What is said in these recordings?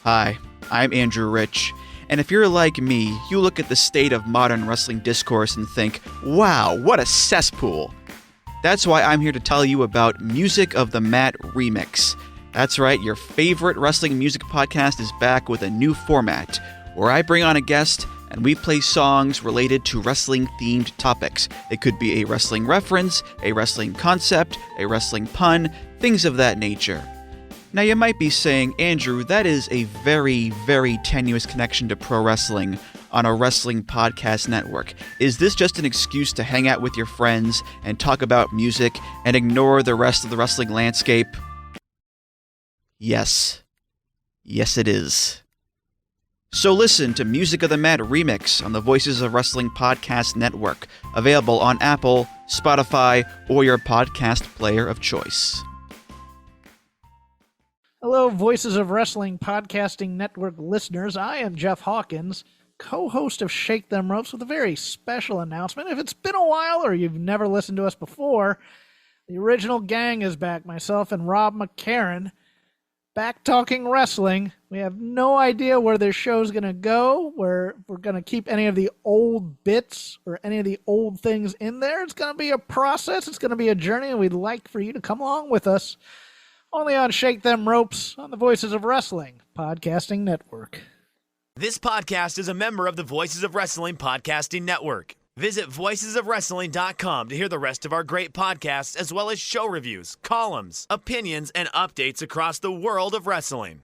Hi, I'm Andrew Rich, and if you're like me, you look at the state of modern wrestling discourse and think, wow, what a cesspool. That's why I'm here to tell you about Music of the Mat Remix. That's right, your favorite wrestling music podcast is back with a new format, where I bring on a guest and we play songs related to wrestling-themed topics. It could be a wrestling reference, a wrestling concept, a wrestling pun, things of that nature. Now you might be saying, Andrew, that is a very, very tenuous connection to pro wrestling on a wrestling podcast network. Is this just an excuse to hang out with your friends and talk about music and ignore the rest of the wrestling landscape? Yes. Yes, it is. So listen to Music of the Mat Remix on the Voices of Wrestling Podcast Network, available on Apple, Spotify, or your podcast player of choice. Hello, Voices of Wrestling Podcasting Network listeners. I am Jeff Hawkins, co-host of Shake Them Ropes, with a very special announcement. If it's been a while or you've never listened to us before, the original gang is back. Myself and Rob McCarran, back talking wrestling. We have no idea where this show's going to go, where we're going to keep any of the old bits or any of the old things in there. It's going to be a process. It's going to be a journey, and we'd like for you to come along with us. Only on Shake Them Ropes on the Voices of Wrestling Podcasting Network. This podcast is a member of the Voices of Wrestling Podcasting Network. Visit voicesofwrestling.com to hear the rest of our great podcasts, as well as show reviews, columns, opinions, and updates across the world of wrestling.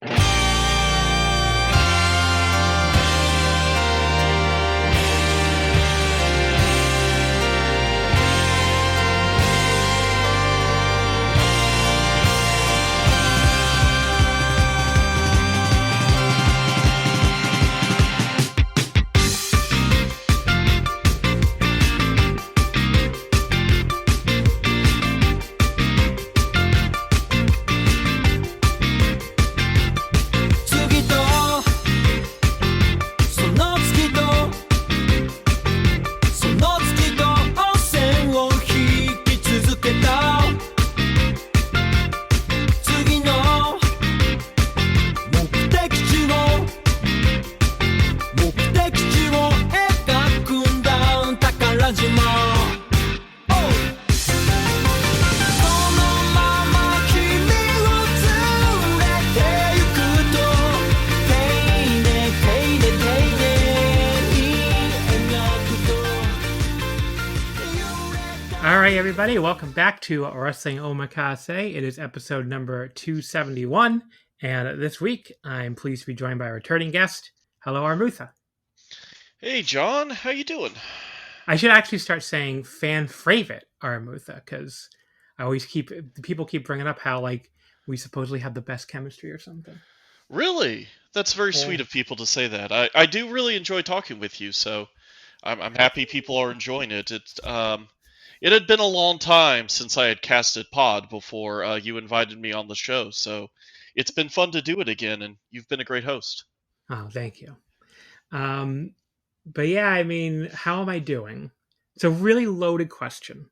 Everybody, welcome back to Wrestling Omakase. It is episode number 271, and this week I'm pleased to be joined by a returning guest. Hello, Arametha. Hey, John. How you doing? I should actually start saying fan favorite Arametha, because people keep bringing up how we supposedly have the best chemistry or something. Really? That's very sweet of people to say that. I do really enjoy talking with you, so I'm happy people are enjoying it. It had been a long time since I had casted Pod before you invited me on the show, so it's been fun to do it again, and you've been a great host. Oh, thank you. But yeah, I mean, how am I doing? It's a really loaded question.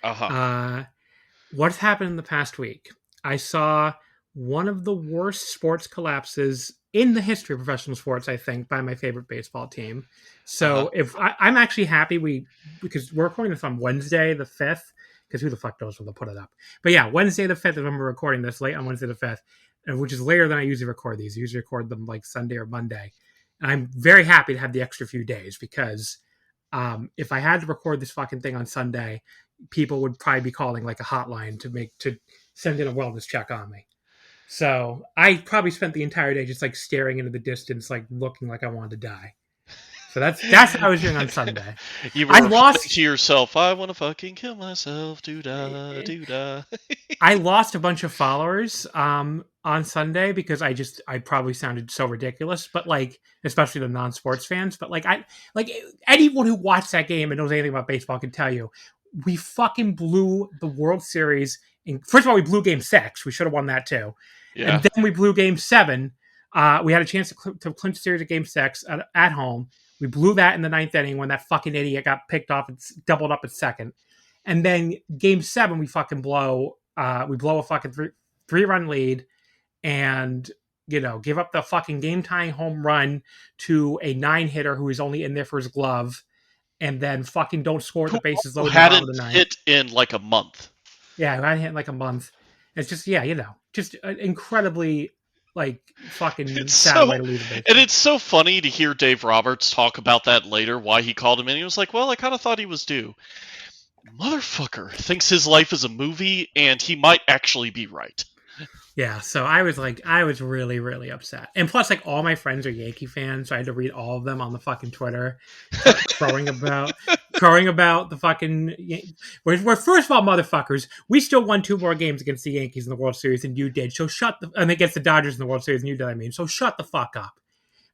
What's happened in the past week? I saw one of the worst sports collapses in the history of professional sports, I think, by my favorite baseball team. So if I'm actually happy because we're recording this on Wednesday the 5th, because who the fuck knows when they'll put it up. But yeah, Wednesday the 5th is when we're recording this, late on Wednesday the 5th, which is later than I usually record these. I usually record them like Sunday or Monday. And I'm very happy to have the extra few days, because if I had to record this fucking thing on Sunday, people would probably be calling like a hotline to send in a wellness check on me. So I probably spent the entire day just like staring into the distance, like looking like I wanted to die. So that's what I was doing on Sunday. You were reflecting to yourself, I want to fucking kill myself, doo-da, doo-da. I lost a bunch of followers on Sunday because I probably sounded so ridiculous, but especially the non-sports fans. But anyone who watched that game and knows anything about baseball can tell you, we fucking blew the World Series. First of all, we blew Game 6. We should have won that too. Yeah. And then we blew Game 7. We had a chance to clinch the series at Game 6 at home. We blew that in the 9th inning when that fucking idiot got picked off and doubled up at second. And then Game 7, we fucking blow. We blow a fucking three-run lead, and give up the fucking game-tying home run to a 9-hitter who is only in there for his glove, and then fucking don't score with the bases Who loaded in the bottom hadn't of the ninth. hit in like a month. Yeah, who hadn't hit in like a month. It's just, just an incredibly, like, fucking sad way to leave the baseball. And it's so funny to hear Dave Roberts talk about that later, why he called him in. He was like, well, I kind of thought he was due. Motherfucker thinks his life is a movie, and he might actually be right. Yeah, so I was really, really upset. And plus, like, all my friends are Yankee fans, so I had to read all of them on the fucking Twitter, crowing about the fucking... Well, first of all, motherfuckers, we still won 2 more games against the Yankees in the World Series than you did, so and against the Dodgers in the World Series than you did, so shut the fuck up.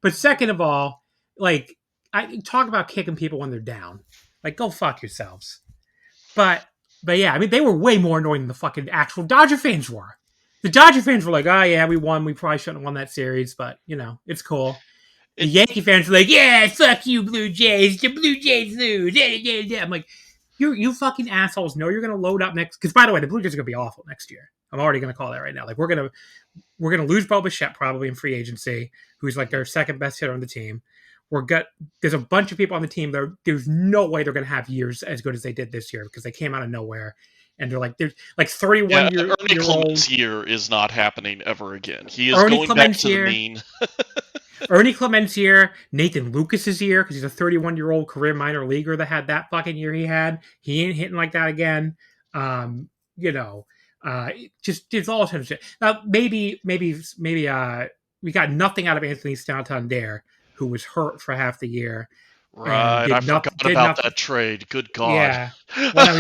But second of all, like, I talk about kicking people when they're down. Like, go fuck yourselves. But yeah, I mean, they were way more annoying than the fucking actual Dodger fans were. The Dodger fans were like, oh, yeah, we won. We probably shouldn't have won that series, but, it's cool. The Yankee fans were like, yeah, fuck you, Blue Jays. The Blue Jays lose. I'm like, you fucking assholes know you're going to load up next. Because, by the way, the Blue Jays are going to be awful next year. I'm already going to call that right now. Like, we're going to lose Bo Bichette probably in free agency, who's like their second best hitter on the team. There's a bunch of people on the team. There's no way they're going to have years as good as they did this year because they came out of nowhere. And they're like, there's like 31 year Ernie Clement's year is not happening ever again. He is going back to the mean. Ernie Clement's year, Nathan Lucas's year, because he's a 31-year-old career minor leaguer that had that fucking year he had. He ain't hitting like that again. Just it's all sorts of shit. Now maybe we got nothing out of Anthony Santander, who was hurt for half the year. Right, I forgot about that trade. Good God. Yeah. Well,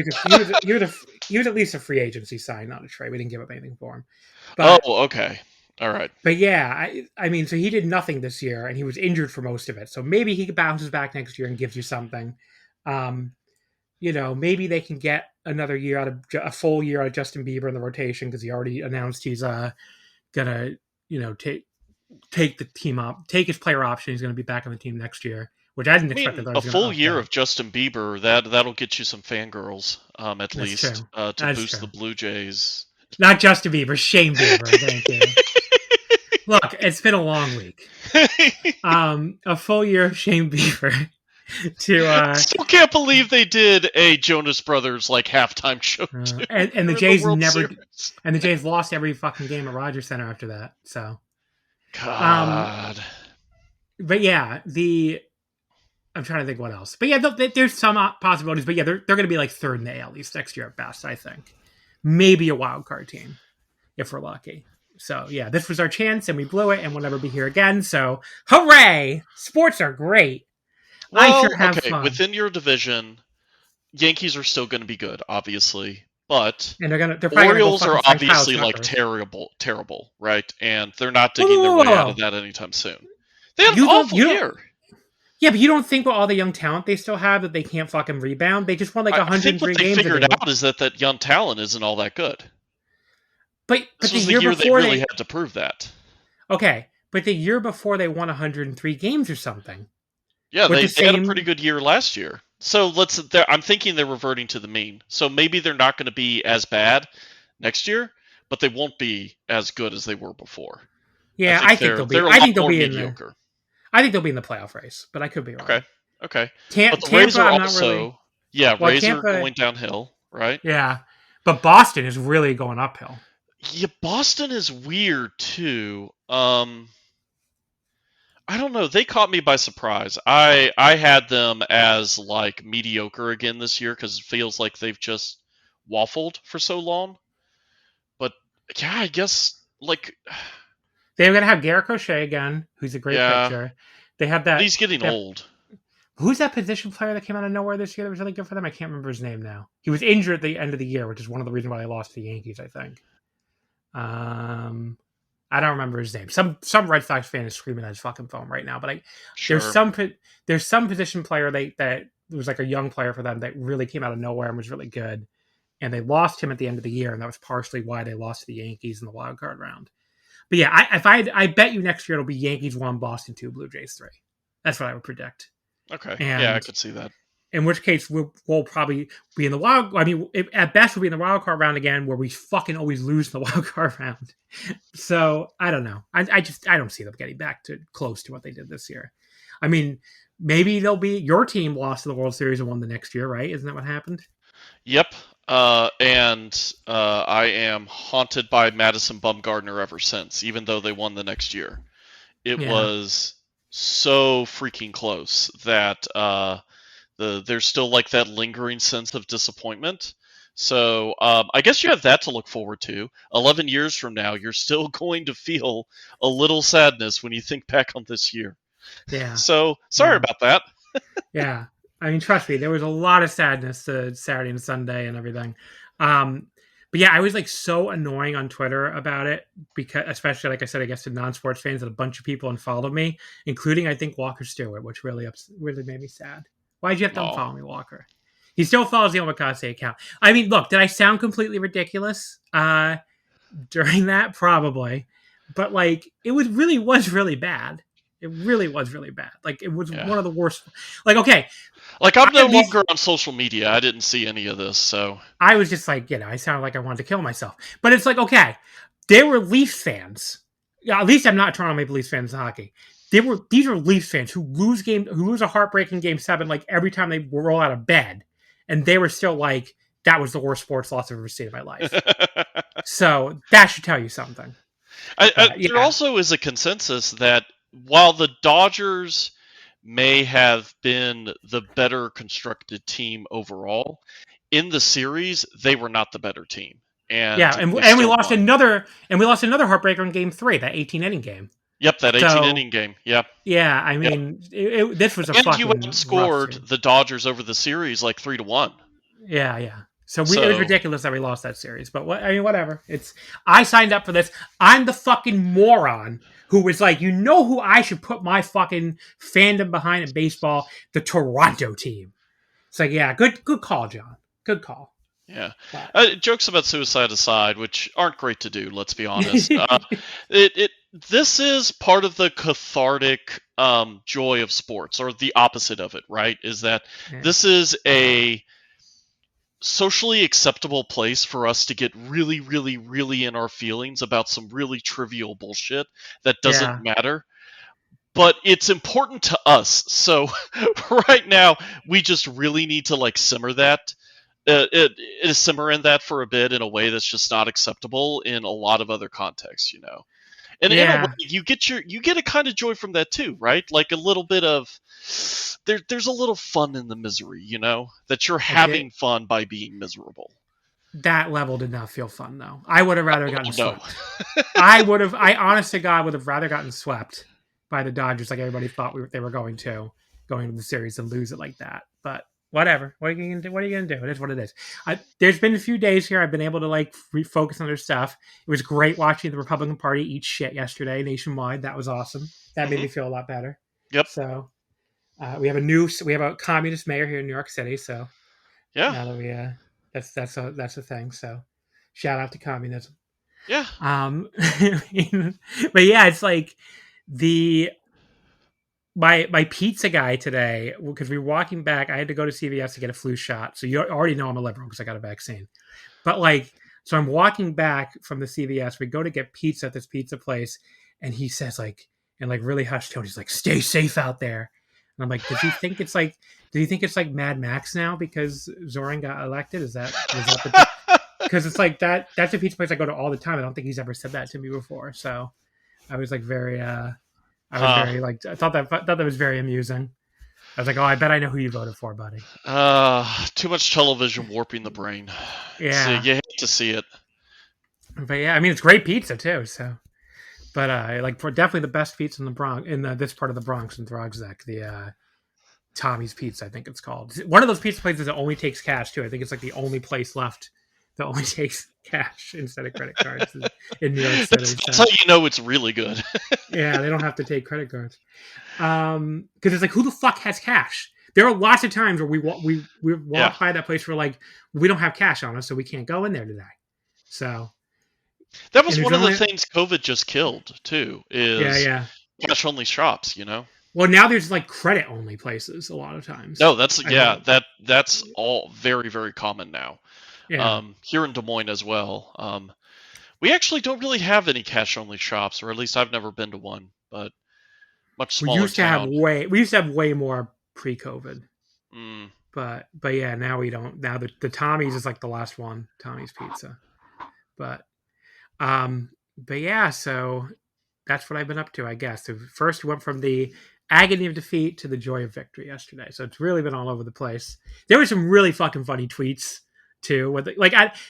he was at least a free agency sign, not a trade. We didn't give up anything for him. But, okay. All right. But yeah, I mean, so he did nothing this year, and he was injured for most of it. So maybe he bounces back next year and gives you something. Maybe they can get another year out of a full year out of Justin Bieber in the rotation because he already announced he's gonna take the team up, take his player option. He's gonna be back on the team next year. Which I didn't expect. A full year of Justin Bieber, that'll get you some fangirls, at That's least, to boost the Blue Jays. Not Justin Bieber, Shane Bieber. Thank you. Look, it's been a long week. A full year of Shane Bieber. I still can't believe they did a Jonas Brothers like halftime show. And the Jays and the Jays lost every fucking game at Rogers Center after that. So, God. But yeah, I'm trying to think what else. But yeah, there's some possibilities. But yeah, they're going to be like third in the AL East next year at best, I think. Maybe a wild card team, if we're lucky. So yeah, this was our chance, and we blew it, and we'll never be here again. So hooray! Sports are great. Well, I sure have fun. Within your division, Yankees are still going to be good, obviously. But the Orioles are obviously like terrible, right? And they're not digging their way out of that anytime soon. They had an awful year. Yeah, but you don't think with all the young talent they still have that they can't fucking rebound? They just won like 103 games. I think what they figured out is that young talent isn't all that good. But this was the year they really had to prove that. Okay, but the year before they won 103 games or something. Yeah, they had a pretty good year last year. So I'm thinking they're reverting to the mean. So maybe they're not going to be as bad next year, but they won't be as good as they were before. Yeah, I think they'll be mediocre. I think they'll be in the playoff race, but I could be wrong. Okay. But the Rays are also... Rays are going downhill, right? Yeah, but Boston is really going uphill. Yeah, Boston is weird, too. I don't know. They caught me by surprise. I had them as, like, mediocre again this year because it feels like they've just waffled for so long. But, yeah, I guess, like... They're going to have Garrett Crochet again, who's a great pitcher. They have that. But he's getting old. Who's that position player that came out of nowhere this year that was really good for them? I can't remember his name now. He was injured at the end of the year, which is one of the reasons why they lost to the Yankees, I think. I don't remember his name. Some Red Sox fan is screaming at his fucking phone right now. But there's some position player that was like a young player for them that really came out of nowhere and was really good. And they lost him at the end of the year, and that was partially why they lost to the Yankees in the wild card round. But yeah, I bet you next year it'll be Yankees 1, Boston 2, Blue Jays 3. That's what I would predict. Okay. Yeah, I could see that. in which case we'll probably be in the wild. I mean, at best we'll be in the wild card round again, where we fucking always lose in the wild card round. So I don't know. I don't see them getting back to close to what they did this year. I mean, maybe they'll be your team lost to the World Series and won the next year, right? Isn't that what happened? Yep. And I am haunted by Madison Bumgarner ever since, even though they won the next year. It was so freaking close that there's still like that lingering sense of disappointment. So I guess you have that to look forward to. 11 years from now, you're still going to feel a little sadness when you think back on this year. Yeah. So sorry about that. Yeah. I mean, trust me, there was a lot of sadness to Saturday and Sunday and everything. But yeah, I was like so annoying on Twitter about it, because especially, like I said, I guess to non-sports fans, and a bunch of people unfollowed me, including I think Walker Stewart, which really made me sad. Why'd you have to unfollow me, Walker? He still follows the Omakase account. I mean, look, did I sound completely ridiculous during that? Probably, but like it was really bad. It really was really bad. Like it was one of the worst. Like okay. Like, I'm no longer on social media. I didn't see any of this, so... I was just like, I sounded like I wanted to kill myself. But it's like, okay, they were Leafs fans. Yeah, at least I'm not Toronto Maple Leafs fans in hockey. These are Leafs fans who lose a heartbreaking Game 7 like every time they roll out of bed. And they were still like, that was the worst sports loss I've ever seen in my life. So that should tell you something. There also is a consensus that while the Dodgers may have been the better constructed team overall, in the series they were not the better team. And we lost another heartbreaker in Game 3, that 18-inning game. Yep, that 18-inning game. Yep. Yeah, I mean, this was a and fucking. And you outscored the Dodgers over the series like 3-1. Yeah. So it was ridiculous that we lost that series, but whatever. I signed up for this. I'm the fucking moron who was like, who I should put my fucking fandom behind in baseball? The Toronto team. It's like, yeah, good call, John. Good call. Yeah. Jokes about suicide aside, which aren't great to do, let's be honest. This is part of the cathartic joy of sports, or the opposite of it, right? Is that this is a socially acceptable place for us to get really, really, really in our feelings about some really trivial bullshit that doesn't matter. But it's important to us. So right now, we just really need to like simmer that. Simmer in that for a bit in a way that's just not acceptable in a lot of other contexts, And in a way, you get a kind of joy from that too, right? Like a little bit of there's a little fun in the misery, that you're having fun by being miserable. That level did not feel fun though. I would have rather gotten swept. I honest to God would have rather gotten swept by the Dodgers like everybody thought they were going to the series and lose it like that. But whatever. What are you gonna do? It is what it is. There's been a few days here I've been able to like refocus on other stuff. It was great watching the Republican Party eat shit yesterday nationwide. That was awesome. That made me feel a lot better. Yep. So we have a communist mayor here in New York City. So now that we that's a thing. So shout out to communism. Yeah. But yeah, it's like my pizza guy today, because we were walking back, I had to go to CVS to get a flu shot. So you already know I'm a liberal because I got a vaccine. But so I'm walking back from the CVS. We go to get pizza at this pizza place, and he says in really hushed tone, he's like, "Stay safe out there." And I'm like, "Does he think it's like Mad Max now because Zoran got elected? Is that because it's like that? That's a pizza place I go to all the time. I don't think he's ever said that to me before. So I was like very. I thought that was very amusing. I was like, oh, I bet I know who you voted for, buddy. Too much television warping the brain. Yeah. So you hate to see it. But yeah, I mean, it's great pizza too. So, but definitely the best pizza in the Bronx, this part of the Bronx in Throgzek, the Tommy's Pizza, I think it's called. One of those pizza places that only takes cash too. I think it's like the only place left that only takes cash instead of credit cards in New York City. That's how you know it's really good. Yeah, they don't have to take credit cards. Because it's like, who the fuck has cash? There are lots of times where we walk by that place where like, we don't have cash on us, so we can't go in there today. So that was one of the things COVID just killed too. Is cash only shops, Well, now there's like credit only places a lot of times. No, that's all very, very common now. Yeah. Here in Des Moines as well. We actually don't really have any cash only shops, or at least I've never been to one, but much smaller town. We used to have way more pre-COVID. Mm. But yeah, now we don't. Now the Tommy's is like the last one, Tommy's Pizza. But yeah, so that's what I've been up to, I guess. So first we went from the agony of defeat to the joy of victory yesterday. So it's really been all over the place. There were some really fucking funny tweets too. With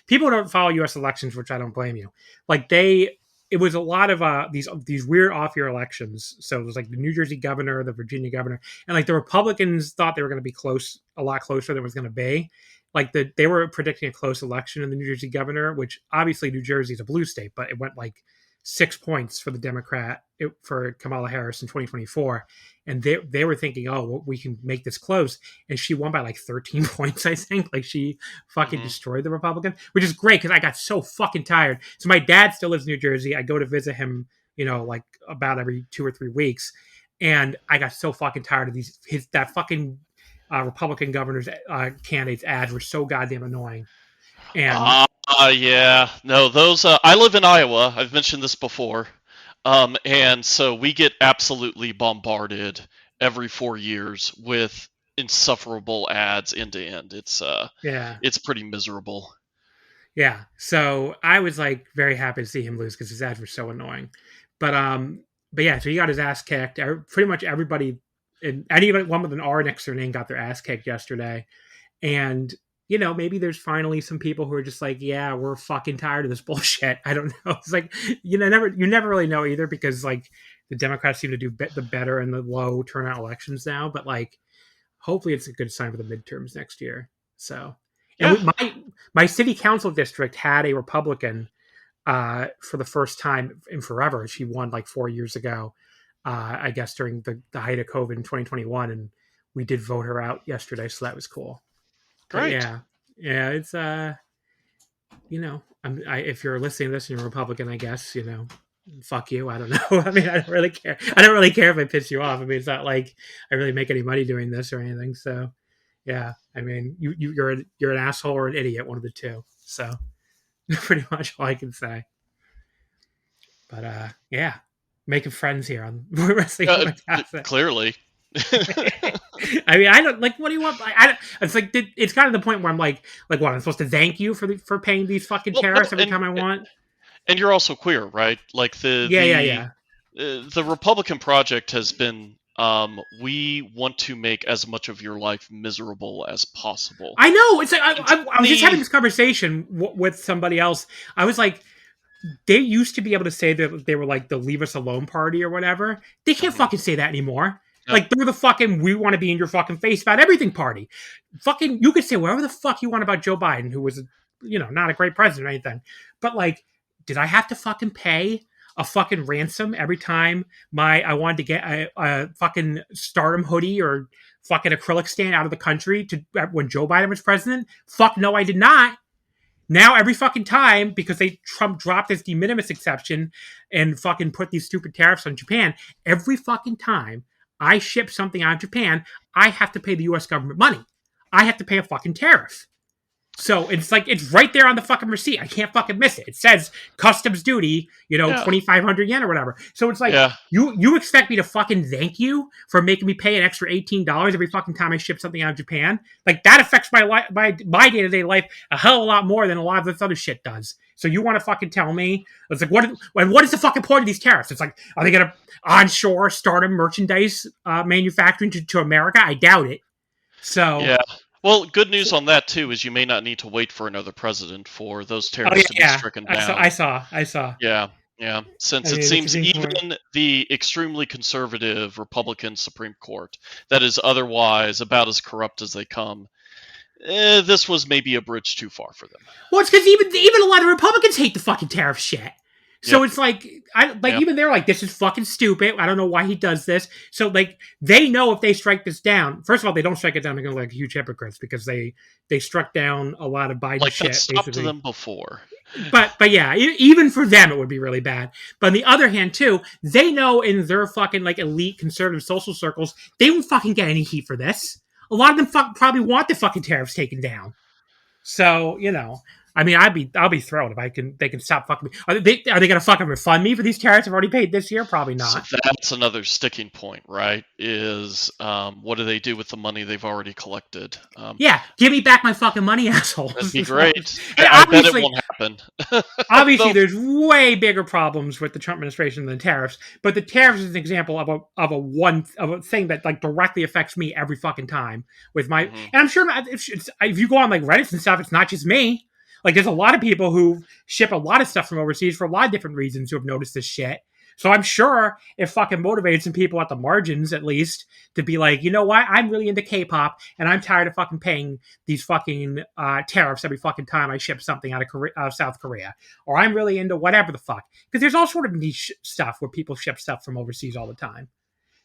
people don't follow U.S. elections, which I don't blame you. Like it was a lot of these weird off-year elections. So it was like the New Jersey governor, the Virginia governor, and like the Republicans thought they were going to be close, a lot closer than it was going to be. Like they were predicting a close election in the New Jersey governor, which obviously New Jersey is a blue state, but it went like 6 points for the Democrat for Kamala Harris in 2024, and they were thinking, oh, well, we can make this close, and she won by like 13 points, I think. Like she fucking destroyed the Republican, which is great because I got so fucking tired. So my dad still lives in New Jersey. I go to visit him, like about every 2 or 3 weeks, and I got so fucking tired of that fucking Republican governor's candidates ads were so goddamn annoying. And yeah, no, those. I live in Iowa. I've mentioned this before, and so we get absolutely bombarded every 4 years with insufferable ads end to end. It's pretty miserable. Yeah, so I was like very happy to see him lose because his ads were so annoying. But yeah, so he got his ass kicked. Pretty much everybody, and anyone with an R next to their name got their ass kicked yesterday, and. Maybe there's finally some people who are just like, yeah, we're fucking tired of this bullshit. I don't know. It's like, you never really know either because like the Democrats seem to do the better in the low turnout elections now. But like, hopefully it's a good sign for the midterms next year. So, yeah. And my city council district had a Republican for the first time in forever. She won like 4 years ago, I guess during the height of COVID in 2021. And we did vote her out yesterday. So that was cool. Great. But yeah, it's if you're listening to this and you're a Republican, I guess fuck you. I don't know. I mean, I don't really care. I don't really care if I piss you off. I mean, it's not like I really make any money doing this or anything. So, yeah, I mean, you're an asshole or an idiot, one of the two. So, pretty much all I can say. But yeah, making friends here on Wrestling Omakase. Clearly. I mean, I don't like. What do you want? It's like it's kind of the point where I'm like, what? I'm supposed to thank you for paying these fucking tariffs every time I want. And you're also queer, right? Like the Republican project has been. We want to make as much of your life miserable as possible. I know. It's like I was just having this conversation with somebody else. I was like, they used to be able to say that they were like the leave us alone party or whatever. They can't fucking say that anymore. Like, they're the fucking we want to be in your fucking face about everything party. Fucking, you could say whatever the fuck you want about Joe Biden, who was, not a great president or anything. But, like, did I have to fucking pay a fucking ransom every time I wanted to get a fucking Stardom hoodie or fucking acrylic stand out of the country when Joe Biden was president? Fuck no, I did not. Now, every fucking time, because Trump dropped his de minimis exception and fucking put these stupid tariffs on Japan, every fucking time I ship something out of Japan, I have to pay the U.S. government money. I have to pay a fucking tariff. So it's like, it's right there on the fucking receipt. I can't fucking miss it. It says customs duty, 2,500 yen or whatever. So it's like, you expect me to fucking thank you for making me pay an extra $18 every fucking time I ship something out of Japan? Like, that affects my life, my day-to-day life a hell of a lot more than a lot of this other shit does. So you want to fucking tell me? It's like, what is the fucking point of these tariffs? It's like, are they going to onshore Stardom merchandise manufacturing to America? I doubt it. So yeah. Well, good news on that too is you may not need to wait for another president for those tariffs to be stricken down. I saw. Yeah. Since it seems even the extremely conservative Republican Supreme Court that is otherwise about as corrupt as they come, this was maybe a bridge too far for them. Well, it's because even a lot of Republicans hate the fucking tariff shit. So it's like, even they're like, this is fucking stupid. I don't know why he does this. So like, they know if they strike this down, first of all, they don't strike it down, they're going to look like huge hypocrites because they struck down a lot of Biden shit. That stopped them before. But yeah, even for them, it would be really bad. But on the other hand, too, they know in their fucking like elite conservative social circles, they won't fucking get any heat for this. A lot of them probably want the fucking tariffs taken down. So, I mean, I'll be thrilled if they can stop fucking me. Are they gonna fucking refund me for these tariffs I've already paid this year? Probably not. So that's another sticking point, right? Is what do they do with the money they've already collected? Yeah, give me back my fucking money, assholes. That'd be great. I bet it won't happen. Obviously, there's way bigger problems with the Trump administration than the tariffs. But the tariffs is an example of a thing that like directly affects me every fucking time with my. And I'm sure if you go on like Reddit and stuff, it's not just me. Like, there's a lot of people who ship a lot of stuff from overseas for a lot of different reasons who have noticed this shit. So I'm sure it fucking motivates some people at the margins, at least, to be like, you know what? I'm really into K-pop, and I'm tired of fucking paying these fucking tariffs every fucking time I ship something out of South Korea. Or I'm really into whatever the fuck. Because there's all sort of niche stuff where people ship stuff from overseas all the time.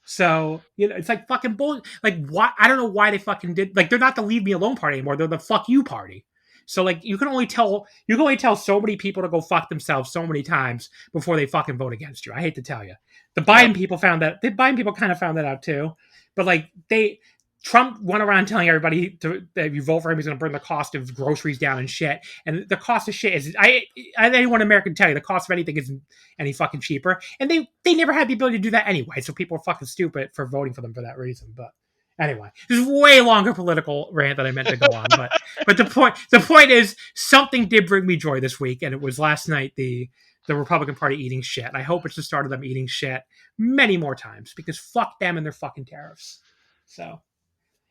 So, it's like fucking bull. Like, why? I don't know why they fucking did. Like, they're not the Leave Me Alone party anymore. They're the Fuck You party. So like you can only tell so many people to go fuck themselves so many times before they fucking vote against you. I hate to tell you. The Biden people found that. The Biden people kind of found that out too. But like Trump went around telling everybody that if you vote for him, he's going to bring the cost of groceries down and shit. And the cost of shit is anyone in America can tell you the cost of anything isn't any fucking cheaper. And they never had the ability to do that anyway. So people are fucking stupid for voting for them for that reason. But anyway, this is way longer political rant than I meant to go on, but the point is something did bring me joy this week, and it was last night the Republican Party eating shit. I hope it's the start of them eating shit many more times because fuck them and their fucking tariffs. So,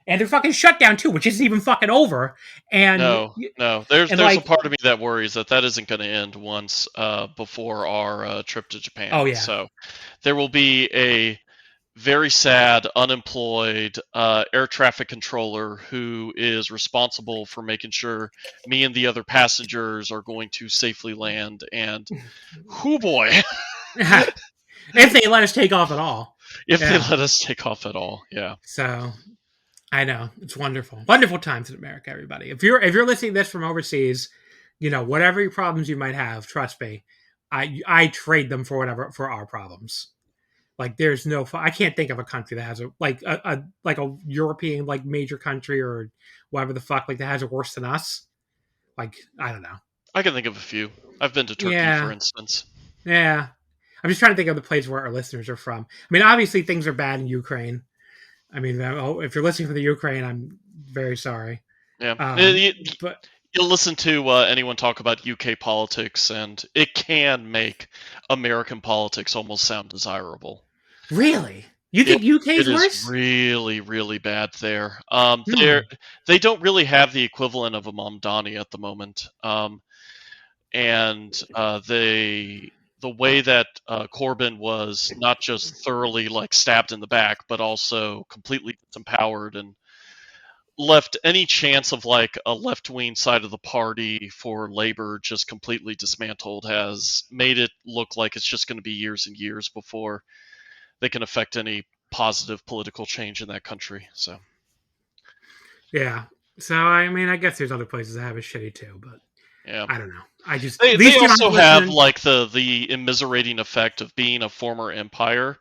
and their fucking shutdown too, which isn't even fucking over. And no, there's a part of me that worries that isn't going to end once before our trip to Japan. Oh yeah, so there will be a very sad, unemployed air traffic controller who is responsible for making sure me and the other passengers are going to safely land. And, whoo boy. If they let us take off at all. If they let us take off at all, yeah. So, I know. It's wonderful. Wonderful times in America, everybody. If you're listening to this from overseas, whatever your problems you might have, trust me, I trade them for our problems. Like there's I can't think of a country that has a European like major country or whatever the fuck like that has it worse than us. Like I don't know. I can think of a few. I've been to Turkey, for instance. Yeah, I'm just trying to think of the place where our listeners are from. I mean, obviously things are bad in Ukraine. I mean, if you're listening from the Ukraine, I'm very sorry. Yeah, but you'll listen to anyone talk about UK politics, and it can make American politics almost sound desirable. Really? You think UK is worse? It is really, really bad there. They don't really have the equivalent of a Mamdani at the moment. And the way that Corbyn was not just thoroughly like stabbed in the back, but also completely disempowered and left any chance of like a left-wing side of the party for Labour just completely dismantled has made it look like it's just going to be years and years before they can affect any positive political change in that country. So, yeah. So I mean, I guess there's other places that have it shitty too, but yeah, I don't know. I just they also have like the immiserating effect of being a former empire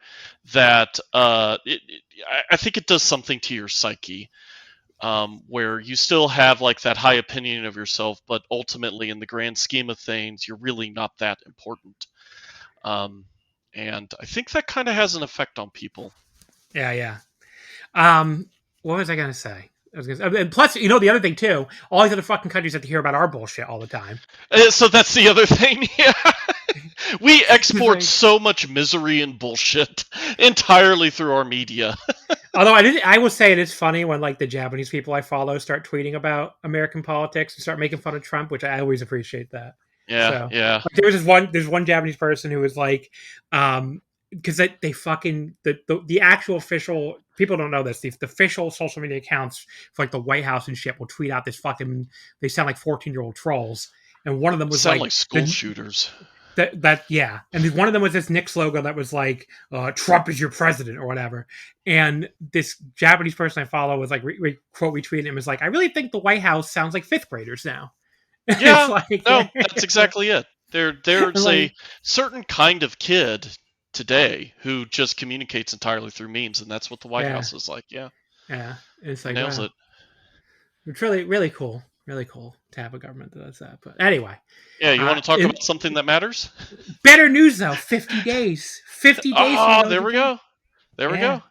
that I think it does something to your psyche. Where you still have like that high opinion of yourself, but ultimately in the grand scheme of things, you're really not that important. And I think that kind of has an effect on people. Yeah. What was I going to say? And plus, the other thing too, all these other fucking countries have to hear about our bullshit all the time. So that's the other thing. Yeah. We export so much misery and bullshit entirely through our media. Although I will say it is funny when like the Japanese people I follow start tweeting about American politics and start making fun of Trump, which I always appreciate that. Yeah, yeah. Like, there's one Japanese person who was like, because they fucking the actual official people don't know this. The official social media accounts for like the White House and shit will tweet out this fucking. They sound like 14-year-old trolls, and one of them was like school shooters. Yeah, and one of them was this Knicks logo that was like Trump is your president or whatever, and this Japanese person I follow was like quote retweeting him was like, I really think the White House sounds like fifth graders now, It's Yeah, like, no, that's exactly it. There's a like, certain kind of kid today who just communicates entirely through memes, and that's what the White yeah, House is like. Yeah, yeah. It's like, nails wow, it. it's really cool, really cool to have a government that does that. But anyway, Yeah, you want to talk in about something that matters? better news though, 50 days, 50 days for me to Ah, go to there we Japan. go. There we Yeah. go.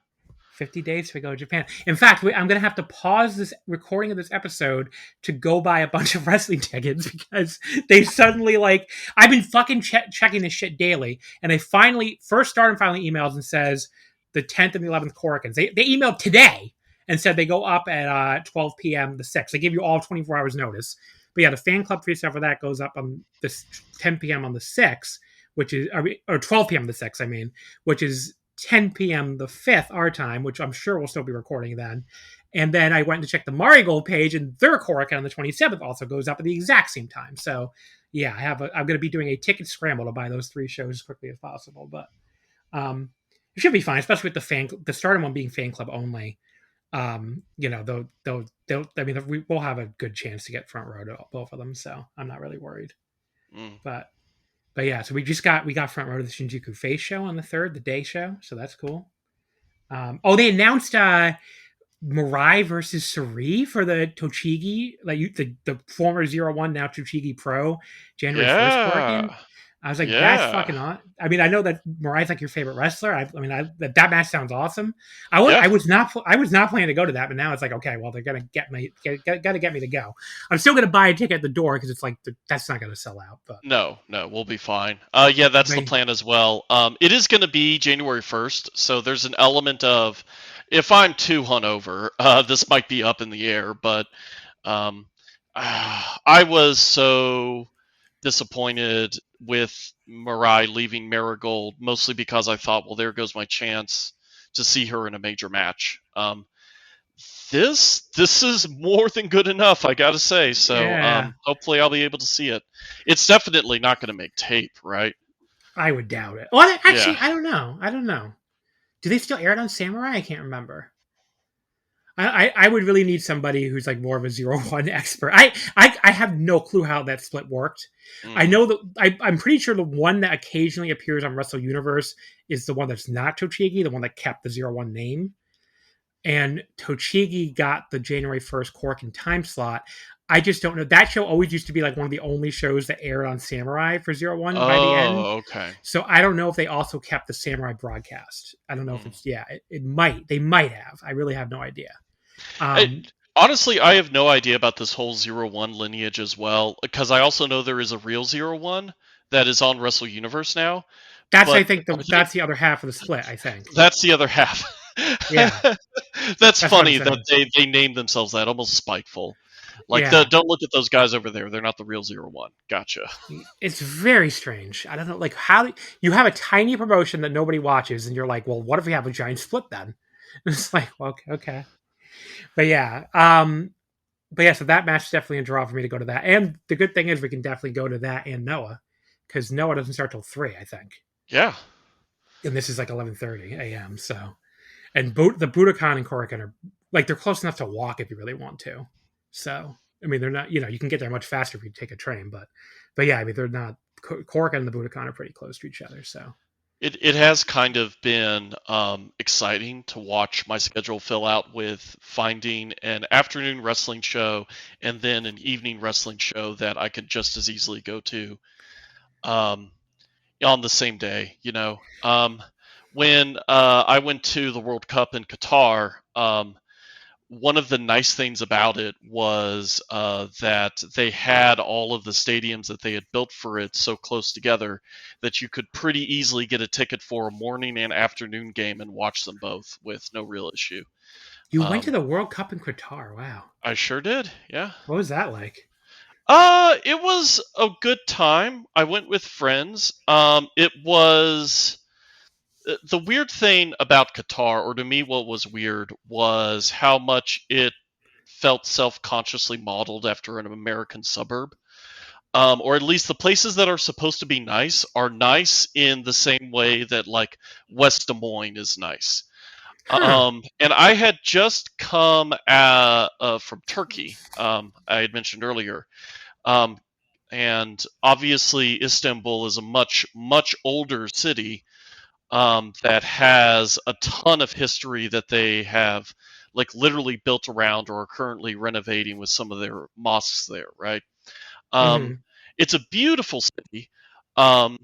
50 days to go to Japan. In fact, I'm going to have to pause this recording of this episode to go buy a bunch of wrestling tickets because they suddenly I've been fucking checking this shit daily, and they finally Stardom finally emails and says the 10th and the 11th Korakuens. They emailed today and said they go up at 12 p.m. the 6th. They give you all 24 hours notice. But yeah, the fan club free stuff for that goes up on this 10 p.m. on the 6th, which is or 12 p.m. the 6th, I mean, which is 10 p.m. the 5th, our time, which I'm sure we'll still be recording then. And then I went to check the Marigold page, and their Korakuen on the 27th also goes up at the exact same time. So, yeah, I'm going to be doing a ticket scramble to buy those 3 shows as quickly as possible. But it should be fine, especially with the Stardom one being fan club only. They'll I mean, we'll have a good chance to get front row to both of them, so I'm not really worried. But yeah, so we got front row to the Shinjuku Face show on the 3rd, the day show, so that's cool. They announced Mirai versus Saori for the Tochigi, the former 0-1, now Tochigi Pro, January 1st Korakuen. I was like, that's fucking awesome. I mean, I know that Mirai's like your favorite wrestler. That match sounds awesome. I was not planning to go to that, but now it's like, okay, well, they're gonna get me to go. I'm still gonna buy a ticket at the door because it's like that's not gonna sell out. But No, we'll be fine. Yeah, that's the plan as well. It is going to be January 1st, so there's an element of if I'm too hungover, this might be up in the air. But I was so disappointed with Mirai leaving Marigold, mostly because I thought, well, there goes my chance to see her in a major match. This is more than good enough, I gotta say. So hopefully I'll be able to see it. It's definitely not going to make tape, right? I would doubt it. Well, actually, yeah. I don't know. Do they still air it on Samurai? I can't remember. I would really need somebody who's like more of a 0-1 expert. I have no clue how that split worked. I know that I'm pretty sure the one that occasionally appears on Wrestle Universe is the one that's not Tochigi, the one that kept the 0-1 name. And Tochigi got the January 1st Korakuen time slot. I just don't know. That show always used to be like one of the only shows that aired on Samurai for 0-1 by the end. Oh, okay. So I don't know if they also kept the Samurai broadcast. I don't know if it's, it might. They might have. I really have no idea. Honestly, I have no idea about this whole 0-1 lineage as well, because I also know there is a real 0-1 that is on Wrestle Universe now. I think that's the other half of the split, I think. That's the other half. Yeah. That's funny that they named themselves that, almost spiteful. Don't look at those guys over there. They're not the real 0-1. Gotcha. It's very strange. I don't know, like how you have a tiny promotion that nobody watches, and you're like, well, what if we have a giant split then? It's like, well, okay. But yeah, so that match is definitely a draw for me to go to that. And the good thing is we can definitely go to that and Noah, because Noah doesn't start till 3, I think. Yeah. And this is like 11:30 a.m. So, and the Budokan and Korakuen are like they're close enough to walk if you really want to. So, I mean, they're not. You can get there much faster if you take a train, but yeah, I mean, they're not. Korakuen and the Budokan are pretty close to each other. So. It has kind of been exciting to watch my schedule fill out with finding an afternoon wrestling show and then an evening wrestling show that I could just as easily go to on the same day. When I went to the World Cup in Qatar, one of the nice things about it was that they had all of the stadiums that they had built for it so close together that you could pretty easily get a ticket for a morning and afternoon game and watch them both with no real issue. You went to the World Cup in Qatar. Wow. I sure did. Yeah. What was that like? It was a good time. I went with friends. It was... The weird thing about Qatar, or to me what was weird, was how much it felt self-consciously modeled after an American suburb. Or at least the places that are supposed to be nice are nice in the same way that, like, West Des Moines is nice. And I had just come from Turkey, I had mentioned earlier. And obviously Istanbul is a much, much older city that has a ton of history that they have like literally built around or are currently renovating with some of their mosques there, right? Hmm. It's a beautiful city. Um,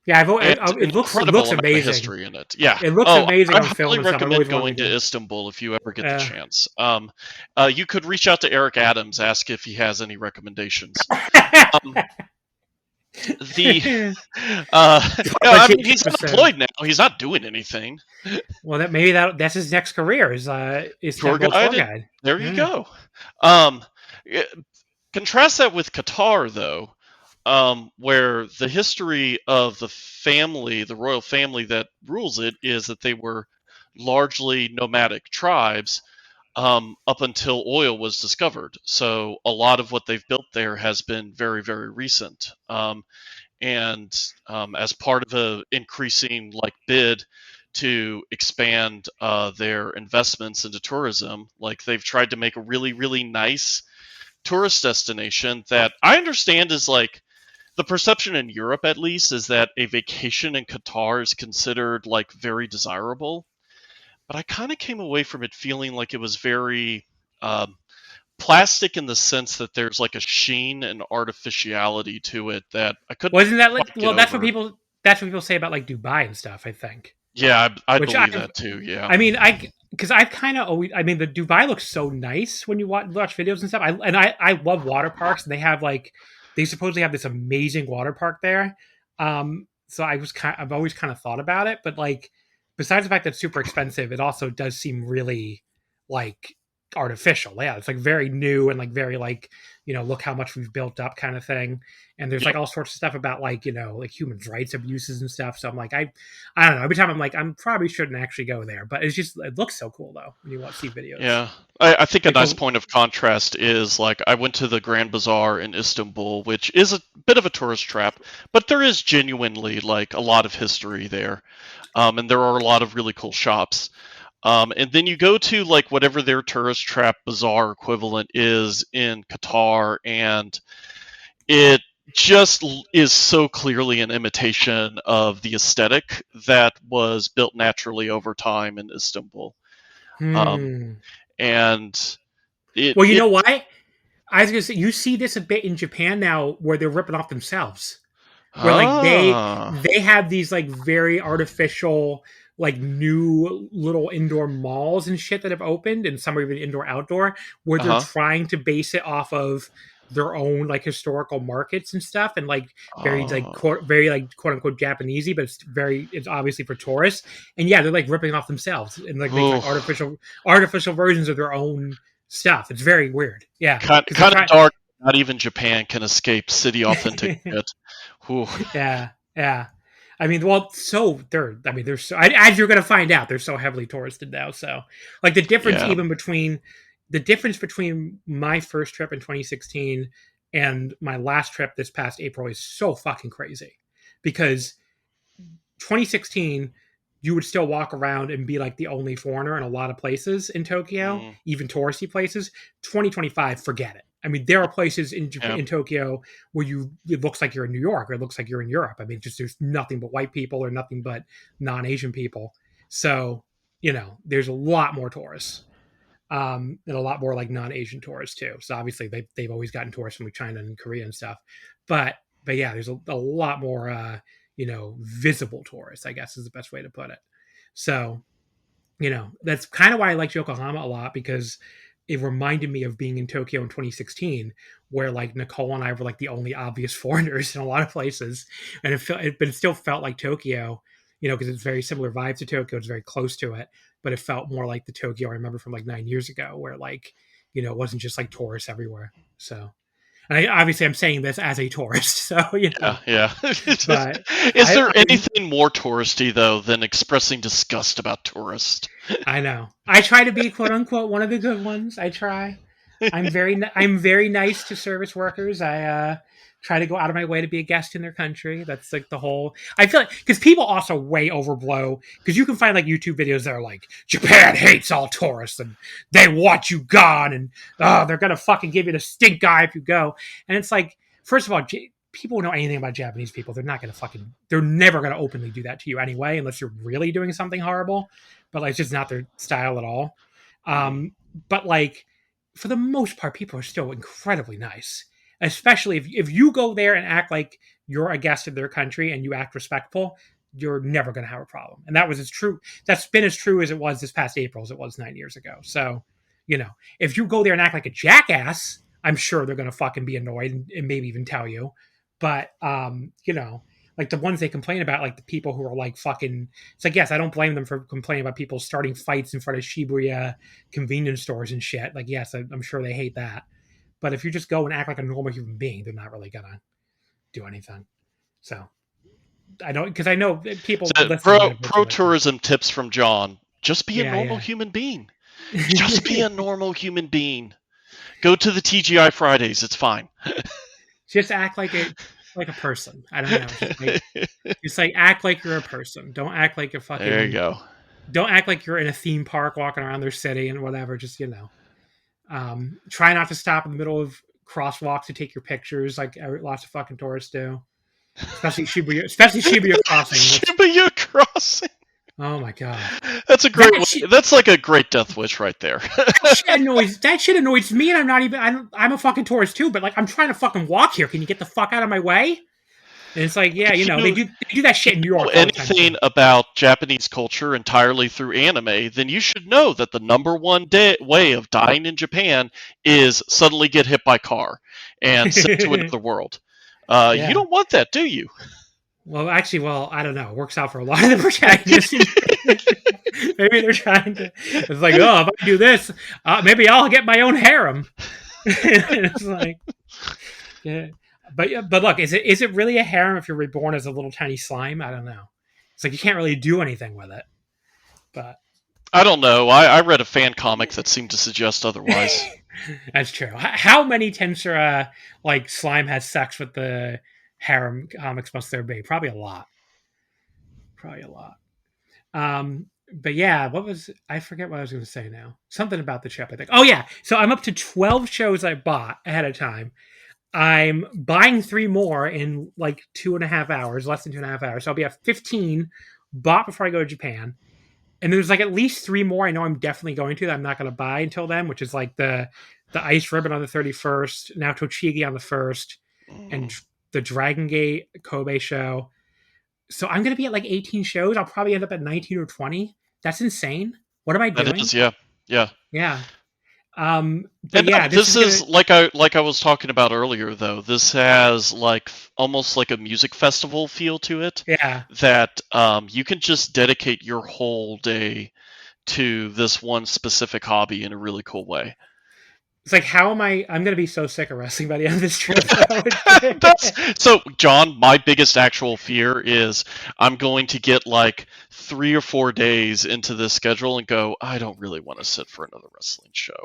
Yeah, and an it looks incredible amount of amazing. history in it. Yeah. It looks Oh, um, I on film highly and stuff. I've always recommend wanted going to to go. Istanbul if you ever get the Uh, chance. You could reach out to Eric Adams, ask if he has any recommendations. Um, the I mean, he's episode. unemployed now. He's not doing anything. Well, that's his next career is Tour Istanbul tour guide. guide. There you Yeah. go. Eh, Contrast that with Qatar, though, where the history of the family, the royal family that rules it, is that they were largely nomadic tribes up until oil was discovered. So a lot of what they've built there has been very, very recent. And as part of a increasing like bid to expand their investments into tourism, like they've tried to make a really, really nice tourist destination that I understand is like the perception in Europe, at least, is that a vacation in Qatar is considered like very desirable. But I kind of came away from it feeling like it was very um, plastic in the sense that there's like a sheen and artificiality to it that I couldn't Wasn't that like? quite get Well, that's what over. people say about like Dubai and stuff. I think. Yeah, I Which believe that too. Yeah. I mean, because I've kind of always, I mean, the Dubai looks so nice when you watch videos and stuff. I love water parks, and they supposedly have this amazing water park there. So I've always kind of thought about it, but like, besides the fact that it's super expensive, it also does seem really like artificial. Yeah, it's like very new and like very like look how much we've built up kind of thing. And there's Yep. like all sorts of stuff about like like human rights abuses and stuff. So I'm like I don't know. Every time I'm like, I'm probably shouldn't actually go there, but it looks so cool though when you see videos. Yeah. I think a Like nice the point of contrast is like I went to the Grand Bazaar in Istanbul, which is a bit of a tourist trap, but there is genuinely like a lot of history there. And there are a lot of really cool shops. And then you go to like whatever their tourist trap bazaar equivalent is in Qatar, and it just is so clearly an imitation of the aesthetic that was built naturally over time in Istanbul. Um, hmm. and it Well, you it know why? I was gonna say you see this a bit in Japan now, where they're ripping off themselves. Where like ah they have these like very artificial like new little indoor malls and shit that have opened, and some are even indoor outdoor, where they're uh-huh trying to base it off of their own like historical markets and stuff, and like oh very like quote unquote Japanesey, but it's obviously for tourists. And yeah, they're like ripping off themselves and like making like Oof. artificial versions of their own stuff. It's very weird. Yeah, because they're Kind of trying. dark. Not even Japan can escape city authentic shit. Whew. Yeah, yeah. I mean, well, so they're. I mean, they're so. As you're going to find out, they're so heavily touristed now. So, like Yeah. the difference between my first trip in 2016 and my last trip this past April is so fucking crazy, because 2016 you would still walk around and be like the only foreigner in a lot of places in Tokyo, Mm, even touristy places. 2025, forget it. I mean, there are places yeah. in Tokyo where it looks like you're in New York or it looks like you're in Europe. I mean, just there's nothing but white people or nothing but non-Asian people. So, there's a lot more tourists. And a lot more like non-Asian tourists too. So obviously they've always gotten tourists from like China and Korea and stuff. But yeah, there's a lot more visible tourists, I guess is the best way to put it. So, that's kind of why I liked Yokohama a lot, because it reminded me of being in Tokyo in 2016, where like Nicole and I were like the only obvious foreigners in a lot of places, and but it still felt like Tokyo, because it's very similar vibes to Tokyo. It's very close to it, but it felt more like the Tokyo I remember from like 9 years ago, where like it wasn't just like tourists everywhere. So, and obviously I'm saying this as a tourist, so Yeah, yeah. but Is there I anything more touristy though than expressing disgust about tourists? I know. I try to be quote unquote one of the good ones. I try. I'm very nice to service workers. try to go out of my way to be a guest in their country. That's like the whole. I feel like because people also way overblow because you can find like YouTube videos that are like Japan hates all tourists and they want you gone and they're gonna fucking give you the stink eye if you go. And it's like, first of all, people who know anything about Japanese people, they're never gonna openly do that to you anyway, unless you're really doing something horrible. But like, it's just not their style at all. But like, for the most part, people are still incredibly nice. Especially if you go there and act like you're a guest in their country and you act respectful, you're never going to have a problem. And that was as true. That's been as true as it was this past April as it was 9 years ago. So, if you go there and act like a jackass, I'm sure they're going to fucking be annoyed and maybe even tell you. But, like the ones they complain about, like the people who are like fucking, it's like, yes, I don't blame them for complaining about people starting fights in front of Shibuya convenience stores and shit. Like, yes, I'm sure they hate that. But if you just go and act like a normal human being, they're not really gonna do anything. So I know people. So, pro tourism tips from John: just be a normal human being. Just be a normal human being. Go to the TGI Fridays. It's fine. Just act like a person. I don't know. Just like act like you're a person. Don't act like you're fucking. There you go. Don't act like you're in a theme park walking around their city and whatever. Just try not to stop in the middle of crosswalks to take your pictures like lots of fucking tourists do. Especially Shibuya Crossing. Shibuya Crossing. Oh my god. That's a great that's like a great death wish right there. that shit annoys me, and I'm a fucking tourist too, but like I'm trying to fucking walk here. Can you get the fuck out of my way? And it's like, yeah, they do that shit in New York. Anything about Japanese culture entirely through anime, then you should know that the number one way of dying in Japan is suddenly get hit by a car and sent to another world. You don't want that, do you? Well, actually, I don't know. It works out for a lot of the protagonists. Maybe they're trying to. It's like, if I do this, maybe I'll get my own harem. It's like, yeah. But look, is it really a harem if you're reborn as a little tiny slime? I don't know. It's like you can't really do anything with it. But I don't know. I read a fan comic that seemed to suggest otherwise. That's true. How many Tensura slime has sex with the harem comics must there be? Probably a lot. But yeah, I forget what I was going to say now. Something about the trip, I think. Oh yeah, so I'm up to 12 shows I bought ahead of time. I'm buying 3 more in like 2.5 hours, less than 2.5 hours. So I'll be at 15 bought before I go to Japan. And there's like at least 3 more I know I'm definitely going to that I'm not going to buy until then, which is like the Ice Ribbon on the 31st, now Tochigi on the 1st, and the Dragon Gate Kobe show. So I'm going to be at like 18 shows. I'll probably end up at 19 or 20. That's insane. What am I doing? That is, yeah. Yeah. This is like I was talking about earlier, though. This has almost like a music festival feel to it. Yeah. That you can just dedicate your whole day to this one specific hobby in a really cool way. It's like, I'm going to be so sick of wrestling by the end of this trip. So, John, my biggest actual fear is I'm going to get 3 or 4 days into this schedule and go, I don't really want to sit for another wrestling show.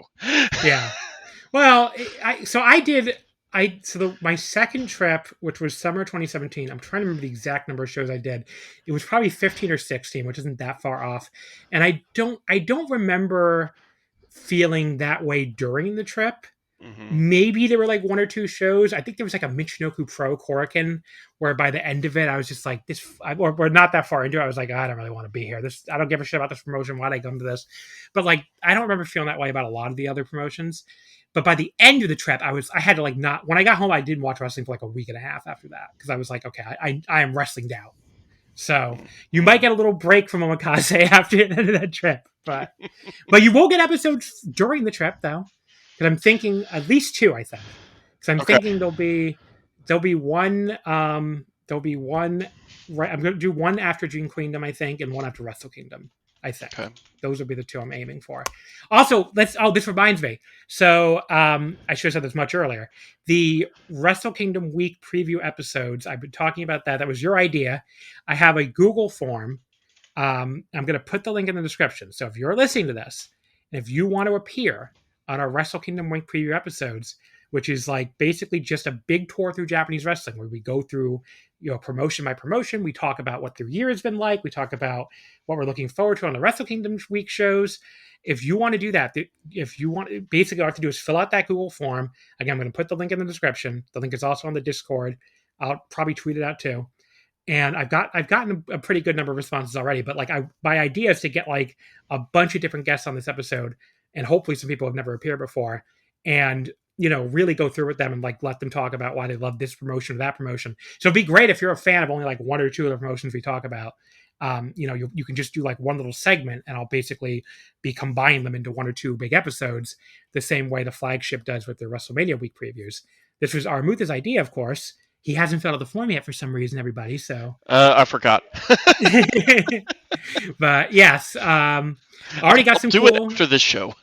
Yeah. Well, my second trip, which was summer 2017, I'm trying to remember the exact number of shows I did. It was probably 15 or 16, which isn't that far off. And I don't remember feeling that way during the trip. Mm-hmm. Maybe there were 1 or 2 shows. I think there was a Michinoku Pro Korakuen where by the end of it I was just like, we're not that far into it. I was like, I don't really want to be here. I don't give a shit about this promotion. Why'd I come to this? But I don't remember feeling that way about a lot of the other promotions. But by the end of the trip, I had to not, when I got home, I didn't watch wrestling for a week and a half after that. Cause I was like, okay, I am wrestling down. So you might get a little break from Omakase after the end of that trip, but you will get episodes during the trip though. Cause I'm thinking at least 2, I think. Cause I'm thinking there'll be one, I'm going to do one after Dream Queendom, I think, and one after Wrestle Kingdom, I think. Okay. Those will be the 2 I'm aiming for. Also, this reminds me. So, I should have said this much earlier. The Wrestle Kingdom week preview episodes, I've been talking about that. That was your idea. I have a Google form. I'm going to put the link in the description. So if you're listening to this, and if you want to appear on our Wrestle Kingdom week preview episodes, which is like basically just a big tour through Japanese wrestling where we go through, promotion by promotion. We talk about what their year has been like. We talk about what we're looking forward to on the Wrestle Kingdom week shows. If you want to do that, basically all you have to do is fill out that Google form. Again, I'm going to put the link in the description. The link is also on the Discord. I'll probably tweet it out too. And I've gotten a pretty good number of responses already, but like my idea is to get like a bunch of different guests on this episode, and hopefully some people have never appeared before, and really go through with them and like let them talk about why they love this promotion or that promotion. So it'd be great if you're a fan of only like one or two of the promotions we talk about. You can just do like one little segment, and I'll basically be combining them into one or two big episodes, the same way the flagship does with the WrestleMania week previews. This was Arametha's idea, of course. He hasn't filled out the form yet for some reason, everybody. So I forgot. But yes, already got some do cool. it after this show.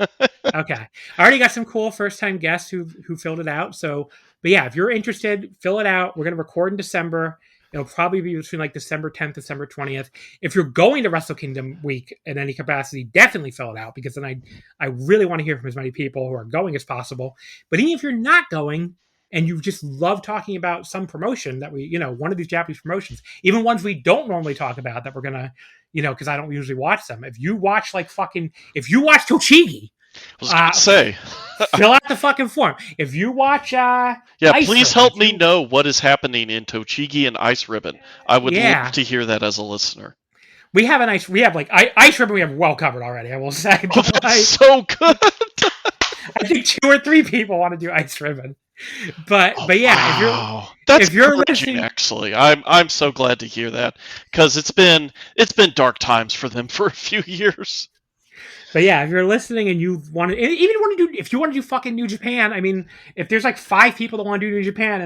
Okay, I already got some cool first-time guests who filled it out. So, but yeah, if you're interested, fill it out. We're going to record in December. It'll probably be between like December 10th, December 20th. If you're going to Wrestle Kingdom week in any capacity, definitely fill it out, because then I really want to hear from as many people who are going as possible. But even if you're not going, and you just love talking about some promotion that we, one of these Japanese promotions, even ones we don't normally talk about that we're going to, because I don't usually watch them. If you watch if you watch Tochigi, I was going to say. Fill out the fucking form. If you watch please help me know what is happening in Tochigi and Ice Ribbon. I would love to hear that as a listener. We have Ice Ribbon we have well covered already, I will say. Oh, that's so good. I think 2 or 3 people want to do Ice Ribbon. But yeah, wow. If you're listening, actually, I'm so glad to hear that, because it's been dark times for them for a few years. But yeah, if you're listening and you want to, if you want to do fucking New Japan, I mean, if there's like 5 people that want to do New Japan,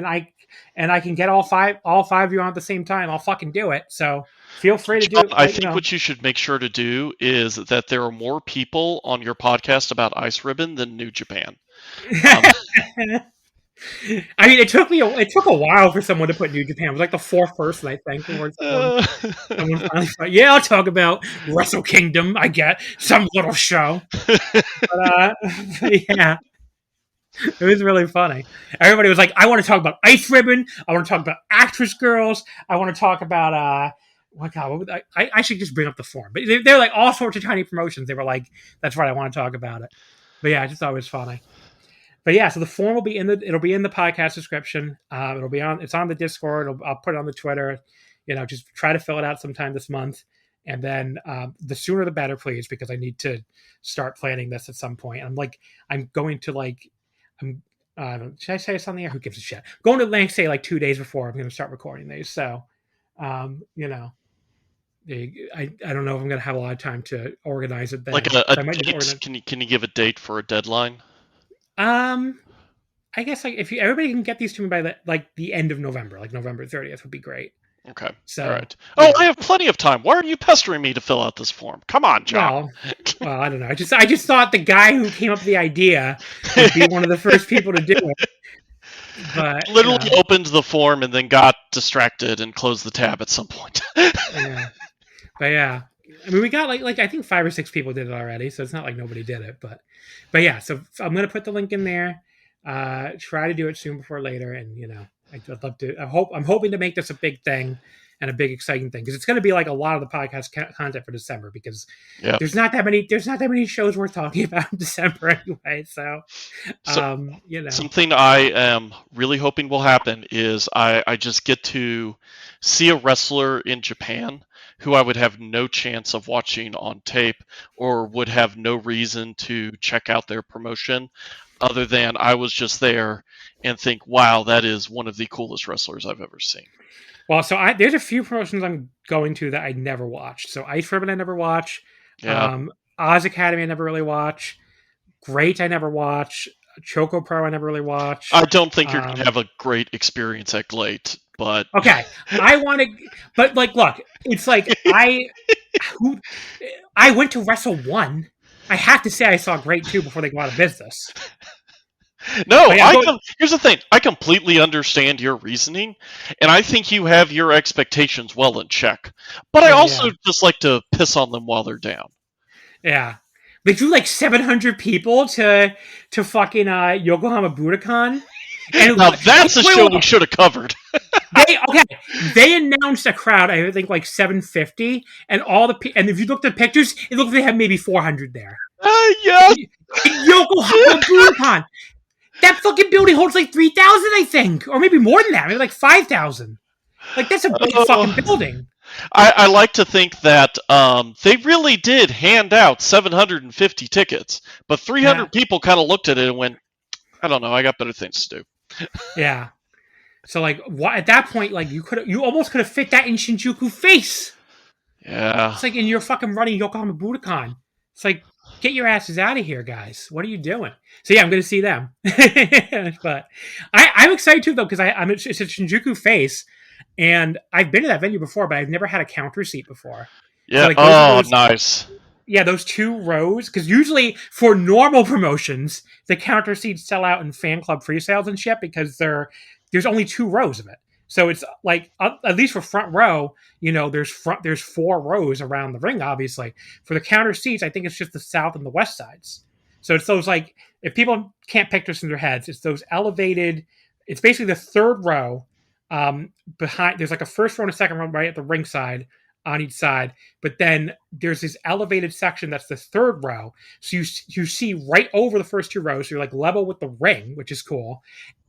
and I can get all five of you on at the same time, I'll fucking do it. So feel free to do it. I think what you should make sure to do is that there are more people on your podcast about Ice Ribbon than New Japan. I mean, it took a while for someone to put New Japan. It was like the 4th person, I think. Someone finally thought, I'll talk about Wrestle Kingdom. I get some little show. But yeah, it was really funny. Everybody was like, I want to talk about Ice Ribbon. I want to talk about Actress Girls. I want to talk about I should just bring up the form. But they're like all sorts of tiny promotions. They were like, that's right, I want to talk about it. But yeah, I just thought it was funny. But yeah, so the form will be it'll be in the podcast description. It's on the Discord. I'll put it on the Twitter. Just try to fill it out sometime this month. And then the sooner the better, please, because I need to start planning this at some point. Should I say something? Who gives a shit? Going to say like 2 days before I'm going to start recording these. So, I don't know if I'm going to have a lot of time to organize it then. Like can you give a date for a deadline? I guess like if everybody can get these to me by the end of November, like November 30th would be great. Okay. So, all right. Oh, I have plenty of time. Why are you pestering me to fill out this form? Come on, John. Well, I don't know. I just thought the guy who came up with the idea would be one of the first people to do it. But literally opened the form and then got distracted and closed the tab at some point. Yeah. But yeah. I mean, we got like I think 5 or 6 people did it already, so it's not like nobody did it. But yeah, so I'm gonna put the link in there. Try to do it soon before later, and I'd love to. I'm hoping to make this a big thing and a big exciting thing, because it's going to be like a lot of the podcast content for December, because there's not that many shows worth talking about in December anyway. So something I am really hoping will happen is I just get to see a wrestler in Japan who I would have no chance of watching on tape, or would have no reason to check out their promotion other than I was just there and think, wow, that is one of the coolest wrestlers I've ever seen. Well, so there's a few promotions I'm going to that I never watched. So Ice Ribbon I never watch. Yeah. Oz Academy I never really watch. Great I never watch. Choco Pro I never really watch. I don't think you're going to have a great experience at Glate, but... Okay. But look, it's like I went to Wrestle 1. I have to say I saw Great 2 before they go out of business. No, here's the thing. I completely understand your reasoning, and I think you have your expectations well in check. But I also just like to piss on them while they're down. Yeah. They drew like 700 people to fucking Yokohama Budokan. And Now that's a show we should have covered. They announced a crowd, I think like 750, and and if you look at the pictures, it looks like they have maybe 400 there. Yeah. In Yokohama Budokan. That fucking building holds like 3,000, I think, or maybe more than that, maybe like 5,000. Like that's a big fucking building. I like to think that they really did hand out 750 tickets, but 300 people kind of looked at it and went, I don't know, I got better things to do. Yeah. So like at that point, like you almost could have fit that in Shinjuku face. Yeah. It's like, and you're fucking running Yokohama Budokan. It's like, get your asses out of here, guys. What are you doing? So yeah, I'm going to see them. But I'm excited too, though, because it's a Shinjuku face, and I've been to that venue before, but I've never had a counter seat before. Yeah. So Nice. Yeah, those 2 rows, because usually for normal promotions, the counter seats sell out in fan club pre-sales and shit because there's only 2 rows of it. So it's like, at least for front row, there's 4 rows around the ring, obviously. For the counter seats, I think it's just the south and the west sides. So it's those, like, if people can't picture this in their heads, it's those elevated, it's basically the 3rd row behind, there's like a first row and a second row right at the ring side on each side, but then there's this elevated section that's the 3rd row, so you see right over the first 2 rows, so you're like level with the ring, which is cool,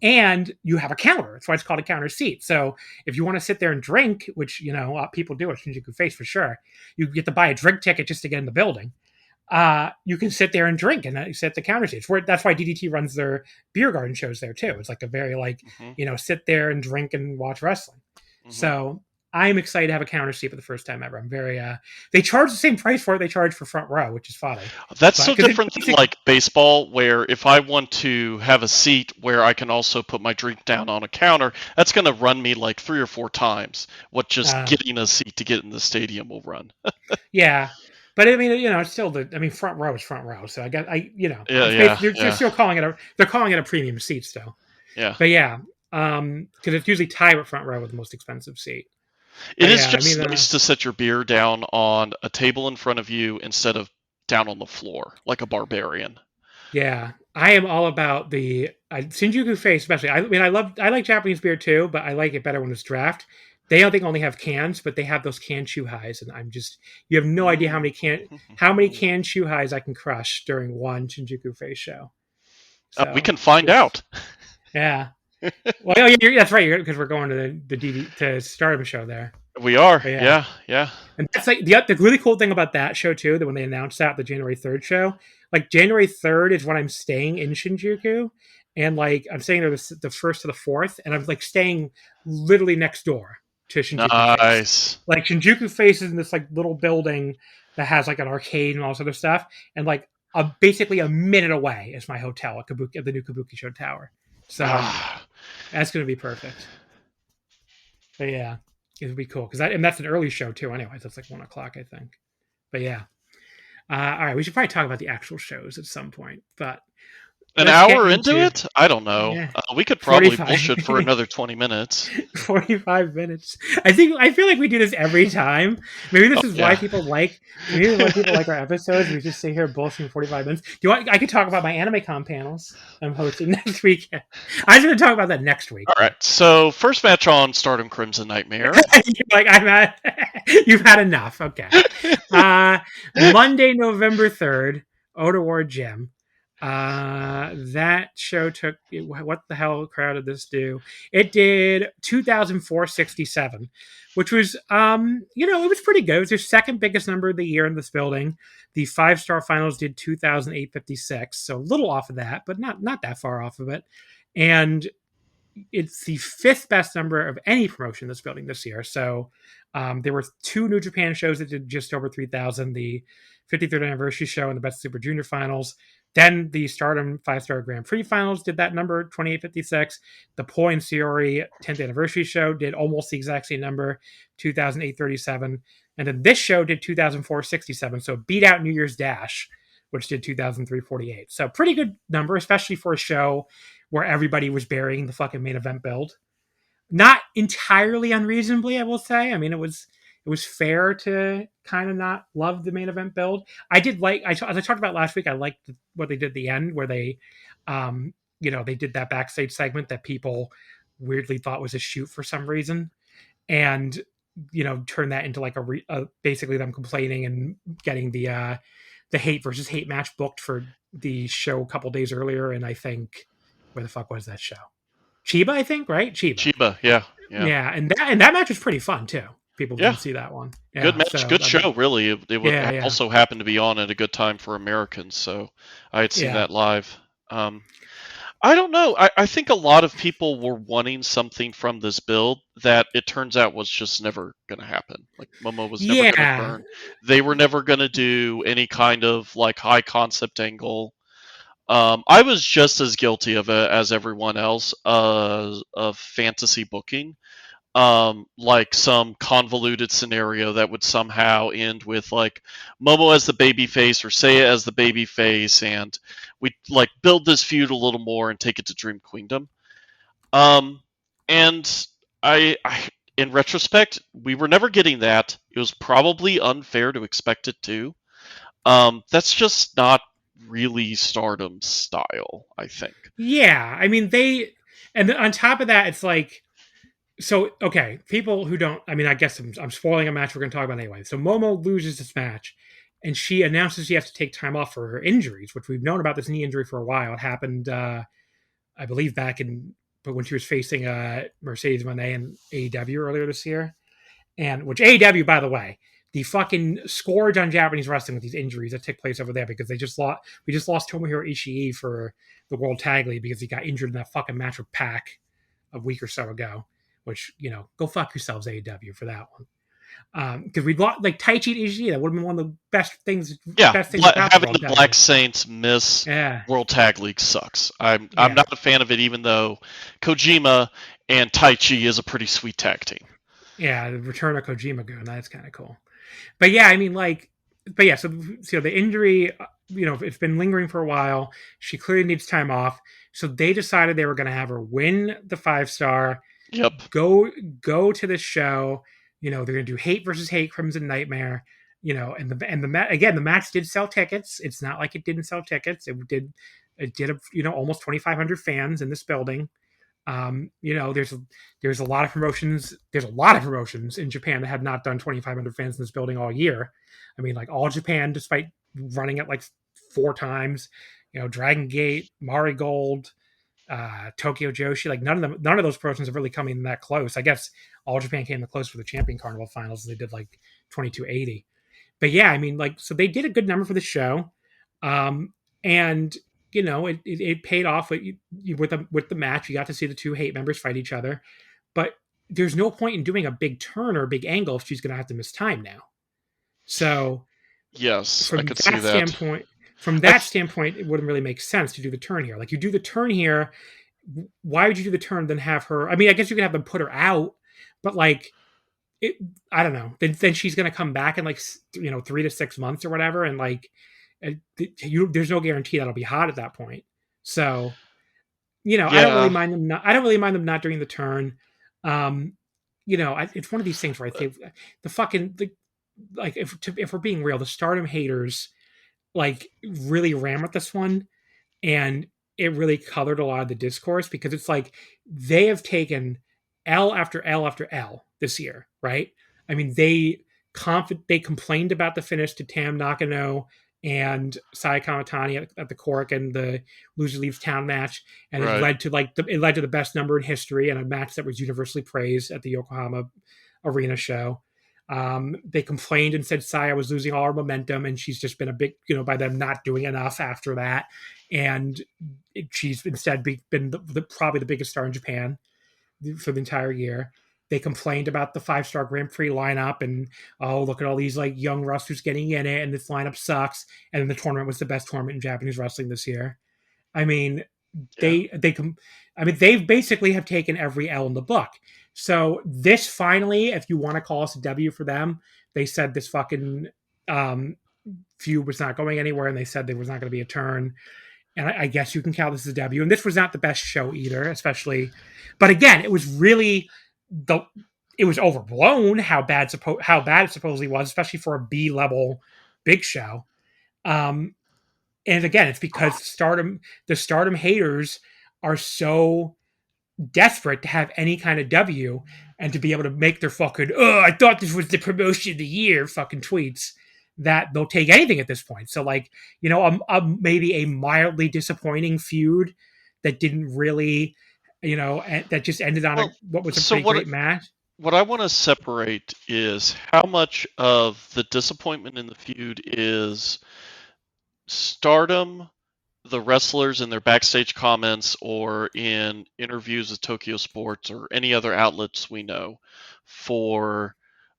and you have a counter. That's why it's called a counter seat. So if you want to sit there and drink, which people do at Shinjuku Face for sure, you get to buy a drink ticket just to get in the building. You can sit there and drink and sit at the counter seats. That's why DDT runs their beer garden shows there too. It's like a very sit there and drink and watch wrestling. So I'm excited to have a counter seat for the first time ever. I'm very, they charge the same price for it they charge for front row, which is funny. That's so different than like baseball, where if I want to have a seat where I can also put my drink down on a counter, that's going to run me like 3 or 4 times what just getting a seat to get in the stadium will run. Yeah. But I mean, it's still front row is front row. So they're still calling it a premium seat still. Yeah. But yeah, because it's usually tied with front row with the most expensive seat. It is just nice to set your beer down on a table in front of you instead of down on the floor like a barbarian. Yeah, I am all about the Shinjuku Face, especially. I like Japanese beer too, but I like it better when it's draft. They don't think only have cans, but they have those can chew highs, and you have no idea how many can chew highs I can crush during one Shinjuku Face show. So, we can find out. Yeah. Well, that's right, because we're going to the Stardom show there. We are, yeah. And that's like the really cool thing about that show too. That when they announced that the January 3rd show, like January 3rd is when I'm staying in Shinjuku, and like I'm staying there the 1st to the 4th, and I'm like staying literally next door to Shinjuku. Nice. Face. Like Shinjuku Face is in this like little building that has like an arcade and all this other stuff, and like basically a minute away is my hotel at the new Kabuki Show Tower. So that's going to be perfect. But yeah, it would be cool because that's an early show too. Anyways, that's like 1 o'clock, I think. But yeah, all right, we should probably talk about the actual shows at some point. But an hour into it? I don't know. Yeah. We could probably bullshit for another 20 minutes. 45 minutes. I feel like we do this every time. Maybe this is why people like our episodes. We just sit here bullshitting 45 minutes. Do you want? I could talk about my AnimeCon panels I'm hosting next week. I'm going to talk about that next week. All right. So first match on Stardom Crimson Nightmare. You've had enough. Okay. Monday, November 3rd, Ota Ward Gym. That show took, what the hell crowd did this do? It did 2,467, which was, it was pretty good. It was their second biggest number of the year in this building. The 5-star finals did 2,856, so a little off of that, but not that far off of it. And it's the 5th best number of any promotion in this building this year. So there were 2 New Japan shows that did just over 3,000, the 53rd anniversary show and the Best Super Junior finals. Then the Stardom 5-star Grand Prix finals did that number, 2856. The Poi and Saori 10th anniversary show did almost the exact same number, 2,837. And then this show did 2,467. So beat out New Year's Dash, which did 2,348. So pretty good number, especially for a show where everybody was burying the fucking main event build. Not entirely unreasonably, I will say. I mean, it was fair to kind of not love the main event build. I did like, as I talked about last week, I liked what they did at the end where they, they did that backstage segment that people weirdly thought was a shoot for some reason, and turn that into like basically them complaining and getting the hate versus hate match booked for the show a couple days earlier. And I think, where the fuck was that show? Chiba, I think, right? Chiba, yeah. And that match was pretty fun too. People didn't see that one. Yeah, good match, so, good show. Really, it yeah. also happened to be on at a good time for Americans, so I had seen that live. I don't know. I think a lot of people were wanting something from this build that it turns out was just never going to happen. Like Momo was never going to turn. They were never going to do any kind of like high concept angle. I was just as guilty of it as everyone else of fantasy booking. Like some convoluted scenario that would somehow end with like Momo as the baby face or Saya as the baby face, and we like build this feud a little more and take it to Dream Queendom. And I in retrospect, we were never getting that. It was probably unfair to expect it to. That's just not really Stardom's style, I think. Yeah, I mean and on top of that, it's like. So, okay, people who don't, I mean, I guess I'm spoiling a match we're going to talk about anyway. So Momo loses this match, and she announces she has to take time off for her injuries, which we've known about this knee injury for a while. It happened, I believe, but when she was facing Mercedes Moné in AEW earlier this year. And, which AEW, by the way, the fucking scourge on Japanese wrestling with these injuries that took place over there, because we just lost Tomohiro Ishii for the World Tag League because he got injured in that fucking match with Pac a week or so ago. Which, go fuck yourselves, AEW, for that one. Because we'd lost, like, Taichi and Ishii, that would have been one of the best things. Yeah, having the Black Saints miss World Tag League sucks. I'm not a fan of it, even though Kojima and Taichi is a pretty sweet tag team. Yeah, the return of Kojima-gun, that's kind of cool. But yeah, I mean, so the injury, it's been lingering for a while. She clearly needs time off. So they decided they were going to have her win the 5-star. Yep. Go to this show. They're going to do hate versus hate, Crimson Nightmare. And the match did sell tickets. It's not like it didn't sell tickets. It did almost 2,500 fans in this building. There's a lot of promotions. There's a lot of promotions in Japan that have not done 2,500 fans in this building all year. I mean, like All Japan, despite running it like 4 times. Dragon Gate, Marigold. Tokyo Joshi, like none of those promotions have really come in that close. I guess All Japan came the close for the Champion Carnival finals, and they did like 2280. But yeah, I mean, like, so they did a good number for the show, and it paid off with the match. You got to see the 2 hate members fight each other, but there's no point in doing a big turn or a big angle if she's going to have to miss time now. So yes, I could see that. From that standpoint, it wouldn't really make sense to do the turn here. Like, you do the turn here, why would you do the turn then have her? I mean, I guess you could have them put her out, but like, I don't know. Then she's going to come back in like 3 to 6 months or whatever, and like, there's no guarantee that'll be hot at that point. So, I don't really mind them not. I don't really mind them not doing the turn. It's one of these things where I think if we're being real, the Stardom haters like really ran with this one, and it really colored a lot of the discourse, because it's like they have taken L after L after L this year, right? I mean, they complained about the finish to Tam Nakano and Saya Kamitani at the Cork and the Loser Leaves Town match, and it led to the best number in history and a match that was universally praised at the Yokohama Arena show. They complained and said Saya was losing all her momentum, and she's just been a big, by them not doing enough after that. And she's instead been probably the biggest star in Japan for the entire year. They complained about the 5-star Grand Prix lineup and, oh, look at all these like young wrestlers getting in it, and this lineup sucks. And then the tournament was the best tournament in Japanese wrestling this year. I mean, they've basically have taken every L in the book. So this finally, if you want to call us a W for them, they said this fucking feud was not going anywhere, and they said there was not going to be a turn. And I guess you can count this as a W. And this was not the best show either, especially. But again, it was really it was overblown how bad it supposedly was, especially for a B-level big show. And again, it's because the Stardom haters are so desperate to have any kind of W and to be able to make their fucking, oh, I thought this was the promotion of the year fucking tweets, that they'll take anything at this point. So like, maybe a mildly disappointing feud that didn't really, that just ended on what was a pretty great match. What I want to separate is how much of the disappointment in the feud is Stardom, the wrestlers in their backstage comments or in interviews with Tokyo Sports or any other outlets we know for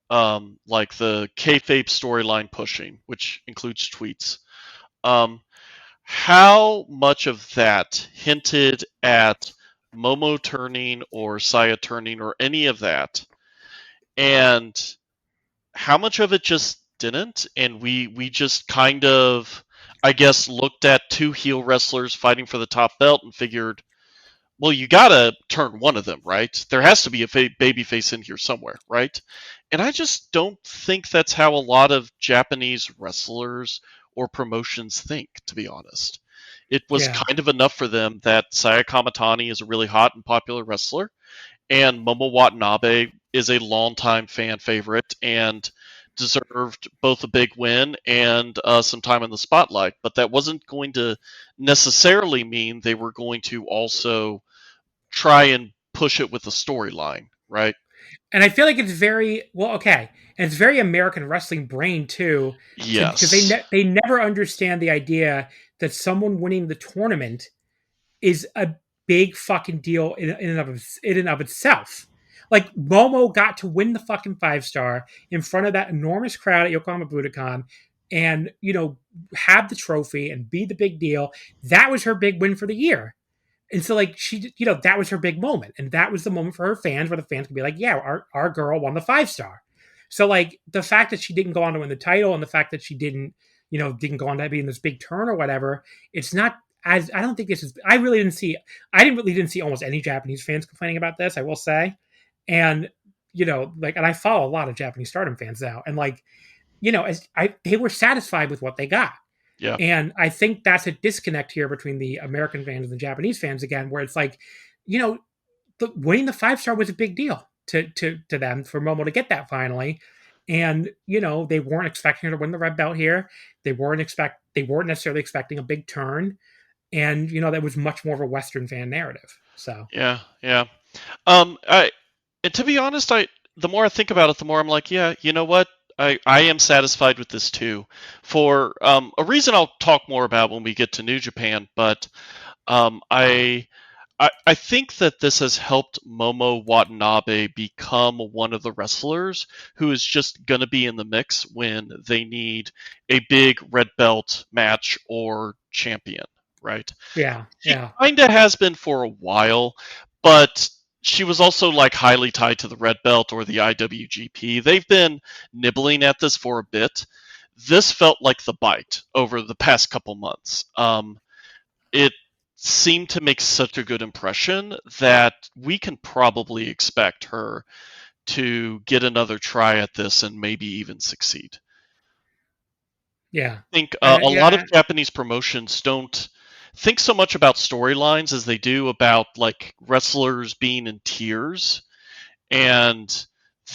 like the kayfabe storyline pushing, which includes tweets. How much of that hinted at Momo turning or Saya turning or any of that, and how much of it just didn't, and we just kind of, I guess, looked at two heel wrestlers fighting for the top belt and figured, well, you gotta turn one of them, right? There has to be a babyface in here somewhere, right? And I just don't think that's how a lot of Japanese wrestlers or promotions think, to be honest. It was kind of enough for them that Saya Kamitani is a really hot and popular wrestler, and Momo Watanabe is a longtime fan favorite and deserved both a big win and some time in the spotlight. But that wasn't going to necessarily mean they were going to also try and push it with a storyline, right? And I feel like it's very and it's very American wrestling brain too. Yes, because they never understand the idea that someone winning the tournament is a big fucking deal in and of itself. Like, Momo got to win the fucking 5-star in front of that enormous crowd at Yokohama Budokan and, have the trophy and be the big deal. That was her big win for the year. And so, like, she, that was her big moment. And that was the moment for her fans where the fans could be like, yeah, our girl won the 5-star. So, like, the fact that she didn't go on to win the title and the fact that she didn't go on to be in this big turn or whatever, it's not as, I don't think this is, I really didn't see almost any Japanese fans complaining about this, I will say. And, and I follow a lot of Japanese Stardom fans now. And, like, they were satisfied with what they got. Yeah. And I think that's a disconnect here between the American fans and the Japanese fans again, where it's like, winning the 5-star was a big deal to them, for Momo to get that finally. And, they weren't expecting her to win the red belt here. They weren't necessarily expecting a big turn. And, that was much more of a Western fan narrative. So yeah. And to be honest, the more I think about it, the more I'm like, yeah, you know what? I am satisfied with this too, for a reason I'll talk more about when we get to New Japan. But I think that this has helped Momo Watanabe become one of the wrestlers who is just going to be in the mix when they need a big red belt match or champion, right? Yeah. She kind of has been for a while, but she was also like highly tied to the red belt or the IWGP. They've been nibbling at this for a bit. This felt like the bite over the past couple months. It seemed to make such a good impression that we can probably expect her to get another try at this and maybe even succeed. Yeah. I think a lot of Japanese promotions don't think so much about storylines as they do about, like, wrestlers being in tiers. And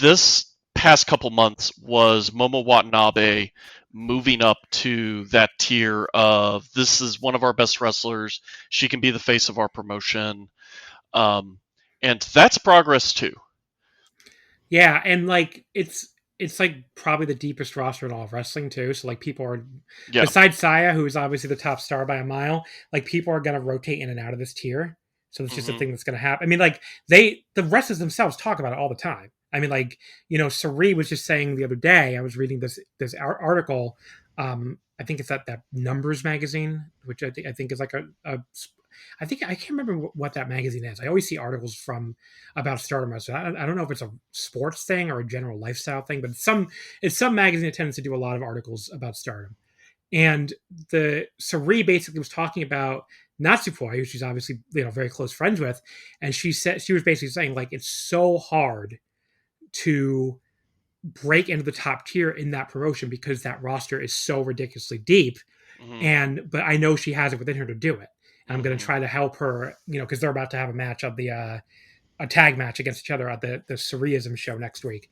this past couple months was Momo Watanabe moving up to that tier of, this is one of our best wrestlers. She can be the face of our promotion. And that's progress too. Yeah, and like it's like probably the deepest roster in all of wrestling too. So like people are besides Saya, who is obviously the top star by a mile, like people are gonna rotate in and out of this tier. So it's just a thing that's gonna happen. I mean, like the wrestlers themselves talk about it all the time. I mean, like, Saori was just saying the other day, I was reading this article. I think it's that Numbers magazine, which I think is like I can't remember what that magazine is. I always see articles about Stardom wrestling. I don't know if it's a sports thing or a general lifestyle thing, but it's some magazine that tends to do a lot of articles about Stardom. And the Saori basically was talking about Natsupoi, who she's obviously very close friends with, and she was basically saying, like, it's so hard to break into the top tier in that promotion because that roster is so ridiculously deep. But I know she has it within her to do it. I'm going to try to help her, because they're about to have a match of a tag match against each other at the Surrealism show next week.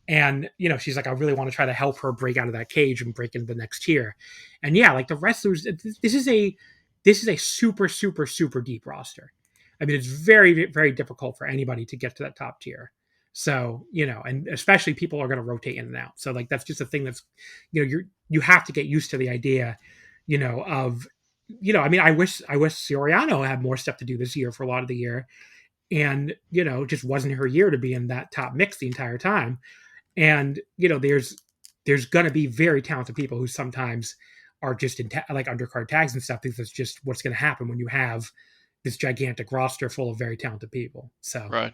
And, she's like, I really want to try to help her break out of that cage and break into the next tier. And yeah, like the wrestlers, this is a super, super, super deep roster. I mean, it's very, very difficult for anybody to get to that top tier. So, and especially people are going to rotate in and out. So like, that's just a thing that's, you have to get used to the idea, of, I mean, I wish Saori Anou had more stuff to do this year for a lot of the year. And, just wasn't her year to be in that top mix the entire time. And, there's going to be very talented people who sometimes are just in like undercard tags and stuff, because that's just what's going to happen when you have this gigantic roster full of very talented people. So, right.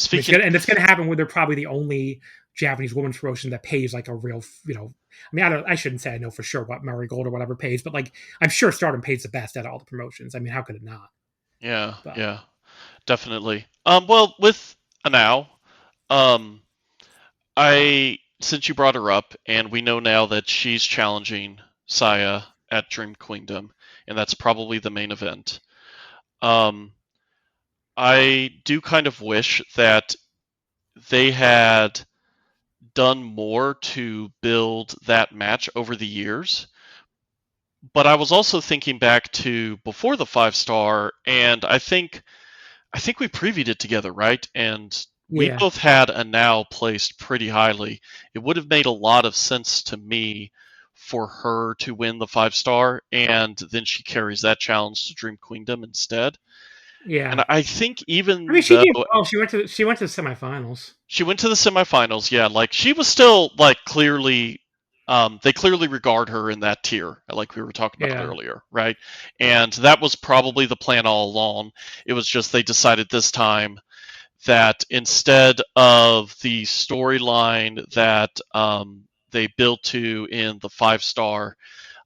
And it's going to happen when they're probably the only Japanese women's promotion that pays like a real, I mean, I shouldn't say I know for sure what Marigold or whatever pays, but like, I'm sure Stardom pays the best at all the promotions. I mean, how could it not? Yeah. But. Yeah, definitely. Well, with Anou, since you brought her up, and we know now that she's challenging Saya at Dream Queendom, and that's probably the main event. I do kind of wish that they had done more to build that match over the years. But I was also thinking back to before the 5-star, and I think we previewed it together, right? And we both had Anou placed pretty highly. It would have made a lot of sense to me for her to win the 5-star, and then she carries that challenge to Dream Queendom instead. Yeah, and I think even she did. Oh, she went to the semifinals. She went to the semifinals. Yeah, like she was still like clearly. They clearly regard her in that tier, like we were talking about earlier, right? And that was probably the plan all along. It was just they decided this time that instead of the storyline that they built to in the 5-star,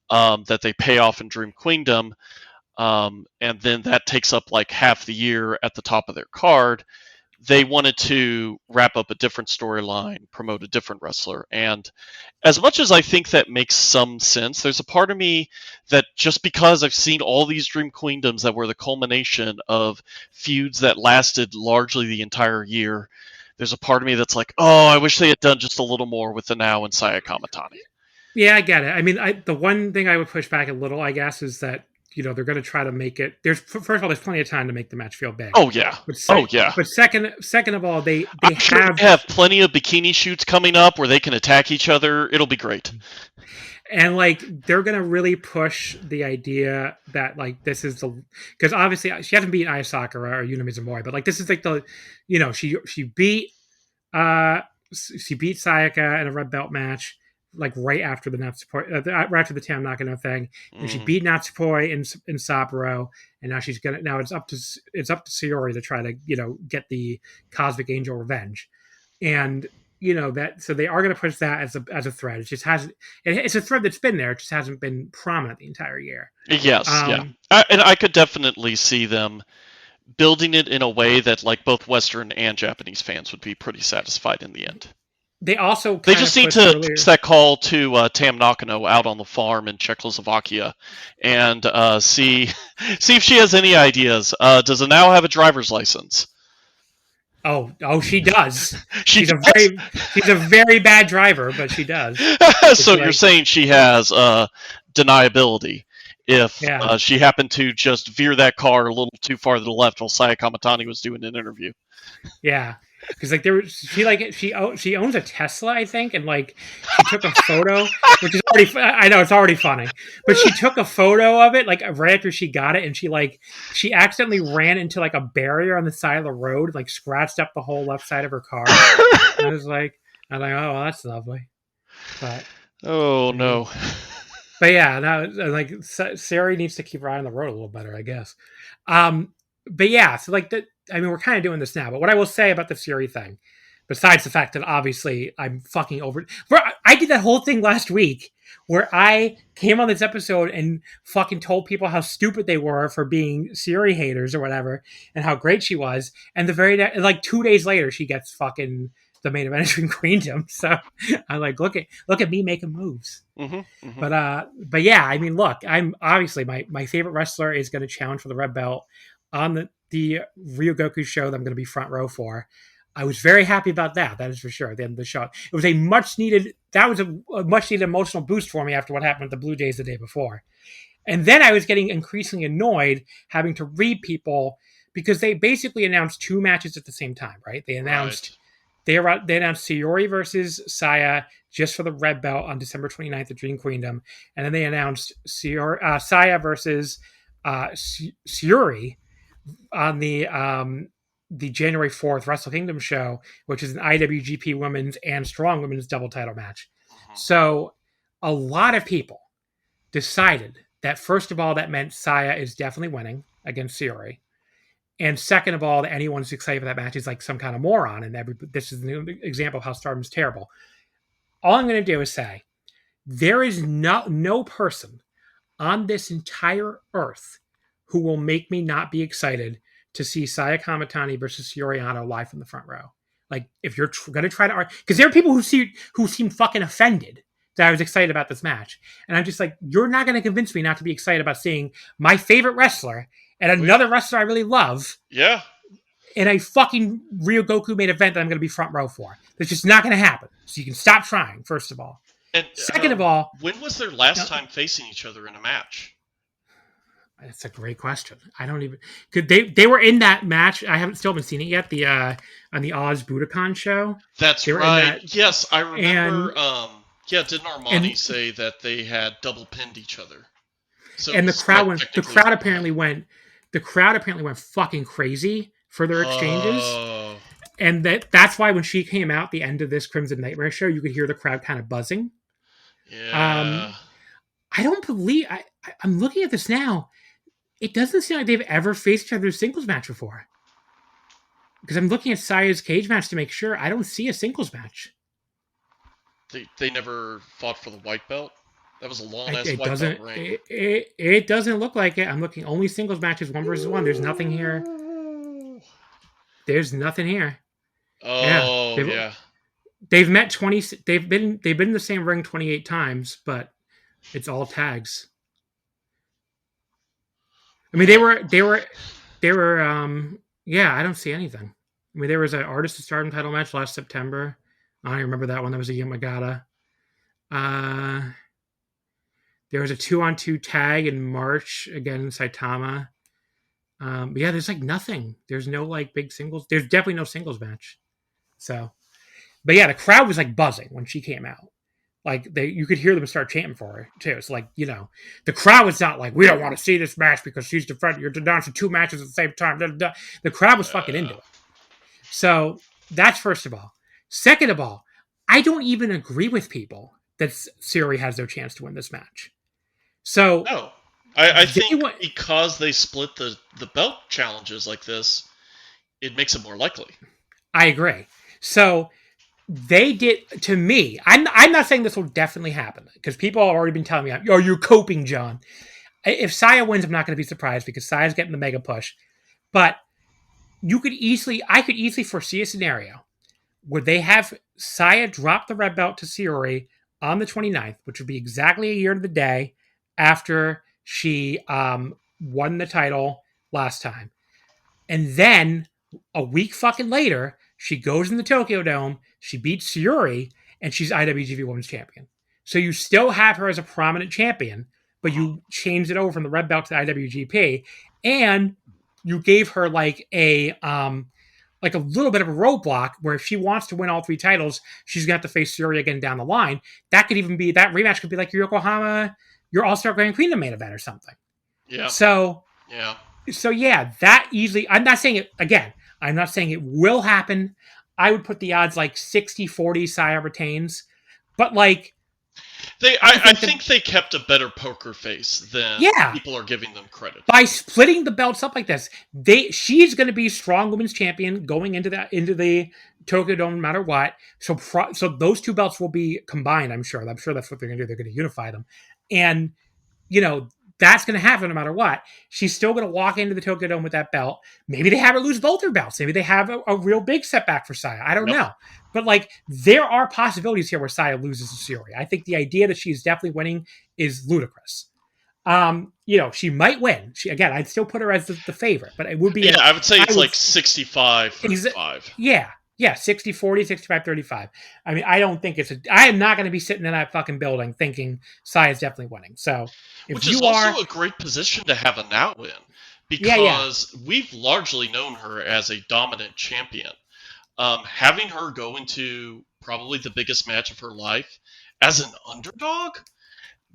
that they pay off in Dream Queendom, and then that takes up like half the year at the top of their card. They wanted to wrap up a different storyline, promote a different wrestler. And as much as I think that makes some sense, there's a part of me that just because I've seen all these Dream Queendoms that were the culmination of feuds that lasted largely the entire year, there's a part of me that's like, oh, I wish they had done just a little more with Anou and Saya Kamitani. Yeah, I get it. I mean, the one thing I would push back a little, I guess, is that they're going to try to make it. First of all, there's plenty of time to make the match feel big. Oh yeah. But second of all, they have plenty of bikini shoots coming up where they can attack each other. It'll be great. And like they're going to really push the idea that like this is because obviously she hasn't beaten Aya Sakura or Yuna Mizumori, but like this is like she beat Sayaka in a red belt match. Like right after the Natsupoi, right after the Tam Nakano thing, and she beat Natsupoi in Sapporo, and now it's up to Saori to try to get the Cosmic Angel revenge, and so they are going to push that as a thread. It just hasn't. It's a thread that's been there. It just hasn't been prominent the entire year. Yes, and I could definitely see them building it in a way that like both Western and Japanese fans would be pretty satisfied in the end. They just need to fix that call to Tam Nakano out on the farm in Czechoslovakia and see if she has any ideas. Does Anou have a driver's license? Oh, she does. She's a very bad driver, but she does. So you're saying she has deniability if she happened to just veer that car a little too far to the left while Saya Kamitani was doing an interview. Yeah. Because like she owns a Tesla, I think, and like she took a photo, which is already I know it's already funny, but she took a photo of it like right after she got it, and she accidentally ran into like a barrier on the side of the road, like scratched up the whole left side of her car. And I was like, oh, well, that's lovely. But oh no. But yeah, now like Saori needs to keep riding the road a little better, I guess. But yeah, so like we're kind of doing this now, but what I will say about the Saori thing, besides the fact that obviously I'm fucking over... I did that whole thing last week where I came on this episode and fucking told people how stupid they were for being Saori haters or whatever, and how great she was, and like 2 days later she gets fucking the main event between Queendom. So I'm like, look at me making moves. Mm-hmm, mm-hmm. But yeah, I mean, look, I'm obviously my favorite wrestler is going to challenge for the red belt on the Ryogoku show that I'm going to be front row for. I was very happy about that. That is for sure. At the end of the show, it was a much needed emotional boost for me after what happened with the Blue Jays the day before. And then I was getting increasingly annoyed having to read people because they basically announced 2 matches at the same time, right? They announced they announced Saori versus Saya just for the red belt on December 29th at Dream Queendom, and then they announced Saya versus Saori on the January 4th Wrestle Kingdom show, which is an IWGP Women's and Strong Women's double title match. So a lot of people decided that, first of all, that meant Saya is definitely winning against Saori. And second of all, that anyone who's excited for that match is like some kind of moron. And this is an example of how Stardom is terrible. All I'm going to do is say, there is no person on this entire earth who will make me not be excited to see Saya Kamitani versus Saori Anou live from the front row. Like, if you're going to try to argue, because there are people who seem fucking offended that I was excited about this match. And I'm just like, you're not going to convince me not to be excited about seeing my favorite wrestler and another wrestler I really love. Yeah. In a fucking Ryogoku main event that I'm going to be front row for. That's just not going to happen. So you can stop trying, first of all. And second of all, when was their last time facing each other in a match? That's a great question. I don't even. Could they were in that match? I still haven't seen it yet. The on the Oz Budokan show. That's right. Yes, I remember. Didn't Armani say that they had double pinned each other? So and the crowd apparently went fucking crazy for their exchanges. Oh. And that's why when she came out the end of this Crimson Nightmare show, you could hear the crowd kind of buzzing. Yeah. I don't believe I'm looking at this now. It doesn't seem like they've ever faced each other in a singles match before. Because I'm looking at Saya's cage match to make sure. I don't see a singles match. They never fought for the white belt? That was a long-ass white belt reign. It doesn't look like it. I'm looking only singles matches, 1 versus 1. There's nothing here. There's nothing here. Oh, yeah. They've met 20. They've been in the same ring 28 times, but it's all tags. I mean, they were. Yeah, I don't see anything. I mean, there was an Artist of Stardom title match last September. I remember that one. That was a Yamagata. There was a 2-on-2 tag in March again in Saitama. But yeah, there's like nothing. There's no like big singles. There's definitely no singles match. So, but yeah, the crowd was like buzzing when she came out. Like you could hear them start chanting for her too. It's like, the crowd was not like, we don't want to see this match because she's the front. You're announcing 2 matches at the same time. The crowd was fucking into it. So that's first of all. Second of all, I don't even agree with people that Saori has no chance to win this match. So no, I think because they split the belt challenges like this, it makes it more likely. I agree. So they did, to me, I'm not saying this will definitely happen because people have already been telling me, oh, you're coping, John. If Saya wins, I'm not going to be surprised because Saya's getting the mega push. But I could easily foresee a scenario where they have Saya drop the red belt to Saori on the 29th, which would be exactly a year to the day after she won the title last time. And then a week fucking later, she goes in the Tokyo Dome, she beats Saori, and she's IWGP Women's Champion. So you still have her as a prominent champion, but you changed it over from the red belt to the IWGP, and you gave her like a little bit of a roadblock where if she wants to win all 3 titles, she's going to have to face Saori again down the line. That rematch could be like your All-Star Grand Queendom main event or something. Yeah. So yeah, that easily, I'm not saying it, again, I'm not saying it will happen. I would put the odds like 60-40 Saya retains. But like, I think they kept a better poker face than people are giving them credit. By splitting the belts up like this, she's going to be strong women's champion going into the Tokyo Dome no matter what. So those 2 belts will be combined, I'm sure. I'm sure that's what they're going to do. They're going to unify them. And, that's going to happen no matter what. She's still going to walk into the Tokyo Dome with that belt. Maybe they have her lose both her belts. Maybe they have a real big setback for Saya. I don't know. But like, there are possibilities here where Saya loses to Saori. I think the idea that she's definitely winning is ludicrous. She might win. I'd still put her as the favorite, but it would be. Yeah, I would say it's like 65-35. Yeah, 60-40, 65-35. I mean, I don't think I am not going to be sitting in that fucking building thinking Saya's definitely winning. So, which is also a great position to have a now win, because we've largely known her as a dominant champion. Having her go into probably the biggest match of her life as an underdog,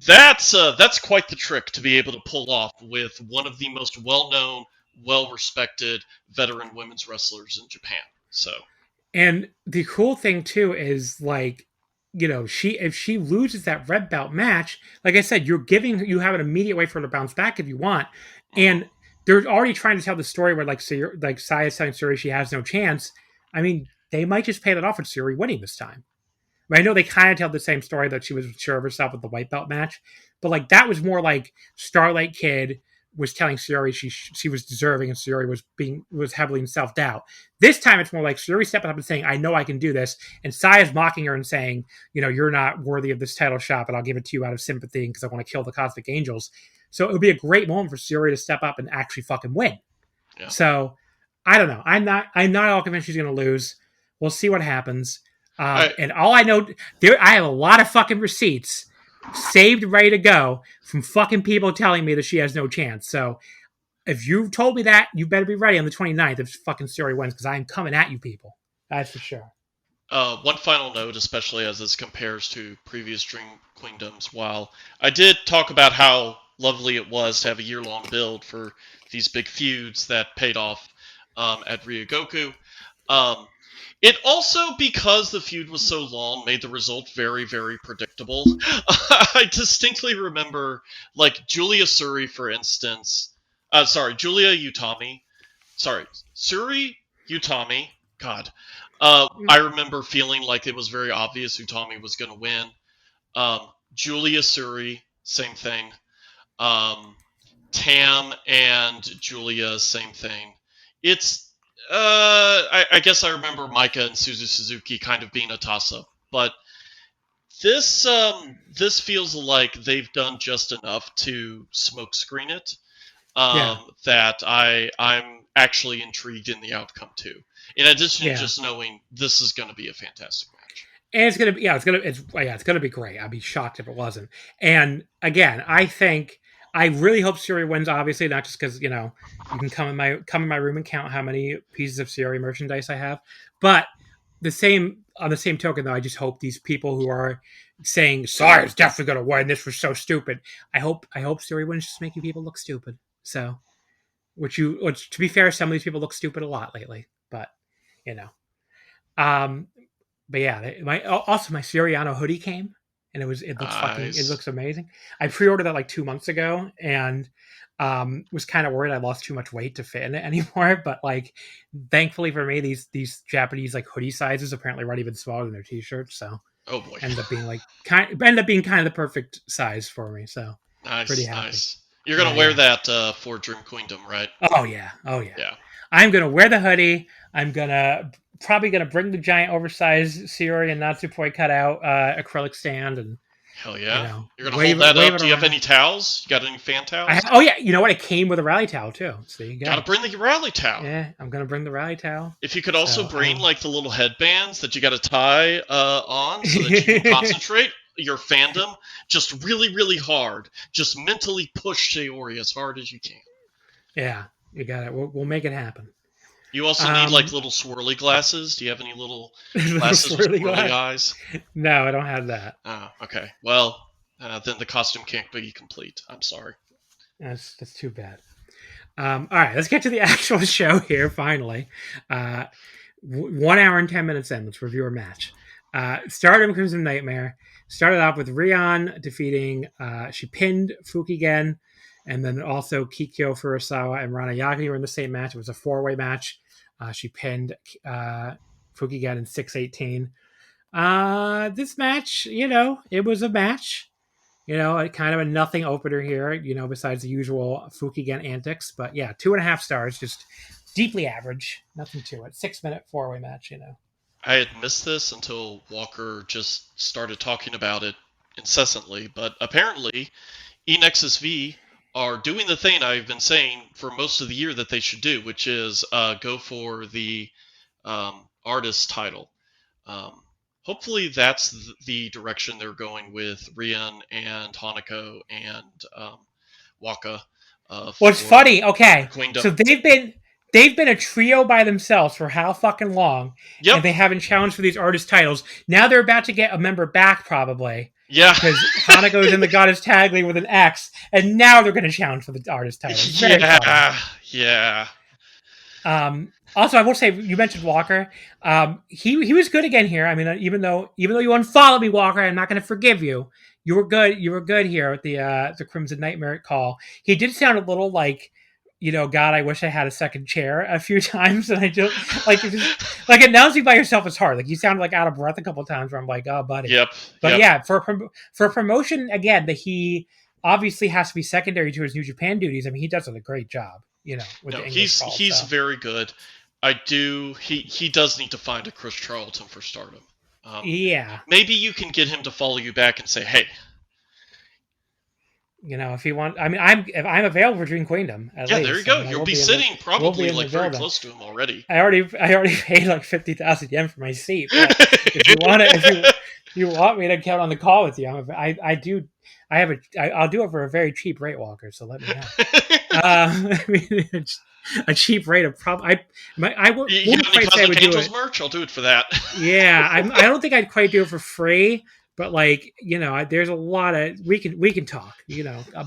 that's quite the trick to be able to pull off with one of the most well-known, well-respected veteran women's wrestlers in Japan. So. And the cool thing too is like, if she loses that red belt match, like I said, you have an immediate way for her to bounce back if you want. And they're already trying to tell the story where Saya's telling Saori she has no chance. I mean, they might just pay that off with Saori winning this time. I know they kind of tell the same story that she was sure of herself with the white belt match, but like that was more like Starlight Kid was telling Saori she was deserving, and Saori was heavily in self-doubt. This time it's more like Saori stepping up and saying, I know I can do this, and Saya's mocking her and saying, you're not worthy of this title shot, but I'll give it to you out of sympathy because I want to kill the Cosmic Angels. So it would be a great moment for Saori to step up and actually fucking win. Yeah. So I don't know. I'm not all convinced she's going to lose. We'll see what happens. And all I know, I have a lot of fucking receipts saved, ready to go from fucking people telling me that she has no chance. So if you told me that, you better be ready on the 29th if fucking Saori wins, because I am coming at you people. That's for sure. One final note, especially as this compares to previous Dream Queendoms, while I did talk about how lovely it was to have a year-long build for these big feuds that paid off at Ryogoku, it also, because the feud was so long, made the result very, very predictable. I distinctly remember, like, Julia Suri, for instance. Julia Utami. Suri Utami. God. I remember feeling like it was very obvious Utami was going to win. Julia Suri, same thing. Tam and Julia, same thing. It's I guess I remember Micah and Suzu Suzuki kind of being a toss-up, but this feels like they've done just enough to smokescreen it that I'm actually intrigued in the outcome too. In addition to just knowing this is going to be a fantastic match. And it's gonna be great. I'd be shocked if it wasn't. And again, I really hope Saori wins. Obviously, not just because you can come in my room and count how many pieces of Saori merchandise I have. But on the same token, though, I just hope these people who are saying Saori's definitely going to win, this was so stupid. I hope Saori wins, just making people look stupid. So, which to be fair, some of these people look stupid a lot lately. But but yeah, my Saori Anou hoodie came. And it looks nice. It looks amazing. I pre-ordered that like 2 months ago, and was kind of worried I lost too much weight to fit in it anymore. But like, thankfully for me, these Japanese like hoodie sizes apparently aren't even smaller than their t-shirts. So oh boy, ended up being kind of the perfect size for me. So pretty happy. Nice. You're gonna wear that for Dream Queendom, right? Oh yeah. I'm gonna wear the hoodie. I'm probably gonna bring the giant oversized Saori and Natsupoi cutout acrylic stand, and hell yeah, you're gonna hold that up. Do you have any towels? You got any fan towels? You know what? It came with a rally towel too. So you gotta bring the rally towel. Yeah, I'm gonna bring the rally towel. If you could also bring like the little headbands that you got to tie on, so that you can concentrate your fandom just really, really hard. Just mentally push Saori as hard as you can. Yeah, you got it. We'll make it happen. You also need like little swirly glasses. Do you have any little glasses with swirly eyes? No, I don't have that. Oh, okay. Well, then the costume can't be complete. I'm sorry. That's too bad. All right, let's get to the actual show here. Finally, 1 hour and 10 minutes in. Let's review our match. Stardom Crimson Nightmare started off with Rion defeating. She pinned Fukigen. And then also Kikyo Furusawa and Rana Yagami were in the same match. It was a 4-way match. She pinned Fukigen in 6:18. This match, it was a match. kind of a nothing opener here, besides the usual Fukigen antics. But yeah, 2.5 stars, just deeply average, nothing to it. 6-minute 4-way match, I had missed this until Walker just started talking about it incessantly, but apparently eNexus V are doing the thing I've been saying for most of the year that they should do, which is go for the artist title. Hopefully that's the direction they're going with Rian and Hanako and Waka. What's funny? Okay, Queendom. so they've been a trio by themselves for how fucking long, Yep. and they haven't challenged for these artist titles. Now they're about to get a member back, probably. Yeah. Because Hanako's in the Goddess Tag League with an X, and now they're going to challenge for the artist title. Yeah. Also, I will say, you mentioned Walker. He was good again here. I mean, even though you unfollowed me, Walker, I'm not going to forgive you. You were good. You were good here at the Crimson Nightmare call. He did sound a little like, God, I wish I had a second chair a few times, and I just like announcing by yourself is hard. Like you sounded like out of breath a couple of times, where I'm like, oh, buddy. Yep. But yeah, for a promotion again that he obviously has to be secondary to his New Japan duties. I mean, he does a great job. With the English call, he's very good. He does need to find a Chris Charlton for Stardom. Yeah. Maybe you can get him to follow you back and say, hey. If you want, I mean, I'm available for Dream Queendom. At least. There you go. You'll be sitting probably very close to him already. I already paid like 50,000 yen for my seat. If you want to, if you want me to count on the call with you, I'll do it for a very cheap rate, Walker. So let me know. I mean, a cheap rate of probably. I wouldn't quite say I would do it. Merch? I'll do it for that. Yeah, I don't think I'd quite do it for free. But there's a lot of we can talk.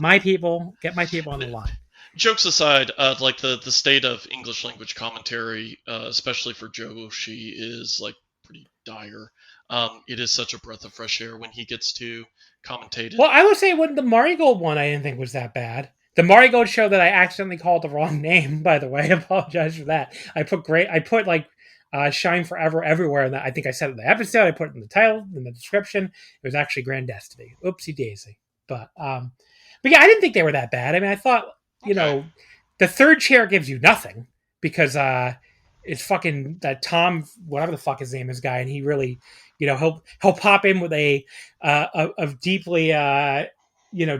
My people, get my people on the line. Jokes aside, like the state of English language commentary, especially for Joshi, is like pretty dire. It is such a breath of fresh air when he gets to commentate it. Well, I would say when the Marigold one, I didn't think was that bad. The Marigold show that I accidentally called the wrong name, by the way, I apologize for that. I put Shine Forever Everywhere, and I think I said it in the episode. I put it in the title, in the description. It was actually Grand Destiny. Oopsie daisy. But yeah, I didn't think they were that bad. I mean, I thought, the third chair gives you nothing because it's fucking that Tom, whatever the fuck his name is, guy, and he really, he'll pop in with a deeply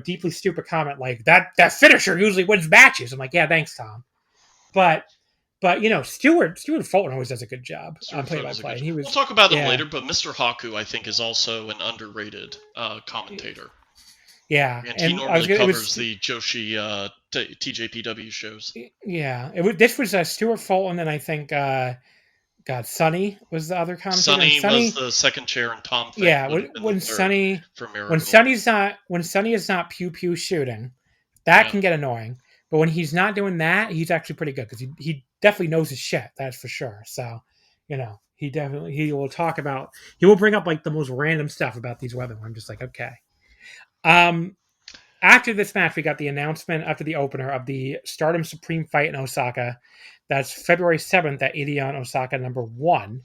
deeply stupid comment like that finisher usually wins matches. I'm like, yeah, thanks, Tom. But Stuart Fulton always does a good job on play-by-play. We'll talk about it later, but Mr. Haku, I think, is also an underrated commentator. Yeah. And he normally covers the Joshi TJPW shows. Yeah. This was Stuart Fulton, and I think, Sonny was the other commentator. Sonny was the second chair, and Tom Fink when Sonny is not pew-pew shooting, that can get annoying. But when he's not doing that, he's actually pretty good because he definitely knows his shit. That's for sure. So, he will bring up like the most random stuff about these weather. I'm just like, okay. After this match, we got the announcement after the opener of the Stardom Supreme fight in Osaka. That's February 7th at Ideon Osaka #1.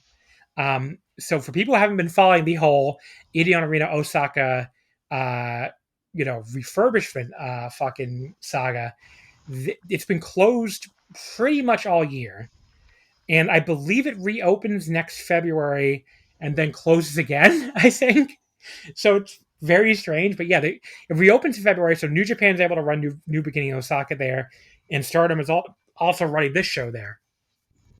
So for people who haven't been following the whole Ideon Arena Osaka, refurbishment fucking saga, it's been closed pretty much all year, and I believe it reopens next February and then closes again, I think. So it's very strange, but yeah, it reopens in February, so New Japan's able to run New Beginning Osaka there, and Stardom is also running this show there,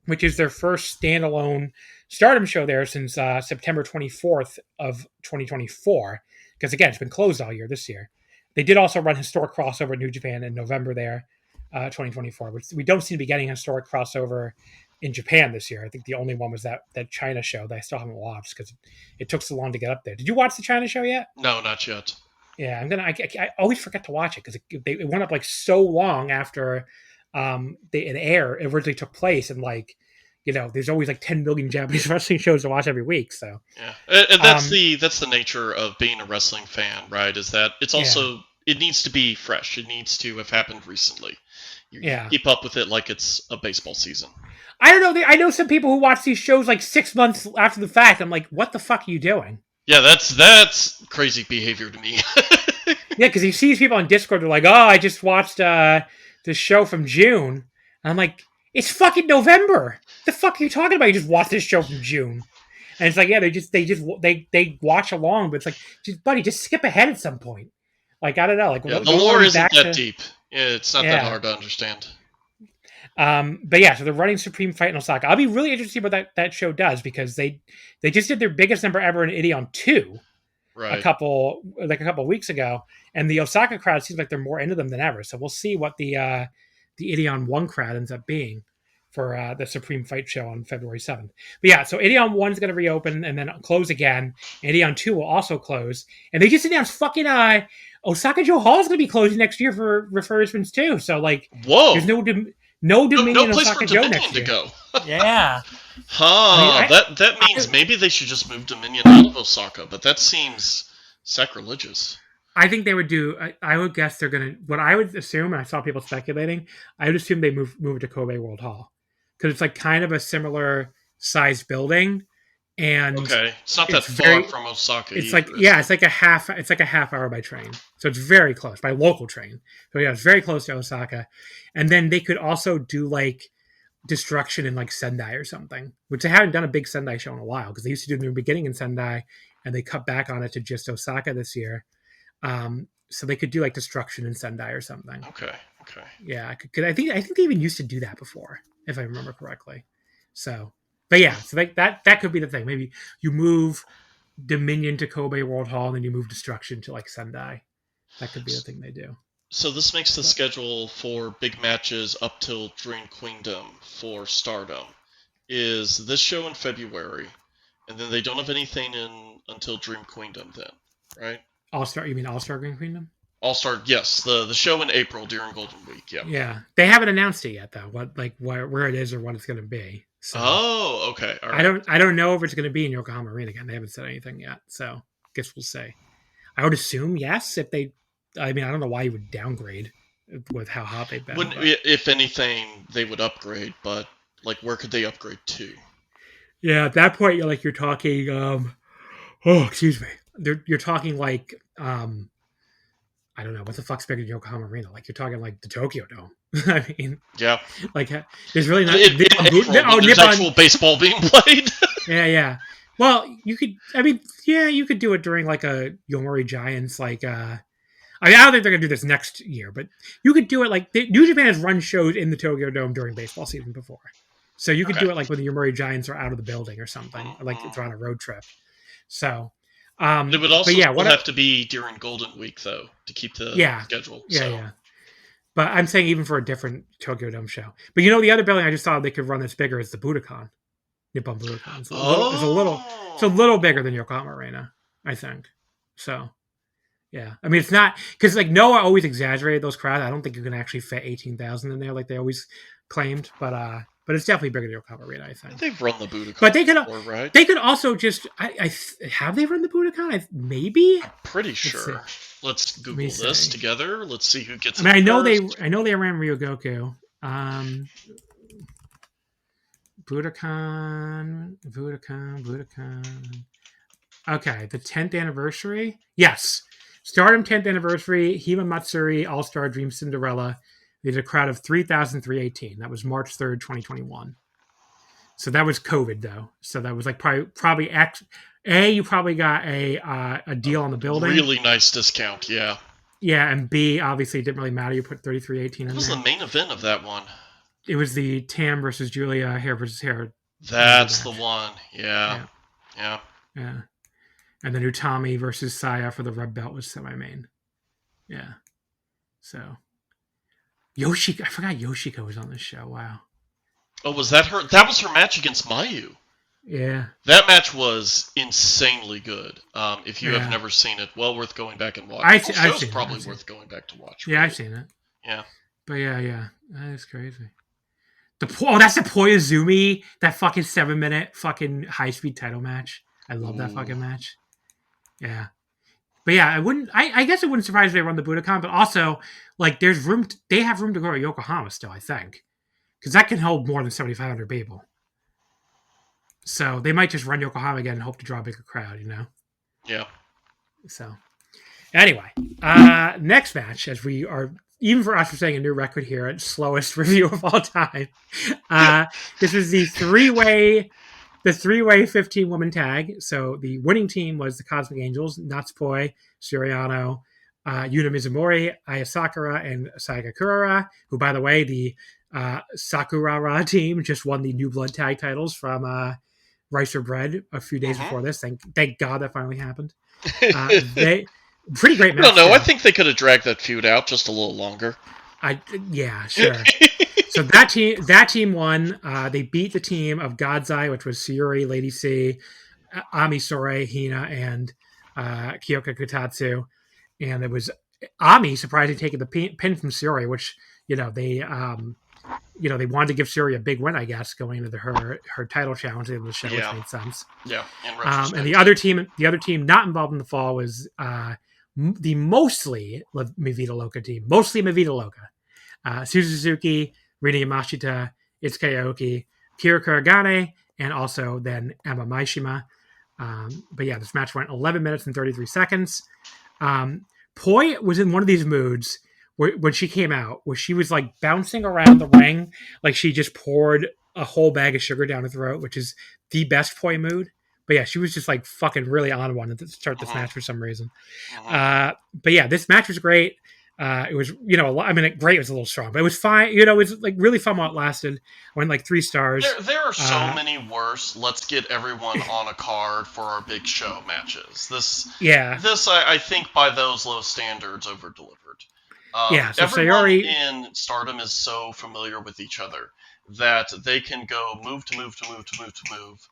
which is their first standalone Stardom show there since September 24th of 2024, because again, it's been closed all year this year. They did also run Historic Crossover in New Japan in November there, 2024, which we don't seem to be getting a Historic Crossover in Japan this year. I think the only one was that China show that I still haven't watched because it took so long to get up there. Did you watch the China show yet? No, not yet. Yeah, I always forget to watch it because it went up like so long after it originally took place, and there's always like 10 million Japanese wrestling shows to watch every week. So yeah, and that's the nature of being a wrestling fan, right? Is that it's also it needs to be fresh. It needs to have happened recently. You keep up with it like it's a baseball season. I don't know. I know some people who watch these shows like 6 months after the fact. I'm like, what the fuck are you doing? Yeah, that's crazy behavior to me. Yeah, because he sees people on Discord. They're like, "Oh, I just watched this show from June." And I'm like, "It's fucking November. The fuck are you talking about? You just watched this show from June." And it's like, yeah, they watch along, but it's like, buddy, just skip ahead at some point. Like, I don't know, like Yeah, the lore isn't that deep. Yeah, it's not that hard to understand. But yeah, so they're running Supreme Fight in Osaka. I'll be really interested to see what that show does, because they just did their biggest number ever in Ideon 2 a couple weeks ago, and the Osaka crowd seems like they're more into them than ever. So we'll see what the Ideon 1 crowd ends up being for the Supreme Fight show on February 7th. But yeah, so Ideon 1 is going to reopen and then close again. Ideon 2 will also close. And they just announced fucking Osaka Joe Hall is going to be closing next year for refurbishments too. So like, whoa, there's no Dominion place Osaka for Joe Dominion next year. to go. Yeah. That means maybe they should just move Dominion out of Osaka, but that seems sacrilegious. I think they would do. I would guess they're gonna. What I would assume, and I saw people speculating, I would assume they move it to Kobe World Hall, because it's like kind of a similar sized building, and okay, it's not that far from Osaka. It's either, it's like a half hour by train, so it's very close by local train. So yeah, it's very close to Osaka, and then they could also do like Destruction in like Sendai or something, which they haven't done a big Sendai show in a while, because they used to do it in the beginning in Sendai, and they cut back on it to just Osaka this year. So they could do like Destruction in Sendai or something. Okay. Yeah, I think they even used to do that before, if I remember correctly. So, but yeah, so that could be the thing. Maybe you move Dominion to Kobe World Hall, and then you move Destruction to like Sendai. That could be the thing they do. So this makes the schedule for big matches up till Dream Queendom for Stardom is this show in February, and then they don't have anything until Dream Queendom then, right? All-Star, you mean All-Star Green Queendom? All-Star, yes, the show in April during Golden Week, yeah. Yeah, they haven't announced it yet though. Where it is or what it's going to be. So, okay. All right. I don't know if it's going to be in Yokohama Arena again. They haven't said anything yet, so I guess we'll see. I would assume yes. If they, I mean, I don't know why you would downgrade with how hot they've been. If anything, they would upgrade, but like, where could they upgrade to? Yeah, at that point, you're talking. Excuse me. You're talking like I don't know what the fuck's bigger than Yokohama Arena. Like you're talking like the Tokyo Dome. I mean, yeah. Like there's really not. There's actual baseball being played. Yeah. Well, you could. I mean, yeah, you could do it during like a Yomiuri Giants. Like, I don't think they're gonna do this next year, but you could do it like New Japan has run shows in the Tokyo Dome during baseball season before, so you could do it like when the Yomiuri Giants are out of the building or something, or like they're on a road trip. So. It would also have to be during Golden Week, though, to keep the schedule. Yeah. But I'm saying even for a different Tokyo Dome show. But the other building I just thought they could run that's bigger is the Budokan. Nippon Budokan. It's a little bigger than Yokohama Arena, I think. So, yeah. I mean, it's not... Because, like, Noah always exaggerated those crowds. I don't think you can actually fit 18,000 in there like they always claimed. But it's definitely bigger than Yokohama Arena, I think. They've run the Budokan but they could, before, right? They could also just... have they run the Budokan? Maybe? I'm pretty sure. Let's Google this together. Let's see who gets it I know first. they ran Ryogoku. Budokan. Okay, the 10th anniversary? Yes. Stardom 10th anniversary, Hima Matsuri, All-Star Dream Cinderella. They did a crowd of 3,318. That was March 3rd, 2021. So that was COVID, though. So that was like probably you probably got a deal on the building. Really nice discount, yeah. Yeah, and B, obviously, it didn't really matter. You put 3,318 in there. What was the main event of that one? It was the Tam versus Julia, hair versus hair. That's the one. Yeah. And then Utami versus Saya for the red belt was semi-main. Yeah. So... Yoshiko, I forgot Yoshiko was on this show. Wow. Oh, was that her? That was her match against Mayu. Yeah. That match was insanely good. If you have never seen it, well worth going back and watch. It's probably worth going back to watch. Yeah, I've seen it. Yeah. But yeah. That is crazy. That's the Poyazumi, that fucking 7-minute fucking high-speed title match. I love that fucking match. Yeah. But yeah, I guess it wouldn't surprise if they run the Budokan, but also, like, there's room. They have room to go to Yokohama still, I think, because that can hold more than 7,500 people. So they might just run Yokohama again and hope to draw a bigger crowd, Yeah. So, Anyway, next match, as we are, even for us, we're setting a new record here at slowest review of all time. This is the three-way 15-woman tag. So the winning team was the Cosmic Angels, Natsupoi, Saori Anou, Yuna Mizumori, Aya Sakura, and Saya Kamitani, who, by the way, the Sakurara team just won the New Blood tag titles from Rice or Bread a few days before this. Thank God that finally happened. They pretty great match. I don't know. I think they could have dragged that feud out just a little longer. Yeah, sure. So that team won. They beat the team of God's Eye, which was Sayuri, Lady C, Ami Sourei, Hina, and Kyoka Kutatsu. And it was Ami surprisingly taking the pin from Sayuri, which they wanted to give Sayuri a big win, I guess, going into her title challenge in the show, which made sense. Yeah. And the other team not involved in the fall was the mostly Mivita Loca team, mostly Mivita Loca. Suzu Suzuki, Rina Yamashita, Itsuki Aoki, Kira Kuragane, and also then Emma Maishima. But yeah, this match went 11 minutes and 33 seconds. Poi was in one of these moods when she came out, where she was like bouncing around the ring, like she just poured a whole bag of sugar down her throat, which is the best Poi mood. But yeah, she was just like fucking really on one to start this match for some reason. But yeah, this match was great. It was, great was a little strong, but it was fine. It was like really fun while it lasted. Went like 3 stars. There are so many worse. Let's get everyone on a card for our big show matches. This I think by those low standards over delivered. So everyone Sayori in Stardom is so familiar with each other that they can go move to move to move to move to move,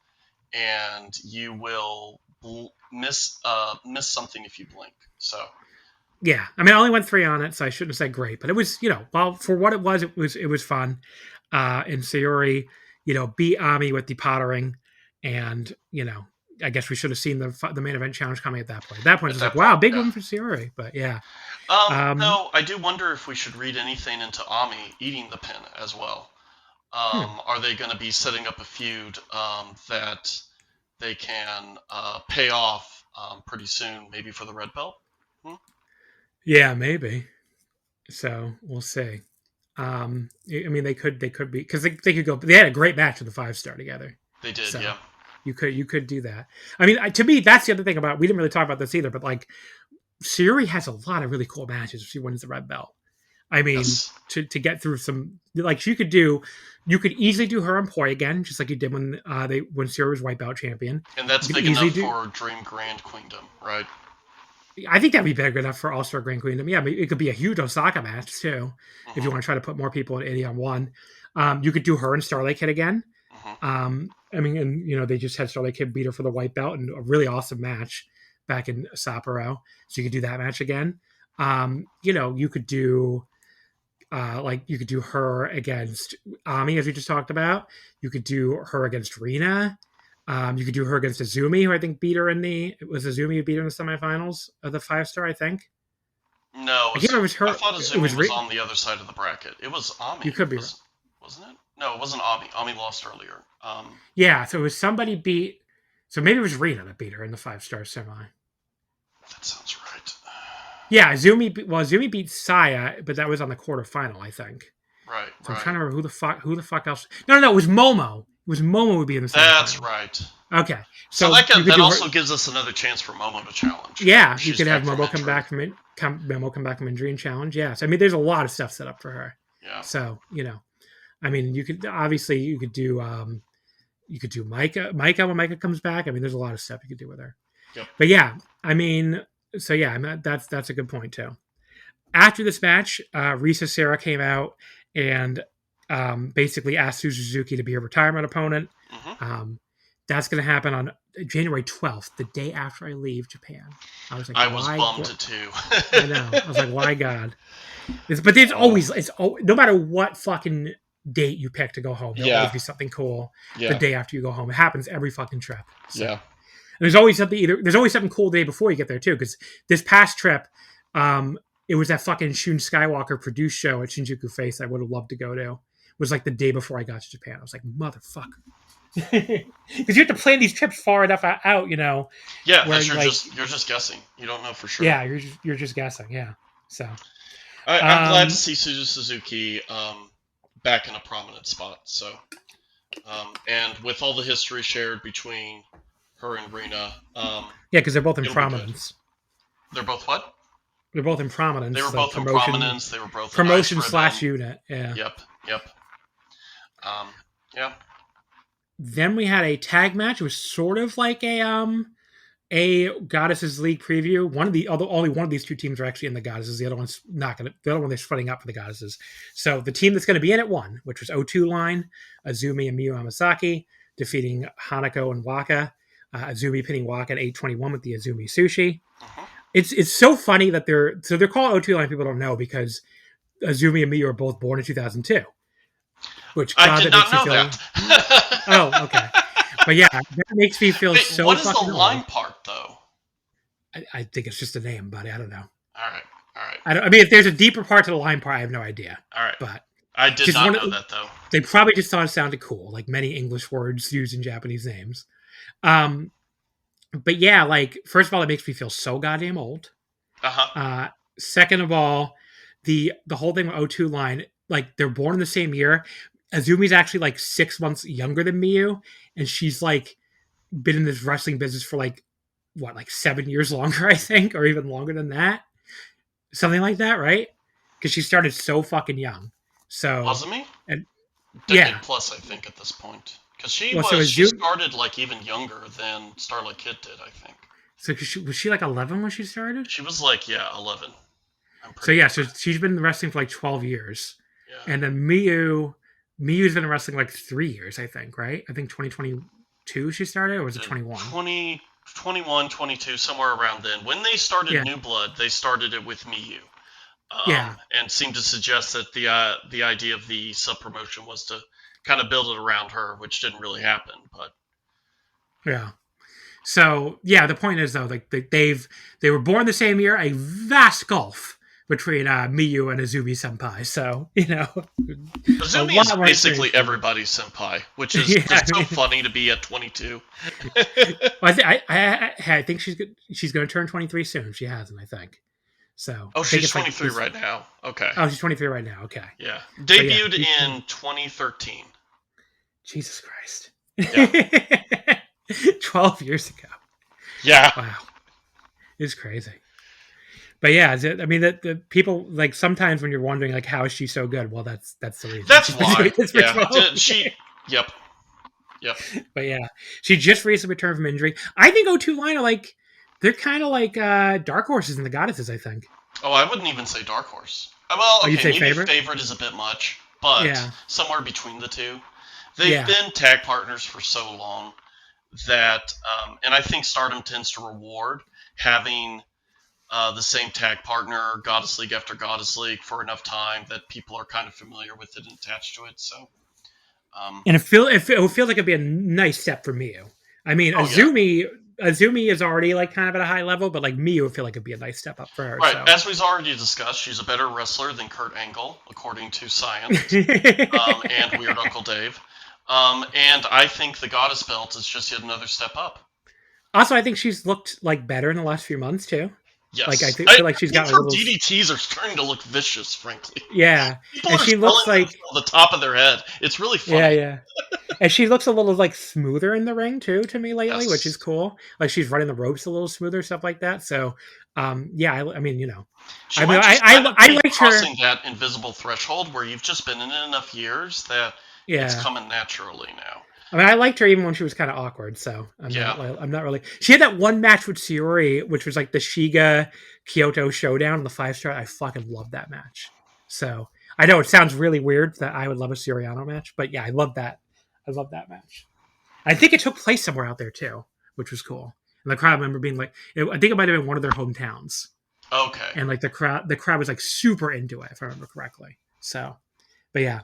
and you will miss something if you blink. So. Yeah, I only went 3 on it, so I shouldn't have said great, but it was, well, for what it was fun. And Sayori, beat Ami with the pottering, and I guess we should have seen the main event challenge coming at that point. At that point, it's like, wow, big win for Sayori, but yeah. No, I do wonder if we should read anything into Ami eating the pin as well. Are they going to be setting up a feud that they can pay off pretty soon, maybe for the red belt? Yeah, maybe. So we'll see. They could be, because they could go. They had a great match with the 5-star together. They did, so yeah. You could do that. To me, that's the other thing about. We didn't really talk about this either, but like, Sayuri has a lot of really cool matches if she wins the red belt. Yes. to get through some, like, you could easily do her and Poi again, just like you did when Sayuri was white belt champion. And that's big enough for Dream Grand Queendom, right? I think that'd be big enough for All-Star Grand Queendom. Yeah, it could be a huge Osaka match too, if you want to try to put more people in 80-on-1. You could do her and Starlight Kid again. They just had Starlight Kid beat her for the white belt in a really awesome match back in Sapporo. So you could do that match again. You could do you could do her against Ami, as we just talked about. You could do her against Rina. You could do her against Azumi, who I think beat her it was Azumi who beat her in the semifinals of the 5-star, I think. No, it was her. I thought Azumi was on the other side of the bracket. It was Ami. You could be right. Wasn't it? No, it wasn't Ami. Ami lost earlier. Yeah, so it was somebody beat. So maybe it was Rina that beat her in the 5-star semi. That sounds right. Yeah, Azumi beat Saya, but that was on the quarterfinal, I think. Right. So I'm trying to remember who the fuck else. No, it was Momo. It was Momo would be in the semifinal. That's right. Okay, so that also gives us another chance for Momo to challenge. Yeah, you could have Momo come back from injury and challenge. Yeah, so there's a lot of stuff set up for her. Yeah. So you could do Micah when Micah comes back. There's a lot of stuff you could do with her. Yep. But yeah, that's a good point too. After this match, Risa Sera came out and basically asked Suzuki to be her retirement opponent. That's going to happen on January 12th, the day after I leave Japan. I was like, I was bummed too. I know. I was like, why God? But it's always no matter what fucking date you pick to go home, there'll always be something cool the day after you go home. It happens every fucking trip. So. Yeah. There's always something cool the day before you get there too, because this past trip, it was that fucking Shun Skywalker produced show at Shinjuku Face I would have loved to go to. It was like the day before I got to Japan. I was like, motherfucker. Because you have to plan these trips far enough out, Yeah, where you're just guessing. You don't know for sure. Yeah, you're just guessing. Yeah. So I'm glad to see Suzuki back in a prominent spot. So, and with all the history shared between her and Rena, because they're both in prominence. They're both what? They're both in prominence. They were both in prominence. They were both promotion / unit. Yeah. Yep. Yeah. Then we had a tag match. It was sort of like a Goddesses League preview. Only one of these two teams are actually in the Goddesses. The other one's not gonna. The other one they're splitting up for the Goddesses. So the team that's going to be in it won, which was O2 line, Azumi and Miyu Hamasaki defeating Hanako and Waka. Azumi pinning Waka at 8:21 with the Azumi Sushi. Uh-huh. It's so funny that they're called O2 line. People don't know because Azumi and Miyu are both born in 2002. Which I did not know that. Oh, okay. But yeah, that makes me feel so. What is the line part, though? I think it's just a name, buddy. I don't know. All right. I mean, if there's a deeper part to the line part, I have no idea. All right. But I did not know that, though. They probably just thought it sounded cool, like many English words used in Japanese names. But yeah, like, first of all, it makes me feel so goddamn old. Uh-huh. Second of all, the whole thing with O2 line, like, they're born in the same year. Azumi's actually like 6 months younger than Miyu, and she's like been in this wrestling business for like 7 years longer, I think, or even longer than that, something like that, right? Because she started so fucking young. So Azumi? And decade plus, I think, at this point, because she started like even younger than Starlight Kid did, I think. So was she like 11 when she started? She was like 11. So she's been wrestling for like 12 years, and then Miyu's been wrestling like 3 years, I think, right? I think 2022 she started, or was it 21? 21, 22, somewhere around then. When they started New Blood, they started it with Miyu. And seemed to suggest that the idea of the sub-promotion was to kind of build it around her, which didn't really happen. But yeah. So, yeah, the point is, though, like they were born the same year, a vast gulf between Miyu and Azumi Senpai. So, Azumi is basically everybody's senpai, which is just so funny to be at 22. I think she's going to turn 23 soon. She hasn't, I think. So. Oh, she's 23 right now. Okay. Oh, she's 23 right now. Okay. Yeah. Debuted in 2013. Jesus Christ. Yeah. 12 years ago. Yeah. Wow. It's crazy. But yeah, I mean, the people, like, sometimes when you're wondering, like, how is she so good? Well, that's the reason. That's why. Yeah. Yep. But yeah, she just recently returned from injury. I think O2 line are like, they're kind of like dark horses in the Goddesses, I think. Oh, I wouldn't even say dark horse. Well, okay, maybe favorite is a bit much, but somewhere between the two. They've been tag partners for so long that, and I think Stardom tends to reward having the same tag partner, Goddess League after Goddess League, for enough time that people are kind of familiar with it and attached to it. So, and it would feel like it'd be a nice step for Miyu. I mean, Azumi is already like kind of at a high level, but like Miyu would feel like it'd be a nice step up for her. Right, so. As we've already discussed, she's a better wrestler than Kurt Angle, according to science, and Weird Uncle Dave. And I think the Goddess belt is just yet another step up. Also, I think she's looked like better in the last few months too. Yes. Like I feel like she's got her DDTs are starting to look vicious, frankly. Yeah, and she looks like the top of their head. It's really funny. Yeah. And she looks a little like smoother in the ring too to me lately, which is cool. Like she's running the ropes a little smoother, stuff like that. So, I mean, I like crossing that invisible threshold where you've just been in it enough years that it's coming naturally now. I mean, I liked her even when she was kind of awkward. So I'm not really. She had that one match with Saori, which was like the Shiga Kyoto Showdown, the 5-star. I fucking loved that match. So I know it sounds really weird that I would love a Saori Anou match, but yeah, I love that. I love that match. I think it took place somewhere out there too, which was cool. And the crowd, I remember being like, I think it might have been one of their hometowns. Okay. And like the crowd was like super into it, if I remember correctly. So. But yeah,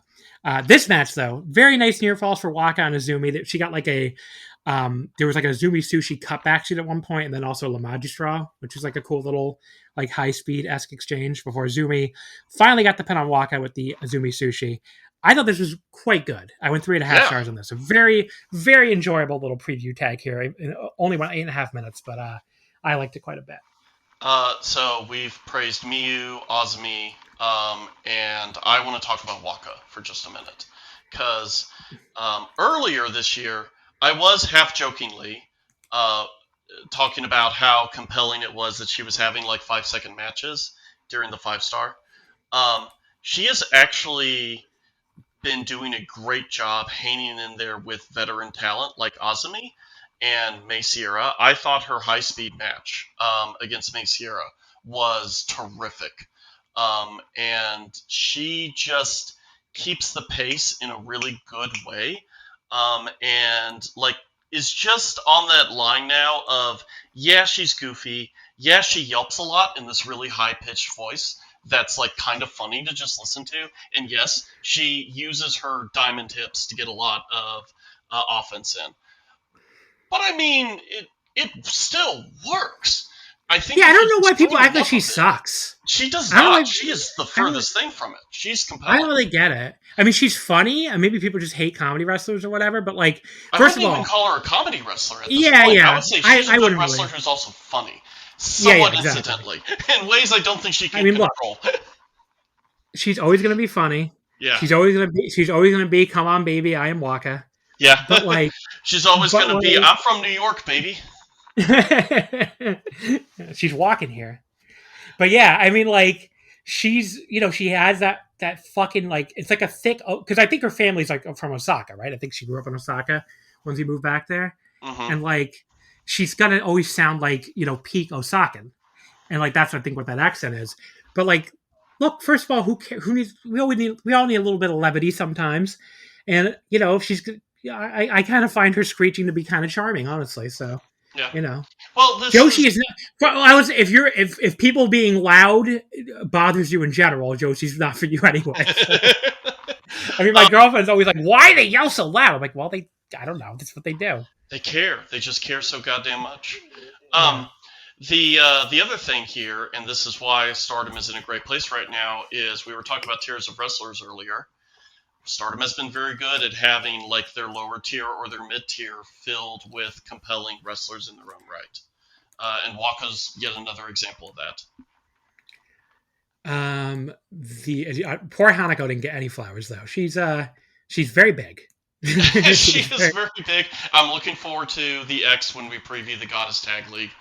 this match though, very nice near falls for Waka and Azumi. That she got like there was like a Azumi Sushi cutback sheet at one point, and then also La Magistra, which is like a cool little like high speed esque exchange before Azumi finally got the pin on Waka with the Azumi Sushi. I thought this was quite good. I went 3.5 stars on this. A very, very enjoyable little preview tag here. It only went 8.5 minutes, but I liked it quite a bit. So we've praised Miyu, Azumi, and I want to talk about Waka for just a minute. Because earlier this year, I was half-jokingly talking about how compelling it was that she was having like 5-second matches during the 5-star. She has actually been doing a great job hanging in there with veteran talent like Azumi and Mei Seira. I thought her high-speed match against Mei Seira was terrific. And she just keeps the pace in a really good way. And like is just on that line now of, yeah, she's goofy. Yeah, she yelps a lot in this really high-pitched voice that's like kind of funny to just listen to. And yes, she uses her diamond hips to get a lot of offense in. But I mean, it still works. I think. Yeah, I don't know why people act like she sucks. She does not. She is the furthest thing from it. She's compelling. I don't really get it. I mean, she's funny, and maybe people just hate comedy wrestlers or whatever. But like, first of all, I wouldn't even call her a comedy wrestler. At this yeah, point. yeah. I would say she's a good wrestler who's also funny, somewhat incidentally, in ways I don't think she can control. Look, she's always going to be funny. Yeah. She's always going to be. Come on, baby, I am Waka. Yeah. But like, she's always going to be. I'm from New York, baby. She's walking here. But yeah, I mean, like, she's, she has that fucking, like, it's like a thick, because I think her family's like from Osaka, right? I think she grew up in Osaka when she moved back there. Mm-hmm. And like, she's gonna always sound like, peak Osakan. And like, that's, I think, what that accent is. But like, look, first of all, who needs, we all need a little bit of levity sometimes. And, she's, I kind of find her screeching to be kind of charming, honestly. So, yeah. Well, Joshi is not. If people being loud bothers you in general, Joshi's not for you anyway. So. I mean, my girlfriend's always like, "Why do they yell so loud?" I'm like, "Well, I don't know. That's what they do. They care. They just care so goddamn much." The other thing here, and this is why Stardom is in a great place right now, is we were talking about tiers of wrestlers earlier. Stardom has been very good at having like their lower tier or their mid tier filled with compelling wrestlers in their own right, and Waka's yet another example of that. The poor Hanako didn't get any flowers though. She's very big. She is very big. I'm looking forward to the X when we preview the Goddess Tag League.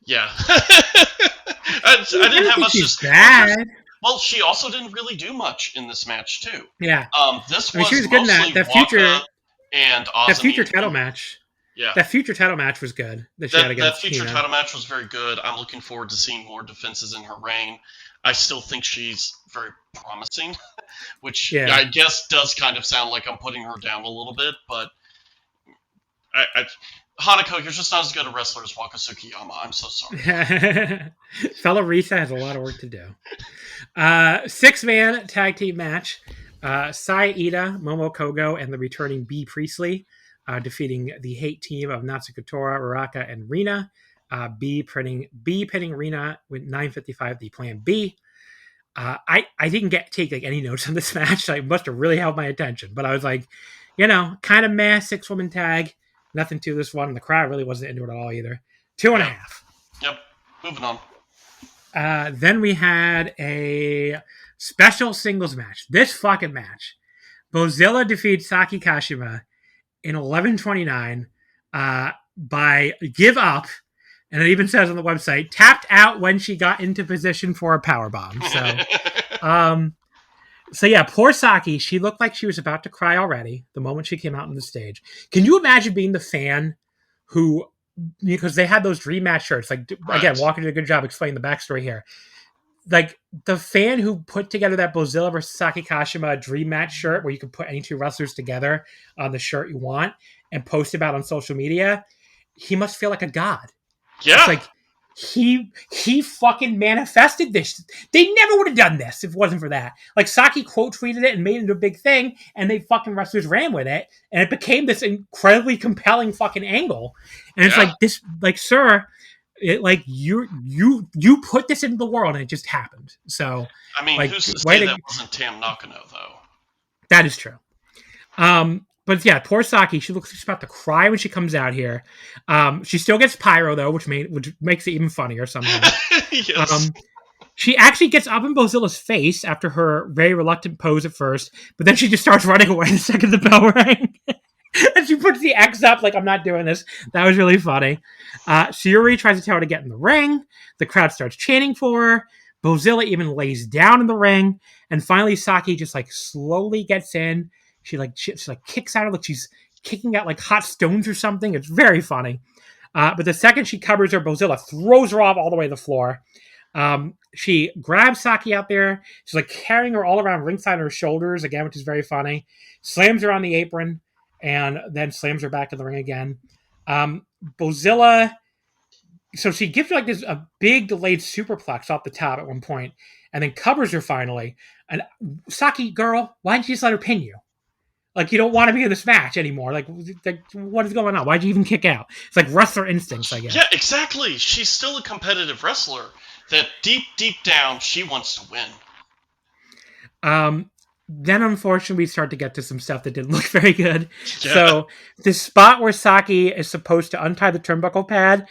Yeah, I didn't have much. She's bad. Well, she also didn't really do much in this match, too. Yeah. This was she was good in that future and Azumi. That future title match. Yeah. That future title match was good. That future title match was very good. I'm looking forward to seeing more defenses in her reign. I still think she's very promising, which I guess does kind of sound like I'm putting her down a little bit, but Hanako, you're just not as good a wrestler as Waka Tsukiyama. I'm so sorry. Fellow Risa has a lot of work to do. 6-man tag team match. Saya Ida, Momo Kogo, and the returning B Priestley defeating the hate team of Natsukatora, Uraka, and Rina. B pinning Rina with 9:55, the plan B. I didn't take like any notes on this match. I must have really held my attention. But I was like, kind of meh, 6-woman tag. Nothing to this one. The crowd really wasn't into it at all either. 2.5. Yep. Moving on. Then we had a special singles match. This fucking match. Bozilla defeats Saki Kashima in 11:29 by give up. And it even says on the website, tapped out when she got into position for a powerbomb. So yeah, poor Saki. She looked like she was about to cry already the moment she came out on the stage. Can you imagine being the fan who, because they had those dream match shirts, like, again, Walker did a good job explaining the backstory here. Like, the fan who put together that Bozilla versus Saki Kashima dream match shirt where you could put any two wrestlers together on the shirt you want and post about on social media, he must feel like a god. Yeah. It's like, he fucking manifested this. They never would have done this if it wasn't for that. Like, Saki quote tweeted it and made it into a big thing, and they fucking wrestlers ran with it, and it became this incredibly compelling fucking angle. And it's like this, like, sir, it, like, you put this into the world, and it just happened. So, I mean, like, who's to say that wasn't Tam Nakano though? That is true. But yeah, poor Saki. She looks like she's about to cry when she comes out here. She still gets pyro though, which makes it even funnier somehow. Yes. She actually gets up in Bozilla's face after her very reluctant pose at first, but then she just starts running away the second the bell rang. And she puts the X up like, I'm not doing this. That was really funny. Saori tries to tell her to get in the ring. The crowd starts chanting for her. Bozilla even lays down in the ring. And finally, Saki just like slowly gets in. She kicks out of like she's kicking out like hot stones or something. It's very funny. But the second she covers her, Bozilla throws her off all the way to the floor. She grabs Saki out there. She's like carrying her all around ringside on her shoulders again, which is very funny. Slams her on the apron and then slams her back to the ring again. Bozilla, so she gives her like a big delayed superplex off the top at one point and then covers her finally. And Saki, girl, why didn't you just let her pin you? Like, you don't want to be in this match anymore. Like, what is going on? Why'd you even kick out? It's like wrestler instincts, I guess. Yeah, exactly. She's still a competitive wrestler. That deep down, she wants to win. Then, unfortunately, we start to get to some stuff that didn't look very good. Yeah. So, the spot where Saki is supposed to untie the turnbuckle pad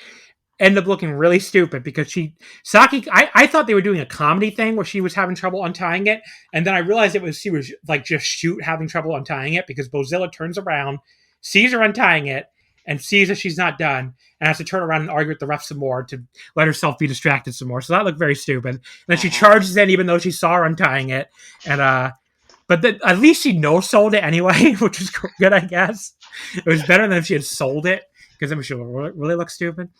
ended up looking really stupid because I thought they were doing a comedy thing where she was having trouble untying it. And then I realized she was like just having trouble untying it because Bozilla turns around, sees her untying it, and sees that she's not done and has to turn around and argue with the ref some more to let herself be distracted some more. So that looked very stupid. And then she charges in even though she saw her untying it. And, but at least she no-sold it anyway, which was good, I guess. It was better than if she had sold it because then she would really look stupid.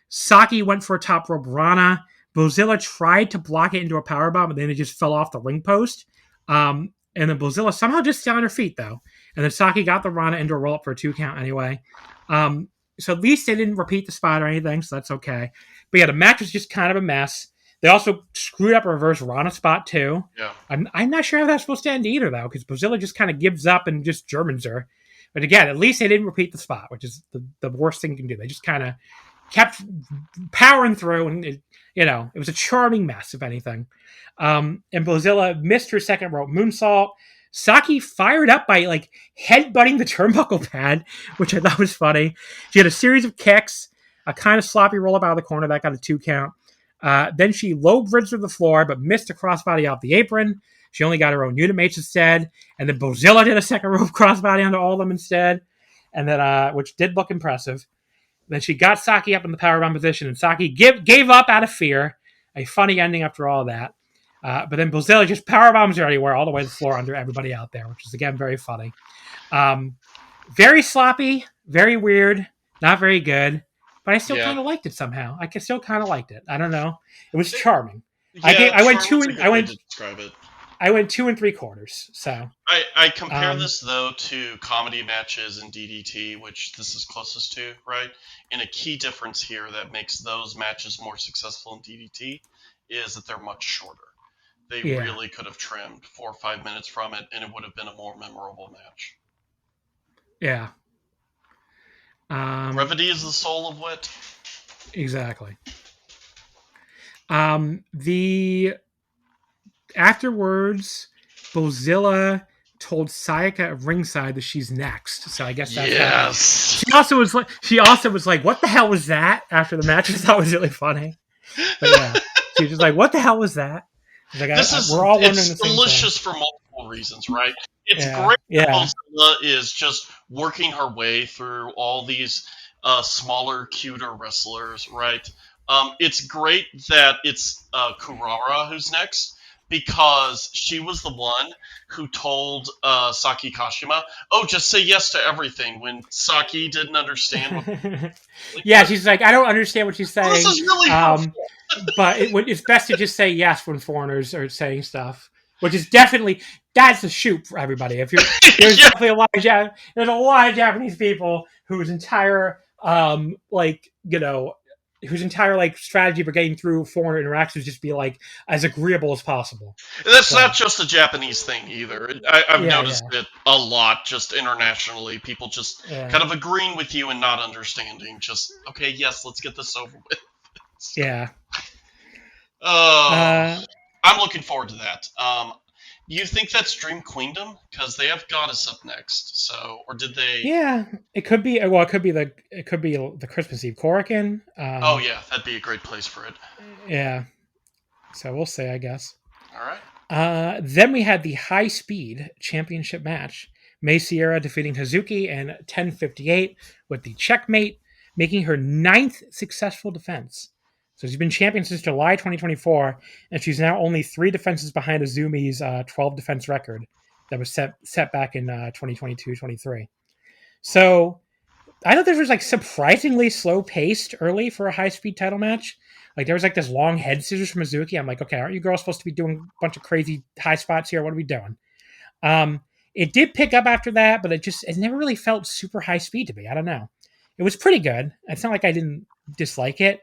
Saki went for a top rope Rana. Bozilla tried to block it into a powerbomb, but then it just fell off the ring post. And then Bozilla somehow just stayed on her feet, though. And then Saki got the Rana into a roll-up for a 2 count anyway. So at least they didn't repeat the spot or anything, so that's okay. But yeah, the match was just kind of a mess. They also screwed up a reverse Rana spot, too. Yeah. I'm not sure how that's supposed to end either, though, because Bozilla just kind of gives up and just Germans her. But again, at least they didn't repeat the spot, which is the worst thing you can do. They just kind of kept powering through, and it was a charming mess, if anything. And Bozilla missed her second rope moonsault. Saki fired up by like headbutting the turnbuckle pad, which I thought was funny. She had a series of kicks, a kind of sloppy roll up out of the corner that got a 2 count. Then she low bridged to the floor, but missed a crossbody off the apron. She only got her own unit mates instead. And then Bozilla did a second rope crossbody onto all of them instead. And then, which did look impressive. Then she got Saki up in the powerbomb position, and Saki gave up out of fear. A funny ending after all that. But then Bozilla just powerbombs her anywhere, all the way to the floor under everybody out there, which is, again, very funny. Very sloppy, very weird, not very good. But I still kind of liked it somehow. I still kind of liked it. I don't know. It was charming. Yeah, I went 2 and describe it. I went 2 3/4. So I compare this though to comedy matches in DDT, which this is closest to, right? And a key difference here that makes those matches more successful in DDT is that they're much shorter. They really could have trimmed 4 or 5 minutes from it, and it would have been a more memorable match. Yeah. Brevity is the soul of wit. Exactly. Afterwards, Bozilla told Sayaka at ringside that she's next. So I guess that's yes. She also was like, "What the hell was that?" After the match, I thought was really funny. But yeah, she was just like, "What the hell was that?" Like, we're all wondering the same thing. It's delicious for multiple reasons, right? It's great that Bozilla is just working her way through all these smaller, cuter wrestlers, right? It's great that it's Kurara who's next, because she was the one who told Saki Kashima, "Oh, just say yes to everything," when Saki didn't understand what yeah, she's like, "I don't understand what she's saying." Well, this is really but it's best to just say yes when foreigners are saying stuff, which is definitely, that's a shoot for everybody. If there's definitely there's a lot of Japanese people whose entire whose entire strategy for getting through foreign interactions just be as agreeable as possible. That's not just a Japanese thing either. I've noticed it a lot, just internationally. People just kind of agreeing with you and not understanding. Just, okay, yes, let's get this over with. Yeah. I'm looking forward to that. You think that's Dream Queendom? Because they have Goddess up next. So, or did they? Yeah, it could be. Well, it could be the Christmas Eve Korakuen. Oh yeah, that'd be a great place for it. Yeah. So we'll see, I guess. All right. Then we had the high speed championship match. Mei Seira defeating Hazuki in 10:58 with the checkmate, making her 9th successful defense. So she's been champion since July 2024, and she's now only 3 defenses behind Azumi's 12 defense record that was set back in 2022-23. So I thought this was like surprisingly slow paced early for a high speed title match. Like there was like this long head scissors from Mizuki. I'm like, okay, aren't you girls supposed to be doing a bunch of crazy high spots here? What are we doing? It did pick up after that, but it never really felt super high speed to me. I don't know. It was pretty good. It's not like I didn't dislike it,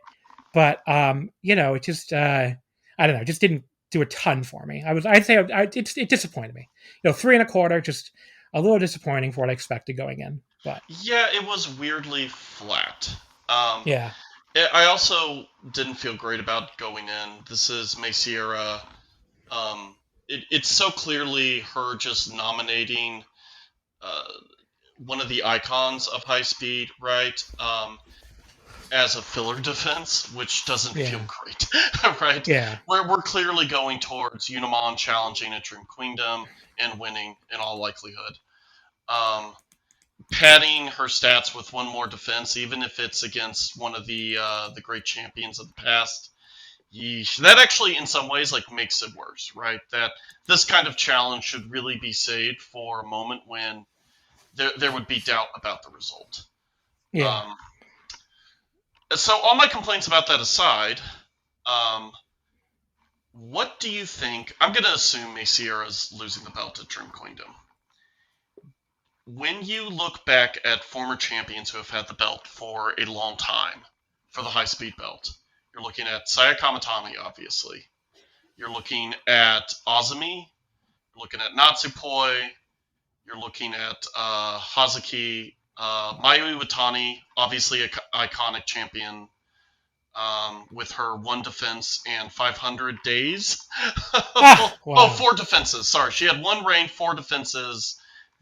but it just I don't know, it just didn't do a ton for me. It disappointed me. 3.25, just a little disappointing for what I expected going in. But yeah, it was weirdly flat. Yeah. I also didn't feel great about going in. This is Mei Seira. It's so clearly her just nominating one of the icons of high speed, right? As a filler defense, which doesn't feel great, right? Yeah. We're clearly going towards Unimon challenging at Dream Queendom and winning in all likelihood. Padding her stats with one more defense, even if it's against one of the great champions of the past, yeesh. That actually, in some ways, like makes it worse, right? That this kind of challenge should really be saved for a moment when there would be doubt about the result. Yeah. So all my complaints about that aside, what do you think? I'm going to assume Mei Seira's losing the belt at Dream Queendom. When you look back at former champions who have had the belt for a long time, for the high-speed belt, you're looking at Saya Kamitani, obviously. You're looking at Azumi. You're looking at Natsupoi. You're looking at Hazuki. Mayu Iwatani, obviously an iconic champion with her 1 defense and 500 days. Wow. Oh, 4 defenses. Sorry, she had 1 reign, 4 defenses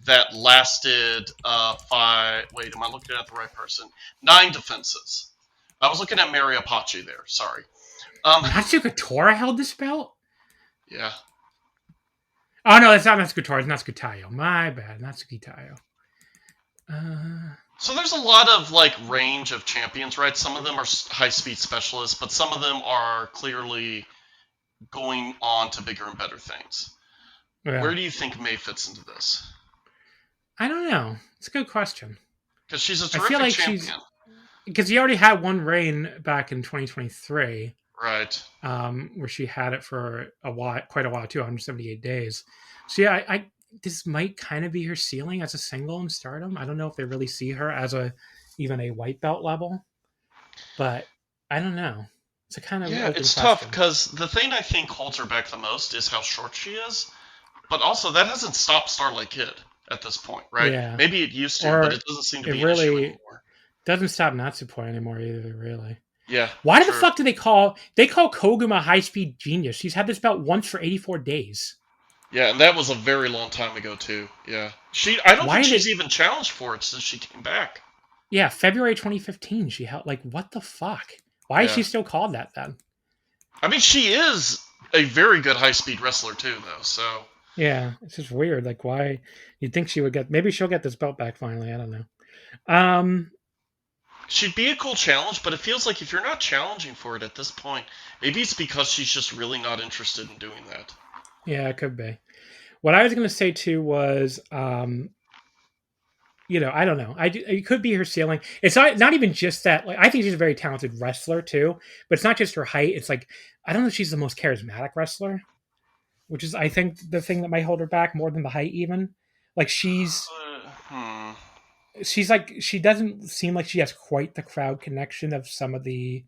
that lasted 5. Wait, am I looking at the right person? 9 defenses. I was looking at Mary Apache there. Sorry. Natsuko Tora held this belt? Yeah. Oh, no, that's not Natsuko Tora. It's Natsuko Tayo. My bad. Natsuko Tayo. So there's a lot of like range of champions, right? Some of them are high-speed specialists, but some of them are clearly going on to bigger and better things. Yeah. Where do you think Mei fits into this? I don't know. It's a good question. Because she's a terrific champion. Because he already had 1 reign back in 2023. Right. Where she had it for quite a while too, 178 days. So yeah, this might kind of be her ceiling as a single in Stardom. I don't know if they really see her as even a white belt level, but I don't know. It's a kind of it's tough because the thing I think holds her back the most is how short she is, but also that hasn't stopped Starlight Kid at this point, right? Yeah. Maybe it used to, but it doesn't seem to be an issue anymore. Doesn't stop Natsupoi anymore either, really. Yeah. Why the fuck do they call Koguma high speed genius? She's had this belt once for 84 days. Yeah, and that was a very long time ago too. Yeah. I don't think she's even challenged for it since she came back. Yeah, February 2015 she held, like, what the fuck? Why is she still called that then? I mean, she is a very good high speed wrestler too, though, so yeah, it's just weird. Like, why you'd think she would maybe she'll get this belt back finally, I don't know. She'd be a cool challenge, but it feels like if you're not challenging for it at this point, maybe it's because she's just really not interested in doing that. Yeah, it could be. What I was going to say too was, I don't know. It could be her ceiling. It's not even just that. Like, I think she's a very talented wrestler too, but it's not just her height. It's like, I don't know if she's the most charismatic wrestler, which is, I think, the thing that might hold her back more than the height even. Like, she's like, she doesn't seem like she has quite the crowd connection of some of the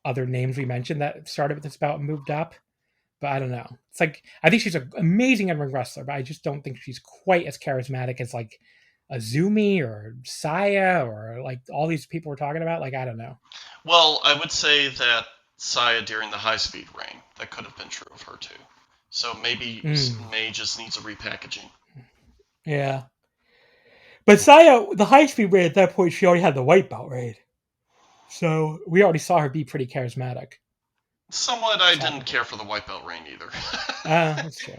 other names we mentioned that started with this bout and moved up. But I don't know. It's like, I think she's an amazing in-ring wrestler, but I just don't think she's quite as charismatic as like Azumi or Saya or like all these people we're talking about. Like, I don't know. Well, I would say that Saya during the high-speed reign, that could have been true of her too. So maybe Mei just needs a repackaging. Yeah. But Saya, the high speed raid at that point, she already had the white belt raid. So we already saw her be pretty charismatic. Somewhat, I didn't care for the white belt reign either. That's true.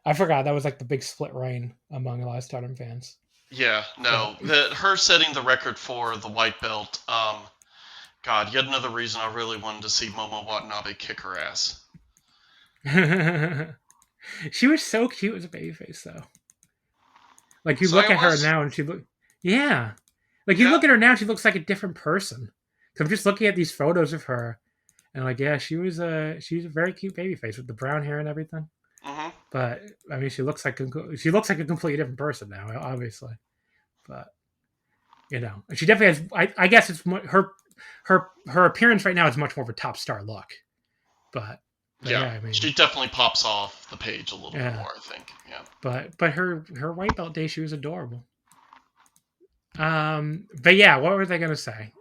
I forgot that was like the big split reign among a lot of Stardom fans. Yeah, no. Her setting the record for the white belt, God, yet another reason I really wanted to see Momo Watanabe kick her ass. She was so cute as a babyface, though. Like, you Saya look at her was? now and she look... Yeah. Like, you look at her now, she looks like a different person. So I'm just looking at these photos of her, and like, yeah, she's a very cute babyface with the brown hair and everything. Mm-hmm. But I mean, she looks like a completely different person now, obviously. But you know, she definitely has. I guess it's her appearance right now is much more of a top star look. But yeah, I mean, she definitely pops off the page a little bit more, I think. Yeah. But her white belt day, she was adorable. But yeah, what was I gonna say?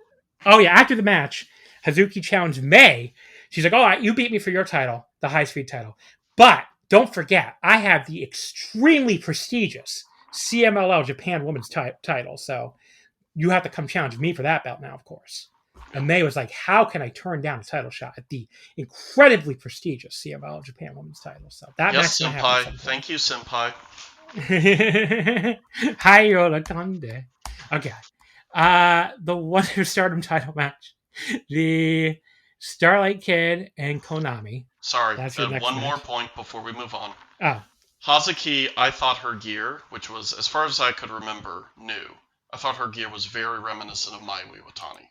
Oh yeah, after the match, Hazuki challenged Mei. She's like, "Oh, you beat me for your title, the high speed title, but don't forget, I have the extremely prestigious CMLL Japan Women's title, so you have to come challenge me for that belt now, of course." And Mei was like, "How can I turn down a title shot at the incredibly prestigious CMLL Japan Women's title?" So that yes, match senpai. Thank you, senpai. Hi, Yorakonde. Okay. The Wonder Stardom title match. The Starlight Kid and Konami. Sorry, one more point before we move on. Oh. Hazuki, I thought her gear, which was, as far as I could remember, new. I thought her gear was very reminiscent of Mayu Iwatani.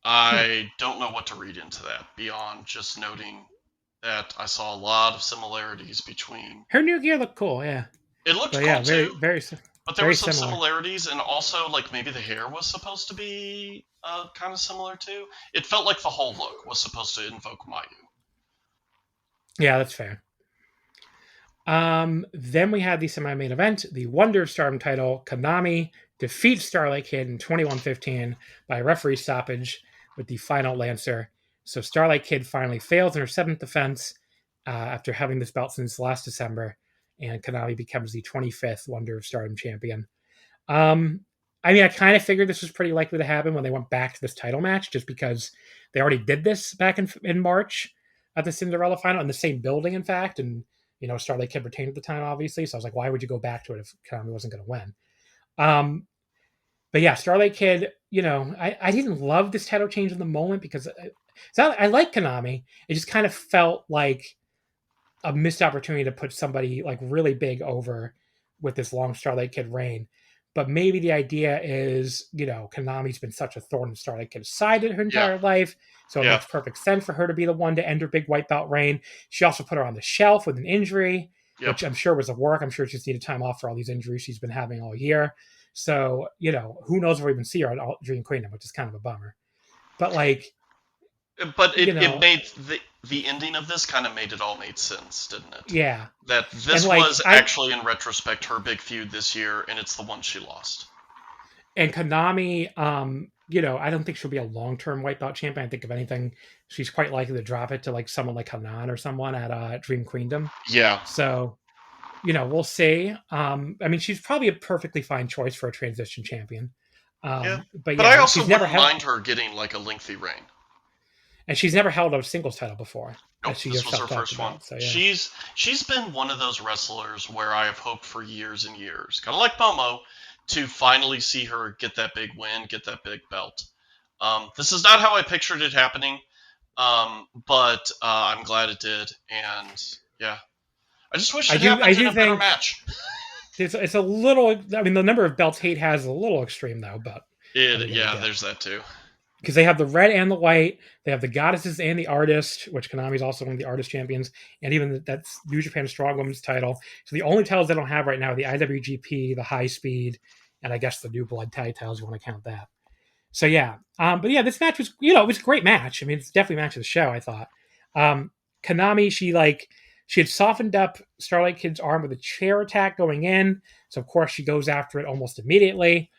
I don't know what to read into that, beyond just noting that I saw a lot of similarities between... Her new gear looked cool, yeah. It looked cool, too. Very but there were some similarities, and also, like, maybe the hair was supposed to be kind of similar, too. It felt like the whole look was supposed to invoke Mayu. Yeah, that's fair. Then we had the semi-main event, the Wonder of Stardom title. Konami defeats Starlight Kid in 21-15 by a referee stoppage with the final Lancer. So Starlight Kid finally fails in her 7th defense after having this belt since last December, and Konami becomes the 25th Wonder of Stardom champion. I mean, I kind of figured this was pretty likely to happen when they went back to this title match, just because they already did this back in March at the Cinderella final in the same building, in fact, and you know, Starlight Kid retained at the time, obviously. So I was like, why would you go back to it if Konami wasn't going to win? But yeah, Starlight Kid, you know, I didn't love this title change in the moment because I like Konami. It just kind of felt like a missed opportunity to put somebody like really big over with this long Starlight Kid reign. But maybe the idea is, you know, Konami's been such a thorn in Starlight Kid's side her entire life. So it makes perfect sense for her to be the one to end her big white belt reign. She also put her on the shelf with an injury, which I'm sure was a work. I'm sure she just needed time off for all these injuries she's been having all year. So, you know, who knows if we even see her during Queendom, which is kind of a bummer. But like... But it made... The ending of this kind of made it all made sense, didn't it? Yeah. That this was actually, in retrospect, her big feud this year, and it's the one she lost. And Konami, you know, I don't think she'll be a long-term white belt champion. I think, if anything, she's quite likely to drop it to like someone like Hanan or someone at Dream Queendom. Yeah. So, you know, we'll see. I mean, she's probably a perfectly fine choice for a transition champion. But I also wouldn't mind her getting like a lengthy reign. And she's never held a singles title before. Nope, this was her first one. So, yeah. She's been one of those wrestlers where I have hoped for years and years, kind of like Momo, to finally see her get that big win, get that big belt. This is not how I pictured it happening, but I'm glad it did. And yeah, I just wish it happened in a better match. It's a little. I mean, the number of belts Hate has is a little extreme though, but there's that too. Because they have the red and the white, they have the goddesses and the artist, which Konami's also one of the artist champions, and even that's New Japan Strong Women's title. So the only titles they don't have right now are the IWGP, the High Speed, and I guess the New Blood tag titles. You want to count that? So yeah, but yeah, this match was, you know, it was a great match. I mean, it's definitely a match of the show. I thought Konami, she had softened up Starlight Kid's arm with a chair attack going in, so of course she goes after it almost immediately.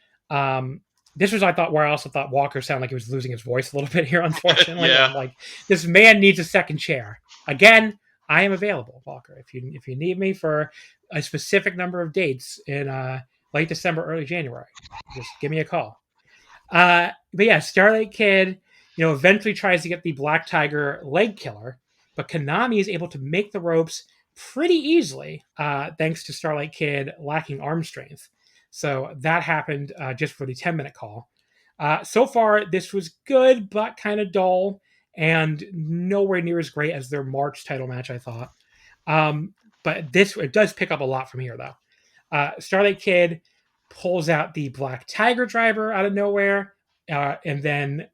this was, I thought, where I also thought Walker sounded like he was losing his voice a little bit here, unfortunately. Yeah. I'm like, this man needs a second chair. Again, I am available, Walker. If you need me for a specific number of dates in late December, early January, just give me a call. But yeah, Starlight Kid, eventually tries to get the Black Tiger leg killer, but Konami is able to make the ropes pretty easily, thanks to Starlight Kid lacking arm strength. So that happened just for the 10-minute call. So far, this was good, but kind of dull, and nowhere near as great as their March title match, I thought. But it does pick up a lot from here, though. Starlight Kid pulls out the Black Tiger Driver out of nowhere, and then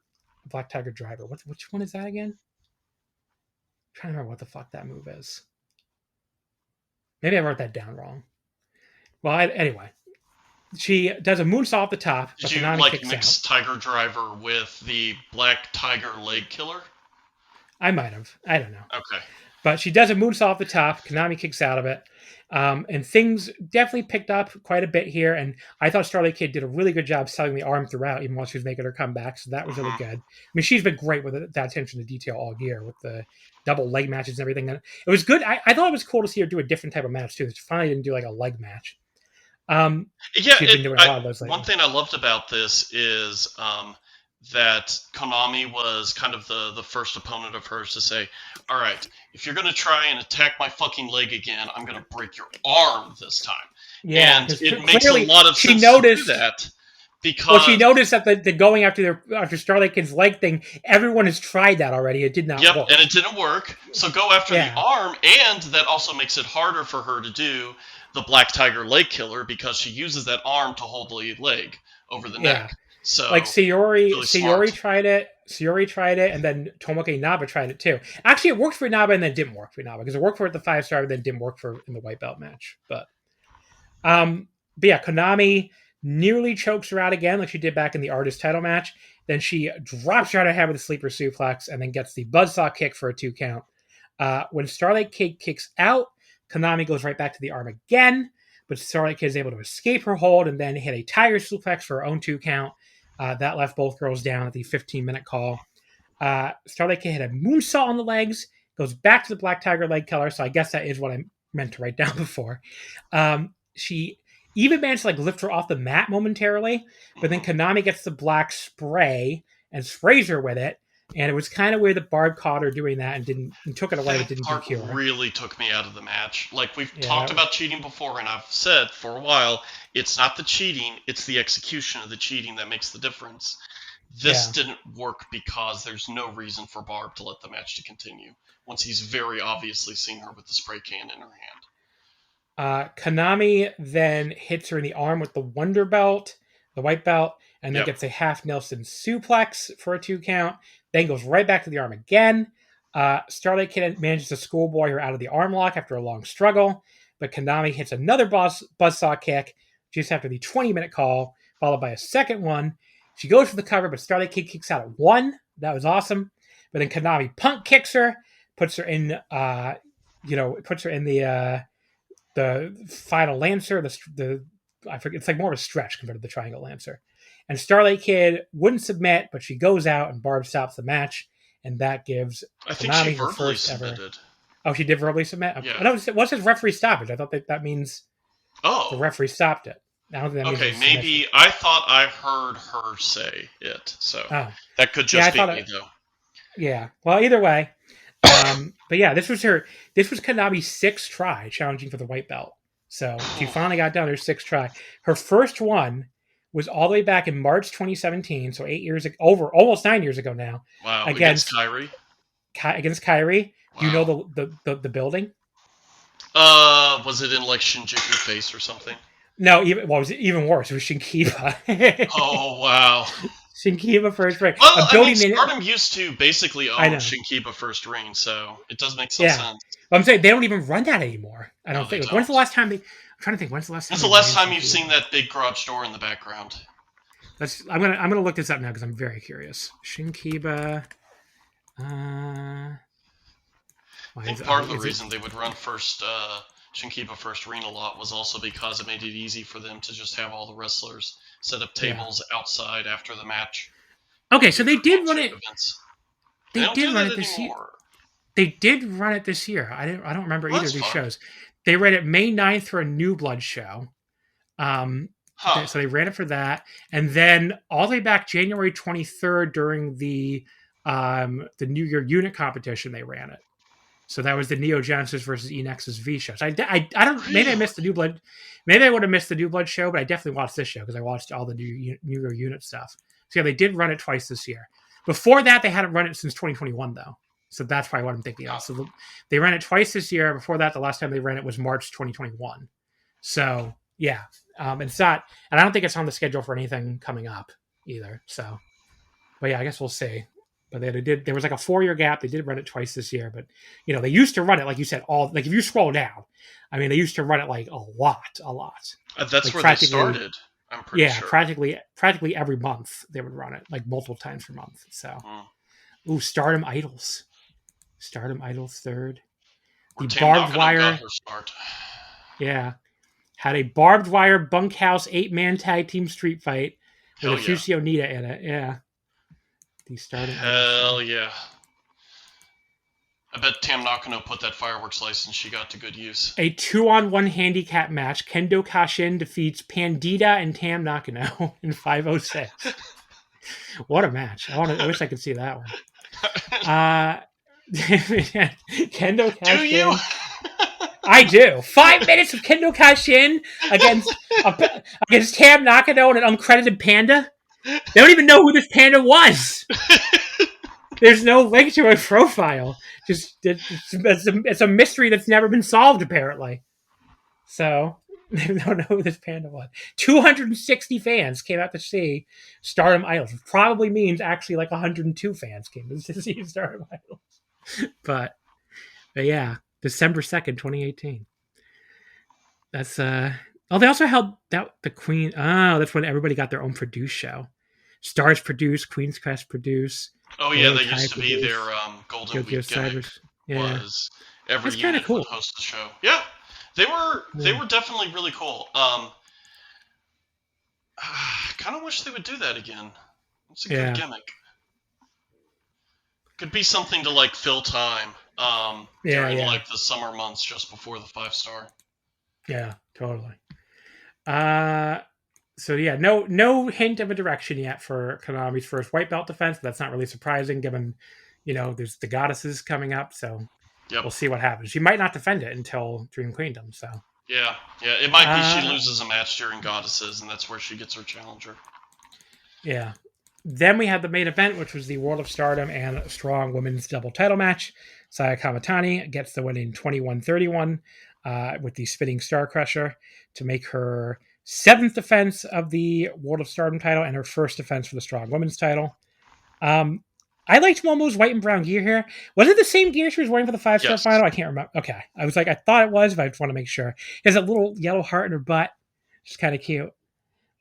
Black Tiger Driver. Which one is that again? I'm trying to remember what the fuck that move is. Maybe I wrote that down wrong. Well, anyway, she does a moonsault off the top. Did you mix Tiger Driver with the Black Tiger leg killer? I might have. I don't know. Okay. But she does a moonsault off the top. Konami kicks out of it. And things definitely picked up quite a bit here. And I thought Starlight Kid did a really good job selling the arm throughout, even while she was making her comeback. So that was really good. I mean, she's been great with that attention to detail all year with the double leg matches and everything. And it was good. I thought it was cool to see her do a different type of match, too. She finally didn't do like a leg match. She's been doing a lot of those lately. One thing I loved about this is that Konami was kind of the first opponent of hers to say, all right, if you're going to try and attack my fucking leg again, I'm going to break your arm this time. Yeah, and it makes a lot of sense to do that. Because she noticed that the going after Starlight Kid's leg thing, everyone has tried that already. It did not work. And it didn't work. So go after the arm, and that also makes it harder for her to do the Black Tiger leg killer because she uses that arm to hold the leg over the neck. So like Saori tried it. Saori tried it, and then Tomoka Inaba tried it too. Actually, it worked for Inaba, and then didn't work for Inaba because it worked for the 5-star, and then didn't work for in the white belt match. But yeah, Konami nearly chokes her out again, like she did back in the Artist title match. Then she drops her out of head with a sleeper suplex, and then gets the buzzsaw kick for a 2 count. When Starlight Kid kicks out, Konami goes right back to the arm again, but Starlight Kid is able to escape her hold and then hit a tiger suplex for her own 2 count. That left both girls down at the 15-minute call. Starlight Kid hit a moonsault on the legs, goes back to the Black Tiger leg killer, so I guess that is what I meant to write down before. She even managed to lift her off the mat momentarily, but then Konami gets the black spray and sprays her with it, and it was kind of weird that Barb caught her doing that and took it away, but didn't DQ her. Really took me out of the match. Like, we've talked about cheating before, and I've said for a while, it's not the cheating, it's the execution of the cheating that makes the difference. This didn't work because there's no reason for Barb to let the match to continue once he's very obviously seen her with the spray can in her hand. Konami then hits her in the arm with the Wonder Belt, the white belt, and then gets a half Nelson suplex for a 2 count. Then goes right back to the arm again. Starlight Kid manages to schoolboy her out of the arm lock after a long struggle, but Konami hits another buzzsaw kick just after the 20-minute call, followed by a second one. She goes for the cover, but Starlight Kid kicks out at 1. That was awesome. But then Konami punk kicks her, puts her in the final Lancer, I forget, it's like more of a stretch compared to the Triangle Lancer. And Starlight Kid wouldn't submit, but she goes out and Barb stops the match, and that gives Konami her first submitted. Ever. Oh, she did verbally submit? Yeah. No, it says referee stoppage. I thought that means the referee stopped it. I don't think that means maybe I thought I heard her say it, so that could just be me, though. Yeah, well, either way. But yeah, this was Konami's 6th try challenging for the white belt. So she finally got down her 6th try. Her first one was all the way back in March 2017, so 8 years ago, almost 9 years ago now. Wow, against Kairi? Against Kairi. Wow. Do you know the building? Was it in Shinjuku Face or something? No, it was even worse. It was Shinkiba. Oh, wow. Shinkiba First Ring. Well, Stardom used to basically own Shinkiba First Ring, so it does make some sense. Well, I'm saying they don't even run that anymore. I don't think. When's the last time I'm trying to think. When's the last time you've seen that big garage door in the background? I'm gonna look this up now because I'm very curious. Shinkiba. I think part of the reason they would run Shinkiba First Ring a lot was also because it made it easy for them to just have all the wrestlers set up tables outside after the match. Okay, so they did run it. Events. They don't did do run that it this year. anymore. They did run it this year. I don't remember Well, either of that's these fun. shows. They ran it May 9th for a New Blood show. So they ran it for that, and then all the way back January 23rd during the New Year unit competition, they ran it. So that was the Neo Genesis versus Enex's V show. So I don't. Maybe I missed the New Blood. Maybe I would have missed the New Blood show, but I definitely watched this show because I watched all the New Year unit stuff. So yeah, they did run it twice this year. Before that, they hadn't run it since 2021 though. So that's probably what I'm thinking of. So they ran it twice this year. Before that, the last time they ran it was March 2021. So yeah, it's not, and I don't think it's on the schedule for anything coming up either. So, but yeah, I guess we'll see. But there was like a 4-year gap. They did run it twice this year, but they used to run it, like you said, if you scroll down, I mean, they used to run it like a lot. That's like where they started. I'm pretty sure. Practically every month they would run it, like multiple times per month. So, Stardom Idols 3rd. The barbed wire. Yeah, had a barbed wire bunkhouse 8-man tag team street fight with Atsushi Onita in it. Yeah. Hell yeah. I bet Tam Nakano put that fireworks license she got to good use. A 2-on-1 handicap match. Kendo Kashin defeats Pandita and Tam Nakano in 506. What a match. I wish I could see that one. Kendo Kashin. Do you? I do. 5 minutes of Kendo Kashin against Tam Nakano and an uncredited Panda. They don't even know who this panda was. There's no link to her profile. It's a mystery that's never been solved, apparently. So they don't know who this panda was. 260 fans came out to see Stardom Idols, which probably means actually like 102 fans came to see Stardom Idols. But yeah, December 2nd, 2018. That's they also held that the Queen. Oh, that's when everybody got their own produced show. Stars produce, Queen's Quest produce. Oh yeah, they used to be their Golden Week gimmick. Was every unit would host the show. Yeah, they were definitely really cool. Kind of wish they would do that again. It's a good gimmick. Could be something to like fill time during like the summer months just before the 5-star. Yeah, totally. So yeah, no hint of a direction yet for Konami's first white belt defense. But that's not really surprising, given there's the Goddesses coming up. So we'll see what happens. She might not defend it until Dream Queendom. So yeah, it might be she loses a match during Goddesses, and that's where she gets her challenger. Yeah. Then we had the main event, which was the World of Stardom and Strong Women's Double Title match. Saya Kamitani gets the win in 21-31 with the Spinning Star Crusher to make her 7th defense of the World of Stardom title and her first defense for the Strong Women's title. I liked Momo's white and brown gear here. Was it the same gear she was wearing for the 5-star final? I can't remember. Okay. I thought it was, but I just want to make sure. She has a little yellow heart in her butt. It's kind of cute.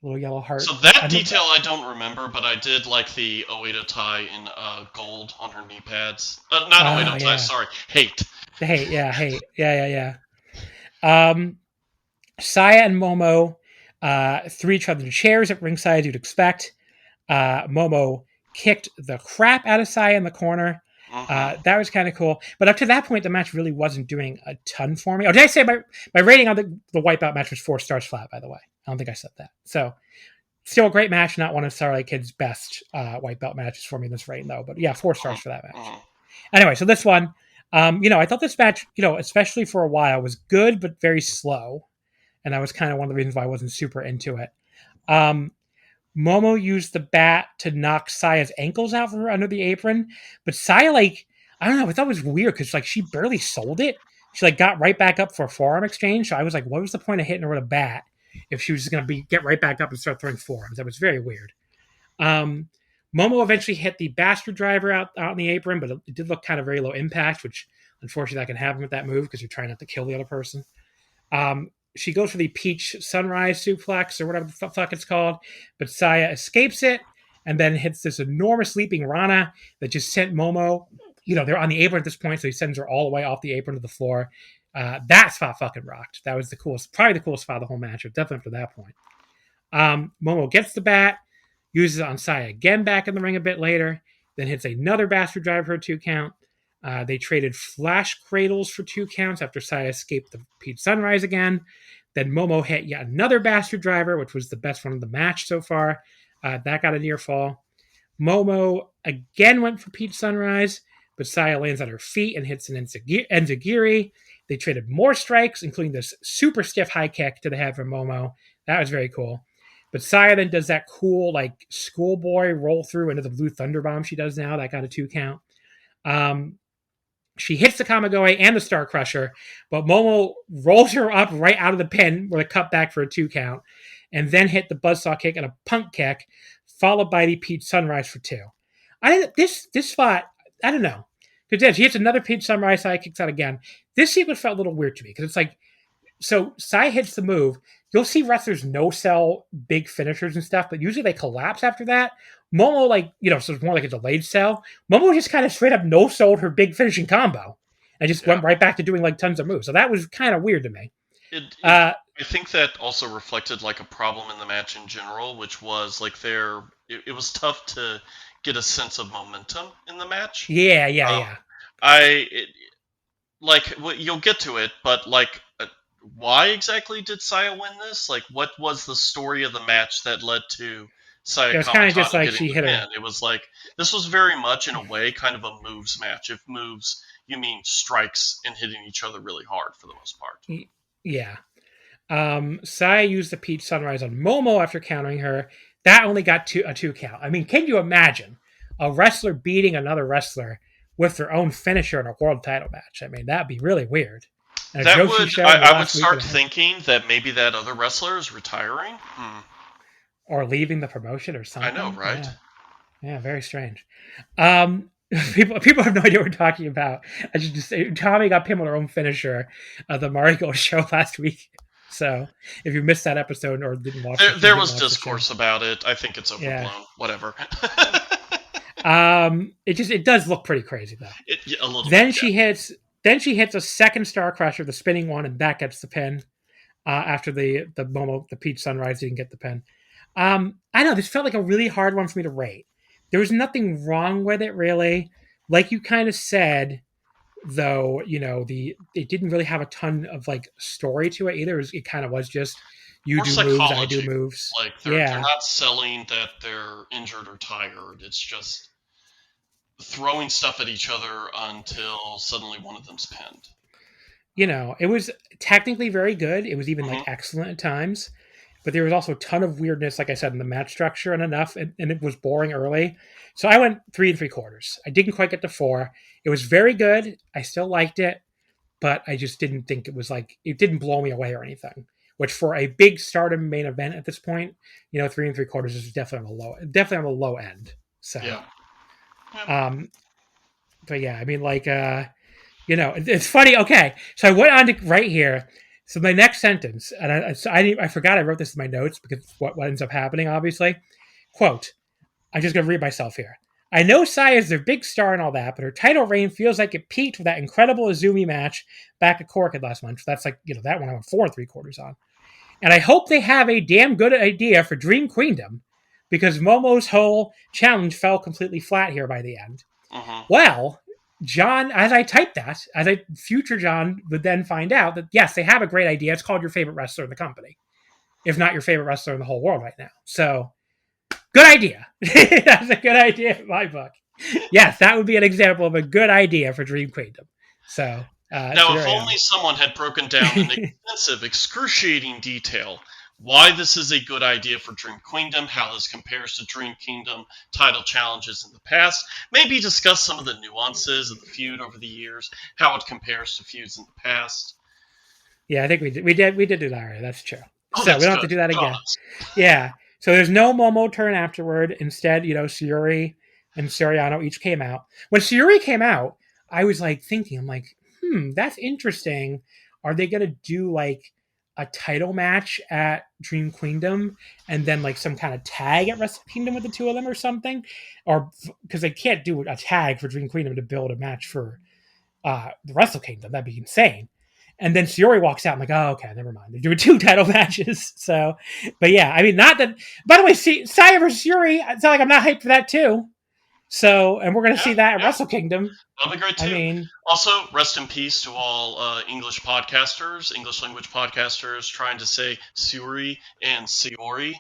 Little yellow heart. So that detail I don't remember, but I did like the Oita tie in gold on her knee pads. Not Oita tie, sorry. Hate. The hate, yeah, hate. Yeah. Saya and Momo threw each other to chairs at ringside, you'd expect. Momo kicked the crap out of Saya in the corner. That was kind of cool. But up to that point, the match really wasn't doing a ton for me. Oh, did I say my rating on the Wipeout match was 4 stars flat, by the way? I don't think I said that. So, still a great match. Not one of Starlight Kid's best white belt matches for me in this rating, though. But yeah, 4 stars for that match. Anyway, so this one, I thought this match, especially for a while, was good but very slow. And that was kind of one of the reasons why I wasn't super into it. Momo used the bat to knock Saya's ankles out from her under the apron. But Saya, I don't know, I thought it was weird because she barely sold it. She got right back up for a forearm exchange. So I was like, what was the point of hitting her with a bat if she was just going to get right back up and start throwing forearms? That was very weird. Momo eventually hit the bastard driver out in the apron, but it did look kind of very low impact, which unfortunately that can happen with that move because you're trying not to kill the other person. She goes for the Peach Sunrise suplex or whatever the fuck it's called, but Saya escapes it and then hits this enormous leaping Rana that just sent Momo, they're on the apron at this point, so he sends her all the way off the apron to the floor. That spot fucking rocked. That was probably the coolest spot of the whole match, definitely up to that point. Momo gets the bat, uses it on Saya again back in the ring a bit later, then hits another bastard driver for a 2 count. They traded flash cradles for 2 counts after Saya escaped the Pete Sunrise again. Then Momo hit yet another bastard driver, which was the best one of the match so far. That got a near fall. Momo again went for Pete Sunrise, but Saya lands on her feet and hits an enziguri. They traded more strikes, including this super stiff high kick to the head from Momo. That was very cool. But Saya then does that cool, like, schoolboy roll through into the blue thunder bomb she does now. That got a 2 count. She hits the Kamigoe and the Star Crusher, but Momo rolls her up right out of the pin with a cutback for a 2 count, and then hit the buzzsaw kick and a punk kick, followed by the Pete Sunrise for 2. This spot, I don't know. Because then she hits another Pete Sunrise, Saya kicks out again. This sequence felt a little weird to me, because it's like, so Saya hits the move. You'll see wrestlers no-sell big finishers and stuff, but usually they collapse after that. Momo, like, so it's more like a delayed sell. Momo just kind of straight up no-sold her big finishing combo and just went right back to doing, like, tons of moves. So that was kind of weird to me. I think that also reflected, like, a problem in the match in general, which was, like, it was tough to get a sense of momentum in the match. Yeah. You'll get to it, but, like, why exactly did Saya win this? Like, what was the story of the match that led to Saya Kamitani? It was kind of just like she hit her. It was like, this was very much, in a way, kind of a moves match. If moves, you mean strikes and hitting each other really hard for the most part. Yeah. Saya used the Pete Sunrise on Momo after countering her. That only got a 2 count. I mean, can you imagine a wrestler beating another wrestler with their own finisher in a world title match? I mean, that'd be really weird. I would start thinking that maybe that other wrestler is retiring. Or leaving the promotion or something. I know, right? Yeah, very strange. People have no idea what we're talking about. I should just say, Tommy got pinned with her own finisher at the Mario show last week. So if you missed that episode or didn't watch it, there was discourse about it. I think it's overblown. Yeah. Whatever. It does look pretty crazy though. A little. Then she hits a second Star Crusher, the spinning one, and that gets the pin. After the Pete Sunrise didn't get the pin. I know this felt like a really hard one for me to rate. There was nothing wrong with it really. Like you kind of said, though, it didn't really have a ton of like story to it either. It kind of was just you do moves, I do moves. Like they're not selling that they're injured or tired. It's just throwing stuff at each other until suddenly one of them's pinned. It was technically very good. It was even like excellent at times, but there was also a ton of weirdness, like I said, in the match structure and enough, and it was boring early. So I went 3 3/4. I didn't quite get to 4. It was very good. I still liked it, but I just didn't think it was like, it didn't blow me away or anything, which for a big Stardom main event at this point, 3 3/4 is definitely on the low end. So, yeah. But yeah, I mean, like, it's funny. Okay, so I went on to right here. So my next sentence, and I forgot I wrote this in my notes because what ends up happening, obviously. Quote, I'm just going to read myself here. I know Saya is their big star and all that, but her title reign feels like it peaked with that incredible Azumi match back at Corkid last month. That's like, that one I went 4 3/4 on. And I hope they have a damn good idea for Dream Queendom, because Momo's whole challenge fell completely flat here by the end. Well, John, future John would then find out that, yes, they have a great idea. It's called your favorite wrestler in the company, if not your favorite wrestler in the whole world right now. So, good idea. That's a good idea in my book. Yes, that would be an example of a good idea for Dream Queendom. So, now, if only someone had broken down in extensive, excruciating detail why this is a good idea for Dream Queendom, how this compares to Dream Kingdom title challenges in the past, maybe discuss some of the nuances of the feud over the years, how it compares to feuds in the past. Yeah, I think we did do that already. That's true. Oh, so we don't have to do that again. Yeah. So there's no Momo turn afterward. Instead, Saori and Saori Anou each came out. When Saori came out, I was like thinking, I'm like, that's interesting. Are they going to do like a title match at Dream Queendom and then like some kind of tag at Wrestle Kingdom with the two of them or something? Or because they can't do a tag for Dream Queendom to build a match for the Wrestle Kingdom. That'd be insane. And then Saori walks out. I'm like, oh, okay, never mind. They're doing 2 title matches. So, but yeah, I mean, not that. By the way, Saya versus Saori. It's not like I'm not hyped for that too. So, and we're going to see that at Wrestle Kingdom. That'll be great too. I mean, also, rest in peace to all English podcasters, English language podcasters, trying to say Saori and Saori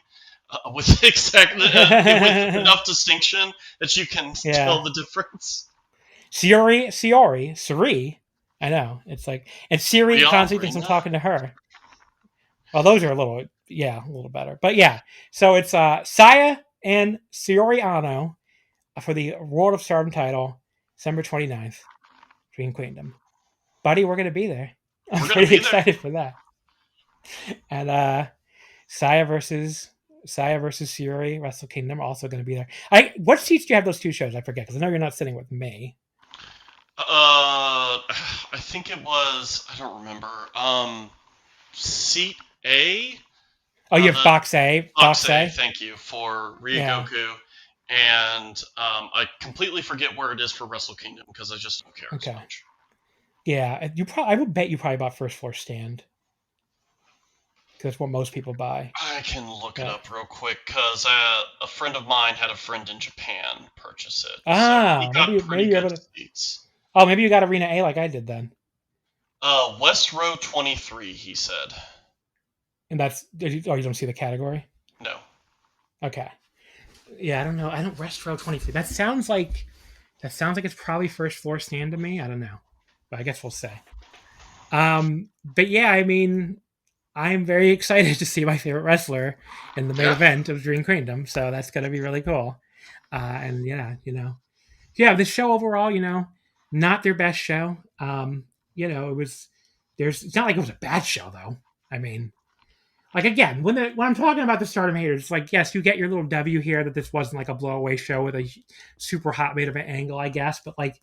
with with enough distinction that you can tell the difference. Saori. I know. It's like, and Siri constantly thinks I'm talking to her. Well, those are a little better. But yeah, so it's Saya and Saori Anou for the World of Stardom title, December 29th, Dream Queendom. Buddy, we're going to be there. I'm pretty excited for that. And Saya versus Saori, Wrestle Kingdom, also going to be there. What seats do you have those 2 shows? I forget, because I know you're not sitting with me. I think it was, I don't remember. Seat A. Oh, you have Box A. Box A, thank you, for Ryogoku. Yeah. And I completely forget where it is for Wrestle Kingdom because I just don't care as much. Yeah, I would bet you probably bought first floor stand. Because that's what most people buy. I can look it up real quick because a friend of mine had a friend in Japan purchase it. Ah, so he got pretty good seats. Oh, maybe you got Arena A like I did then. West Row 23, he said. And that's... you don't see the category? No. Okay. Yeah, I don't know. I don't West Row 23. That sounds like it's probably first floor stand to me. I don't know. But I guess we'll say. But yeah, I mean, I'm very excited to see my favorite wrestler in the main event of Dream Queendom. So that's going to be really cool. And yeah, the show overall, not their best show. It's not like it was a bad show though. I mean, like again, when I'm talking about the Stardom haters, it's like, yes, you get your little W here that this wasn't like a blowaway show with a super hot main event angle, I guess. But like,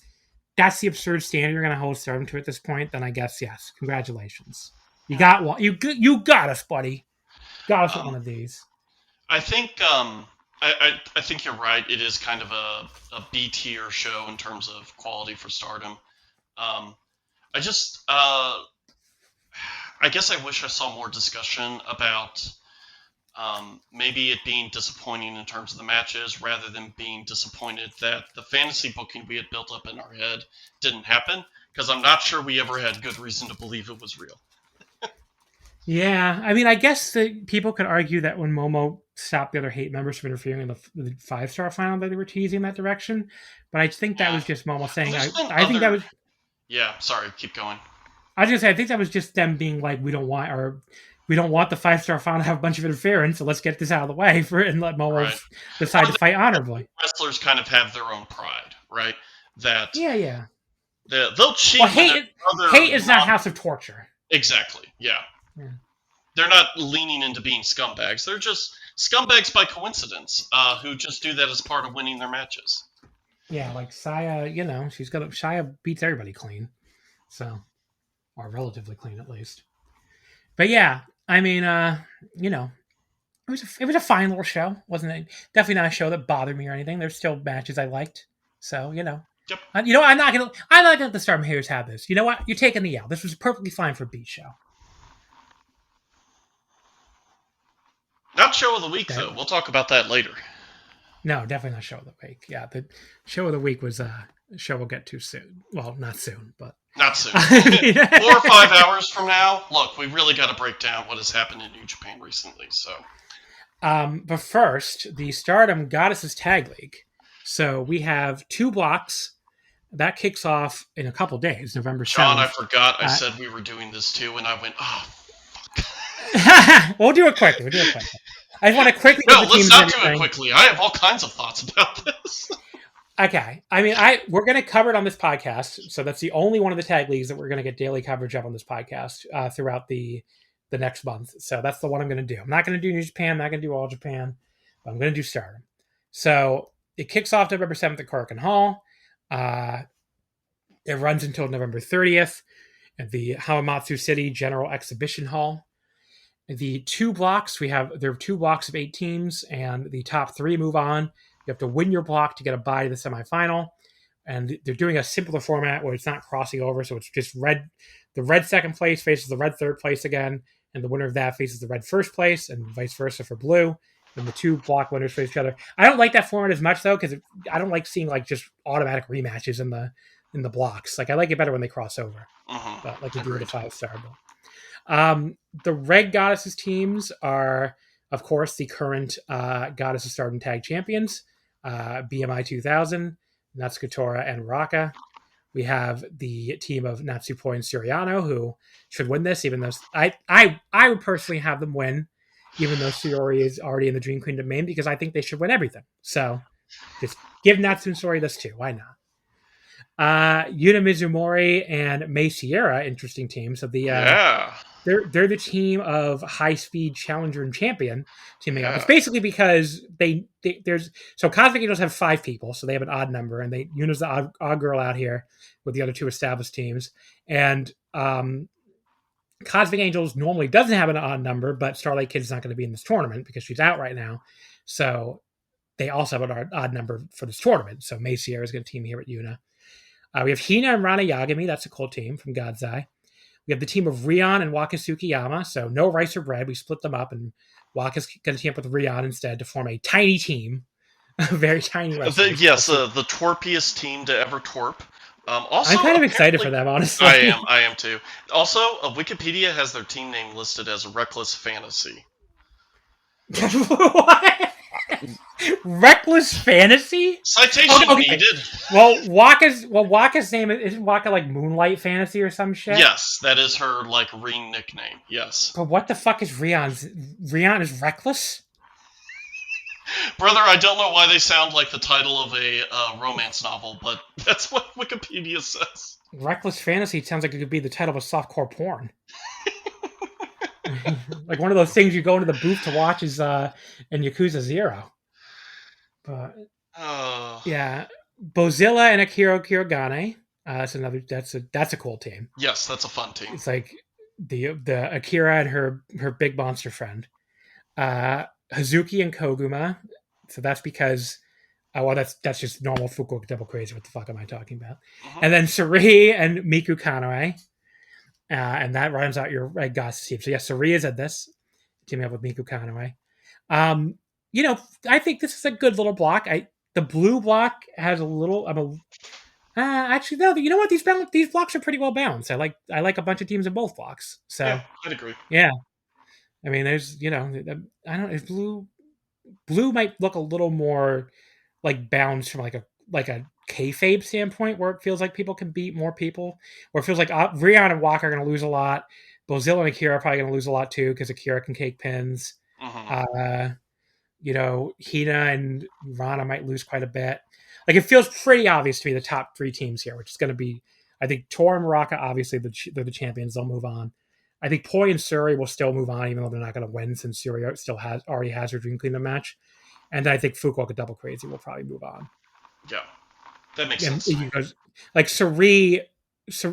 that's the absurd standard you're going to hold Stardom to at this point. Then I guess yes, congratulations, you got one. You got us, buddy. Got us one of these. I think I think you're right. It is kind of a B tier show in terms of quality for Stardom. I guess I wish I saw more discussion about maybe it being disappointing in terms of the matches rather than being disappointed that the fantasy booking we had built up in our head didn't happen, because I'm not sure we ever had good reason to believe it was real. Yeah, I mean, I guess that people could argue that when Momo stopped the other Hate members from interfering in the 5-star final that they were teasing that direction, but I think that was just Momo saying, I think that was... Yeah, sorry, keep going. I was going to say, I think that was just them being like, we don't want the 5-star final to have a bunch of interference, so let's get this out of the way and let Momo decide to fight honorably. Wrestlers kind of have their own pride, right? That yeah. They'll cheat. Well, hate is not House of Torture. Exactly, yeah. They're not leaning into being scumbags. They're just scumbags by coincidence, who just do that as part of winning their matches. Yeah, like Saya, Saya beats everybody clean. So, or relatively clean at least. But yeah, I mean, it was a fine little show, wasn't it? Definitely not a show that bothered me or anything. There's still matches I liked. So, Yep. I'm not gonna let the Stardom haters have this. You know what? You're taking the L. This was perfectly fine for a beat show. Not show of the week, though. We'll talk about that later. No, definitely not show of the week. Yeah, the show of the week was a show we'll get to soon. Well, not soon, but... Not soon. 4 or 5 hours from now. Look, we really got to break down what has happened in New Japan recently, so... But first, the Stardom Goddesses Tag League. So we have 2 blocks. That kicks off in a couple days, November 7th. John, I forgot I said we were doing this too, and I went, fuck. We'll do it quickly. I just want to quickly... No, let's not do it quickly. I have all kinds of thoughts about this. Okay. I mean, we're going to cover it on this podcast, so that's the only one of the tag leagues that we're going to get daily coverage of on this podcast throughout the next month. So that's the one I'm going to do. I'm not going to do New Japan. I'm not going to do All Japan. But I'm going to do Stardom. So it kicks off November 7th at Korakuen Hall. It runs until November 30th at the Hamamatsu City General Exhibition Hall. The 2 blocks, there are 2 blocks of 8 teams, and the top 3 move on. You have to win your block to get a bye to the semifinal. and they're doing a simpler format where it's not crossing over, so it's just red. The red second place faces the red third place again, and the winner of that faces the red first place, and vice versa for blue. And the two block winners face each other. I don't like that format as much though, because I don't like seeing like just automatic rematches in the blocks. Like I like it better when they cross over, but like we do with the 5-star. The Red Goddesses teams are, of course, the current Goddess of Stardom Tag Champions, BMI 2000, Natsukatora and Raka. We have the team of Natsupoi and Saori Anou, who should win this, even though I would personally have them win, even though Saori is already in the Dream Queendom main, because I think they should win everything. So just give Natsu and Saori this too. Why not? Yuna Mizumori and Mei Seira, interesting team. So they're the team of High Speed Challenger and Champion teaming up. It's basically because there's Cosmic Angels have 5 people, so they have an odd number, and Yuna's the odd girl out here with the other 2 established teams. And Cosmic Angels normally doesn't have an odd number, but Starlight Kid is not going to be in this tournament because she's out right now. So they also have an odd number for this tournament. So Mei Seira is going to team here with Yuna. We have Hina and Rana Yagami. That's a cool team from God's Eye. We have the team of Rion and Waka Tsukiyama. So no rice or bread. We split them up, and Waka's going to team up with Rion instead to form a tiny team. A very tiny wrestling. The twerpiest team to ever twerp. Also, I'm kind of excited for them, honestly. I am too. Also, Wikipedia has their team name listed as Reckless Fantasy. What? Reckless Fantasy? Citation needed. Well, Waka's name isn't Waka like Moonlight Fantasy or some shit? Yes, that is her like ring nickname. Yes. But what the fuck is Rion's? Rion is Reckless? Brother, I don't know why they sound like the title of a romance novel, but that's what Wikipedia says. Reckless Fantasy sounds like it could be the title of a softcore porn. Like one of those things you go into the booth to watch is in Yakuza 0. But yeah, Bozilla and Akira Kirogane. That's a cool team. Yes, that's a fun team. It's like the Akira and her big monster friend. Hazuki and Koguma. So that's because that's just normal Fukuoka Double Crazy. What the fuck am I talking about? And then Saori and Miku Kanoe. And that rounds out your Red Goddess team. So yes, Saori is at this, teaming up with Miku Kanoe. I think this is a good little block. The blue block has a little. Actually, no. You know what? These blocks are pretty well balanced. I like a bunch of teams in both blocks. So yeah, I'd agree. Yeah, I mean, there's I don't. If blue might look a little more like balanced from like a kayfabe standpoint, where it feels like people can beat more people, where it feels like Rion and Waka are going to lose a lot. Bozilla and Akira are probably going to lose a lot too because Akira can cake pins. Hina and Rana might lose quite a bit. Like it feels pretty obvious to me the top 3 teams here, which is going to be, I think Tor and Raka, obviously they're the champions. They'll move on. I think Poi and Suri will still move on, even though they're not going to win since Suri still already has her Dream Queendom match. And I think Fukuoka Double Crazy will probably move on. Yeah, that makes sense. Like Saori,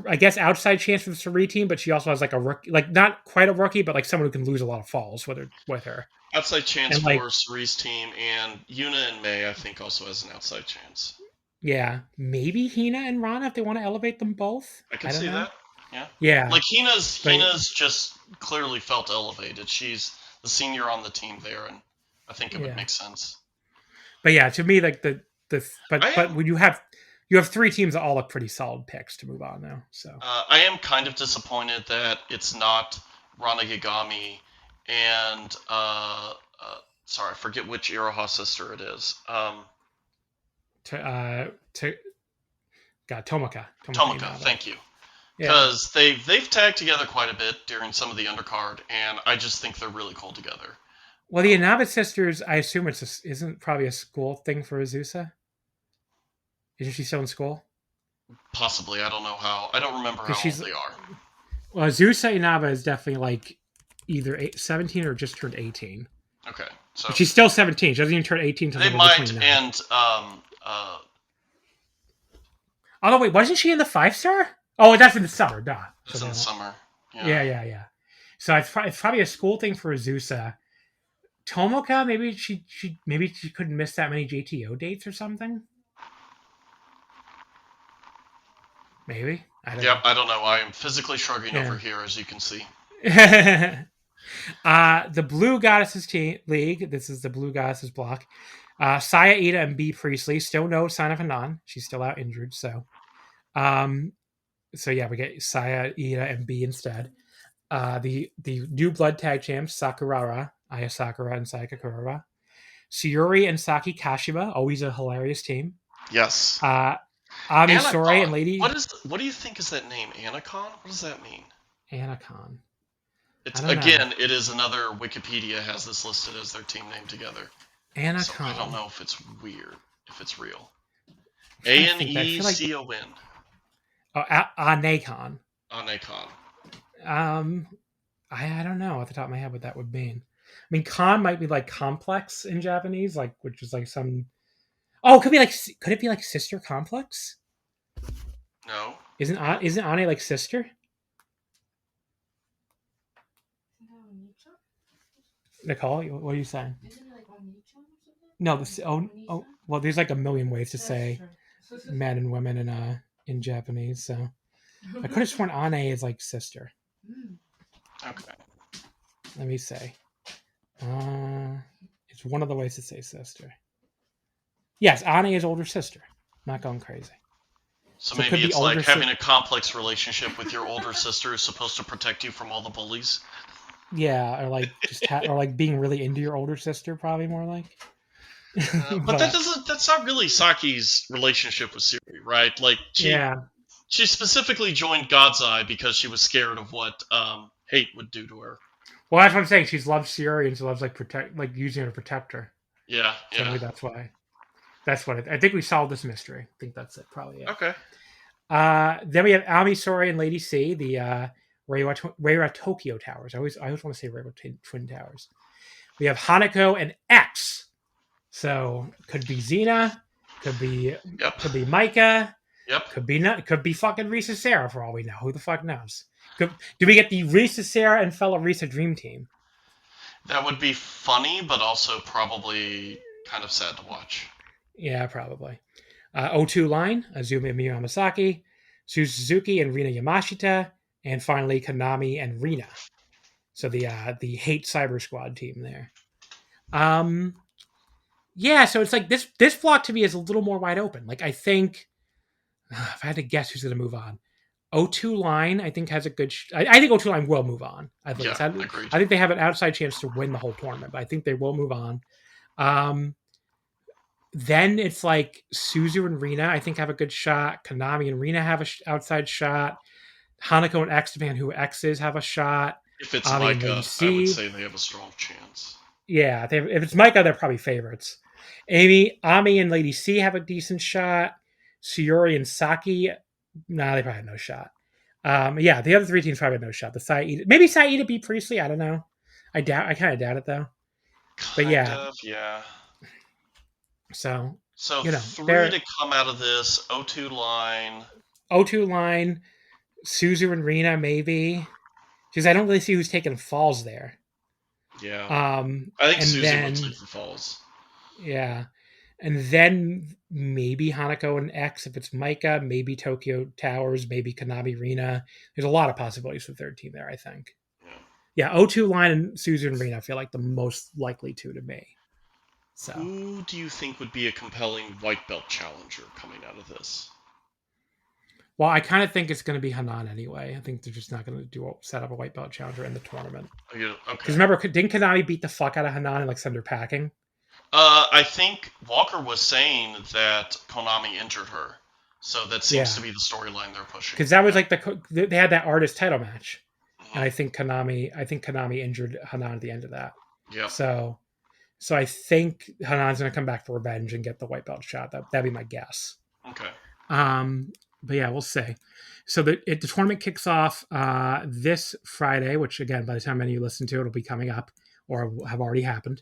I guess outside chance for the Saori team, but she also has like a rookie, like not quite a rookie, but like someone who can lose a lot of falls with her. Outside chance for Saori's team, and Yuna and Mei, I think, also has an outside chance. Yeah, maybe Hina and Rana if they want to elevate them both. I can see that. Yeah. Yeah. Like Hina's just clearly felt elevated. She's the senior on the team there, and I think it would make sense. But yeah, to me, like but when you have 3 teams that all look pretty solid picks to move on now. So I am kind of disappointed that it's not Rana Yagami and sorry, I forget which Iroha sister it is. Tomoka. Tomoka, thank you. Because they've tagged together quite a bit during some of the undercard, and I just think they're really cool together. Well, the Inaba sisters, I assume isn't probably a school thing for Azusa. Isn't she still in school? Possibly. I don't know how. I don't remember how old they are. Well, Azusa Inaba is definitely like either 17 or just turned 18. Okay, so but she's still 17. She doesn't even turn 18 until they might. 29. And although wait, wasn't she in the 5-star? Oh, that's in the summer, duh. It's in the summer. Yeah. So it's probably a school thing for Azusa. Tomoka, maybe she couldn't miss that many JTO dates or something. Maybe. I don't Yep, I don't know. I am physically shrugging Yeah. over here, as you can see. know. The Blue Goddesses League. This is the Blue Goddesses block. Saya Ida and B Priestley. Still no sign of Hanan. She's still out injured. So yeah, we get Saya, Ida, and B instead. The new blood tag champs, Sakurara, Aya Sakura, and Saya Kakurara. Sayuri and Saki Kashiba, always a hilarious team. Yes. Ami Sourei and Lady. What do you think is that name? Anacon? What does that mean? Anacon. It is another Wikipedia has this listed as their team name together. Anacon. So I don't know if it's weird, if it's real. Anecon. Oh, Anacon. Anacon. I don't know off the top of my head what that would mean. I mean, con might be like complex in Japanese, like which is like some. Oh, could it be like sister complex? No. Isn't Ane like sister? Nicole, what are you saying? Isn't it like Oni-chan or something? No, well, there's like a million ways to say men and women in Japanese, so I could have sworn Ane is like sister. Okay. Let me say. It's one of the ways to say sister. Yes, Ane is older sister. Not going crazy. So maybe it's like having a complex relationship with your older sister who's supposed to protect you from all the bullies. Yeah, or like or like being really into your older sister, probably more like. But that's not really Saki's relationship with Siri, right? Like she specifically joined God's Eye because she was scared of what hate would do to her. Well, that's what I'm saying. She's loved Siri and she loves like using her to protect her. Yeah. So maybe that's why. That's what I think we solved this mystery. I think that's it. Probably. Okay. Then we have Ami Sourei and Lady C, the Reiwa Tokyo Towers. I always want to say Reiwa Twin Towers. We have Hanako and X. So could be Xena, could be Micah, could be fucking Risa Sarah for all we know. Who the fuck knows? Do we get the Risa Sarah and fellow Risa Dream Team? That would be funny, but also probably kind of sad to watch. Yeah, probably. O2 Line, Azumi Miyu Hamasaki, Su Suzuki and Rina Yamashita, and finally Konami and Rina. So the Hate Cyber Squad team there. Yeah, so it's like this block to me is a little more wide open. Like I think if I had to guess who's going to move on, O2 Line I think has a good. I think O2 Line will move on. I think they have an outside chance to win the whole tournament, but I think they will move on. Then it's like Suzu and Rina, I think, have a good shot. Konami and Rina have an outside shot. Hanako and X, depending on who X is, have a shot. If it's Micah, I would say they have a strong chance. Yeah, if it's Micah, they're probably favorites. Ami and Lady C have a decent shot. Sayuri and Saki, they probably have no shot. The other three teams probably have no shot. Maybe Saida beat Priestley. I don't know. I kind of doubt it though. Yeah. So three to come out of this. O2 Line, Suzu and Rina maybe, because I don't really see who's taking falls there. Yeah. I think Suzu would take the falls. Yeah, and then maybe Hanako and X if it's Micah, maybe Tokyo Towers, maybe Konami Rina. There's a lot of possibilities for the third team there, I think. Yeah, O2 Line and Suzu and Rina feel like the most likely two to me. So, who do you think would be a compelling white belt challenger coming out of this? Well, I kind of think it's going to be Hanan anyway. I think they're just not going to set up a white belt challenger in the tournament. Okay. Because remember, didn't Konami beat the fuck out of Hanan and like send her packing? I think Walker was saying that Konami injured her, so that seems to be the storyline they're pushing. Because that was like they had that artist title match, and I think Konami injured Hanan at the end of that. Yeah. So I think Hanan's going to come back for revenge and get the white belt shot. That'd be my guess. Okay. But yeah, we'll see. So the tournament kicks off this Friday, which again, by the time any of you listen to it, will be coming up or have already happened.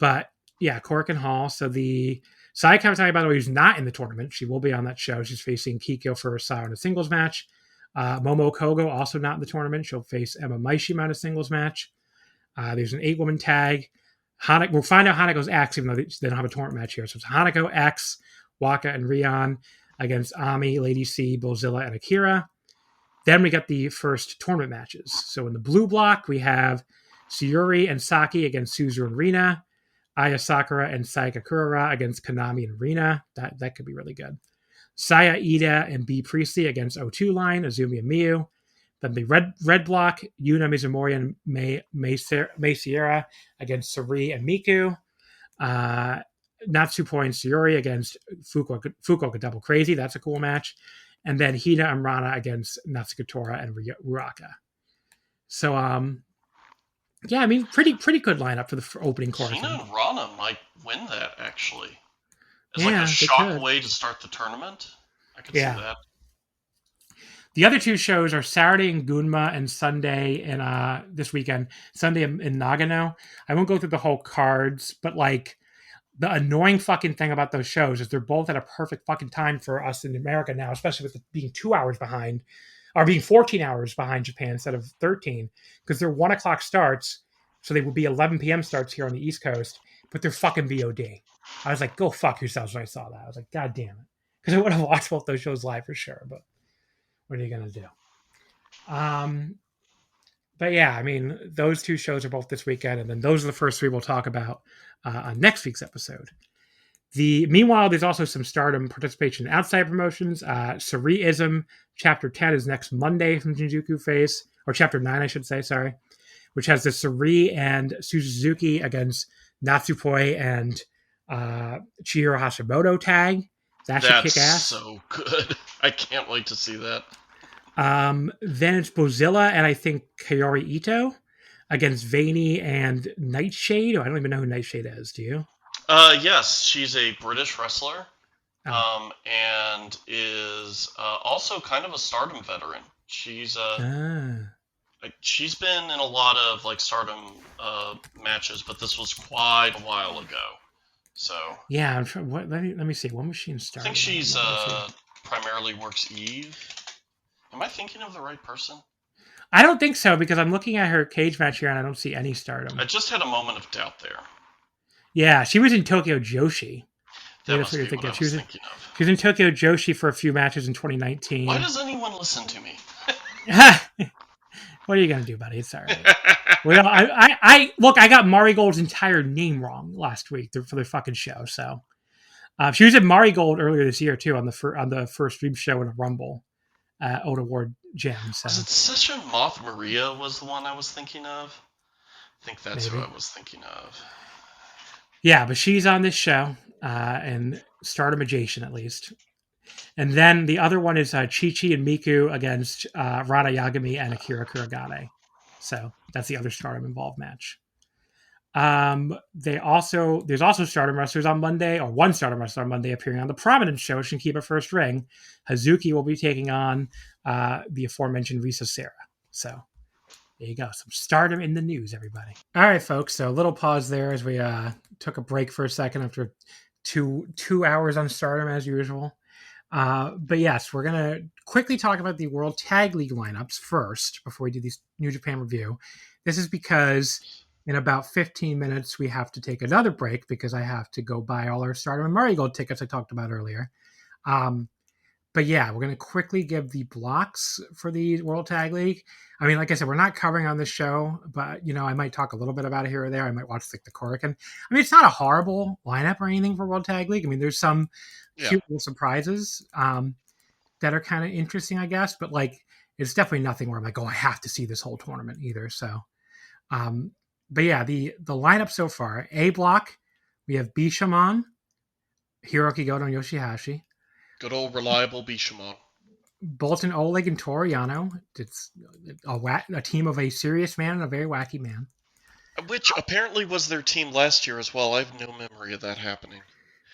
But yeah, Korakuen Hall. So the Saya Kamitani, by the way, who's not in the tournament, she will be on that show. She's facing Kiko for Saya in a singles match. Momo Kogo, also not in the tournament. She'll face Emma Maishima in a singles match. There's an 8-woman tag. We'll find out Hanako's X, even though they don't have a tournament match here. So it's Hanako, X, Waka, and Rion. against Ami, Lady C, Bozilla, and Akira. Then we got the first tournament matches. So in the blue block, we have Sayuri and Saki against Suzu and Rina. Aya Sakura and Sayaka Kurara against Konami and Rina. That could be really good. Saya Ida and B Priestley against O2 Line, Azumi and Miyu. Then the red block, Yuna Mizumori and Mei Seira against Sari and Miku. Natsupoi and Sayuri against Fukuoka Double Crazy. That's a cool match. And then Hina and Rana against Natsukatora and Ruaka. So, yeah, I mean, pretty good lineup for the opening quarter. Hina and Rana might win that, actually. It's Yeah, like a they shock could. way to start the tournament. I can see that. The other two shows are Saturday in Gunma and Sunday in this weekend. Sunday in Nagano. I won't go through the whole cards, but like the annoying fucking thing about those shows is they're both at a perfect fucking time for us in America now, especially with it being 2 hours behind, or being 14 hours behind Japan instead of 13, because they're 1 o'clock starts, so they would be 11 p.m. starts here on the East Coast, but they're fucking VOD. I was like, go fuck yourselves when I saw that. I was like, God damn it. Because I would have watched both those shows live for sure, but what are you going to do? But yeah, I mean, those two shows are both this weekend, and then those are the first three we'll talk about on next week's episode. Meanwhile, there's also some Stardom participation in outside promotions. Sariism Chapter 10 is next Monday from Shinjuku Face, or Chapter 9, I should say, sorry, which has the Sari and Suzuki against Natsupoi and Chihiro Hashimoto tag. That should kick ass. So good. I can't wait to see that. Then it's Bozilla and I think Kaori Ito against Vaney and Nightshade. Oh, I don't even know who Nightshade is. Do you? Yes, she's a British wrestler, and is also kind of a Stardom veteran. She's she's been in a lot of like Stardom matches, but this was quite a while ago. So yeah, I'm trying. Let me see. When was she in Stardom? I think she's primarily works Eve. Am I thinking of the right person? I don't think so, because I'm looking at her cage match here and I don't see any Stardom. I just had a moment of doubt there. Yeah, she was in Tokyo Joshi. That must be what I was thinking of. She was in Tokyo Joshi for a few matches in 2019. Why does anyone listen to me? What are you gonna do, buddy? It's all right. Well, I look. I got Marigold's entire name wrong last week for the fucking show. So she was at Marigold earlier this year too on the first dream show in a Rumble. Ota Ward Gym. So. Was it Session Moth Maria was the one I was thinking of? I think that's who I was thinking of. Yeah, but she's on this show, and Stardom adjacent at least. And then the other one is Chi-Chi and Miku against Rana Yagami and Akira Kuragane. So that's the other Stardom involved match. There's also Stardom wrestlers on Monday, or one Stardom wrestler on Monday appearing on the Prominence show, Shinkiba First Ring. Hazuki will be taking on the aforementioned Risa Sera. So there you go. Some Stardom in the news, everybody. All right, folks. So a little pause there as we took a break for a second after two hours on Stardom as usual. But yes, we're going to quickly talk about the World Tag League lineups first before we do this New Japan review. This is because in about 15 minutes, we have to take another break because I have to go buy all our Stardom and Marigold tickets I talked about earlier. But yeah, we're going to quickly give the blocks for the World Tag League. I mean, like I said, we're not covering on this show, but, you know, I might talk a little bit about it here or there. I might watch like the Korakuen. I mean, it's not a horrible lineup or anything for World Tag League. I mean, there's some cute little surprises that are kind of interesting, I guess. But, like, it's definitely nothing where I'm like, oh, I have to see this whole tournament either. So, but yeah, the lineup so far, A block, we have Bishamon, Hiroki Goto, and Yoshihashi. Good old reliable Bishamon. Bolton Oleg and Toru Yano. It's a team of a serious man and a very wacky man. Which apparently was their team last year as well. I have no memory of that happening.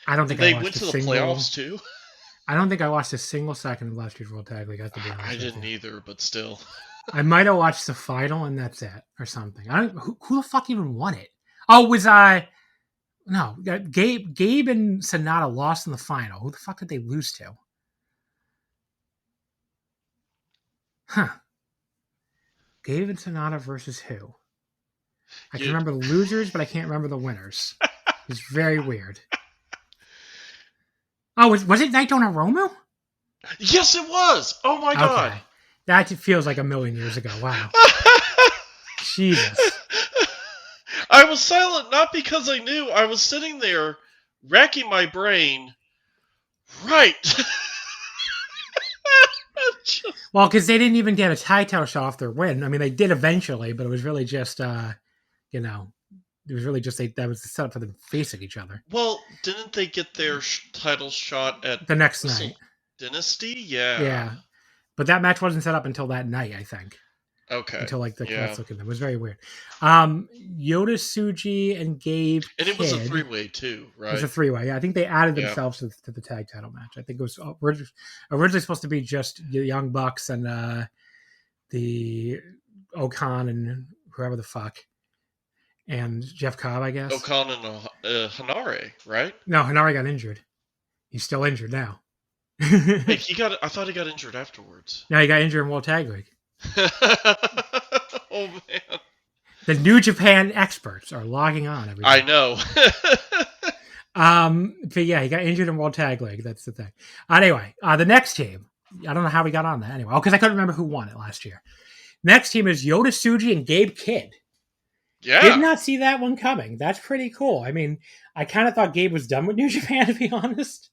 I don't think they went to the playoffs too. I don't think I watched a single second of last year's World Tag League. I didn't either, but still. I might have watched the final and that's it, or something. Who the fuck even won it? Oh, was no, Gabe and Sonata lost in the final. Who the fuck did they lose to? Huh. Gabe and Sonata versus who? I can remember the losers, but I can't remember the winners. It's very weird. Oh, was it Naito and Hiromu? Yes, it was. Oh my god. Okay. That feels like a million years ago. Wow. Jesus. I was silent not because I knew. I was sitting there racking my brain. Right. Just- Well, because they didn't even get a title shot off their win. I mean, they did eventually, but it was really just, you know, it was really just that was the setup for them facing each other. well, didn't they get their title shot at The next Wrestle night. Dynasty? Yeah. Yeah. But that match wasn't set up until that night, I think. Okay. Until like the yeah. Wrestle Kingdom. It was very weird. Yoda, Suji, and Gabe. And it was a Kidd. 3-way too, right? It was a 3-way. Yeah, I think they added Yeah. themselves to the tag title match. I think it was originally supposed to be just the Young Bucks and the Okan and whoever the fuck. And Jeff Cobb, I guess. Okan and Hanare, right? No, Hanari got injured. He's still injured now. Hey, I thought he got injured afterwards. No, he got injured in World Tag League. Oh man. The New Japan experts are logging on. I know. But yeah, he got injured in World Tag League. That's the thing. Anyway, the next team. I don't know how we got on that anyway. Oh, because I couldn't remember who won it last year. Next team is Yota Tsuji and Gabe Kidd. Yeah. Did not see that one coming. That's pretty cool. I mean, I kind of thought Gabe was done with New Japan, to be honest.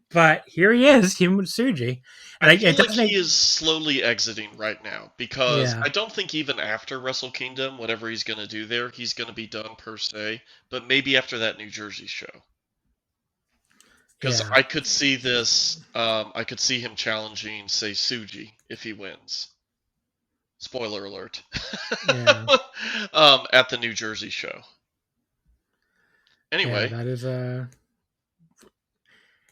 But here he is, teaming with Tsuji. And I feel like he is slowly exiting right now because Yeah. I don't think even after Wrestle Kingdom, whatever he's going to do there, he's going to be done per se. But maybe after that New Jersey show. Because Yeah. I could see this, I could see him challenging, say, Tsuji if he wins. Spoiler alert. Yeah. At the New Jersey show. Anyway, Yeah, that is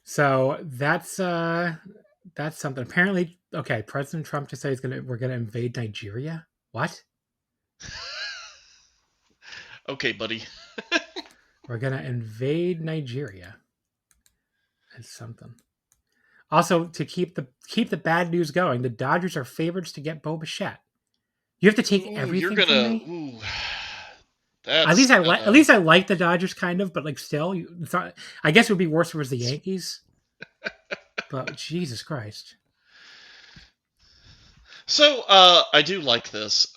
so that's something. Apparently, okay, President Trump just said we're gonna invade Nigeria. What? okay, buddy. We're gonna invade Nigeria. That's something. Also, to keep the bad news going, the Dodgers are favorites to get Bo Bichette. You have to take everything You're from gonna. me. Ooh, that's, At least I like the Dodgers kind of, but like still, it's not, I guess it would be worse if it was the Yankees. But Jesus Christ. So, I do like this.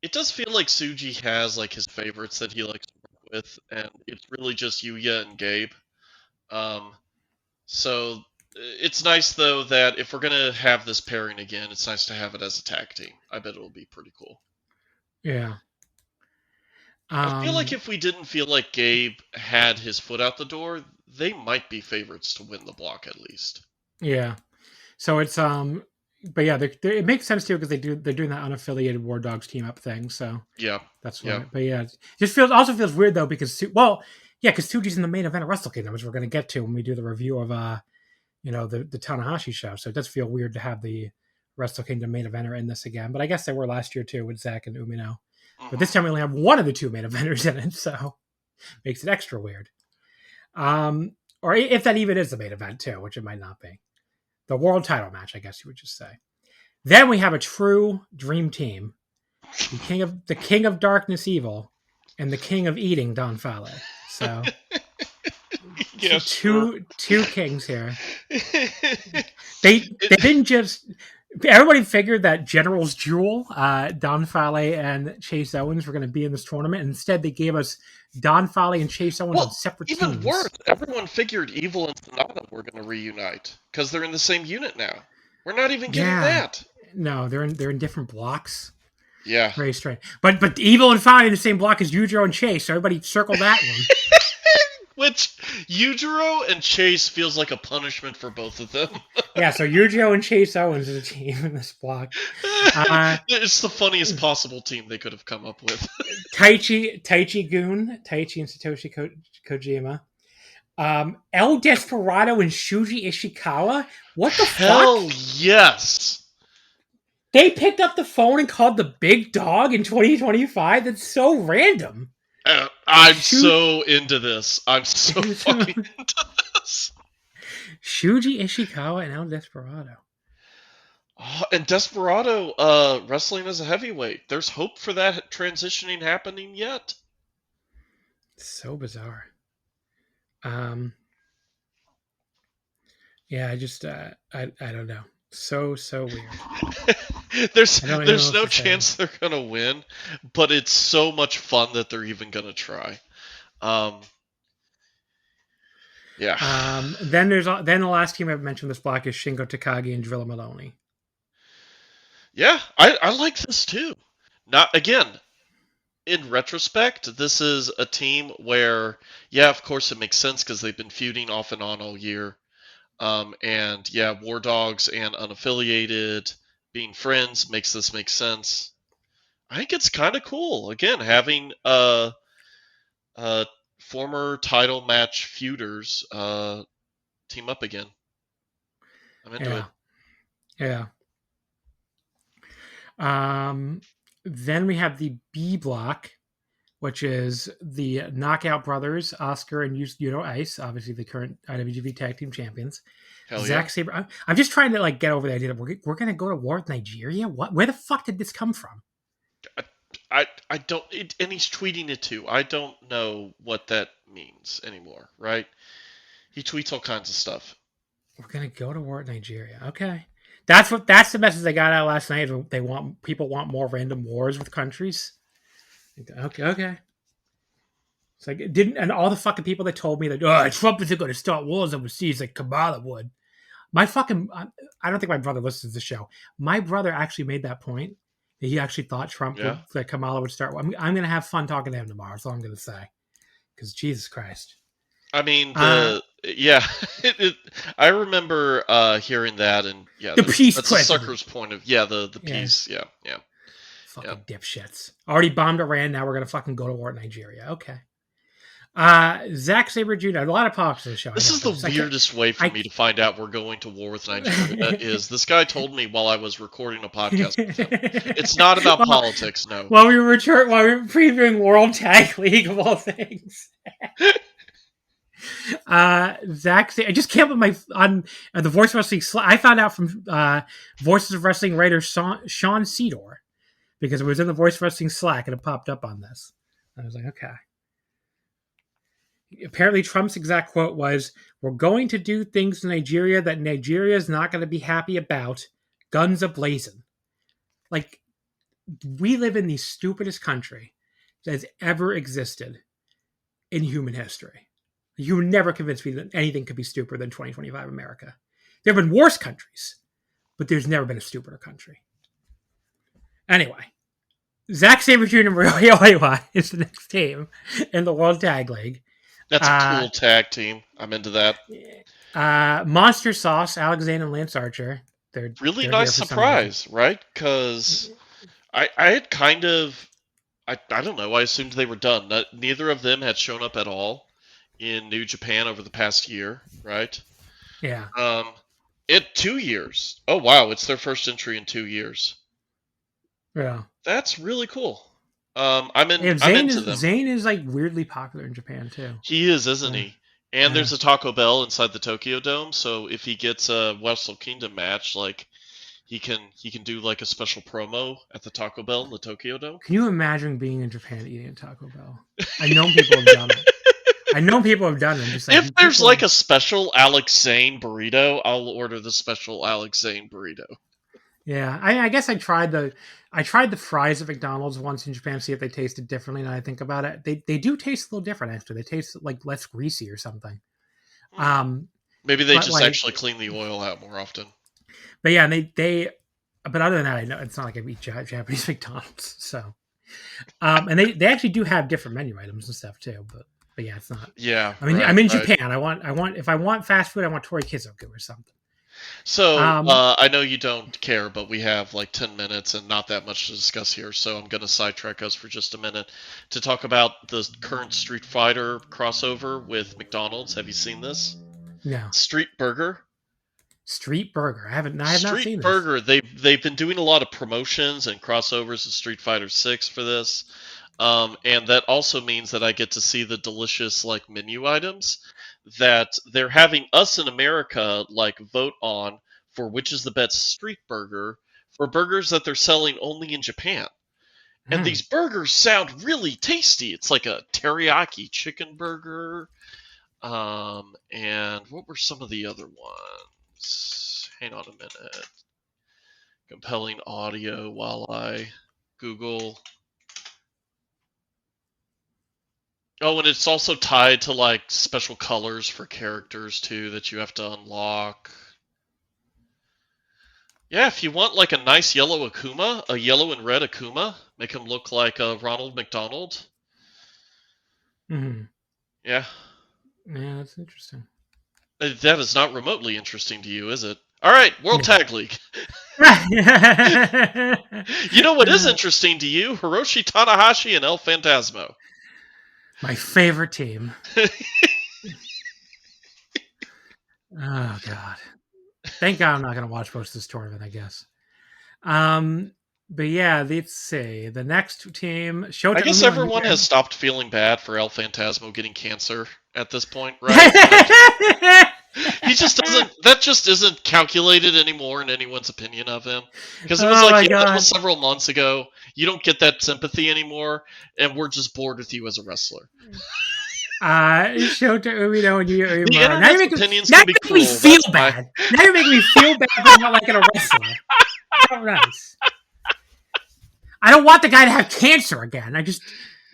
It does feel like Tsuji has like his favorites that he likes to work with, and it's really just Yuya and Gabe. So it's nice though that if we're gonna have this pairing again, it's nice to have it as a tag team. I bet it'll be pretty cool. Yeah. I feel like if we didn't feel like Gabe had his foot out the door, they might be favorites to win the block at least. Yeah. So it's but yeah, it makes sense too because they're doing that unaffiliated War Dogs team up thing. So Yeah. that's why. Yeah. But yeah, it just feels weird though because Tsuji's in the main event of Wrestle Kingdom, which we're going to get to when we do the review of the Tanahashi show. So it does feel weird to have the Wrestle Kingdom main eventer in this again. But I guess they were last year too with Zack and Umino. But this time we only have one of the two main eventers in it, so makes it extra weird. Or if that even is the main event too, which it might not be. The world title match, I guess you would just say. Then we have a true dream team. The king of darkness evil and the king of eating Don Fale. So Yes, two kings here. They didn't just. Everybody figured that General's Jewel, Don Fale and Chase Owens were going to be in this tournament. Instead, they gave us Don Fale and Chase Owens on separate even teams. worse, everyone figured Evil and Sonata were going to reunite because they're in the same unit now. We're not even getting that. No, they're in different blocks. Yeah. Very strange. But Evil and Fale in the same block as Yujiro and Chase, so everybody circle that one. Which Yujiro and Chase feels like a punishment for both of them. Yeah, so Yujiro and Chase Owens is a team in this block. It's the funniest possible team they could have come up with. Taichi Gun, Taichi and Satoshi Kojima. El Desperado and Shuji Ishikawa? What the Hell fuck? yes! They picked up the phone and called the big dog in 2025? That's so random. I'm so into this. I'm so fucking into this. Shuji Ishikawa and El Desperado. And Desperado wrestling as a heavyweight. There's hope for that transitioning happening yet. So bizarre. Yeah, I just I don't know. So weird. there's I don't even know there's what no to say. chance they're gonna win, but it's so much fun that they're even gonna try. Yeah. Then the last team I've mentioned this block is Shingo Takagi and Drilla Maloney. Yeah, I like this too. Not again, in retrospect, this is a team where, yeah, of course it makes sense because they've been feuding off and on all year. And yeah, War Dogs and Unaffiliated being friends makes this make sense. I think it's kind of cool. Again, having former title match feuders team up again. I'm into it. Yeah. Then we have the B block, which is the Knockout Brothers, Oscar and Yuto Ice, obviously the current IWGP Tag Team Champions. Hell Zack yeah. Sabre. I'm just trying to get over the idea that we're going to go to war with Nigeria. What? Where the fuck did this come from? I don't, and he's tweeting it too. I don't know what that means anymore, right? He tweets all kinds of stuff. We're going to go to war with Nigeria. Okay. That's the message they got out last night. People want more random wars with countries. Okay. It's like it didn't, and all the fucking people that told me that Trump isn't going to start wars overseas like Kamala would. I don't think my brother listens to the show. My brother actually made that point that he actually thought that Kamala would start. I'm going to have fun talking to him tomorrow. That's all I'm going to say. Because Jesus Christ. I mean, yeah, I remember hearing that, and yeah, the peace that's a sucker's point of the peace, yeah. Fucking dipshits. Already bombed Iran. Now we're gonna fucking go to war with Nigeria. Okay. Zack Sabre Jr. A lot of politics on the show. This is the weirdest way for me to find out we're going to war with Nigeria. Is this guy told me while I was recording a podcast with him. It's not about politics, no. While we were previewing World Tag League of all things. Zack, I just came up on the Voice of Wrestling. I found out from Voices of Wrestling writer Sean Sedor because it was in the Voice of Wrestling Slack and it popped up on this. I was like, okay. Apparently, Trump's exact quote was, "We're going to do things in Nigeria that Nigeria is not going to be happy about. Guns a-blazing." Like, we live in the stupidest country that has ever existed in human history. You would never convince me that anything could be stupider than 2025 America. There have been worse countries, but there's never been a stupider country. Anyway, Zack Sabre Jr. and Ryohei Oiwa is the next team in the World Tag League. That's a cool tag team. I'm into that. Monster Sauce, Alexander and Lance Archer. They're nice surprise, right? Because I had kind of, I don't know, I assumed they were done. Neither of them had shown up at all in New Japan over the past year, right? Yeah. 2 years. Oh wow, it's their first entry in 2 years. Yeah. That's really cool. I'm into them. Zayn is weirdly popular in Japan too. He is, isn't he? And there's a Taco Bell inside the Tokyo Dome, so if he gets a Wrestle Kingdom match, he can do a special promo at the Taco Bell in the Tokyo Dome. Can you imagine being in Japan eating a Taco Bell? I know people have done it. If there's a special Alex Zane burrito, I'll order the special Alex Zane burrito. Yeah, I guess I tried the fries at McDonald's once in Japan to see if they tasted differently. Now I think about it, they do taste a little different. Actually, they taste less greasy or something. Maybe they just actually clean the oil out more often. But yeah, but other than that, I know it's not like I eat Japanese McDonald's. So, and they actually do have different menu items and stuff too. But yeah, it's not. Yeah, I'm in Japan. I want if I want fast food, I want Tori Kizoku or something. So, I know you don't care, but we have 10 minutes and not that much to discuss here, so I'm going to sidetrack us for just a minute to talk about the current Street Fighter crossover with McDonald's. Have you seen this? No. Street Burger? I have not seen this. Street Burger, they've been doing a lot of promotions and crossovers of Street Fighter 6 for this, and that also means that I get to see the delicious menu items that they're having us in America vote on for which is the best street burger for burgers that they're selling only in Japan. And these burgers sound really tasty. It's like a teriyaki chicken burger. And what were some of the other ones? Hang on a minute. Compelling audio while I Google. Oh, and it's also tied to like special colors for characters too that you have to unlock. Yeah, if you want like a nice yellow Akuma, a yellow and red Akuma, make him look like a Ronald McDonald. Mm-hmm. Yeah. Yeah, that's interesting. That is not remotely interesting to you, is it? All right, World Tag League. You know what is interesting to you? Hiroshi Tanahashi and El Phantasmo. My favorite team. Oh, God. Thank God I'm not going to watch most of this tournament, I guess. But yeah, let's see. The next team... I guess everyone has stopped feeling bad for El Phantasmo getting cancer at this point, right? He just doesn't... That just isn't calculated anymore in anyone's opinion of him. Because it was that was several months ago. You don't get that sympathy anymore, and we're just bored with you as a wrestler. Shota Umino and Yuya The Uemura. internet's opinions Now can be you're making me cruel. feel bad. Now you're making me feel bad for not liking a wrestler. Oh, nice. I don't want the guy to have cancer again. I just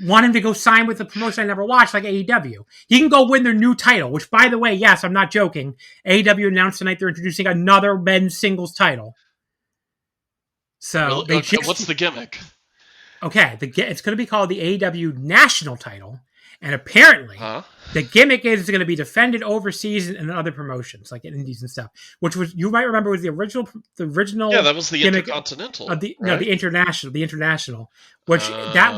want him to go sign with a promotion I never watched, like AEW. He can go win their new title, which, by the way, yes, I'm not joking. AEW announced tonight they're introducing another men's singles title. So Really? What's the gimmick? Okay, it's going to be called the AEW National Title, and apparently the gimmick is going to be defended overseas and in other promotions, like in indies and stuff. Which was, you might remember, was the original. Yeah, that was the Intercontinental. No, the international. Which that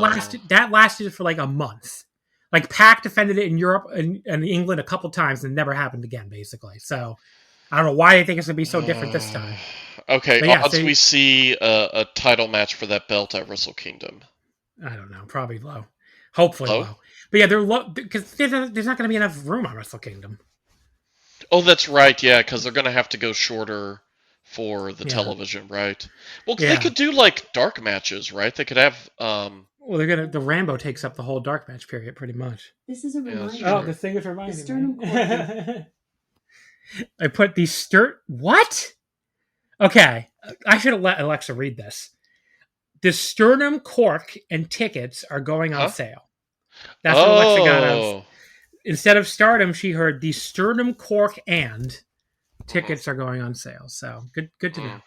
lasted for like a month. Like Pac defended it in Europe and England a couple times, and it never happened again, basically. So I don't know why they think it's going to be so different this time. Okay, odds we see a title match for that belt at Wrestle Kingdom. I don't know, probably low. Hopefully low. But yeah, they're low because there's not going to be enough room on Wrestle Kingdom. Oh, that's right. Yeah, because they're going to have to go shorter for the television, right? Well, they could do like dark matches, right? They could have. Well, the Rambo takes up the whole dark match period, pretty much. This is a reminder. Oh, the thing is reminding sternum me. I put the What? Okay, I should have let Alexa read this. The sternum cork and tickets are going on sale. That's what Alexa got. Instead of Stardom, she heard the sternum cork and tickets are going on sale. So good to know.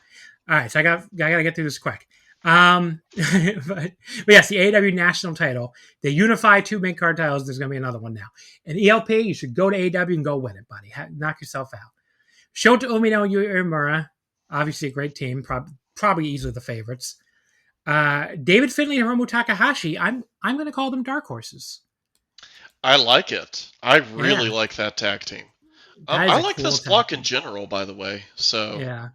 All right, so I got to get through this quick. But yes, the AEW national title, the unified 2 main card titles. There's going to be another one now. And ELP, you should go to AEW and go win it, buddy. Knock yourself out. Shota Umino and Yuya Uemura, obviously a great team, probably easily the favorites. David Finlay and Hiromu Takahashi, I'm going to call them dark horses. I like it. I really like that tag team. I like this block in general, by the way. So yeah,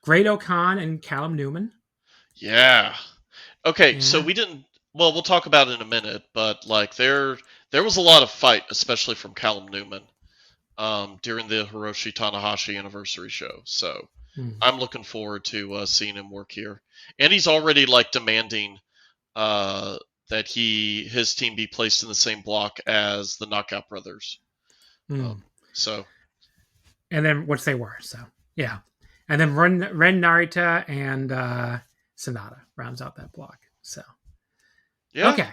Great O'Khan and Callum Newman. Yeah. Okay, so we didn't. Well, we'll talk about it in a minute, but like there was a lot of fight, especially from Callum Newman, during the Hiroshi Tanahashi anniversary show. So I'm looking forward to seeing him work here, and he's already like demanding that his team be placed in the same block as the Knockout Brothers. So, and then which they were. So yeah, and then Ren Narita and Sonata rounds out that block. So yeah, okay.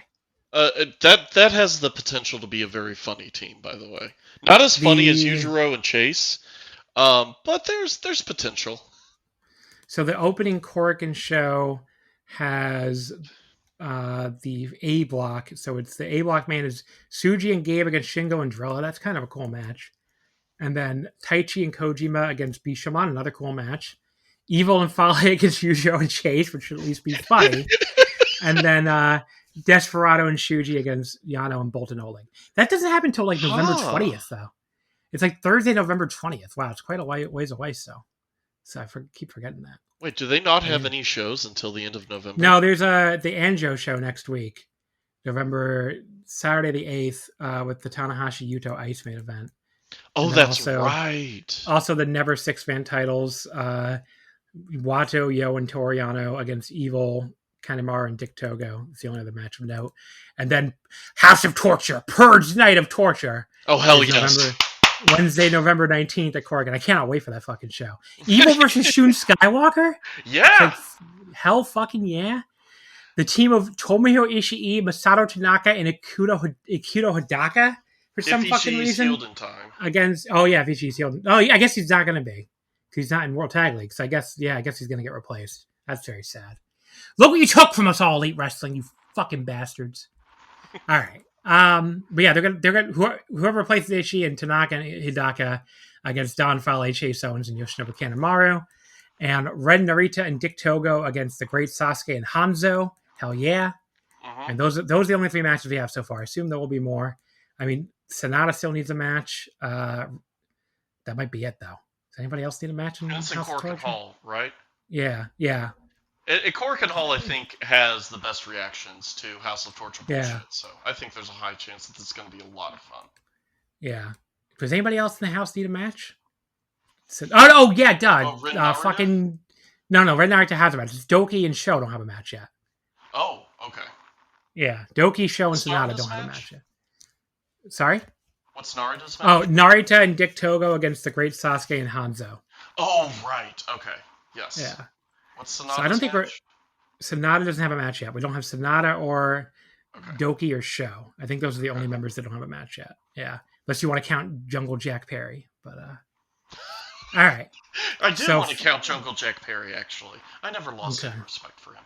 That has the potential to be a very funny team, by the way. Not as funny as Yujiro and Chase, but there's potential. So the opening Korakuen show has the A block. So it's the A block main is Suji and Gabe against Shingo and Drilla. That's kind of a cool match. And then Taichi and Kojima against Bishamon, another cool match. Evil and Fale against Yujiro and Chase, which should at least be funny. And then Desperado and Shuji against Yano and Bolton Oleg. That doesn't happen until like November 20th, though. It's like Thursday, November 20th. Wow, it's quite a ways away, so I keep forgetting that. Wait, do they not have any shows until the end of November? No, there's the Anjo show next week, Saturday the 8th, with the Tanahashi Yuto Ice main event. Oh, that's right. Also, the Never 6-man titles, Wato, Yo, and Toriano against Evil, Kanemaru, and Dick Togo. It's the only other match of note. And then House of Torture, Purge Night of Torture. Oh, hell yes. Wednesday, November 19th at Corrigan. I cannot wait for that fucking show. Evil versus Shun Skywalker? Yeah. Like, hell fucking yeah. The team of Tomohiro Ishii, Masato Tanaka, and Ikuto Hidaka for some fucking Ishii's reason. healed in time. Against, oh yeah, if Ishii's healed. Oh, I guess he's not going to be. He's not in World Tag League. So I guess he's going to get replaced. That's very sad. Look what you took from us all, Elite Wrestling, you fucking bastards. All right. But yeah, they're gonna whoever replaces Ishii and Tanaka and Hidaka against Don Fale, Chase Owens, and Yoshinobu Kanemaru, and Ren Narita and Dick Togo against the Great Sasuke and Hanzo. Hell yeah! And those are the only 3 matches we have so far. I assume there will be more. I mean, Sonata still needs a match. That might be it though. Does anybody else need a match in It's in House of Cork and Torture? Hall, right? Yeah. Cork and Hall, I think, has the best reactions to House of Torture bullshit. Yeah. So I think there's a high chance that it's going to be a lot of fun. Yeah. Does anybody else in the house need a match? Oh yeah, Doug. Ren Narita? Fucking no. Ren Narita has a match. It's Doki and Sho don't have a match yet. Oh, okay. Yeah, Doki, Sho, and What's Sonata Narita's don't have a match? match yet. Sorry? What's Narita's match? Oh, Narita and Dick Togo against the Great Sasuke and Hanzo. Oh, right. Okay. Yes. Yeah. What's Sonata's So I don't think match? Sonata doesn't have a match yet. We don't have Sonata or Okay. Doki or Sho. I think those are the only members that don't have a match yet. Yeah. Unless you want to count Jungle Jack Perry. But all right. I do want to count Jungle Jack Perry, actually. I never lost any respect for him.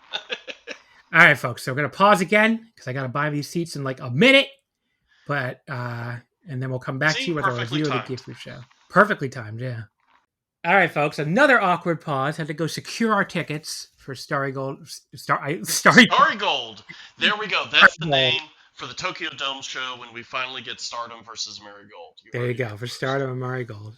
All right, folks. So we're gonna pause again because I gotta buy these seats in like a minute. But and then we'll come back to you with a review of the Geek Food show. Perfectly timed, yeah. All right, folks. Another awkward pause. Had to go secure our tickets for Starry Gold. Starry Gold. There we go. That's the name for the Tokyo Dome show when we finally get Stardom versus Marigold. There you go, for Stardom and Marigold.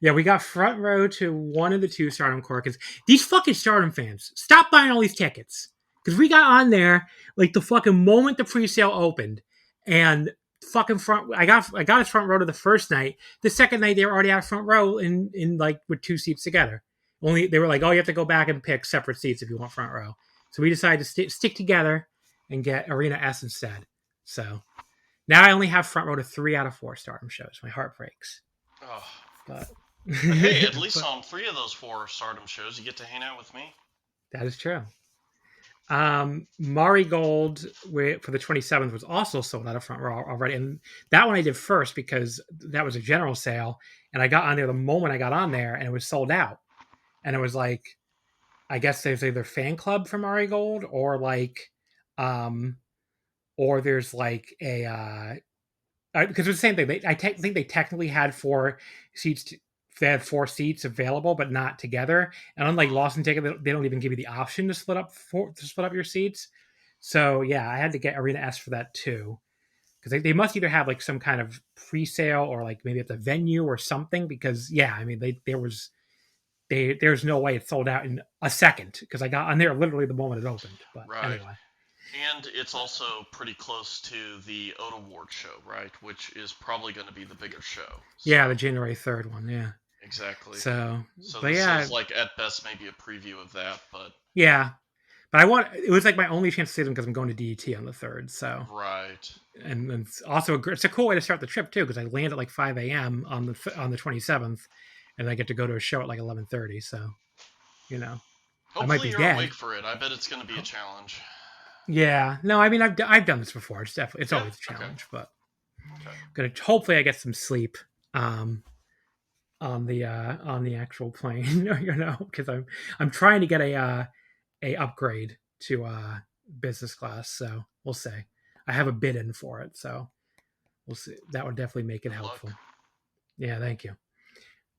Yeah, we got front row to one of the 2 Stardom Corkins. These fucking Stardom fans, stop buying all these tickets. Because we got on there like the fucking moment the pre-sale opened. And fucking I got us front row to the first night. The second night they were already out front row in like with 2 seats together. Only they were like, oh, you have to go back and pick separate seats if you want front row. So we decided to stick together and get Arena S instead. So now I only have front row to 3 out of 4 Stardom shows. My heart breaks. Oh. But hey, at least on 3 of those 4 Stardom shows, you get to hang out with me. That is true. Marigold for the 27th was also sold out of front row already, and that one I did first because that was a general sale, and I got on there the moment I got on there, and it was sold out. And it was like, I guess there's either fan club for Marigold or like, or there's like a because it's the same thing. I think they technically had 4 seats. They had 4 seats available, but not together. And unlike Lawson Ticket, they don't even give you the option to split up your seats. So yeah, I had to get Arena S for that too, because they must either have like some kind of pre-sale or like maybe at the venue or something. Because yeah, I mean there's no way it sold out in a second because I got on there literally the moment it opened. But right. Anyway. And it's also pretty close to the Ota Ward show, right? Which is probably going to be the bigger show. So. Yeah, the January 3rd one. Yeah. Exactly. So this is like at best maybe a preview of that, but yeah. But it was like my only chance to see them because I'm going to DDT on the 3rd. So right. And it's also it's a cool way to start the trip too because I land at like 5 a.m. on the 27th, and I get to go to a show at like 11:30. So, you know, hopefully I might be you're dead. awake for it. I bet it's going to be a challenge. Yeah. No, I mean I've done this before. It's always a challenge, but hopefully I get some sleep. On the actual plane, you know, because I'm trying to get a upgrade to business class, so we'll see. I have a bid in for it, so we'll see. That would definitely make it helpful. Yeah, thank you.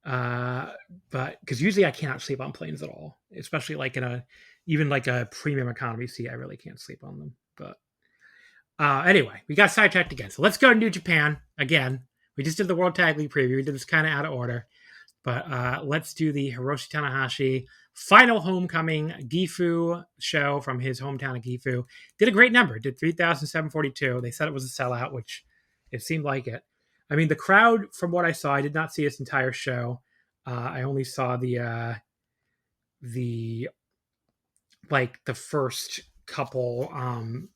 But because usually I cannot sleep on planes at all, especially like even like a premium economy seat, I really can't sleep on them. But anyway, we got sidetracked again, so let's go to New Japan again. We just did the World Tag League preview. We did this kind of out of order. But let's do the Hiroshi Tanahashi final homecoming Gifu show from his hometown of Gifu. Did a great number. Did 3,742. They said it was a sellout, which it seemed like it. I mean, the crowd, from what I saw, I did not see this entire show. I only saw the first couple,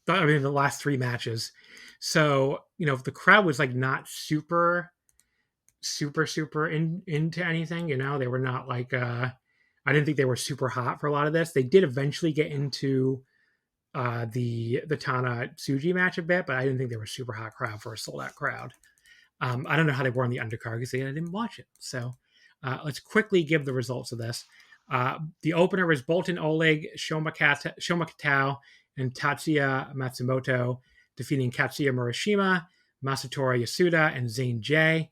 the last 3 matches. So, you know, if the crowd was like not super super into anything. They were not like I didn't think they were super hot for a lot of this. They did eventually get into the Tana Tsuji match a bit, but I didn't think they were super hot crowd for a sold out crowd. I don't know how they were on the undercard because I didn't watch it. So let's quickly give the results of this. The opener was Bolton Oleg, Shoma Katao, and Tatsuya Matsumoto, defeating Katsuya Murashima, Masatora Yasuda, and Zane J.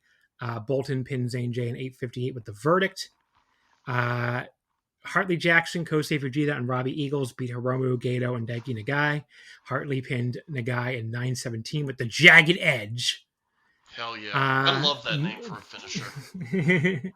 Bolton pinned Zane J in 8:58 with the verdict. Hartley Jackson, Kosei Fujita, and Robbie Eagles beat Hiromu, Gato, and Daiki Nagai. Hartley pinned Nagai in 9:17 with the Jagged Edge. Hell yeah. I love that name for a finisher.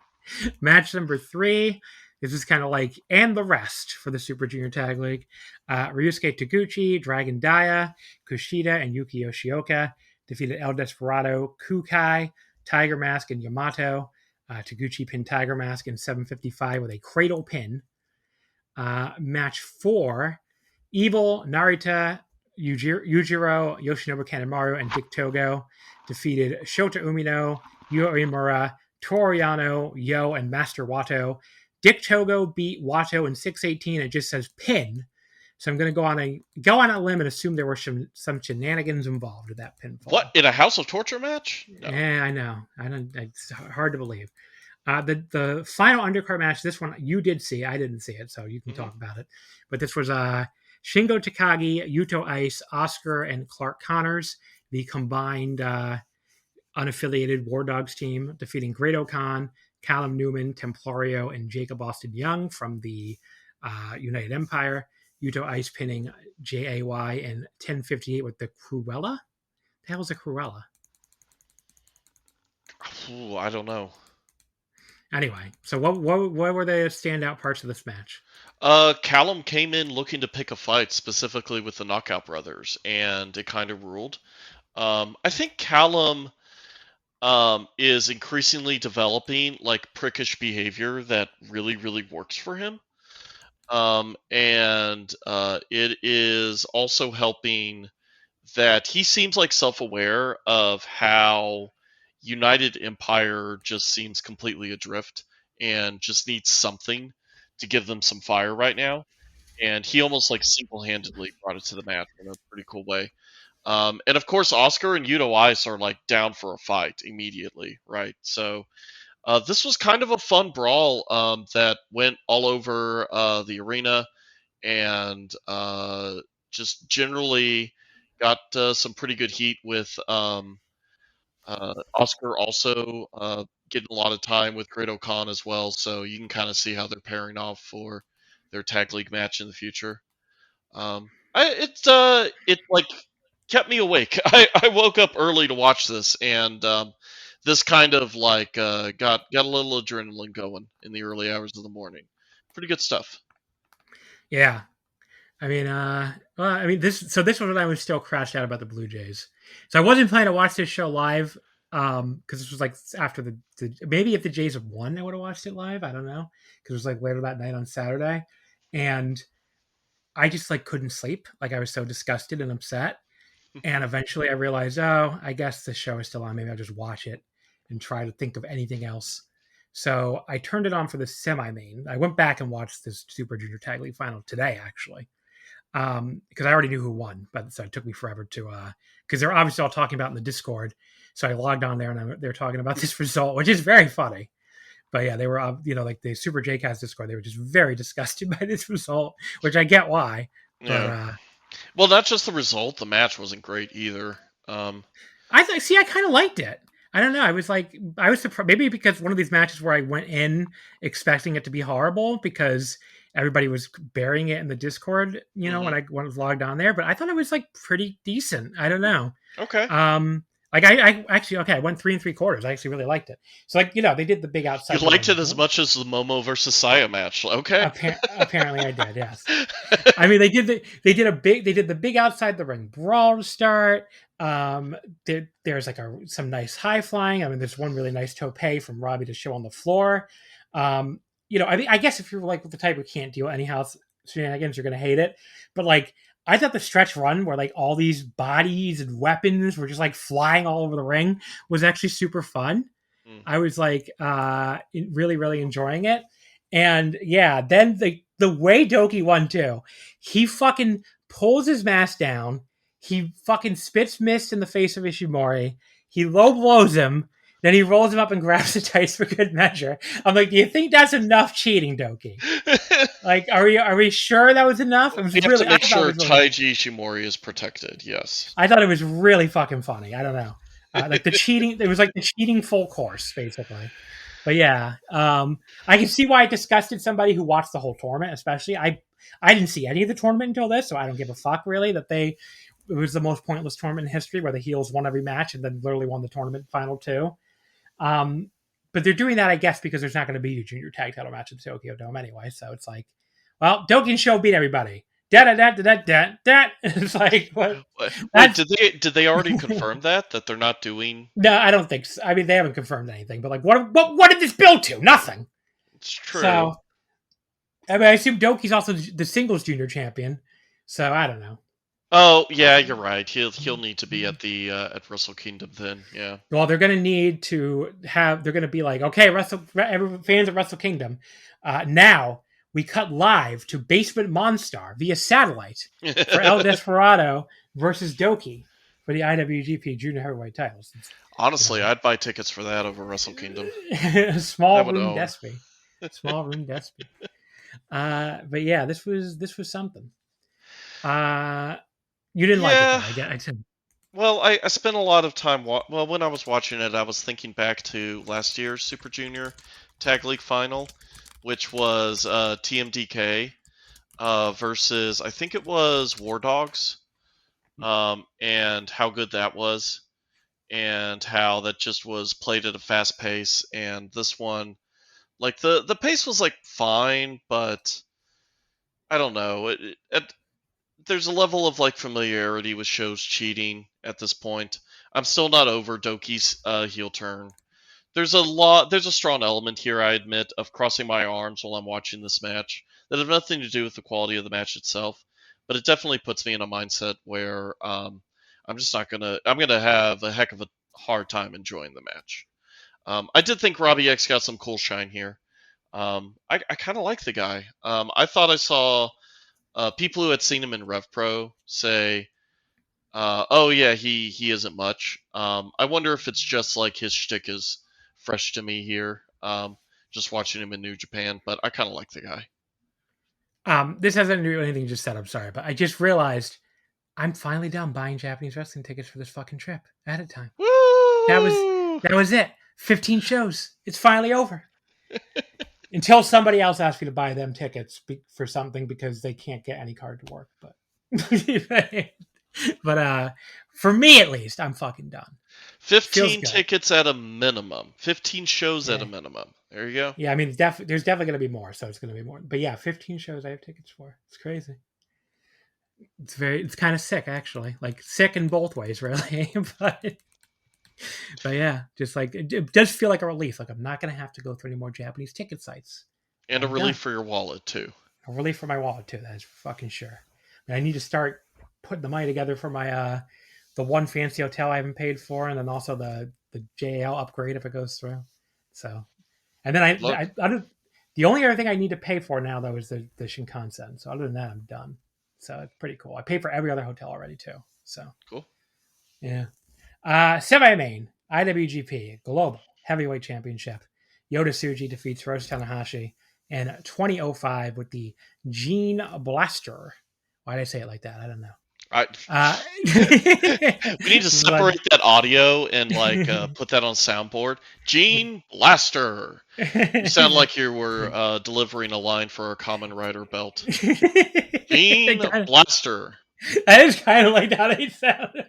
Match number 3. This is kind of like, and the rest for the Super Junior Tag League. Ryusuke Taguchi, Dragon Dia, Kushida, and Yuki Yoshioka defeated El Desperado, Kukai, Tiger Mask, and Yamato. Taguchi pinned Tiger Mask in 7:55 with a cradle pin. Match 4, Evil, Narita, Yujiro, Yoshinobu Kanemaru, and Dick Togo defeated Shota Umino, Yu Imura, Toru Yano, Yo, and Master Wato. Dick Togo beat Wato in 6:18. It just says pin. So I'm going to go on a limb and assume there were some shenanigans involved with that pinfall. What, in a House of Torture match? No. Yeah, I know. It's hard to believe. The final undercard match, this one you did see. I didn't see it, so you can talk about it. But this was Shingo Takagi, Yuto Ice, Oscar, and Clark Connors, the combined unaffiliated War Dogs team, defeating Great Khan, Callum Newman, Templario, and Jacob Austin Young from the United Empire. Yuto Ice pinning JAY in 10:58 with the Cruella. The hell is a Cruella? Ooh, I don't know. Anyway, so what were the standout parts of this match? Callum came in looking to pick a fight, specifically with the Knockout Brothers, and it kind of ruled. I think Callum is increasingly developing like prickish behavior that really, really works for him. And it is also helping that he seems like self-aware of how United Empire just seems completely adrift and just needs something to give them some fire right now. And he almost like single-handedly brought it to the match in a pretty cool way. And of course, Oscar and Yuto Ice are like down for a fight immediately, right? So this was kind of a fun brawl that went all over the arena and just generally got some pretty good heat with Oscar also getting a lot of time with Great Khan as well. So you can kind of see how they're pairing off for their tag league match in the future. It like kept me awake. I woke up early to watch this, and this kind of like got a little adrenaline going in the early hours of the morning. Pretty good stuff. Yeah, I mean, this was when I was still crashed out about the Blue Jays. So I wasn't planning to watch this show live because this was like after the maybe if the Jays had won, I would have watched it live. I don't know because it was like later that night on Saturday, and I just like couldn't sleep. Like I was so disgusted and upset. And eventually I realized, I guess the show is still on. Maybe I'll just watch it and try to think of anything else. So I turned it on for the semi-main. I went back and watched this Super Junior Tag League final today, actually, because I already knew who won. But so it took me forever to, because they're obviously all talking about it in the Discord. So I logged on there and they're talking about this result, which is very funny. But yeah, they were, like the Super J-Cast Discord, they were just very disgusted by this result, which I get why. Yeah. Well, not just the result. The match wasn't great either. I kind of liked it. I don't know. I was surprised, maybe because one of these matches where I went in expecting it to be horrible because everybody was burying it in the Discord, when I was logged on there. But I thought it was like pretty decent. I don't know. Okay. Like I actually, I went 3 3/4. I actually really liked it. So like, they did the big outside. You liked it as much as the Momo versus Saya match. Okay. Apparently I did. Yes. I mean, they did the big outside the ring brawl to start. There's like some nice high flying. I mean, there's one really nice tope from Robbie to show on the floor. I guess if you're like the type who can't deal any house shenanigans, you're going to hate it. But like, I thought the stretch run where like all these bodies and weapons were just like flying all over the ring was actually super fun. Mm. I was like really, really enjoying it. And yeah, then the way Doki won too, he fucking pulls his mask down. He fucking spits mist in the face of Ishimori. He low blows him. Then he rolls him up and grabs the tights for good measure. I'm like, do you think that's enough cheating, Doki? Like, are we sure that was enough? It was You have really, to make sure really Taiji Ishimori is protected. Yes. I thought it was really fucking funny. I don't know. Like the cheating, it was like the cheating full course, basically. But yeah, I can see why it disgusted somebody who watched the whole tournament, especially. I didn't see any of the tournament until this, so I don't give a fuck really that it was the most pointless tournament in history where the heels won every match and then literally won the tournament final two. But they're doing that, I guess, because there's not going to be a junior tag title match at the Tokyo Dome anyway. So it's like, well, Doki and Show beat everybody. It's like, what? Wait, did they already confirm that they're not doing? No, I don't think so. I mean, they haven't confirmed anything, but like, what did this build to? Nothing. It's true. So, I mean, I assume Doki's also the singles junior champion. So I don't know. Oh yeah, you're right. He'll need to be at the at Wrestle Kingdom then. Yeah. Well, they're going to need to have. They're going to be like, okay, fans of Wrestle Kingdom, now we cut live to Basement Monstar via satellite for El Desperado versus Doki for the IWGP Junior Heavyweight titles. Honestly, I'd buy tickets for that over Wrestle Kingdom. Small room Despy. Small room Despy. But yeah, this was something. You didn't like it, though, I said. Well, I spent a lot of time. Well, when I was watching it, I was thinking back to last year's Super Junior Tag League Final, which was TMDK versus, I think it was War Dogs, and how good that was, and how that just was played at a fast pace. And this one, like the pace was like fine, but I don't know. There's a level of like familiarity with shows cheating at this point. I'm still not over Doki's heel turn. There's a strong element here, I admit, of crossing my arms while I'm watching this match that have nothing to do with the quality of the match itself, but it definitely puts me in a mindset where I'm gonna have a heck of a hard time enjoying the match. I did think Robbie X got some cool shine here. I kind of like the guy. I thought I saw people who had seen him in Rev Pro say, "Oh yeah, he isn't much." I wonder if it's just like his shtick is fresh to me here, just watching him in New Japan. But I kind of like the guy. This hasn't to do with anything you just said. I'm sorry, but I just realized I'm finally done buying Japanese wrestling tickets for this fucking trip ahead of time. Woo! That was it. 15 shows. It's finally over. Until somebody else asks me to buy them tickets for something because they can't get any card to work. But for me at least, I'm fucking done. 15 tickets at a minimum. 15 shows at a minimum. There you go. Yeah, I mean, there's definitely going to be more, so it's going to be more. But yeah, 15 shows I have tickets for. It's crazy. It's kind of sick, actually. Like, sick in both ways, really. But yeah, just like, it does feel like a relief. Like, I'm not going to have to go through any more Japanese ticket sites. And a relief for your wallet, too. A relief for my wallet, too. That is fucking sure. I need to start putting the money together for my, the one fancy hotel I haven't paid for, and then also the JAL upgrade if it goes through. So, and then I the only other thing I need to pay for now, though, is the Shinkansen. So other than that, I'm done. So it's pretty cool. I paid for every other hotel already, too. So cool. Yeah. Semi-main, IWGP Global Heavyweight Championship. Yota Tsuji defeats Hiroshi Tanahashi in 2005 with the Gene Blaster. Why did I say it like that? I don't know. We need to separate that audio and like put that on soundboard. Gene Blaster. You sound like you were delivering a line for a Common Rider belt. Gene Blaster. That is kind of like how they sound.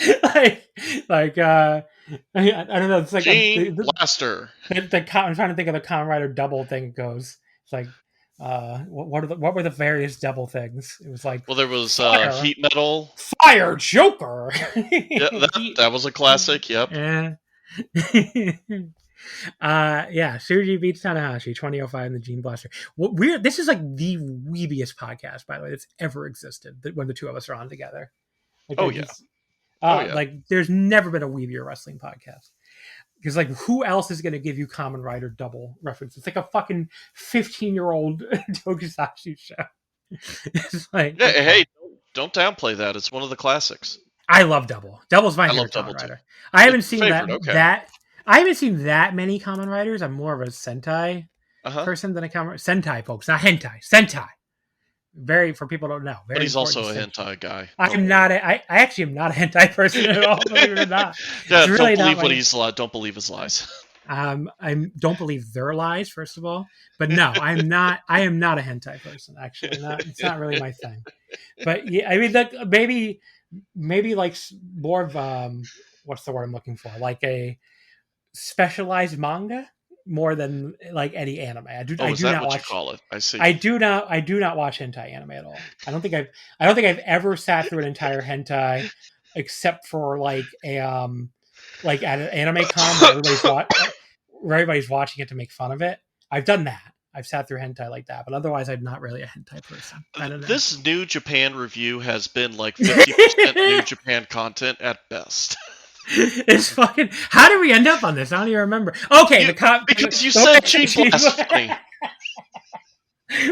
I don't know. It's like Gene Blaster. I'm trying to think of the Common Rider double thing. It goes. It's like. What were the various double things? It was like, well, there was Heat Metal, Fire Joker. Yeah, that was a classic. Yep. Yeah. Tsuji beats Tanahashi 2005 in the Gene Blaster. This is like the weebiest podcast, by the way, that's ever existed. When the two of us are on together. Like, yeah. Like there's never been a weebier wrestling podcast. Because like, who else is going to give you Kamen Rider double reference? It's like a fucking 15-year-old tokusatsu show. It's like, Yeah, okay. hey, don't downplay that. It's one of the classics. I love Double. Double's my I love favorite Double Kamen too. Rider. I haven't It's seen favorite, that okay. that I haven't seen that many Kamen Riders. I'm more of a Sentai Uh-huh. person than a Kamen Sentai, folks, not hentai. Sentai. Very, for people who don't know. Very But he's also a important hentai guy. I actually am not a hentai person at all, believe it or not. Yeah, It's really don't not believe my- don't believe his lies. I don't believe their lies, first of all. But no, I am not a hentai person, actually. It's not really my thing. But yeah, I mean, that maybe like more of what's the word I'm looking for? Like a specialized manga more than like any anime. I do Is that not what watch. you call it? I see. I do not watch hentai anime at all. I don't think I've ever sat through an entire hentai except for like like at an anime con where everybody's watching it to make fun of it. I've done that. I've sat through hentai like that, but otherwise I'm not really a hentai person. I don't know. This New Japan review has been like 50% New Japan content at best. It's fucking. How did we end up on this? I don't even remember. Okay, Because you said Chief Blasphemy.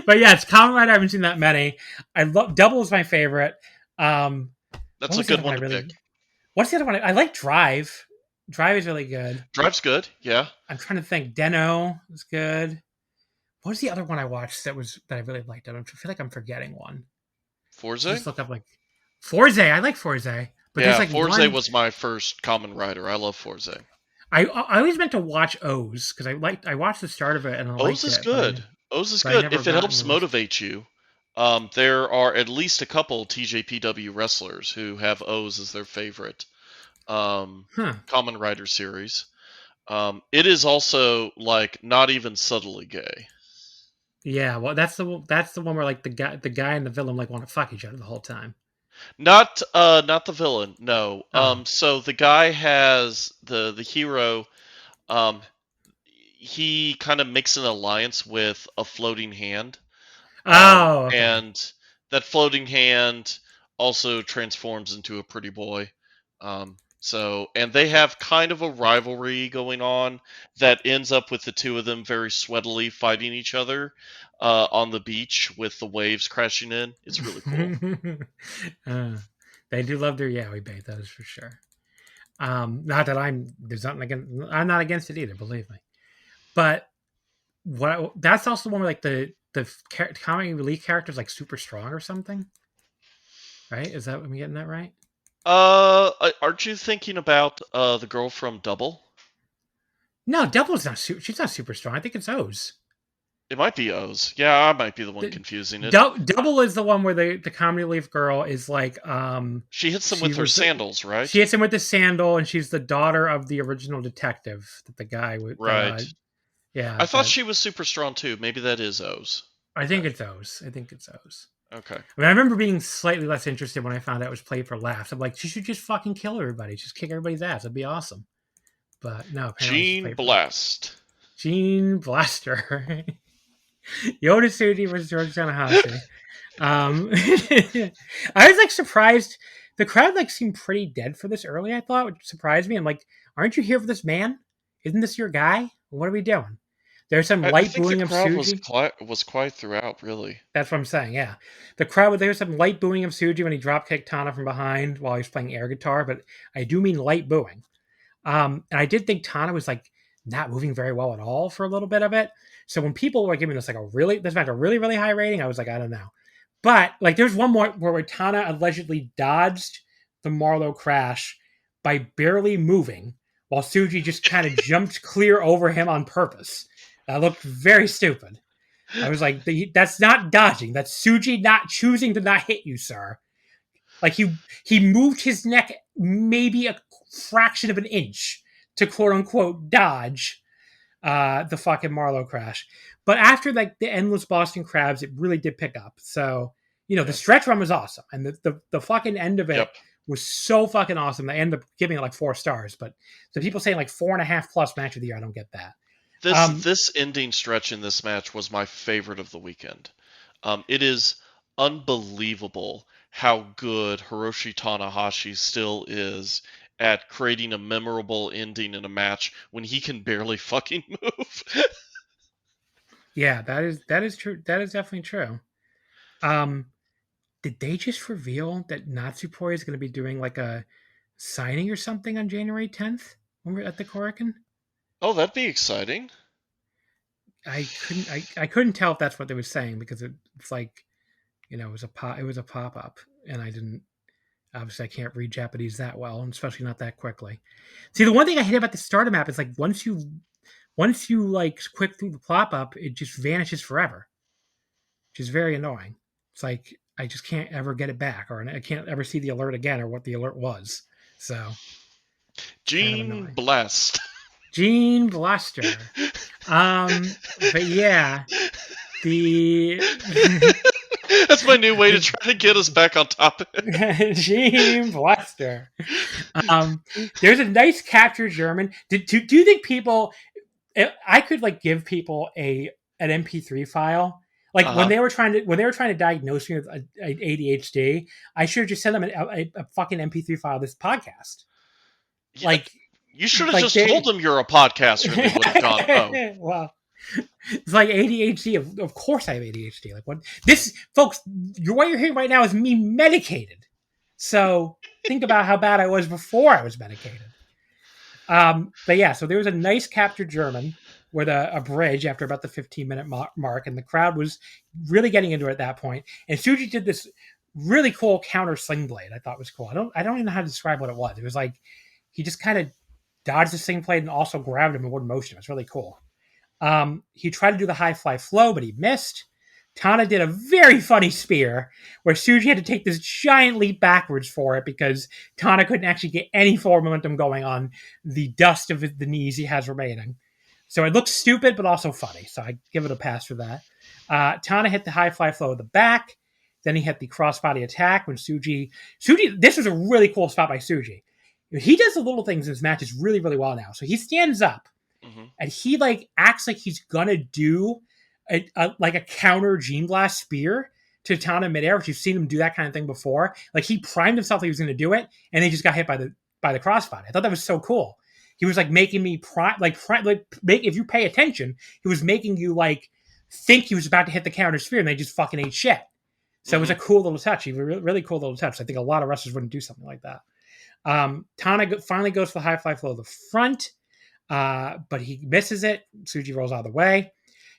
But yeah, it's Kamen Rider. I haven't seen that many. I love Double is my favorite. That's what a was the good other one to really- pick. What's the other one? I like Drive. Drive is really good. Drive's good, yeah. I'm trying to think. Deno is good. What was the other one I watched that I really liked? I feel like I'm forgetting one. Forze? Just look up like Forze. I like Forze. But Yeah, there's like Forze was my first Kamen Rider. I love Forze. I always meant to watch O's because I watched the start of it and I liked O's is it, good. O's is but I good. never If it got helps into this. motivate you, there are at least a couple TJPW wrestlers who have O's as their favorite Kamen Rider series. It is also like not even subtly gay. Yeah, well, that's the one where like the guy and the villain like want to fuck each other the whole time. Not the villain. No. Oh. So the guy has the hero. He kind of makes an alliance with a floating hand. Okay. And that floating hand also transforms into a pretty boy. And they have kind of a rivalry going on that ends up with the two of them very sweatily fighting each other on the beach with the waves crashing in. It's really cool. They do love their yaoi bait, that is for sure. Not that I'm not against it either, believe me. But that's also one where like the comic relief character is like super strong or something, right? Is that am I getting that right? Aren't you thinking about the girl from Double? No, Double's not. She's not super strong. I think it's O's. It might be O's. Yeah, I might be the one confusing it. Double is the one where the comedy relief girl is like she hits him with her sandals, right? She hits him with the sandal, and she's the daughter of the original detective that the guy with. Right. Yeah. I thought she was super strong too. Maybe that is O's. I think it's O's. Okay. I mean, I remember being slightly less interested when I found out it was played for laughs. I'm like, she should just fucking kill everybody. Just kick everybody's ass. It'd be awesome. But no, Gene Blast. Gene Blaster. Yoda Tsuji versus George Tanahashi. I was like surprised. The crowd like seemed pretty dead for this early, I thought, which surprised me. I'm like, aren't you here for this man? Isn't this your guy? What are we doing? There's some light booing of Tsuji. Was quiet throughout, really. That's what I'm saying, yeah. The crowd, there was some light booing of Tsuji when he drop kicked Tana from behind while he was playing air guitar, but I do mean light booing. And I did think Tana was like not moving very well at all for a little bit of it. So when people were giving this like a really high rating, I was like, I don't know. But like there's one more where Tana allegedly dodged the Marlowe crash by barely moving while Tsuji just kind of jumped clear over him on purpose. That looked very stupid. I was like, that's not dodging. That's Tsuji not choosing to not hit you, sir. Like he moved his neck maybe a fraction of an inch to quote unquote dodge the fucking Marlowe crash. But after like the endless Boston Crabs, it really did pick up. So, the stretch run was awesome. And the fucking end of it was so fucking awesome. They ended up giving it like 4 stars. But the people saying like 4.5 plus match of the year, I don't get that. This ending stretch in this match was my favorite of the weekend. It is unbelievable how good Hiroshi Tanahashi still is at creating a memorable ending in a match when he can barely fucking move. Yeah, that is true. That is definitely true. Did they just reveal that Natsupoi is going to be doing like a signing or something on January 10th when we're at the Korakuen? Oh, that'd be exciting. I couldn't tell if that's what they were saying because it's like, it was a pop up, and I didn't. Obviously, I can't read Japanese that well, and especially not that quickly. See, the one thing I hate about the Stardom app is like once you like click through the pop up, it just vanishes forever, which is very annoying. It's like I just can't ever get it back, or I can't ever see the alert again or what the alert was. So, Gene Blast. Gene Blaster. But yeah, That's my new way to try to get us back on topic. Gene Blaster. There's a nice capture German. Do you think people? I could like give people an MP3 file. Like when they were trying to diagnose me with ADHD, I should have just sent them a fucking MP3 file of this podcast. Yeah, like you should have just told them you're a podcaster, and they would have gone, "Oh, well." It's like ADHD. Of course, I have ADHD. Like what? This, folks, what you're hearing right now is me medicated. So think about how bad I was before I was medicated. But yeah, so there was a nice captured German with a bridge after about the 15-minute mark, and the crowd was really getting into it at that point. And Tsuji did this really cool counter sling blade. I thought was cool. I don't even know how to describe what it was. It was like he just kind of dodged the sling blade and also grabbed him in one motion. It was really cool. He tried to do the high fly flow, but he missed. Tana did a very funny spear where Tsuji had to take this giant leap backwards for it because Tana couldn't actually get any forward momentum going on the dust of the knees he has remaining. So it looks stupid, but also funny. So I give it a pass for that. Tana hit the high fly flow at the back. Then he hit the crossbody attack when Tsuji, this was a really cool spot by Tsuji. He does the little things in his matches really, really well now. So he stands up. And he like acts like he's gonna do a counter Gene Blast spear to Tana midair, which you've seen him do that kind of thing before. Like he primed himself that he was gonna do it, and they just got hit by the crossbody. I thought that was so cool. He was like making me if you pay attention, he was making you like think he was about to hit the counter spear, and they just fucking ate shit. So it was a cool little touch, a really cool little touch. I think a lot of wrestlers wouldn't do something like that. Tana finally goes for the high fly flow of the front. But he misses it. Tsuji rolls out of the way.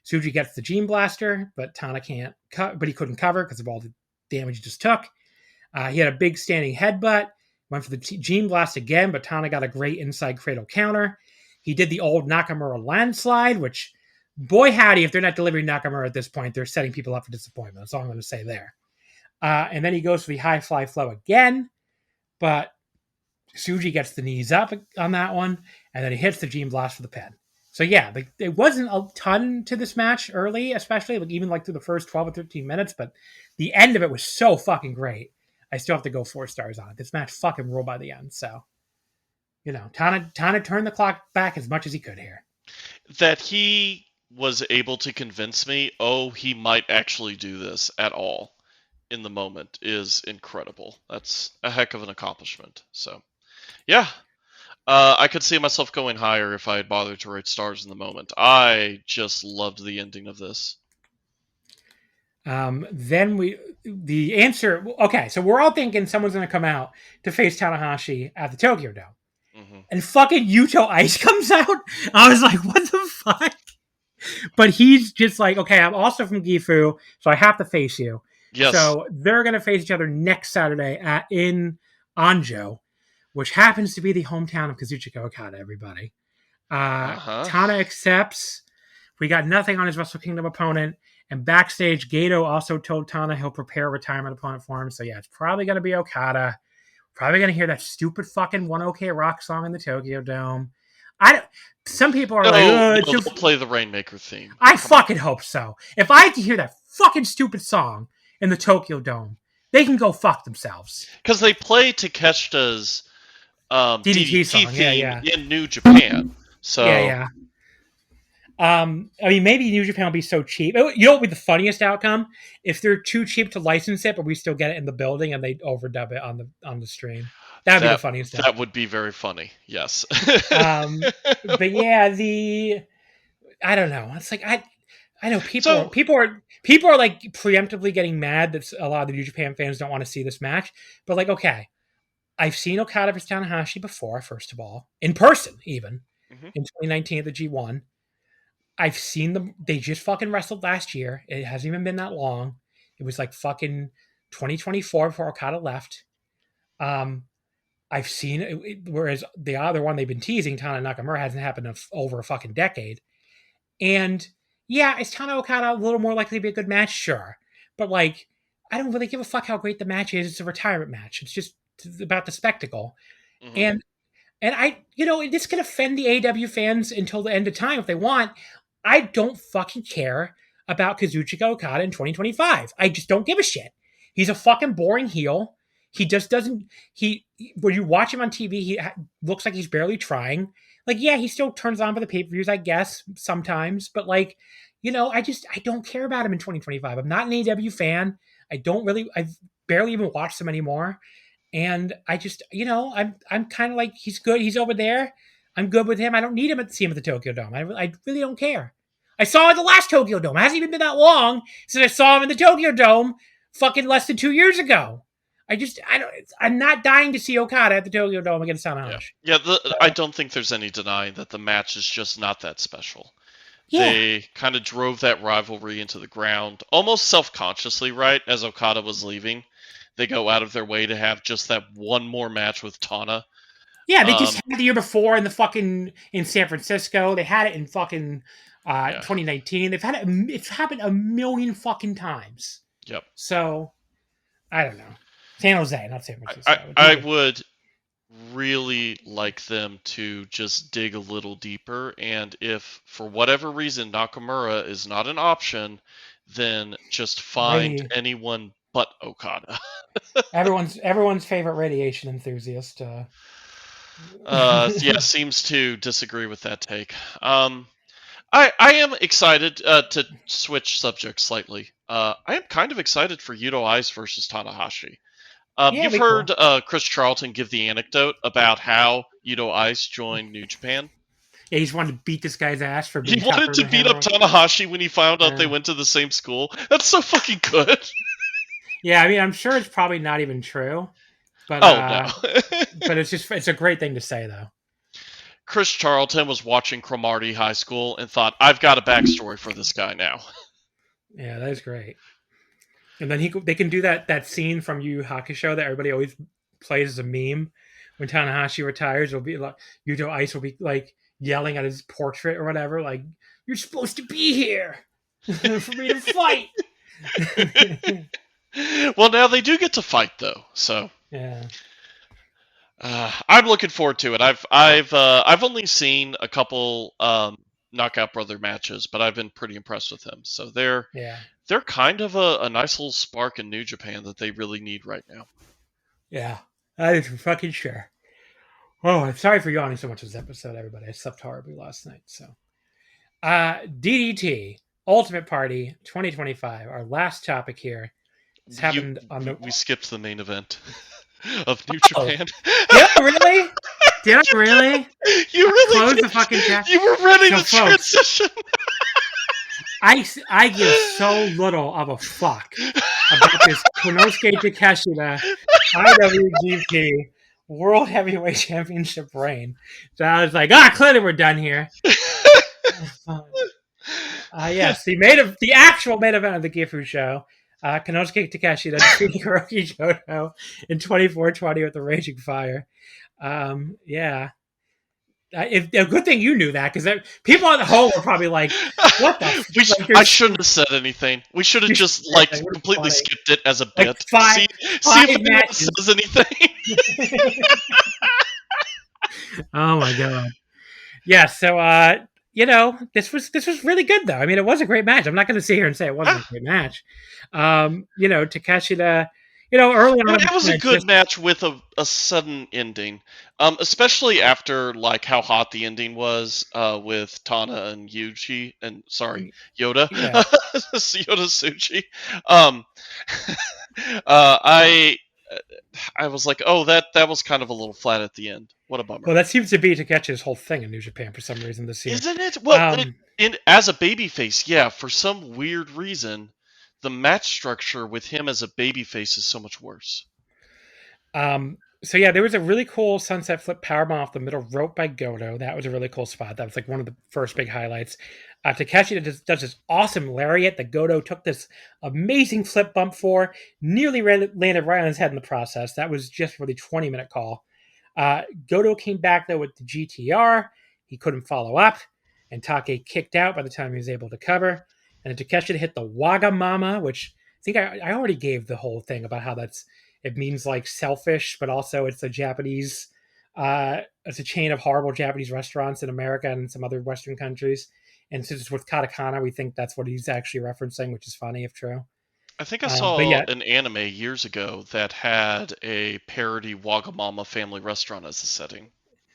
Tsuji gets the Gene Blaster, but Tana can't but he couldn't cover because of all the damage he just took. He had a big standing headbutt, went for the Gene Blast again, but Tana got a great inside cradle counter. He did the old Nakamura landslide, which, boy howdy, if they're not delivering Nakamura at this point, they're setting people up for disappointment. That's all I'm going to say there. And then he goes for the high fly flow again, but Tsuji gets the knees up on that one, and then he hits the Gene Blast for the pin. So yeah, there wasn't a ton to this match early, especially even like through the first 12 or 13 minutes, but the end of it was so fucking great. I still have to go 4 stars on it. This match fucking ruled by the end. So, Tana turned the clock back as much as he could here. That he was able to convince me, he might actually do this at all in the moment is incredible. That's a heck of an accomplishment. So, yeah. I could see myself going higher if I had bothered to rate stars in the moment. I just loved the ending of this. Then the answer, okay, so we're all thinking someone's going to come out to face Tanahashi at the Tokyo Dome. And fucking Yuto Ice comes out. I was like, what the fuck? But he's just like, okay, I'm also from Gifu, so I have to face you. Yes. So they're going to face each other next Saturday in Anjo, which happens to be the hometown of Kazuchika Okada, everybody. Tana accepts. We got nothing on his Wrestle Kingdom opponent. And backstage, Gato also told Tana he'll prepare a retirement opponent for him. So yeah, it's probably going to be Okada. Probably going to hear that stupid fucking One OK Rock song in the Tokyo Dome. Some people are they'll play the Rainmaker theme. I fucking hope so. If I had to hear that fucking stupid song in the Tokyo Dome, they can go fuck themselves. Because they play Takeshita's DDT song theme in New Japan. So yeah. I mean, maybe New Japan will be so cheap. You know what would be the funniest outcome? If they're too cheap to license it, but we still get it in the building and they overdub it on the stream. That would be the funniest outcome. That would be very funny. Yes. But yeah, I don't know. It's like I know people are like preemptively getting mad that a lot of the New Japan fans don't want to see this match. But like, okay, I've seen Okada versus Tanahashi before. First of all, in person, even in 2019 at the G1. I've seen them. They just fucking wrestled last year. It hasn't even been that long. It was like fucking 2024 before Okada left. I've seen it, whereas the other one they've been teasing, Tana Nakamura, hasn't happened in over a fucking decade. And yeah, is Tana Okada a little more likely to be a good match? Sure. But like, I don't really give a fuck how great the match is. It's a retirement match. It's just about the spectacle. And I, this can offend the AEW fans until the end of time if they want. I don't fucking care about Kazuchika Okada in 2025. I just don't give a shit. He's a fucking boring heel. He just doesn't. When you watch him on TV, he looks like he's barely trying. Like, yeah, he still turns on for the pay-per-views, I guess, sometimes. But like, I don't care about him in 2025. I'm not an AEW fan. I've barely even watched him anymore. And I just, I'm kind of like, he's good. He's over there. I'm good with him. I don't need him to see him at the Tokyo Dome. I really don't care. I saw him at the last Tokyo Dome. It hasn't even been that long since I saw him in the Tokyo Dome fucking less than 2 years ago. I'm not dying to see Okada at the Tokyo Dome against Tanahashi. Yeah, I don't think there's any denying that the match is just not that special. Yeah. They kind of drove that rivalry into the ground, almost self-consciously, right? As Okada was leaving, they go out of their way to have just that one more match with Tana. Yeah, they just had the year before in San Francisco. They had it in fucking 2019. They've had it. It's happened a million fucking times. Yep. So I don't know. San Jose, not San Francisco. I would really like them to just dig a little deeper, and if for whatever reason Nakamura is not an option, then just find anyone but Okada. everyone's favorite radiation enthusiast. Seems to disagree with that take. I am excited to switch subjects slightly. I am kind of excited for Yuto Ice versus Tanahashi. You've heard Chris Charlton give the anecdote about how Yuto Ice joined New Japan. Yeah, he just wanted to beat this guy's ass for being He wanted to beat up Tanahashi when he found out they went to the same school. That's so fucking good. Yeah, I mean, I'm sure it's probably not even true. But, no. But it's a great thing to say, though. Chris Charlton was watching Cromartie High School and thought, I've got a backstory for this guy now. Yeah, that is great. And then they can do that scene from Yu Yu Hakusho that everybody always plays as a meme. When Tanahashi retires, it'll be like Yuto Ice will be like yelling at his portrait or whatever, like, "You're supposed to be here for me to fight." Well, now they do get to fight though, so yeah. I'm looking forward to it. I've only seen a couple Knockout Brother matches, but I've been pretty impressed with them. So they're kind of a nice little spark in New Japan that they really need right now. Yeah, that is for fucking sure. Oh, I'm sorry for yawning so much this episode, everybody. I slept horribly last night. So, DDT Ultimate Party 2025. Our last topic here. It's happened we skipped the main event of New Japan. Did I really? Did I really? You really closed did. the fucking chat. You were ready to folks, transition. I give so little of a fuck about this Konosuke Takeshita IWGP World Heavyweight Championship reign. So I was like, clearly we're done here. Yes, the actual main event of the Gifu show. Konosuke Takeshita defeating Hiroki Goto in 24-20 with the Raging Fire. A good thing you knew that, because people at home were probably like, "What the?" I shouldn't have said anything. We should have just completely skipped it as a bit. Like see if anyone says anything. Oh my god! Yeah. So this was really good though. I mean, it was a great match. I'm not going to sit here and say it wasn't a great match. Takeshita, early on It was a good just, match with a sudden ending, especially after like how hot the ending was with Tana and Yuji and Yoda, yeah. Yoda Suchi. Um, I was like, oh, that was kind of a little flat at the end. What a bummer. Well, that seems to be Takeshi's whole thing in New Japan for some reason this year. Isn't it? Well, Um, as a babyface, yeah. For some weird reason, the match structure with him as a babyface is so much worse. So yeah, there was a really cool sunset flip powerbomb off the middle rope by Goto. That was a really cool spot. That was like one of the first big highlights. Takeshi does this awesome lariat that Goto took this amazing flip bump for, nearly landed right on his head in the process. That was just for the 20-minute call. Goto came back though with the GTR. He couldn't follow up, and Take kicked out by the time he was able to cover. And then Takeshi hit the Wagamama, which I think I already gave the whole thing about how it means like selfish, but also it's a Japanese, it's a chain of horrible Japanese restaurants in America and some other Western countries. And since it's with katakana, we think that's what he's actually referencing, which is funny if true. I think I But saw yeah, an anime years ago that had a parody Wagamama family restaurant as the setting.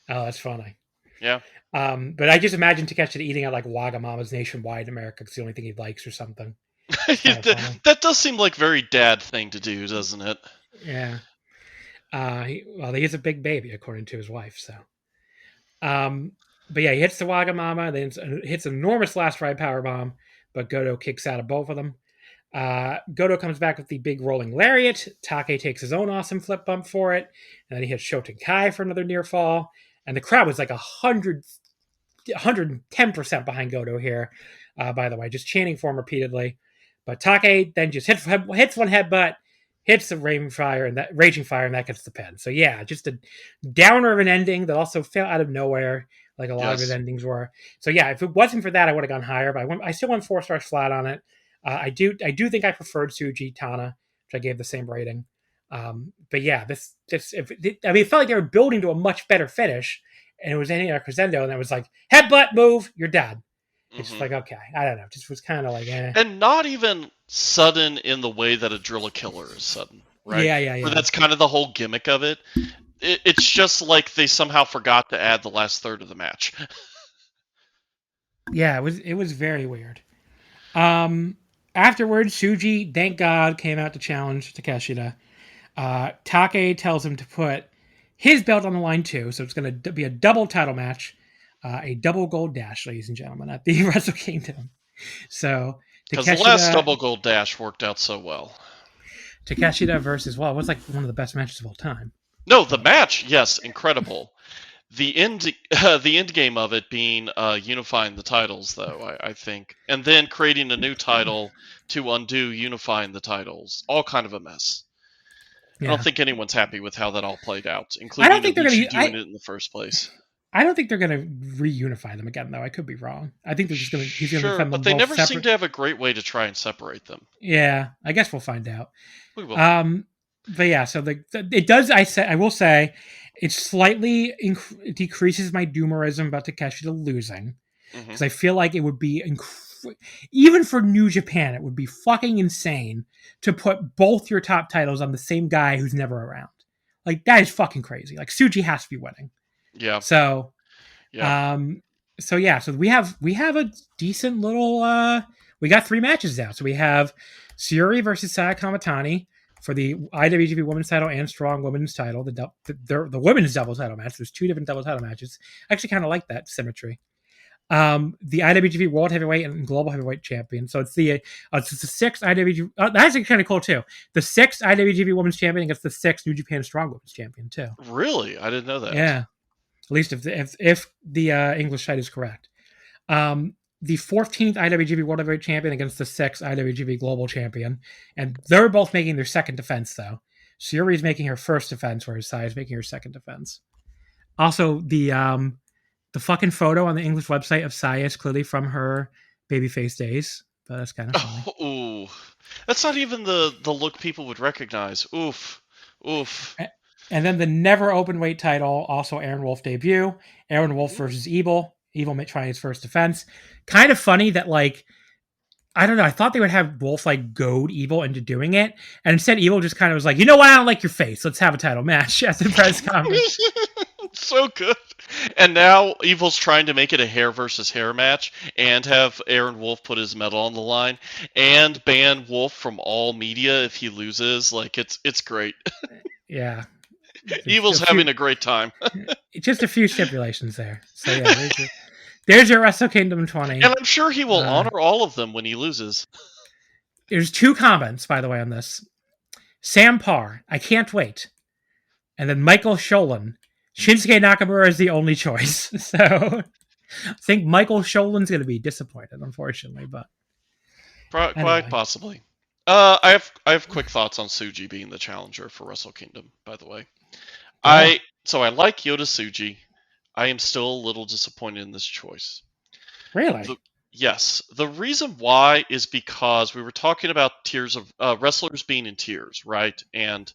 oh, that's funny. Yeah. But I just imagine Takeshi eating at like Wagamama's nationwide in America because it's the only thing he likes or something. That does seem like very dad thing to do, doesn't it? Yeah. He is a big baby according to his wife. So, but yeah, he hits the Wagamama, then hits an enormous last ride power bomb, but Goto kicks out of both of them. Goto comes back with the big rolling lariat. Take takes his own awesome flip bump for it, and then he hits Shoten Kai for another near fall. And the crowd was like 110% behind Goto here. By the way, just chanting for him repeatedly. But Take then just hits one headbutt, hits the Raging Fire, and that gets the pin. So yeah, just a downer of an ending that also fell out of nowhere, like a lot of his endings were. So yeah, if it wasn't for that, I would have gone higher. But I still went 4 stars flat on it. I do think I preferred Tsuji Tana, which I gave the same rating. But yeah, it felt like they were building to a much better finish, and it was ending at a crescendo, and it was like headbutt move, you're dead. It's just like, okay, I don't know, just was kind of like, eh. And not even sudden in the way that a Drill a Killer is sudden, right? Yeah. But that's kind of the whole gimmick of it. It's just like they somehow forgot to add the last third of the match. Yeah, it was very weird. Afterwards, Shuji, thank God, came out to challenge Takeshita. Take tells him to put his belt on the line too, so it's going to be a double title match, a double gold dash, ladies and gentlemen, at the Wrestle Kingdom. So because the last double gold dash worked out so well. Takeshita versus it was like one of the best matches of all time. No, the match, yes, incredible. The end game of it being unifying the titles, though, I think, and then creating a new title to undo unifying the titles, all kind of a mess. Yeah. I don't think anyone's happy with how that all played out, including Ibushi doing it in the first place. I don't think they're going to reunify them again, though. I could be wrong. I think they're just going to. Sure, but they never seem to have a great way to try and separate them. Yeah, I guess we'll find out. We will. But yeah, so it does. I will say, it slightly decreases my doomerism about Takeshita losing because I feel like it would be even for New Japan, it would be fucking insane to put both your top titles on the same guy who's never around. Like that is fucking crazy. Like Tsuji has to be winning. Yeah. So, so we have a decent little. We got 3 matches now. So we have Saori versus Saya Kamitani for the IWGP Women's Title and Strong Women's Title. The women's double title match. There's 2 different double title matches. I actually kind of like that symmetry. The IWGP World Heavyweight and Global Heavyweight Champion. So it's the 6th IWGP. That's actually kind of cool too. The 6th IWGP Women's Champion against the 6th New Japan Strong Women's Champion too. Really, I didn't know that. Yeah. At least if the English site is correct. The 14th IWGP World Heavyweight Champion against the 6th IWGP Global Champion. And they're both making their second defense, though. Saori is making her first defense, whereas Saya is making her second defense. Also, the fucking photo on the English website of Saya is clearly from her babyface days. But that's kind of funny. Ooh. That's not even the look people would recognize. Oof. And then the never open weight title, also Aaron Wolf debut. Aaron Wolf versus Evil. Evil trying his first defense. Kind of funny that, like, I don't know. I thought they would have Wolf like goad Evil into doing it, and instead Evil just kind of was like, you know what? I don't like your face. Let's have a title match at the press conference. So good. And now Evil's trying to make it a hair versus hair match and have Aaron Wolf put his medal on the line and ban Wolf from all media if he loses. Like it's great. Yeah. Evil's having a great time. Just a few stipulations there. So yeah, there's your Wrestle Kingdom 20. And I'm sure he will honor all of them when he loses. There's 2 comments, by the way, on this. Sam Parr, I can't wait. And then Michael Sholin, Shinsuke Nakamura is the only choice. So I think Michael Sholin's going to be disappointed, unfortunately. But quite possibly. I have quick thoughts on Tsuji being the challenger for Wrestle Kingdom, by the way. Yeah. I like Yota Tsuji. I am still a little disappointed in this choice. Really? Yes. The reason why is because we were talking about tiers of wrestlers being in tiers, right? And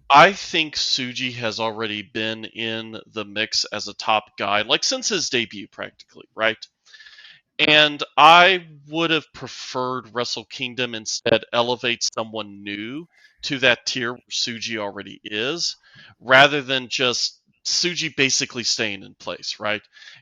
I think Tsuji has already been in the mix as a top guy, like since his debut, practically, right? And I would have preferred Wrestle Kingdom instead elevate someone new to that tier where Tsuji already is, rather than just Tsuji basically staying in place, right?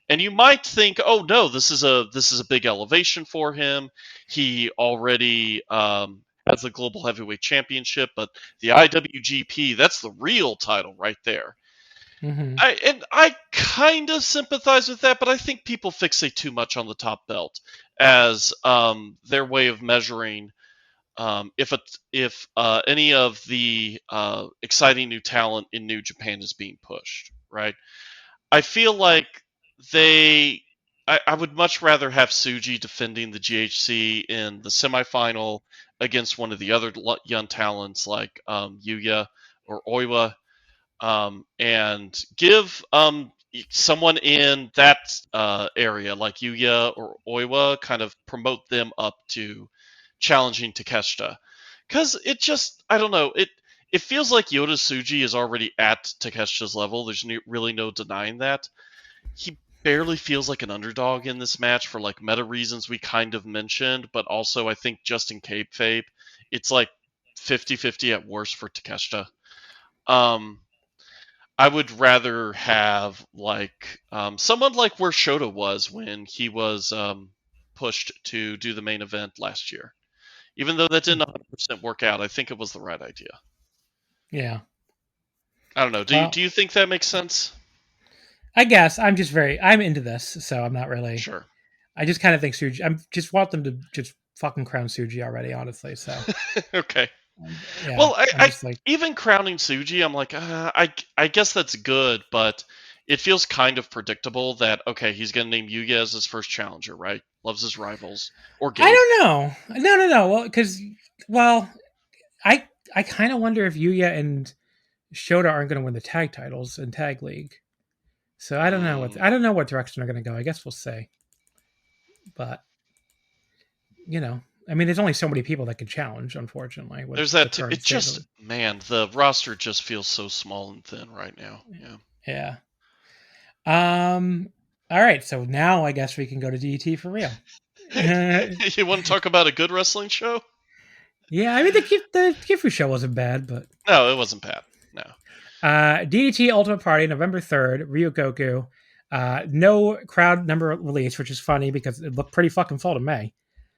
And you might think, oh no, this is a big elevation for him. He already has the Global Heavyweight Championship, but the IWGP, that's the real title right there. I kind of sympathize with that, but I think people fixate too much on the top belt as their way of measuring if any of the exciting new talent in New Japan is being pushed, right? I feel like I would much rather have Tsuji defending the GHC in the semifinal against one of the other young talents like Yuya or Oiwa, and give someone in that area like Yuya or Oiwa kind of promote them up to challenging Takeshita. Because it just, I don't know, it feels like Yota Tsuji is already at Takeshita's level. There's really no denying that. He barely feels like an underdog in this match for like meta reasons we kind of mentioned, but also I think just in kayfabe, it's like 50-50 at worst for Takeshita. I would rather have like someone like where Shota was when he was pushed to do the main event last year. Even though that didn't 100% work out, I think it was the right idea. Yeah. I don't know. Do you think that makes sense? I guess I'm into this, so I'm not really sure. I just kind of think Tsuji. I just want them to just fucking crown Tsuji already, honestly. So okay. Yeah, well, I even crowning Tsuji, I'm like, I guess that's good, but it feels kind of predictable that okay, he's gonna name Yuya as his first challenger, right? Loves his rivals. Or Gabe. I don't know. No. Well, because I kind of wonder if Yuya and Shota aren't going to win the tag titles in Tag League. So I don't know what direction they're going to go. I guess we'll see. But I mean, there's only so many people that can challenge. Unfortunately, there's that. It just the roster just feels so small and thin right now. Yeah. All right. So now I guess we can go to DDT for real. You want to talk about a good wrestling show? Yeah, I mean the Gifu show wasn't bad, but no, it wasn't bad. No. DDT Ultimate Party, November 3rd, Ryogoku. No crowd number release, which is funny because it looked pretty fucking full to me,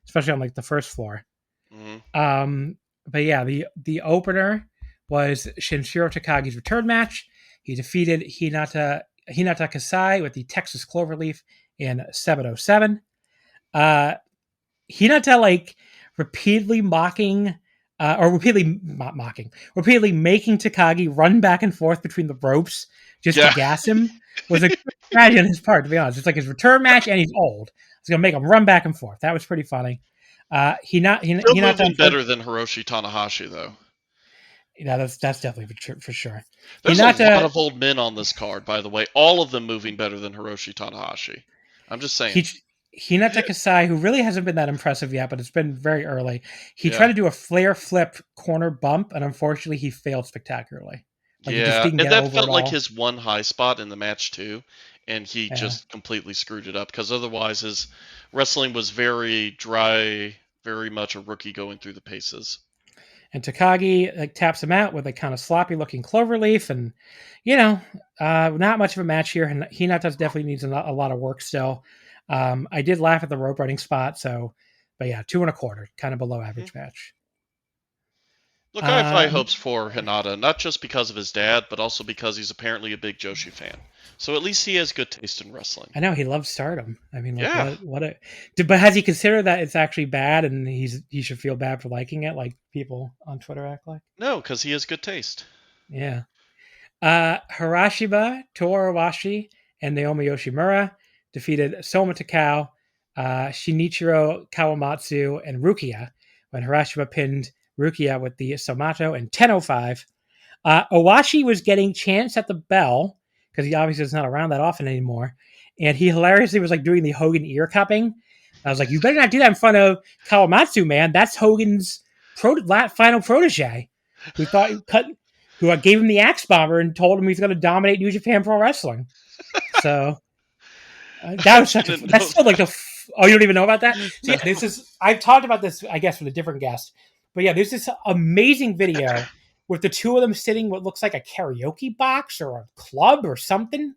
especially on like the first floor. Mm-hmm. But yeah, the opener was Shinshiro Takagi's return match. He defeated Hinata Kasai with the Texas Cloverleaf in 707. Hinata like repeatedly making Takagi run back and forth between the ropes just to gas him was a good strategy on his part, to be honest. It's like his return match and he's old. It's going to make him run back and forth. That was pretty funny. Hinata better than Hiroshi Tanahashi, though. Yeah, that's definitely for sure. There's a lot of old men on this card, by the way. All of them moving better than Hiroshi Tanahashi. I'm just saying. Hinata Kasai, who really hasn't been that impressive yet, but it's been very early. He tried to do a flare flip corner bump, and unfortunately, he failed spectacularly. And that felt like his one high spot in the match too, and he just completely screwed it up because otherwise his wrestling was very dry very much a rookie going through the paces. And Takagi taps him out with a kind of sloppy looking cloverleaf, and not much of a match here. And Hinata definitely needs a lot of work still. I did laugh at the rope running spot, but yeah, 2 1/4, kind of below average match. Look, I have high hopes for Hinata, not just because of his dad, but also because he's apparently a big Joshi fan. So at least he has good taste in wrestling. I know he loves Stardom. I mean, yeah. But has he considered that it's actually bad and he should feel bad for liking it, like people on Twitter act like? No, because he has good taste. Yeah. Harashima, Torawashi, and Naomi Yoshimura defeated Soma Takao, Shinichiro Kawamatsu, and Rukia when Harashima pinned Rukia with the Somato in 10:05. Owashi was getting chants at the bell because he obviously is not around that often anymore. And he hilariously was like doing the Hogan ear cupping. I was like, you better not do that in front of Kawamatsu, man. That's Hogan's final protege who gave him the Axe Bomber and told him he's going to dominate New Japan Pro Wrestling. So that was that's still like oh, you don't even know about that? So yeah, I've talked about this, I guess, with a different guest. But yeah, there's this amazing video with the two of them sitting what looks like a karaoke box or a club or something.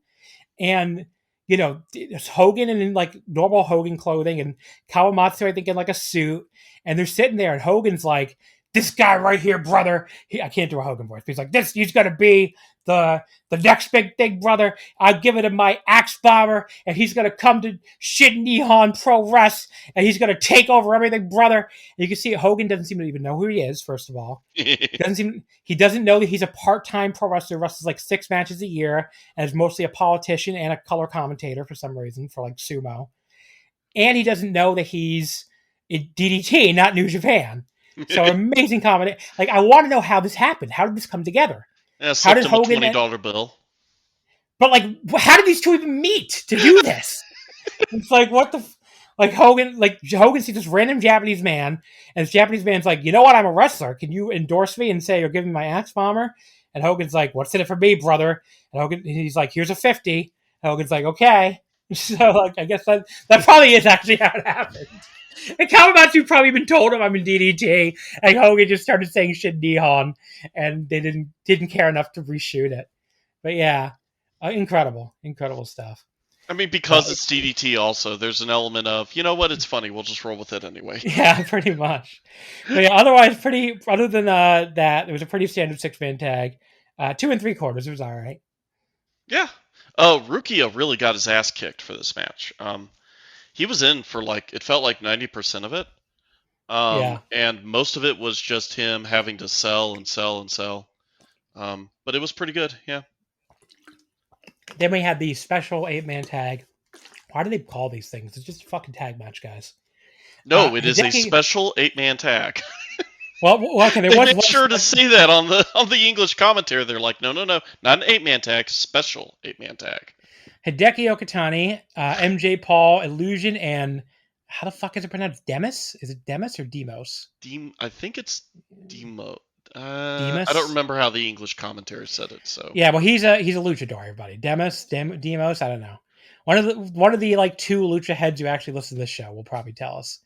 And, it's Hogan in like normal Hogan clothing and Kawamatsu, I think, in like a suit. And they're sitting there and Hogan's like, this guy right here, brother. I can't do a Hogan voice. But he's like, he's going to be the next big thing, brother. I'll give it to my Axe Bomber, and he's going to come to Shin Nihon Pro Wrest, and he's going to take over everything, brother. And you can see Hogan doesn't seem to even know who he is, first of all. He doesn't know that he's a part-time pro wrestler, wrestles like 6 matches a year, and is mostly a politician and a color commentator for some reason, for like sumo. And he doesn't know that he's in DDT, not New Japan. So amazing comedy. Like, I want to know how this happened. How did this come together? Yeah, how did Hogan a $20 bill? But like, how did these two even meet to do this? It's like, what the? Hogan sees this random Japanese man, and this Japanese man's like, you know what? I'm a wrestler. Can you endorse me and say you're giving me my Axe Bomber? And Hogan's like, what's in it for me, brother? And he's like, here's a 50. And Hogan's like, okay. So I guess that probably is actually how it happened. And Kawamatsu probably even told him I'm in DDT, and Hogan just started saying shit Nihon, and they didn't care enough to reshoot it. But yeah, incredible stuff. I mean, because it's DDT also, there's an element of, you know what, it's funny, we'll just roll with it anyway. Yeah, pretty much. But yeah, otherwise, other than that, it was a pretty standard 6-man tag. 2 3/4, it was all right. Yeah. Oh, Rukia really got his ass kicked for this match. He was in for it felt like 90% of it. And most of it was just him having to sell and sell and sell. But it was pretty good, yeah. Then we had the special 8-man tag. Why do they call these things? It's just a fucking tag match, guys. No, it is a special 8-man tag. Well, okay. They made sure to see that on the English commentary. They're like, no, not an 8-man tag, special 8-man tag. Hideki Okatani, MJ Paul, Illusion, and how the fuck is it pronounced? Demis? Is it Demis or Demos? I think it's Demo. Demis? I don't remember how the English commentary said it. So yeah, well, he's a luchador, everybody. Demos, I don't know. One of the like 2 lucha heads who actually listen to this show will probably tell us.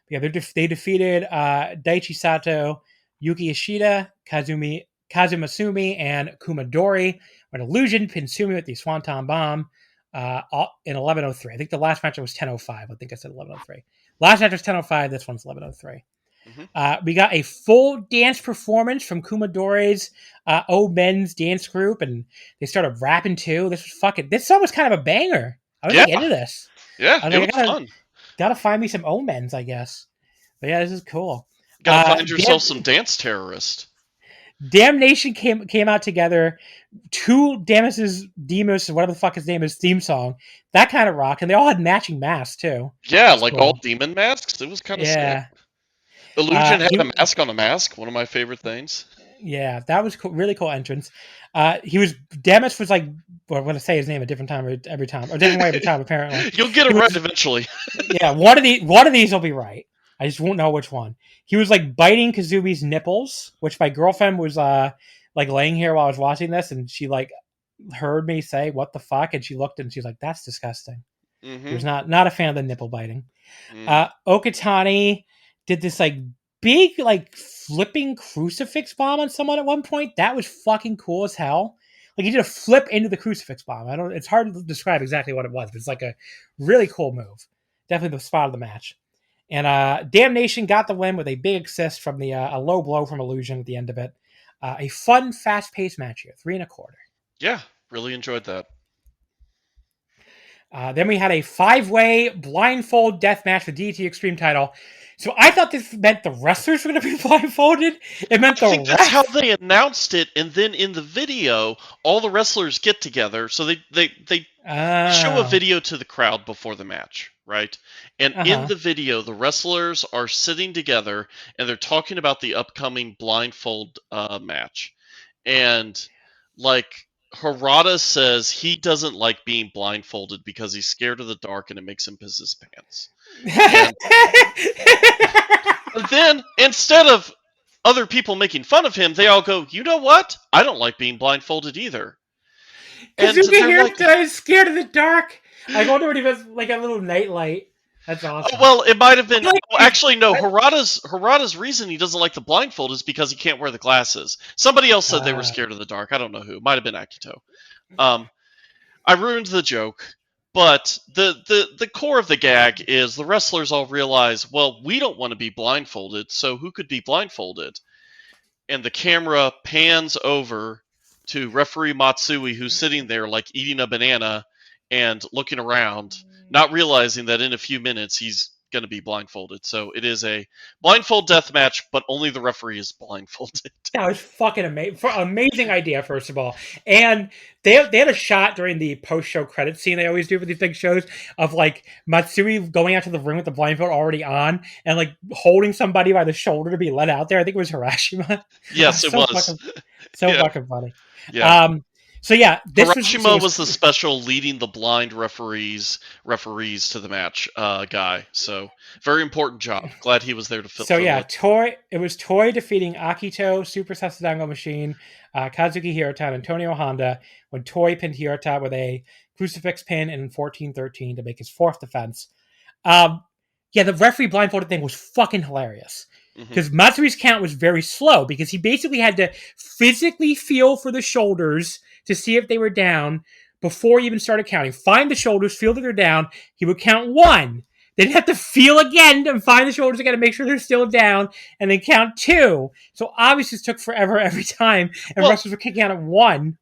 But yeah, they defeated Daichi Sato, Yuki Ishida, Kazuma Sumi, and Kumadori. When Illusion pinned Sumi with the Swanton Bomb in 11:03. I think the last match was 10:05. I think I said 11:03. Last match was 10:05. This one's 11:03. Mm-hmm. We got a full dance performance from Kumadori's old men's dance group, and they started rapping too. This song was kind of a banger. I was into this. Yeah, it was fun. Gotta find me some Omens, I guess. But yeah, this is cool. Gotta find yourself some dance terrorist. Damnation came out together to Demos, whatever the fuck his name is, theme song. That kind of rocked, and they all had matching masks too. Yeah, like cool. All demon masks. It was kind of sick. Illusion had a mask on a mask. One of my favorite things. Yeah, that was cool, really cool entrance. Demos was like, well, I'm going to say his name a different time every time, or different way every time. Apparently, you'll get it right eventually. Yeah, one of these will be right. I just won't know which one. He was like biting Kazumi's nipples, which my girlfriend was like laying here while I was watching this, and she like heard me say "what the fuck," and she looked and she's like, "That's disgusting." Mm-hmm. He was not a fan of the nipple biting. Okatani did this like big like flipping crucifix bomb on someone at one point. That was fucking cool as hell. Like he did a flip into the crucifix bomb. It's hard to describe exactly what it was, but it's like a really cool move. Definitely the spot of the match. And Damnation got the win with a big assist from the a low blow from Illusion at the end of it. A fun, fast-paced match here, 3 1/4. Yeah, really enjoyed that. Then we had a 5-way blindfold death match for DDT Extreme title. So I thought this meant the wrestlers were going to be blindfolded. It meant the I think that's how they announced it, and then in the video, all the wrestlers get together. So they show a video to the crowd before the match, right? And in the video, the wrestlers are sitting together, and they're talking about the upcoming blindfold match. And, like, Harada says he doesn't like being blindfolded because he's scared of the dark and it makes him piss his pants. And then, instead of other people making fun of him, they all go, you know what? I don't like being blindfolded either. Because you can hear that he's scared of the dark. I wonder if he was like a little nightlight. That's awesome. Well, it might have been. Well, actually, no. Harada's reason he doesn't like the blindfold is because he can't wear the glasses. Somebody else said they were scared of the dark. I don't know who. It might have been Akito. I ruined the joke, but the core of the gag is the wrestlers all realize, well, we don't want to be blindfolded, so who could be blindfolded? And the camera pans over to referee Matsui, who's sitting there like eating a banana and looking around, not realizing that in a few minutes he's going to be blindfolded. So it is a blindfold death match, but only the referee is blindfolded. That was fucking amazing idea, first of all. And they had a shot during the post-show credit scene they always do for these big shows of like Matsui going out to the ring with the blindfold already on and like holding somebody by the shoulder to be let out there. I think it was Hirashima. Yes, it was. Fucking funny. Yeah. So yeah, Hirashima was the special leading the blind referees to the match guy. So very important job. Glad he was there to fill. So yeah, it was Toy defeating Akito, Super Sasadango Machine, Kazuki Hirota, and Antonio Honda when Toy pinned Hirota with a crucifix pin in 14-13 to make his 4th defense. Yeah, the referee blindfolded thing was fucking hilarious. Because Matsui's count was very slow because he basically had to physically feel for the shoulders to see if they were down before he even started counting. Find the shoulders, feel that they're down. He would count 1. Then he'd have to feel again and find the shoulders again to make sure they're still down, and then count 2. So obviously it took forever every time, and wrestlers were kicking out at 1.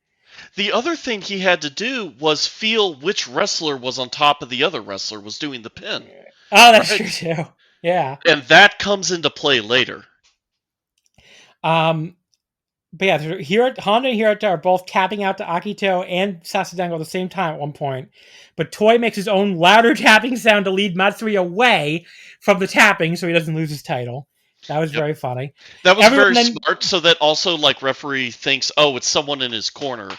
The other thing he had to do was feel which wrestler was on top of the other wrestler was doing the pin. Oh, that's true too. Yeah. And that comes into play later. But yeah, Honda and Hirota are both tapping out to Akito and Sasadango at the same time at one point. But Toy makes his own louder tapping sound to lead Matsui away from the tapping so he doesn't lose his title. That was very funny. That was very smart, so that also like referee thinks, oh, it's someone in his corner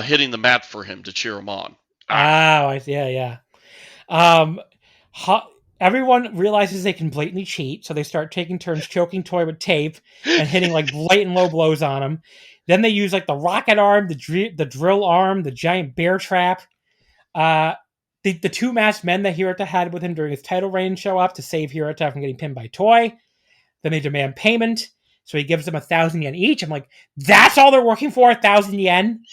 hitting the mat for him to cheer him on. I see. Yeah. Everyone realizes they can blatantly cheat, so they start taking turns choking Toy with tape and hitting like blatant low blows on him. Then they use like the rocket arm, the drill arm, the giant bear trap. The 2 masked men that Hirota had with him during his title reign show up to save Hirota from getting pinned by Toy. Then they demand payment, so he gives them 1,000 yen each. I'm like, that's all they're working for, 1,000 yen?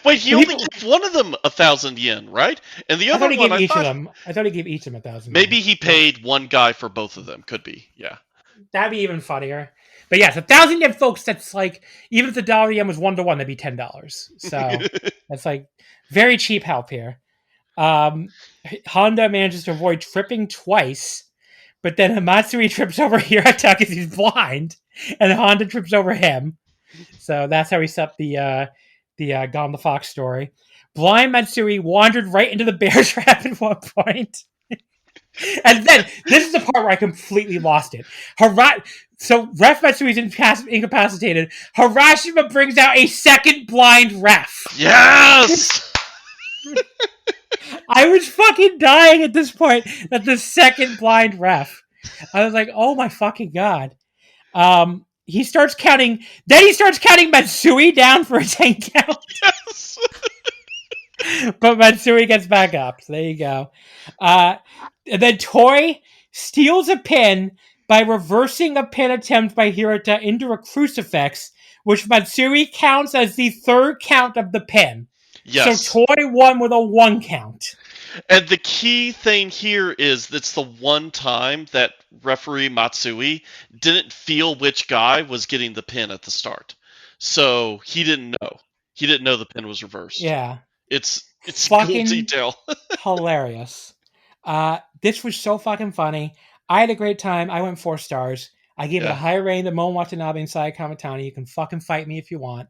Wait, he only gave one of them 1,000 yen, right? And the other one, I thought he gave each of them 1,000. Maybe he paid one guy for both of them. Could be, yeah. That'd be even funnier. But yes, 1,000 yen, folks. That's like, even if the dollar yen was 1-1, that'd be $10. So that's like very cheap help here. Honda manages to avoid tripping twice, but then Matsui trips over Hirota because he's blind, and Honda trips over him. So that's how we set up the Gone the Fox story. Blind Matsui wandered right into the bear trap at one point. And then, this is the part where I completely lost it. So, Ref Matsui's incapacitated. Hirashima brings out a second blind ref. Yes! I was fucking dying at this point that the second blind ref. I was like, oh my fucking god. He starts counting Matsui down for a 10 count. Yes! But Matsui gets back up. So there you go. And then Toy steals a pin by reversing a pin attempt by Hirota into a crucifix, which Matsui counts as the third count of the pin. Yes. So Toy won with a 1 count. And the key thing here is that's the one time that referee Matsui didn't feel which guy was getting the pin at the start. So he didn't know. He didn't know the pin was reversed. Yeah. It's fucking cool detail. hilarious. This was so fucking funny. I had a great time. I went 4 stars. I gave it a higher rating than Momo Watanabe and Saya Kamitani. You can fucking fight me if you want.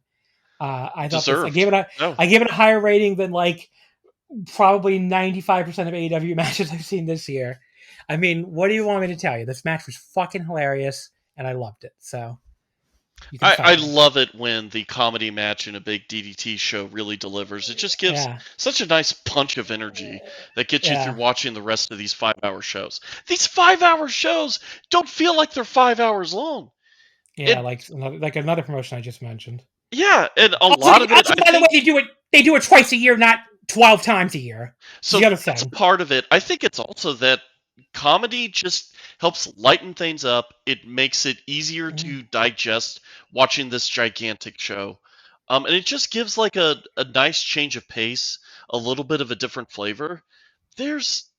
I thought I gave it a higher rating than like probably 95% of AEW matches I've seen this year. I mean, what do you want me to tell you? This match was fucking hilarious, and I loved it. So I love it when the comedy match in a big DDT show really delivers. It just gives such a nice punch of energy that gets you through watching the rest of these 5-hour shows. These 5-hour shows don't feel like they're 5 hours long. Yeah, like another promotion I just mentioned. Yeah, and a lot of it. By the way, they do it twice a year, not 12 times a year. So that's a part of it. I think it's also that comedy just helps lighten things up. It makes it easier to digest watching this gigantic show. And it just gives like a nice change of pace, a little bit of a different flavor. There's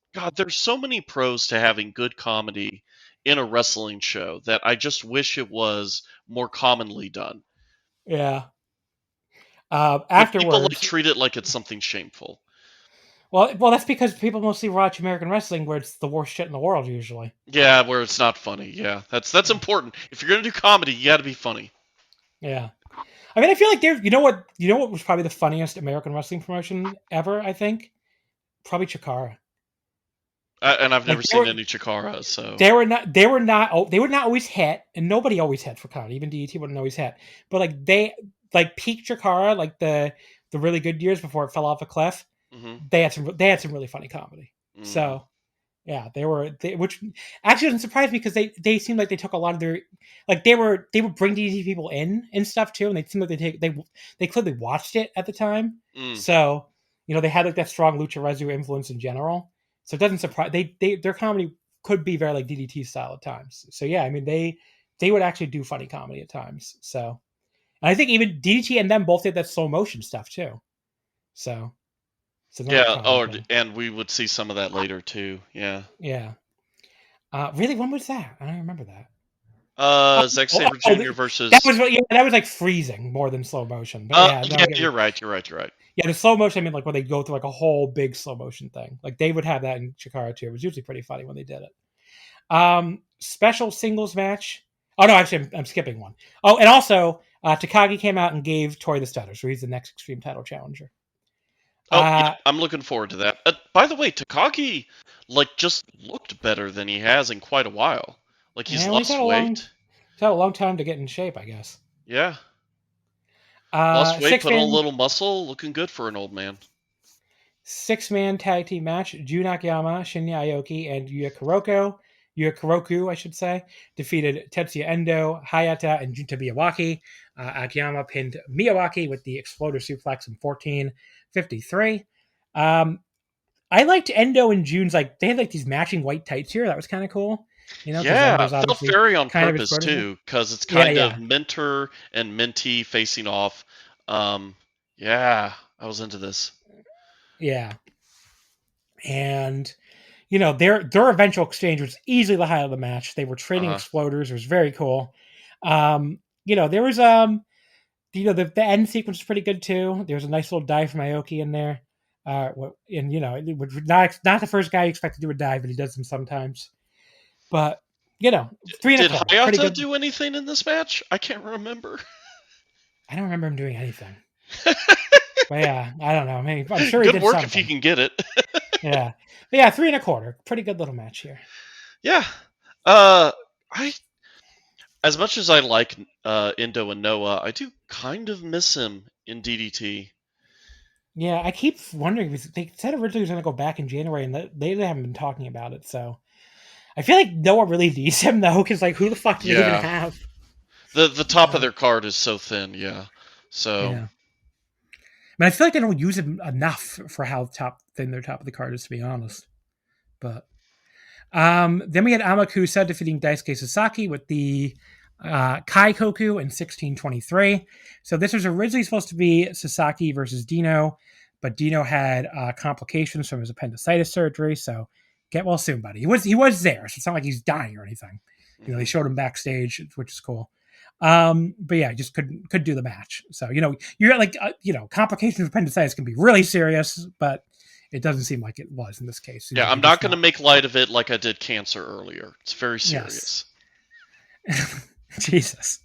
so many pros to having good comedy in a wrestling show that I just wish it was more commonly done. Yeah. Afterwards, people like treat it like it's something shameful. Well, that's because people mostly watch American wrestling, where it's the worst shit in the world usually. Yeah, where it's not funny. Yeah, that's important. If you're gonna do comedy, you got to be funny. Yeah, I mean, I feel like you know what was probably the funniest American wrestling promotion ever. I think probably Chikara. And I've never seen any Chikara, so they would not always hit, and nobody always hit for comedy. Even DDT wouldn't always hit, but like peak Chikara, like the really good years before it fell off a cliff. Mm-hmm. They had some really funny comedy. Mm-hmm. So yeah, which actually doesn't surprise me because they seemed like they took a lot of their, like they would bring DDT people in and stuff too, and they seemed like they clearly watched it at the time. So they had like that strong Lucha Rezu influence in general. So it doesn't surprise their comedy could be very like DDT style at times. So yeah, I mean they would actually do funny comedy at times. So and I think even DDT and them both did that slow motion stuff too. So yeah. And we would see some of that later too. Yeah. Yeah. Really, when was that? I don't remember that. Zack Sabre Jr. versus that was like freezing more than slow motion. But you're right. Yeah, the slow motion. I mean, like when they go through like a whole big slow motion thing, like they would have that in Chikara too. It was usually pretty funny when they did it. Special singles match. Oh no, actually, I'm skipping one. Oh, and also Takagi came out and gave Toy the Stutter, so he's the next Extreme title challenger. Yeah, I'm looking forward to that. By the way, Takagi just looked better than he has in quite a while. Like he's lost weight. He's had a long time to get in shape, I guess. Yeah. Lost weight, put on a little muscle, looking good for an old man. 6-man tag team match: Jun Akiyama, Shinya Aoki, and Yuya Kuroku, I should say, defeated Tetsuya Endo, Hayata, and Junta Miyawaki. Akiyama pinned Miyawaki with the Exploder Suplex in 14:53. I liked Endo and Jun's, like they had like these matching white tights here. That was kind of cool. Yeah, it felt very on purpose too, because it's kind of mentor and mentee facing off. Yeah, I was into this. Yeah, and their eventual exchange was easily the highlight of the match. They were trading exploders. It was very cool. There was the end sequence was pretty good too. There was a nice little dive from Aoki in there. It was not the first guy you expect to do a dive, but he does them sometimes. But 3 Did Hayata do anything in this match? I can't remember. I don't remember him doing anything. But yeah, I don't know. I mean, I'm sure he did good work something. If you can get it. Yeah, but yeah, 3.25. Pretty good little match here. Yeah, as much as I like Endo and Noah, I do kind of miss him in DDT. Yeah, I keep wondering because they said originally he was going to go back in January, and they haven't been talking about it. So I feel like Noah really needs him though, because like who the fuck do they even have? The top of their card is so thin. Yeah, so. Yeah. I mean, I feel like they don't use him enough for how thin their top of the card is, to be honest. But Then we had Amakusa defeating Daisuke Sasaki with the Kaikoku in 1623. So this was originally supposed to be Sasaki versus Dino, but Dino had complications from his appendicitis surgery. So get well soon, buddy. He was there, so it's not like he's dying or anything. You know, they showed him backstage, which is cool. But yeah, just couldn't do the match. So you're like complications of appendicitis can be really serious, but it doesn't seem like it was in this case. Yeah, I'm not going to make light of it like I did cancer earlier. It's very serious. Yes. Jesus.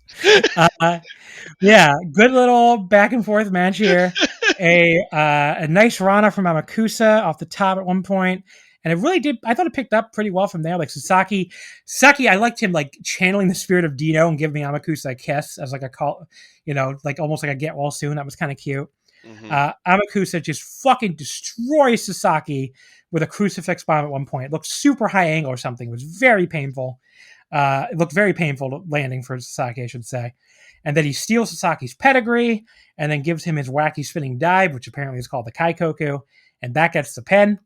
Yeah, good little back and forth match here. A nice Rana from Amakusa off the top at one point. And it really did. I thought it picked up pretty well from there. Like Sasaki, I liked him like channeling the spirit of Dino and giving Amakusa a kiss as like a call, like almost like a get well soon. That was kind of cute. Amakusa just fucking destroys Sasaki with a crucifix bomb at one point. It looked super high angle or something. It was very painful. It looked very painful landing for Sasaki, I should say. And then he steals Sasaki's pedigree and then gives him his wacky spinning dive, which apparently is called the Kaikoku. And that gets the pin.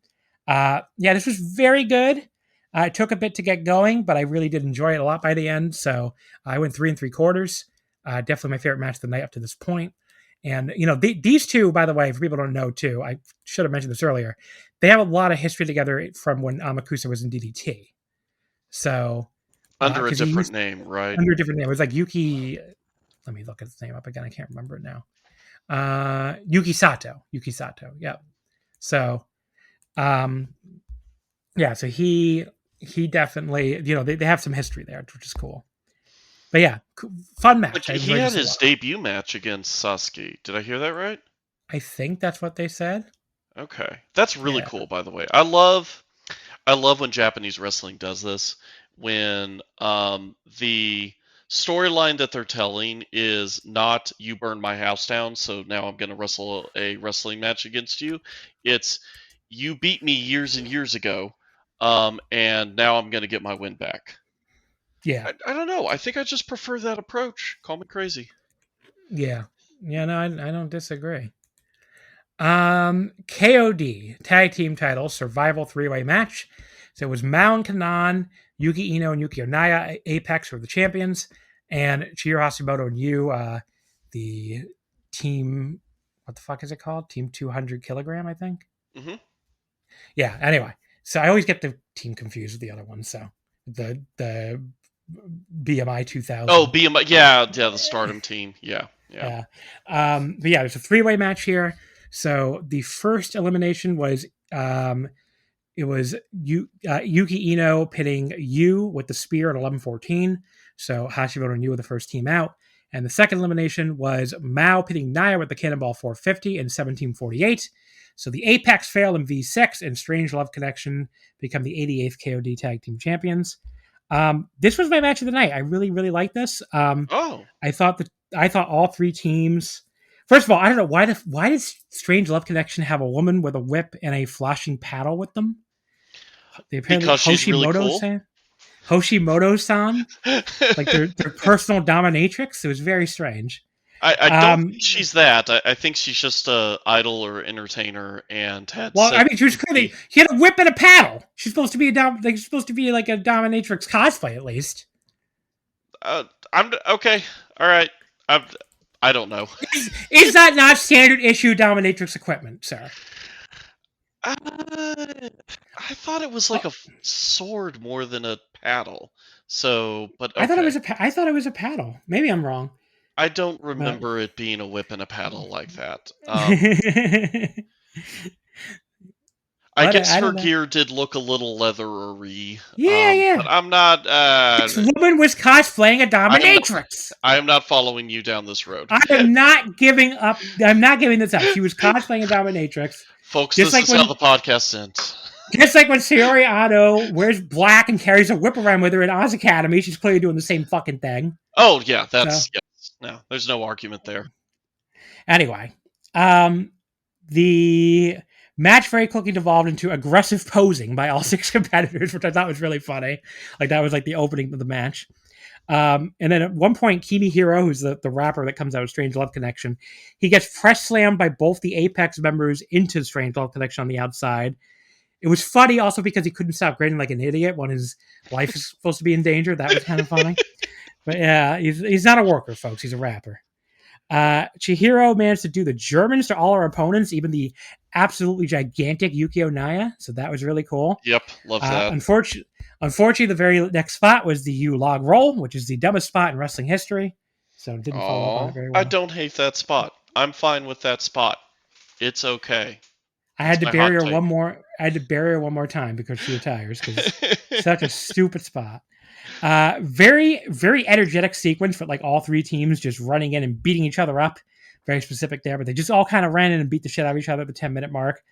This was very good. It took a bit to get going, but I really did enjoy it a lot by the end. So I went 3 3/4. Definitely my favorite match of the night up to this point. And, these two, by the way, for people who don't know too, I should have mentioned this earlier, they have a lot of history together from when Amakusa was in DDT. So... under a different name, right? Under a different name. It was like Yuki... Let me look at his name up again. I can't remember it now. Yuki Sato. Yeah. So... so he definitely, they have some history there, which is cool. But yeah, fun match. Like he had his debut match against Sasuke. Did I hear that right? I think that's what they said. Okay. That's really cool, by the way. I love when Japanese wrestling does this, when the storyline that they're telling is not you burned my house down, so now I'm going to wrestle a wrestling match against you. It's you beat me years and years ago, and now I'm going to get my win back. Yeah. I don't know. I think I just prefer that approach. Call me crazy. Yeah. Yeah, no, I don't disagree. KOD, tag team title, survival 3-way match. So it was Mao and Kanan, Yuki Ino and Yuki Onaya, Apex were the champions, and Chihiro Hashimoto and Yu, the team, what the fuck is it called? Team 200 kilogram, I think. Mm-hmm. Yeah, anyway. So I always get the team confused with the other one. So the BMI 2000. Oh, BMI. Yeah, the Stardom team. Yeah. But yeah, there's a 3-way match here. So the first elimination was it was Yuki Ino pitting Yu with the spear at 11:14. So Hashimoto and Yu were the first team out. And the second elimination was Mao pitting Naya with the Cannonball 450 in 17:48. So the Apex fail in V6 and Strange Love Connection become the 88th KOD Tag Team Champions. This was my match of the night. I really, really liked this. I thought all 3 teams. First of all, I don't know why does Strange Love Connection have a woman with a whip and a flashing paddle with them? Because she's really cool. Hoshimoto-san, like their personal dominatrix. It was very strange. I don't think she's that. I think she's just a idol or entertainer and had. Well, I mean, she was clearly she had a whip and a paddle. She's supposed to be like a dominatrix cosplay at least. I'm okay. All right. I don't know. Is that not standard issue dominatrix equipment, sir? I thought it was like a sword more than a paddle. So, but okay. I thought it was a paddle. Maybe I'm wrong. I don't remember it being a whip and a paddle like that. I guess her gear did look a little leathery. Yeah. But I'm not. This woman was cosplaying a dominatrix. I am not following you down this road. I am not giving up. I'm not giving this up. She was cosplaying a dominatrix. Folks, this is how the podcast ends. Just like when Saori Anou wears black and carries a whip around with her in Oz Academy, she's clearly doing the same fucking thing. Oh, yeah. Yes. No, there's no argument there. Anyway, the match very quickly devolved into aggressive posing by all 6 competitors, which I thought was really funny. Like, that was like the opening of the match. And then at one point, Kimihiro, who's the rapper that comes out of Strange Love Connection, he gets press slammed by both the Apex members into Strange Love Connection on the outside. It was funny also because he couldn't stop grinning like an idiot when his life is supposed to be in danger. That was kind of funny. But yeah, he's not a worker, folks. He's a rapper. Chihiro managed to do the Germans to all our opponents, even the absolutely gigantic Yukio Naya. So that was really cool. Yep, love that. Unfortunately, the very next spot was the U-log roll, which is the dumbest spot in wrestling history. So it didn't follow up on it very well. I don't hate that spot. I'm fine with that spot. It's okay. I had to bury her one more time because she retires. Because such a stupid spot. Very, very energetic sequence for like all three teams just running in and beating each other up. Very specific there, but they just all kind of ran in and beat the shit out of each other at the 10-minute mark.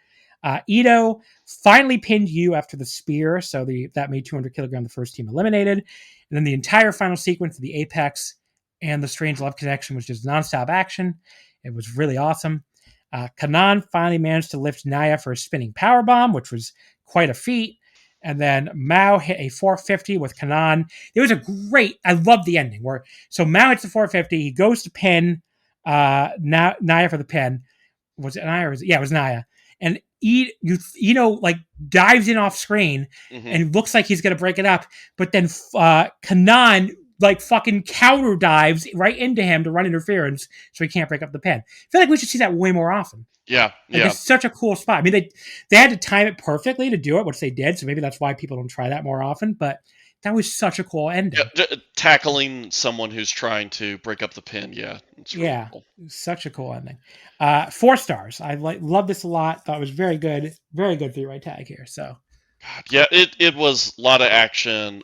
Ito finally pinned Yu after the spear, so that made 200 kilogram the first team eliminated. And then the entire final sequence of the Apex and the Strange Love Connection was just nonstop action. It was really awesome. Kanan finally managed to lift Naya for a spinning powerbomb, which was quite a feat. And then Mao hit a 450 with Kanan. It was I love the ending so Mao hits the 450. He goes to pin Naya for the pin. Was it Naya? It was Naya. And like dives in off screen and looks like he's going to break it up. But then Kanan like fucking counter dives right into him to run interference so he can't break up the pin. I feel like we should see that way more often. Yeah. It's such a cool spot. I mean, they had to time it perfectly to do it, which they did. So maybe that's why people don't try that more often. But that was such a cool ending. Yeah, tackling someone who's trying to break up the pin. Yeah. It's really cool. Such a cool ending. 4 stars. I love this a lot. Thought it was very good. Very good 3-way tag here. So. God, yeah, it was a lot of action.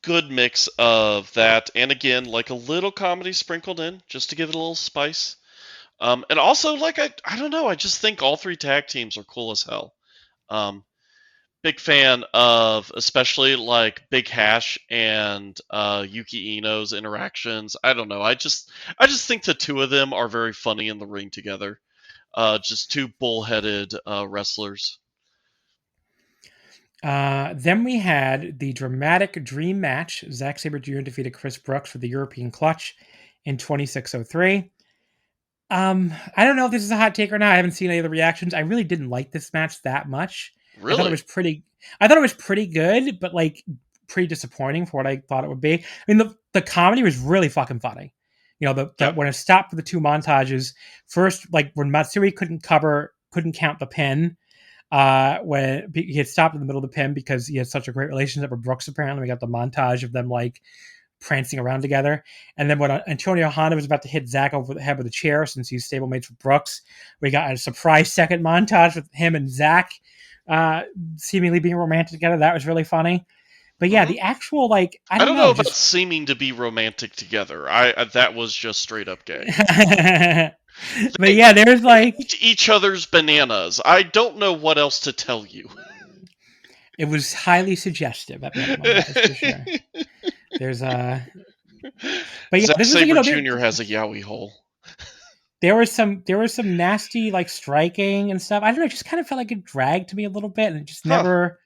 Good mix of that. And again, like a little comedy sprinkled in just to give it a little spice. And also, like, I don't know, I just think all 3 tag teams are cool as hell. Big fan of especially, like, Big Hash and Yuki Ino's interactions. I don't know, I just think the 2 of them are very funny in the ring together. Just 2 bullheaded wrestlers. Then we had the dramatic dream match. Zack Sabre Jr. defeated Chris Brooks for the European Clutch in 26:03. I don't know if this is a hot take or not. I haven't seen any of the reactions. I really didn't like this match that much. Really? I thought it was pretty good, but like pretty disappointing for what I thought it would be. I mean, the comedy was really fucking funny. You know, when it stopped for the 2 montages, first, like when Matsui couldn't count the pin, when he had stopped in the middle of the pin because he had such a great relationship with Brooks, apparently. We got the montage of them like prancing around together. And then when Antonio Honda was about to hit Zach over the head with a chair, since he's stablemates with Brooks, we got a surprise second montage with him and Zach seemingly being romantic together. That was really funny. But yeah, the actual, like, I don't know about seeming to be romantic together. That was just straight up gay. But yeah, there's like each other's bananas. I don't know what else to tell you. It was highly suggestive at that moment, for sure. There's but yeah, Zack Sabre Jr. has a yowie hole. There was some nasty like striking and stuff. I don't know, it just kind of felt like it dragged to me a little bit, and it just never.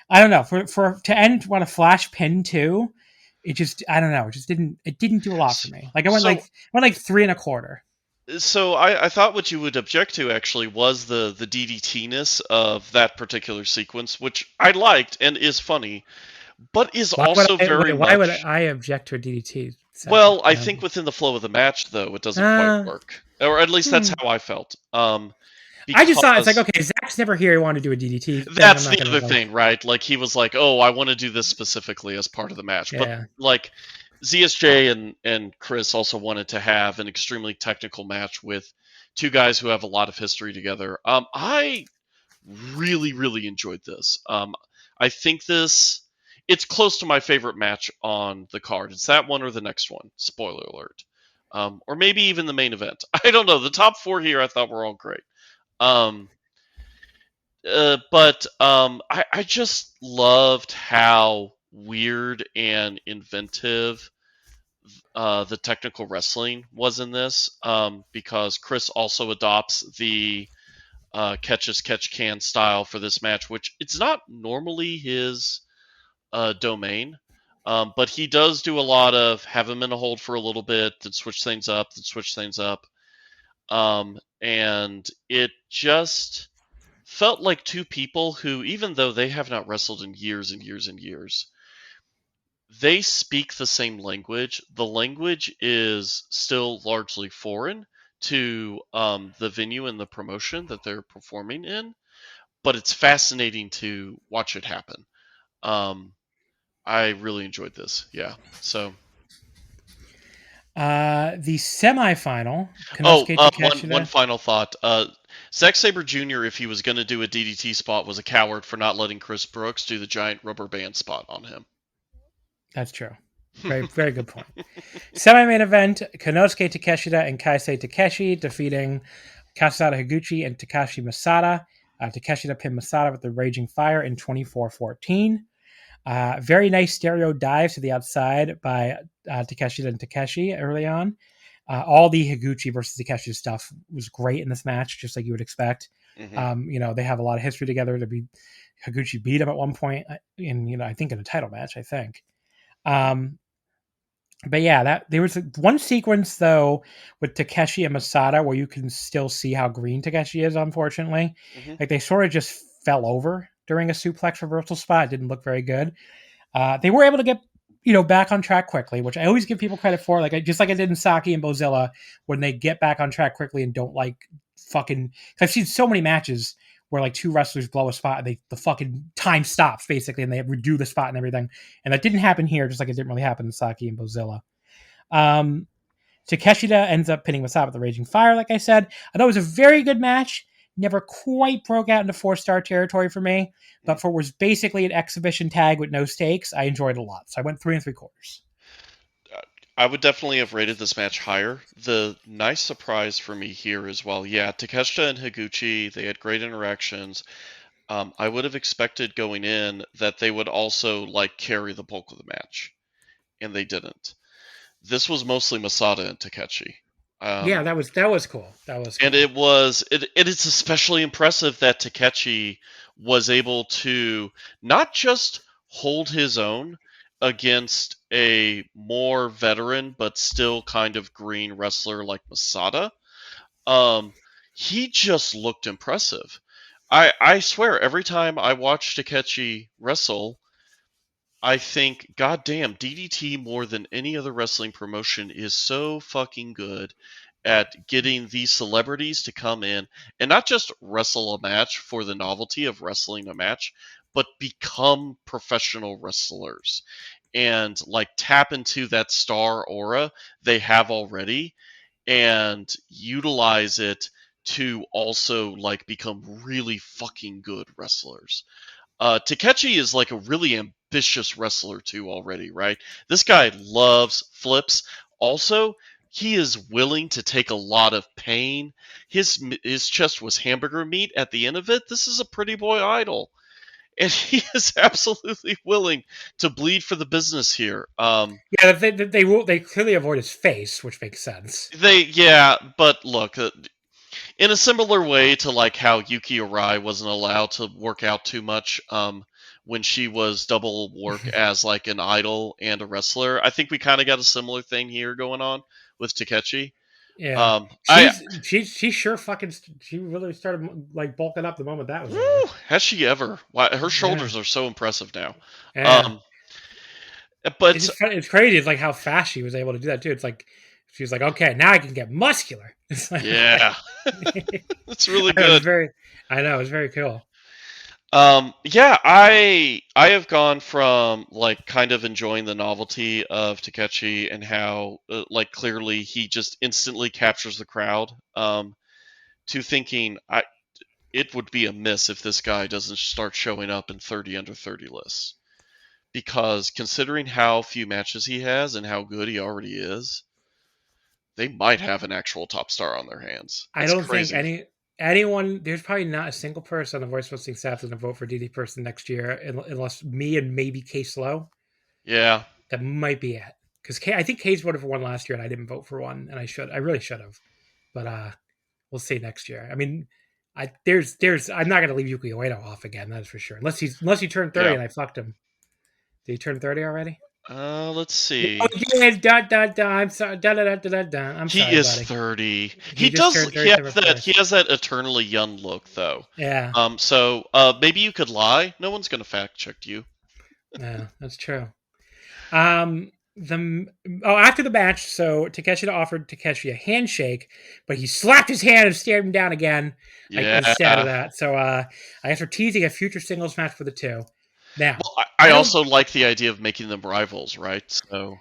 I don't know, for to end on a flash pin too. It just, I don't know, it didn't do a lot for me. Like I went like 3.25. So I thought what you would object to actually was the DDT-ness of that particular sequence, which I liked and is funny, but is Why would I object to a DDT? Well, I think within the flow of the match, though, it doesn't quite work, or at least that's how I felt. I just thought it's like, okay, Zach's never here. He wanted to do a DDT. That's the other thing, right? Like he was like, "Oh, I want to do this specifically as part of the match," but like. ZSJ and Chris also wanted to have an extremely technical match with 2 guys who have a lot of history together. I really, really enjoyed this. I think it's close to my favorite match on the card. It's that one or the next one. Spoiler alert. Or maybe even the main event. I don't know. The top 4 here I thought were all great. But I just loved how weird and inventive the technical wrestling was in this, because Chris also adopts the catch as catch can style for this match, which it's not normally his domain, but he does do a lot of have him in a hold for a little bit, then switch things up, and it just felt like two people who, even though they have not wrestled in years and years and years, they speak the same language. The language is still largely foreign to the venue and the promotion that they're performing in, but it's fascinating to watch it happen. I really enjoyed this. Yeah. So. The semifinal. Oh, Konosuke one Takeshita. final thought. Zack Sabre Jr., if he was going to do a DDT spot, was a coward for not letting Chris Brooks do the giant rubber band spot on him. That's true. Very, very good point. Semi-main event, Konosuke Takeshita and Kaisei Takeshi defeating Kazusada Higuchi and Takashi Masada. Takeshita pinned Masada with the Raging Fire in 24-14. Very nice stereo dives to the outside by Takeshita and Takeshi early on. All the Higuchi versus Takeshi stuff was great in this match, just like you would expect. Mm-hmm. They have a lot of history together. Higuchi beat him at one point in, I think in a title match, I think. But yeah, there was one sequence though with Takeshi and Masada where you can still see how green Takeshi is. Unfortunately, like they sort of just fell over during a suplex reversal spot. It didn't look very good. They were able to get back on track quickly, which I always give people credit for. Just like I did in Saki and Bozilla, when they get back on track quickly and don't fucking. I've seen so many matches where like two wrestlers blow a spot and the fucking time stops basically and they redo the spot and everything. And that didn't happen here, just like it didn't really happen in Saki and Bozilla. Takeshita ends up pinning Masada with the Raging Fire, like I said. I thought it was a very good match. Never quite broke out into 4-star territory for me, but for what was basically an exhibition tag with no stakes, I enjoyed it a lot. So I went 3 3/4. I would definitely have rated this match higher. The nice surprise for me here is, well, yeah, Takeshita and Higuchi, they had great interactions. I would have expected going in that they would also carry the bulk of the match, and they didn't. This was mostly Masada and Takeshi. Yeah, that was cool. That was cool. And it is especially impressive that Takeshi was able to not just hold his own against a more veteran but still kind of green wrestler like Masada. He just looked impressive. I swear, every time I watch Takeshi wrestle, I think, God damn, DDT more than any other wrestling promotion is so fucking good at getting these celebrities to come in and not just wrestle a match for the novelty of wrestling a match, but become professional wrestlers and tap into that star aura they have already and utilize it to also become really fucking good wrestlers. Takeshi is a really ambitious wrestler too already, right? This guy loves flips. Also, he is willing to take a lot of pain. His chest was hamburger meat at the end of it. This is a pretty boy idol, and he is absolutely willing to bleed for the business here. Yeah, they clearly avoid his face, which makes sense. But look. In a similar way to how Yuki Arai wasn't allowed to work out too much when she was double work as an idol and a wrestler, I think we kind of got a similar thing here going on with Takeshi. Yeah, she sure fucking she really started bulking up the moment that was over. Has she ever? Her shoulders are so impressive now. Yeah. But it's crazy. It's how fast she was able to do that too. It's she was okay, now I can get muscular. It's yeah, it's really good. I know, it's very cool. Yeah, I have gone from kind of enjoying the novelty of Takeshi and how clearly he just instantly captures the crowd, to thinking it would be a miss if this guy doesn't start showing up in 30 under 30 lists. Because considering how few matches he has and how good he already is, they might have an actual top star on their hands. I don't think anyone, there's probably not a single person on the Voice Wrestling staff that's going to vote for DD person next year, unless me and maybe Case Low. Yeah. That might be it. Because I think Case voted for one last year and I didn't vote for one, and I really should have. But we'll see next year. I mean, I'm not going to leave Yuki Ueno off again, that's for sure. Unless he turned 30 and I fucked him. Did he turn 30 already? Let's see. Oh, yeah, dun, dun, dun. I'm sorry. Dun, dun, dun, dun, dun, dun. I'm He sorry, is buddy. 30. He just turned 30 He has that eternally young look, though. Yeah. So maybe you could lie. No one's gonna fact check you. Yeah, that's true. After the match, so Takeshita offered Takeshi a handshake, but he slapped his hand and stared him down again. Instead of that. So I guess we're teasing a future singles match for the two. Now, Well, I also like the idea of making them rivals, right? So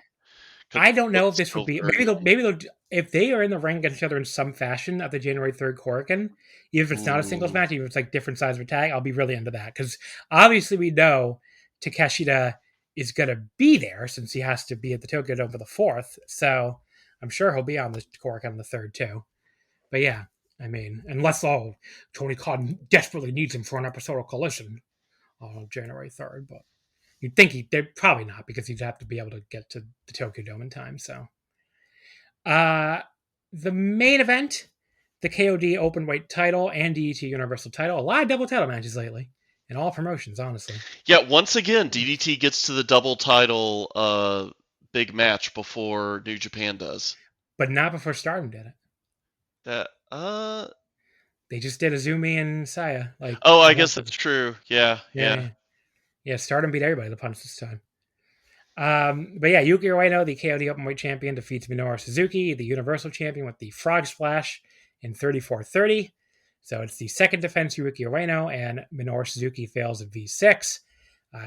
I don't know if this would still be very maybe they'll if they are in the ring against each other in some fashion at the January 3rd Korakuen, even if it's not a singles Ooh. match, even if it's like different size of a tag, I'll be really into that because obviously we know Takeshita is gonna be there since he has to be at the Tokyo Dome for the 4th, so I'm sure he'll be on the Korakuen on the 3rd too. But yeah, I mean, unless Tony Khan desperately needs him for an episode of Collision on January 3rd, but you'd think they'd probably not because he'd have to be able to get to the Tokyo Dome in time. So, the main event, the KOD Openweight title and DDT Universal title, a lot of double title matches lately in all promotions, honestly. Yeah, once again, DDT gets to the double title big match before New Japan does. But not before Stardom did it. That They just did Azumi and Saya. I guess that's true. Yeah. Stardom beat everybody to the punch this time. But yeah, Yuki Ueno, the KOD Openweight champion, defeats Minoru Suzuki, the Universal champion, with the Frog Splash in 34-30. So it's the second defense Yuki Ueno, and Minoru Suzuki fails at V6.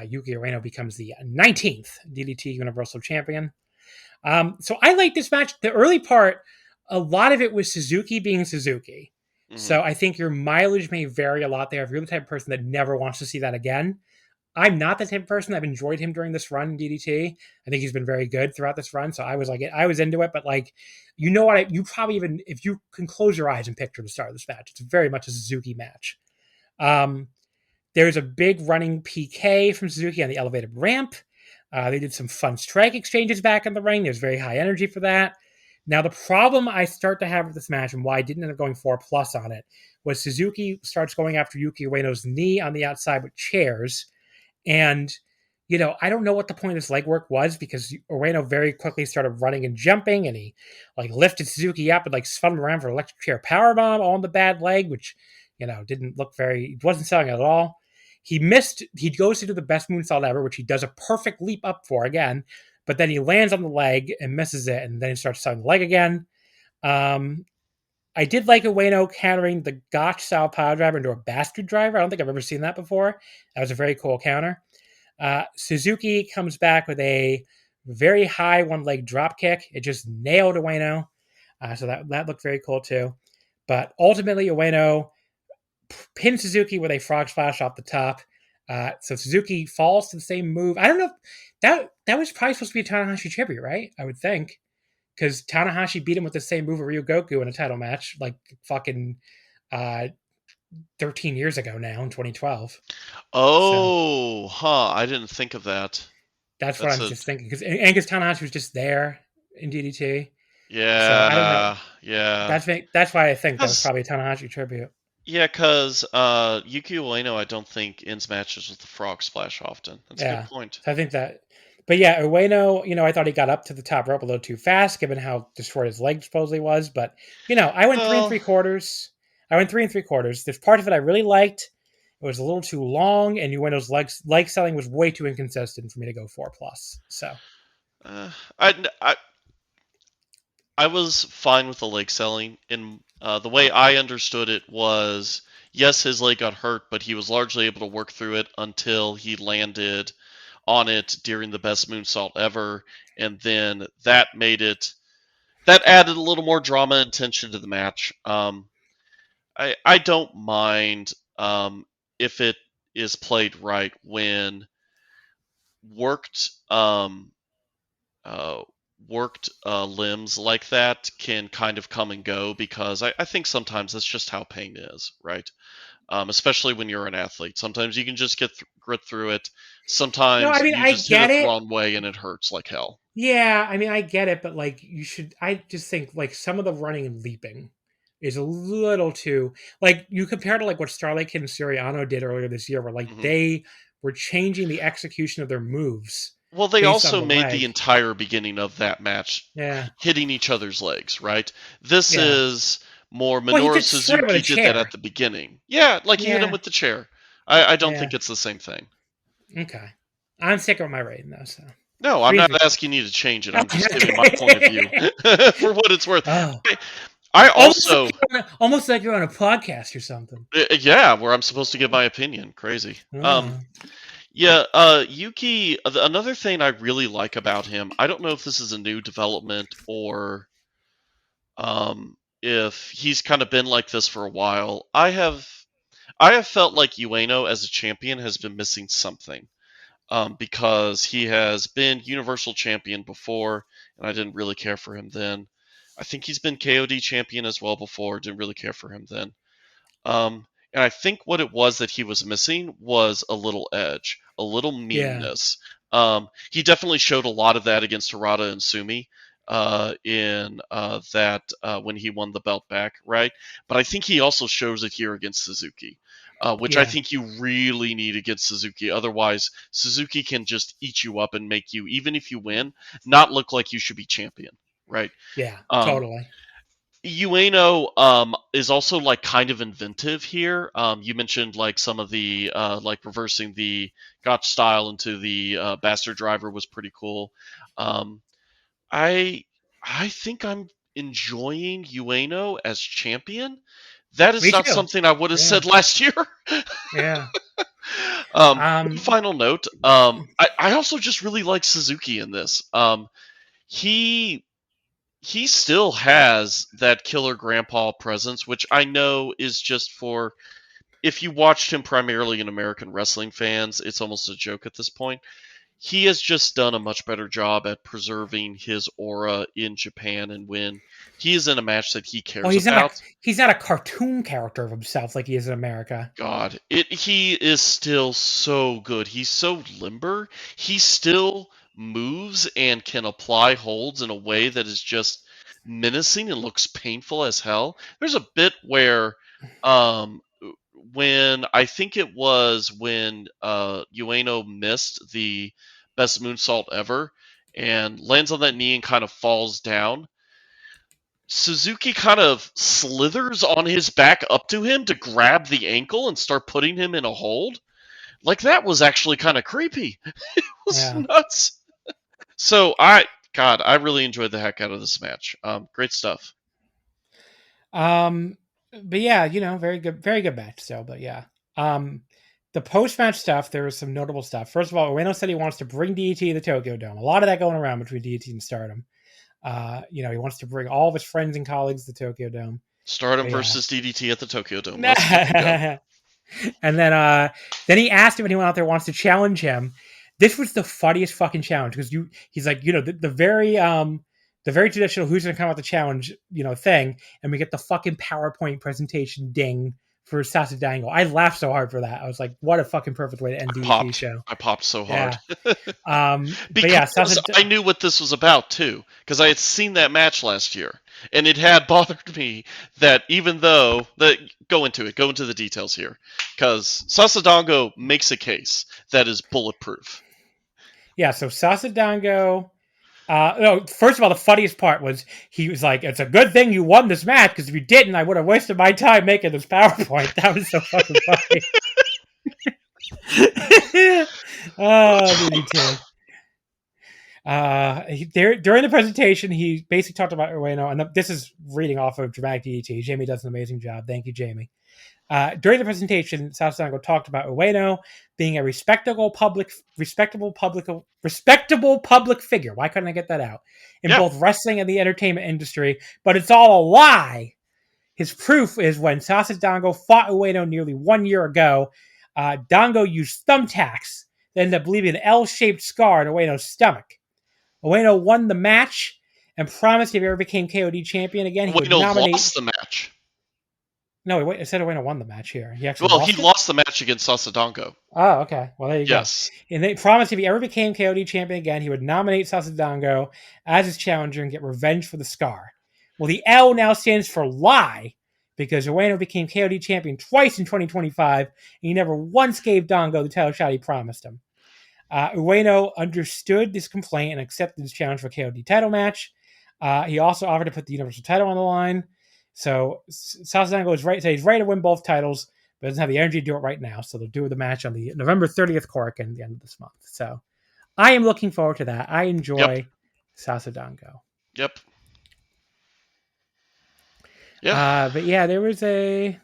Yuki Ueno becomes the 19th DDT Universal champion. So I like this match. The early part, a lot of it was Suzuki being Suzuki. Mm-hmm. So I think your mileage may vary a lot there. If you're the type of person that never wants to see that again, I'm not the type of person. I've enjoyed him during this run in DDT. I think he's been very good throughout this run. So I was into it. But you know what? You probably even, if you can close your eyes and picture the start of this match, it's very much a Suzuki match. There's a big running PK from Suzuki on the elevated ramp. They did some fun strike exchanges back in the ring. There's very high energy for that. Now, the problem I start to have with this match and why I didn't end up going 4+ on it was Suzuki starts going after Yuki Ueno's knee on the outside with chairs. And, I don't know what the point of this leg work was because Ueno very quickly started running and jumping and he lifted Suzuki up and spun him around for an electric chair powerbomb on the bad leg, which, didn't look it wasn't selling at all. He missed, he goes to do the best moonsault ever, which he does a perfect leap up for again, but then he lands on the leg and misses it, and then he starts selling the leg again. I did like Ueno countering the Gotch style power driver into a bastard driver. I don't think I've ever seen that before. That was a very cool counter. Suzuki comes back with a very high one-leg drop kick. It just nailed Ueno. So that looked very cool too. But ultimately, Ueno pins Suzuki with a frog splash off the top. So Suzuki falls to the same move. I don't know if that was probably supposed to be a Tanahashi tribute, right? I would think. Because Tanahashi beat him with the same move of Ryogoku in a title match, 13 years ago now in 2012. Oh, I didn't think of that. That's what I'm just thinking. Because Tanahashi was just there in DDT. Yeah. So I don't know. Yeah. That's why I think that was probably a Tanahashi tribute. Yeah, because Yuki Ueno, I don't think ends matches with the frog splash often. That's a good point. So I think that. But yeah, Ueno, I thought he got up to the top rope a little too fast, given how destroyed his leg supposedly was. But, I went 3 3/4. I went 3 3/4. There's part of it I really liked. It was a little too long, and Ueno's leg selling was way too inconsistent for me to go 4+. So, I was fine with the leg selling. In the way I understood it was, yes, his leg got hurt, but he was largely able to work through it until he landed on it during the best moonsault ever, and then that added a little more drama and tension to the match. I don't mind if it is played right when worked limbs like that can kind of come and go, because I think sometimes that's just how pain is, right? Especially when you're an athlete. Sometimes you can just grit through it. Sometimes you just hit it the wrong way and it hurts like hell. Yeah, I get it, but I just think some of the running and leaping is a little too, you compare to what Starlight Kid and Saori Anou did earlier this year, where they were changing the execution of their moves Well, they based also on the made leg. the entire beginning of that match Yeah. hitting each other's legs, right? This Yeah. is more Well, he Minoru did straight with Suzuki a did that chair. at the beginning. Yeah, like he hit him Yeah. with the chair. I don't Yeah. think it's the same thing. Okay. I'm sticking with my rating though. So. No, I'm Three's not good. asking you to change it. I'm just giving my point of view for what it's worth. Oh. I Almost also, like you're on a podcast or something. yeah, where I'm supposed to give my opinion. Crazy. Oh. Yeah, Yuki, another thing I really like about him, I don't know if this is a new development or if he's kind of been like this for a while. I have felt like Ueno as a champion has been missing something. Because he has been Universal Champion before, and I didn't really care for him then. I think he's been KOD Champion as well before, didn't really care for him then. And I think what it was that he was missing was a little edge, a little meanness. He definitely showed a lot of that against Harada and Sumi in that when he won the belt back, right? But I think he also shows it here against Suzuki. Which I think you really need against Suzuki. Otherwise, Suzuki can just eat you up and make you, even if you win, not look like you should be champion, right? Yeah, Um, totally. Ueno is also like kind of inventive here. You mentioned like some of the like reversing the Gotch style into the Bastard Driver was pretty cool. I think I'm enjoying Ueno as champion. That is Me not too. something I would have Yeah. said last year. Yeah. One final note. I also just really like Suzuki in this. He still has that killer grandpa presence, which I know is just for if you watched him primarily in American wrestling fans, it's almost a joke at this point. He has just done a much better job at preserving his aura in Japan, and when he is in a match that he cares Well, about, he's not a cartoon character of himself like he is in America. God, he is still so good. He's so limber. He still moves and can apply holds in a way that is just menacing and looks painful as hell. There's a bit where, when I think it was when Ueno missed the best moonsault ever and lands on that knee and kind of falls down. Suzuki kind of slithers on his back up to him to grab the ankle and start putting him in a hold. Like, that was actually kind of creepy. It was nuts. So, I really enjoyed the heck out of this match. Great stuff. But yeah, very good match still. But yeah, the post-match stuff, there was some notable stuff. First of all, Ueno said he wants to bring DDT to the Tokyo Dome. A lot of that going around between DDT and Stardom. He wants to bring all of his friends and colleagues to the Tokyo Dome. Stardom versus DDT at the Tokyo Dome. And then he asked him when he went out there wants to challenge him. This was the funniest fucking challenge because he's like, the very traditional who's gonna come out the challenge, thing, and we get the fucking PowerPoint presentation ding for Sasa Dango. I laughed so hard for that. I was like, what a fucking perfect way to end the show. I popped so hard. Because I knew what this was about too, because I had seen that match last year, and it had bothered me that even though go into the details here, because Sasa Dango makes a case that is bulletproof. Yeah, so Sasa Dango. No, first of all, the funniest part was he was like, "It's a good thing you won this match because if you didn't, I would have wasted my time making this PowerPoint." That was so fucking funny. DDT. During the presentation, he basically talked about Ueno, and this is reading off of Dramatic DDT. Jamie does an amazing job. Thank you, Jamie. During the presentation, Sasa Dango talked about Ueno being a respectable public figure. Why couldn't I get that out? In both wrestling and the entertainment industry, but it's all a lie. His proof is when Sasa Dango fought Ueno nearly 1 year ago, Dango used thumbtacks that ended up leaving an L-shaped scar on Ueno's stomach. Ueno won the match and promised if he ever became KOD champion again, he would nominate... lost the match. No, I said Ueno won the match here. He lost the match against Sasa Dango. Oh, okay. Well, there you go. Yes. And they promised if he ever became KOD champion again, he would nominate Sasa Dango as his challenger and get revenge for the scar. Well, the L now stands for lie because Ueno became KOD champion twice in 2025, and he never once gave Dango the title shot he promised him. Ueno understood this complaint and accepted his challenge for KOD title match. He also offered to put the Universal title on the line. So Sasadango is right. So he's ready to win both titles, but doesn't have the energy to do it right now. So they'll do the match on the November 30th Cork at the end of this month. So I am looking forward to that. I enjoy Sasadango. Yep. Yeah. But yeah, there was they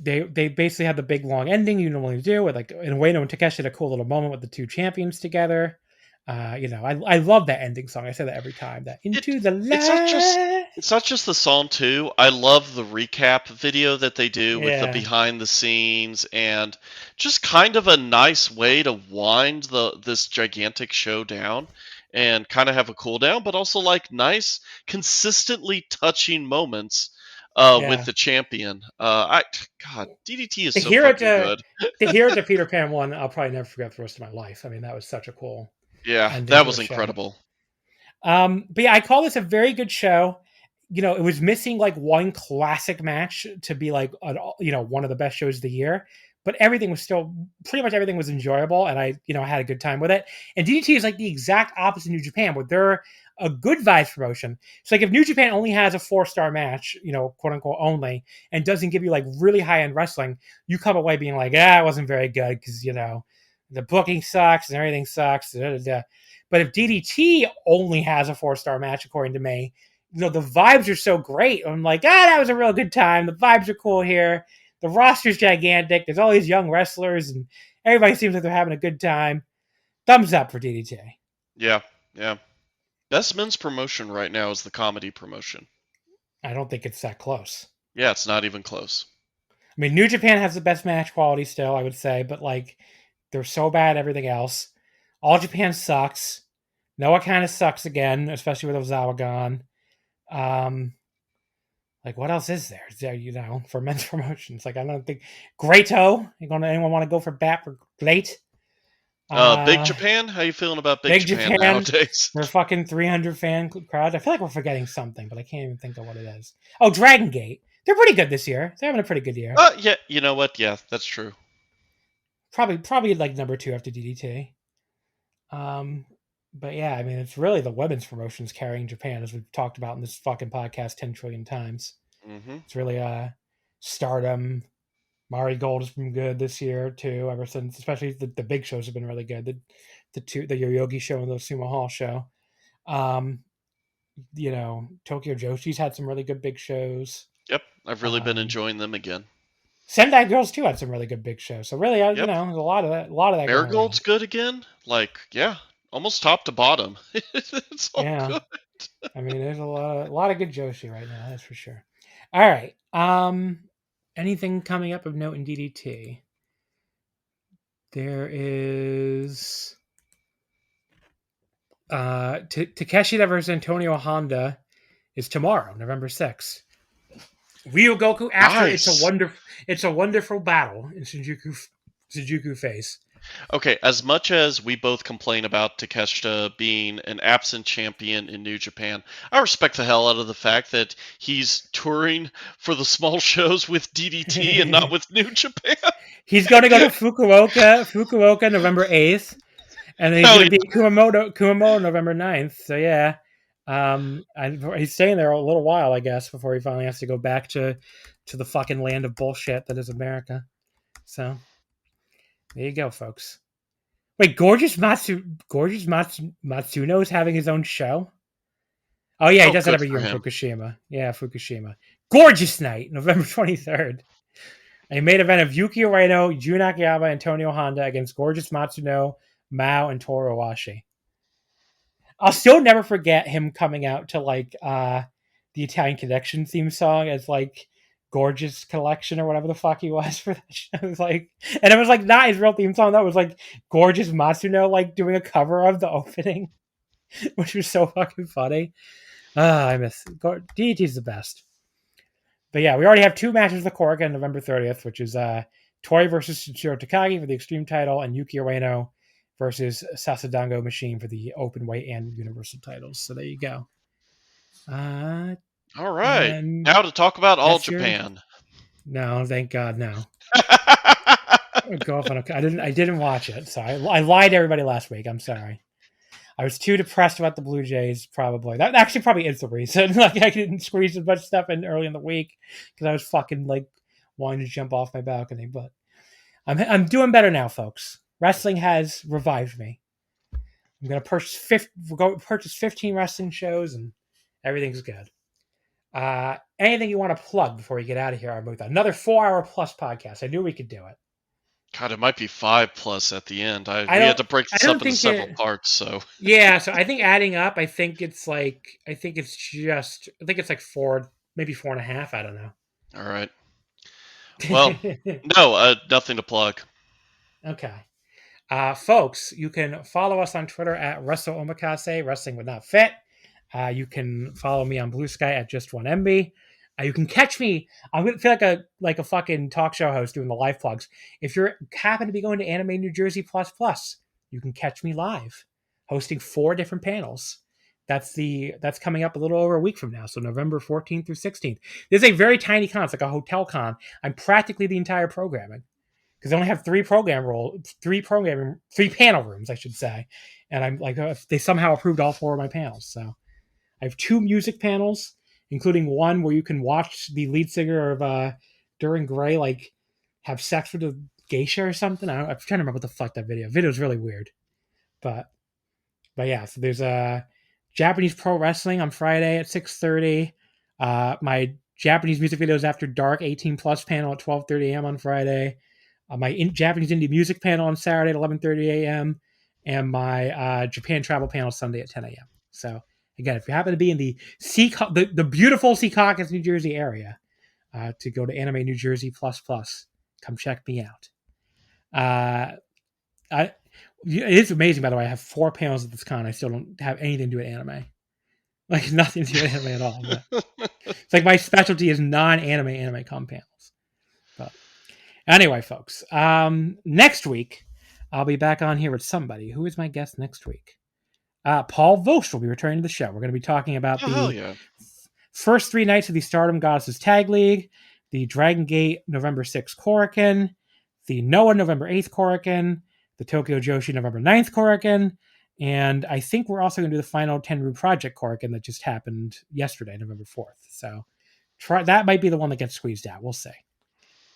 basically had the big long ending you normally do with like Ueno and Takeshi had a cool little moment with the two champions together. I love that ending song. I say that every time. That into the light. It's not just the song too. I love the recap video that they do with the behind the scenes and just kind of a nice way to wind this gigantic show down and kind of have a cool down, but also like nice, consistently touching moments with the champion. DDT is so fucking good. To hear it to Peter Pan 1, I'll probably never forget the rest of my life. I mean, that was such a cool. Yeah, that was incredible. But yeah, I call this a very good show. It was missing like one classic match to be like, one of the best shows of the year. But everything was still, pretty much everything was enjoyable, and I had a good time with it. And DDT is like the exact opposite of New Japan, where they're a good vibes promotion. So like if New Japan only has a 4-star match, quote unquote only, and doesn't give you like really high end wrestling, you come away being like, it wasn't very good because the booking sucks and everything sucks. But if DDT only has a 4-star match, according to Mei, the vibes are so great. I'm like, that was a real good time. The vibes are cool here. The roster's gigantic. There's all these young wrestlers, and everybody seems like they're having a good time. Thumbs up for DDT. Yeah. Best men's promotion right now is the comedy promotion. I don't think it's that close. Yeah, it's not even close. I mean, New Japan has the best match quality still, I would say, but like they're so bad at everything else. All Japan sucks. Noah kind of sucks again, especially with Ozawa gone. Like what else is there? For men's promotions? Like I don't think Greato. Anyone want to go for bat for Great? Big Japan? How you feeling about Big Japan nowadays? We're fucking 300 fan crowd. I feel like we're forgetting something, but I can't even think of what it is. Oh, Dragon Gate. They're pretty good this year. They're having a pretty good year. Yeah, you know what? Yeah, that's true. Probably like number 2 after DDT. But yeah, I mean, it's really the women's promotions carrying Japan, as we've talked about in this fucking podcast 10 trillion times. Mm-hmm. It's really Stardom. Mari Gold has been good this year too. Ever since, especially the big shows have been really good. The Yoyogi show and the Sumo Hall show. Tokyo Joshi's had some really good big shows. Yep, I've really been enjoying them again. Sendai Girls too had some really good big shows. So really, there's a lot of that. Marigold's good again. Like, yeah, almost top to bottom. It's all good. I mean, there's a lot of good Joshi right now. That's for sure. All right. Anything coming up of note in DDT? There is Takeshita versus Antonio Honda is tomorrow, November 6th. Ryogoku after nice. It's a wonderful battle in Shinjuku face. Okay, as much as we both complain about Takeshita being an absent champion in New Japan, I respect the hell out of the fact that he's touring for the small shows with DDT and not with New Japan. He's going to go to Fukuoka November 8th, and then he's going to be Kumamoto November 9th. So yeah, he's staying there a little while, I guess, before he finally has to go back to the fucking land of bullshit that is America. So there you go, folks. Wait, Gorgeous Matsuno is having his own show? Oh, yeah, he does that every year in Fukushima. Yeah, Fukushima. Gorgeous Night, November 23rd. A main event of Yuki Ueno, Jun Akiyama, Antonio Honda against Gorgeous Matsuno, Mao, and Toru Owashi. I'll still never forget him coming out to, like, the Italian Connection theme song as, like, Gorgeous Collection or whatever the fuck he was for that show. It was like, and it was like not his real theme song. That was like Gorgeous Matsuno like doing a cover of the opening, which was so fucking funny. I miss DDT's the best. But yeah, we already have 2 matches of the Cork on November 30th, which is Tori versus Shiro Takagi for the Extreme title and Yuki Ueno versus Sasadango Machine for the Openweight and Universal titles. So there you go. All right. Now to talk about All Japan. No, thank God, no. Golf on a, I didn't watch it, so I lied to everybody last week. I'm sorry. I was too depressed about the Blue Jays. Probably that actually probably is the reason. Like I didn't squeeze as much stuff in early in the week because I was fucking like wanting to jump off my balcony. But I'm doing better now, folks. Wrestling has revived me. I'm gonna purchase 15 wrestling shows and everything's good. Anything you want to plug before we get out of here, Arametha? Another 4-hour plus podcast. I knew we could do it. God, it might be 5+ at the end. We had to break this up into several parts, so yeah. So I think adding up, I think it's like 4, maybe 4.5. I don't know. All right. Well, no, nothing to plug. Okay. Folks, you can follow us on Twitter at Wrestle Omakase, Wrestling Would Not Fit. You can follow me on Blue Sky at Just1MB. You can catch me. I'm gonna feel like a fucking talk show host doing the live plugs. If you happen to be going to Anime New Jersey Plus, you can catch me live, hosting 4 different panels. That's coming up a little over a week from now, so November 14th through 16th. This is a very tiny con. It's like a hotel con. I'm practically the entire programming because I only have 3 panel rooms, I should say, and I'm like they somehow approved all 4 of my panels. So I have 2 music panels, including one where you can watch the lead singer of Duran Gray like have sex with a geisha or something. I'm trying to remember what the fuck that video. Video is really weird, but yeah. So there's a Japanese pro wrestling on Friday at 6:30. My Japanese music videos after dark 18+ panel at 12:30 a.m. on Friday. My Japanese indie music panel on Saturday at 11:30 a.m. and my Japan travel panel Sunday at 10 a.m. So. Again, if you happen to be in the beautiful Secaucus, New Jersey area, to go to Anime New Jersey Plus, come check me out. It is amazing, by the way. I have 4 panels at this con. I still don't have anything to do with anime. Like nothing to do with anime at all. But it's like my specialty is non-anime con panels. But anyway, folks, next week I'll be back on here with somebody. Who is my guest next week? Paul Vost will be returning to the show. We're going to be talking about the first 3 nights of the Stardom Goddesses Tag League, the Dragon Gate November 6th Korakuen, the Noah November 8th Korakuen, the Tokyo Joshi November 9th Korakuen, and I think we're also going to do the final Tenru Project Korakuen that just happened yesterday, November 4th. So that might be the one that gets squeezed out. We'll see.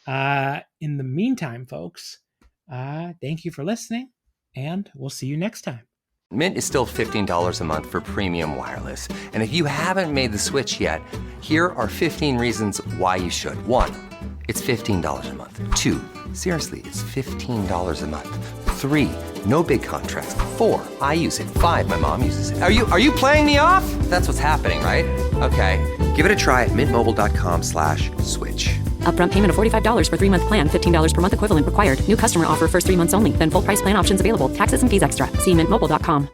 In the meantime, folks, thank you for listening, and we'll see you next time. Mint is still $15 a month for premium wireless. And if you haven't made the switch yet, here are 15 reasons why you should. 1, it's $15 a month. 2, seriously, it's $15 a month. 3, no big contracts. 4, I use it. 5, my mom uses it. Are you playing me off? That's what's happening, right? Okay, give it a try at mintmobile.com/switch. Upfront payment of $45 for 3-month plan. $15 per month equivalent required. New customer offer first 3 months only. Then full price plan options available. Taxes and fees extra. See mintmobile.com.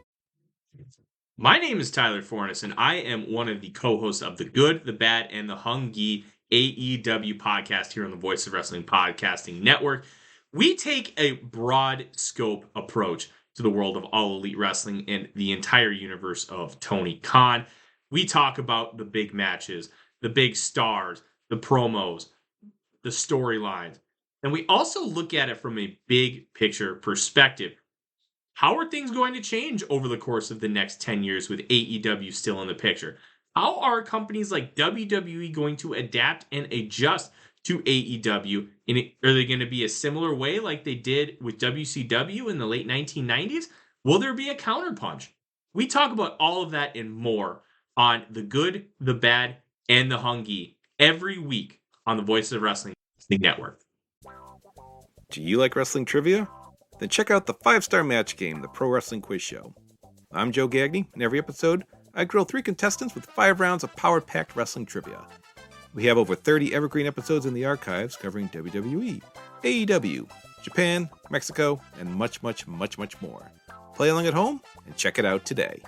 My name is Tyler Fornes, and I am one of the co-hosts of the Good, the Bad, and the Hungy AEW podcast here on the Voice of Wrestling Podcasting Network. We take a broad scope approach to the world of All Elite Wrestling and the entire universe of Tony Khan. We talk about the big matches, the big stars, the promos, the storylines. And we also look at it from a big picture perspective. How are things going to change over the course of the next 10 years with AEW still in the picture? How are companies like WWE going to adapt and adjust to AEW? Are they going to be a similar way like they did with WCW in the late 1990s? Will there be a counterpunch? We talk about all of that and more on The Good, the Bad, and the Hungy every week on the Voice of Wrestling Network. Do you like wrestling trivia? Then check out the 5-Star Match Game, the Pro Wrestling Quiz Show. I'm Joe Gagney, and every episode, I grill 3 contestants with 5 rounds of power-packed wrestling trivia. We have over 30 evergreen episodes in the archives covering WWE, AEW, Japan, Mexico, and much, much, much, much more. Play along at home and check it out today.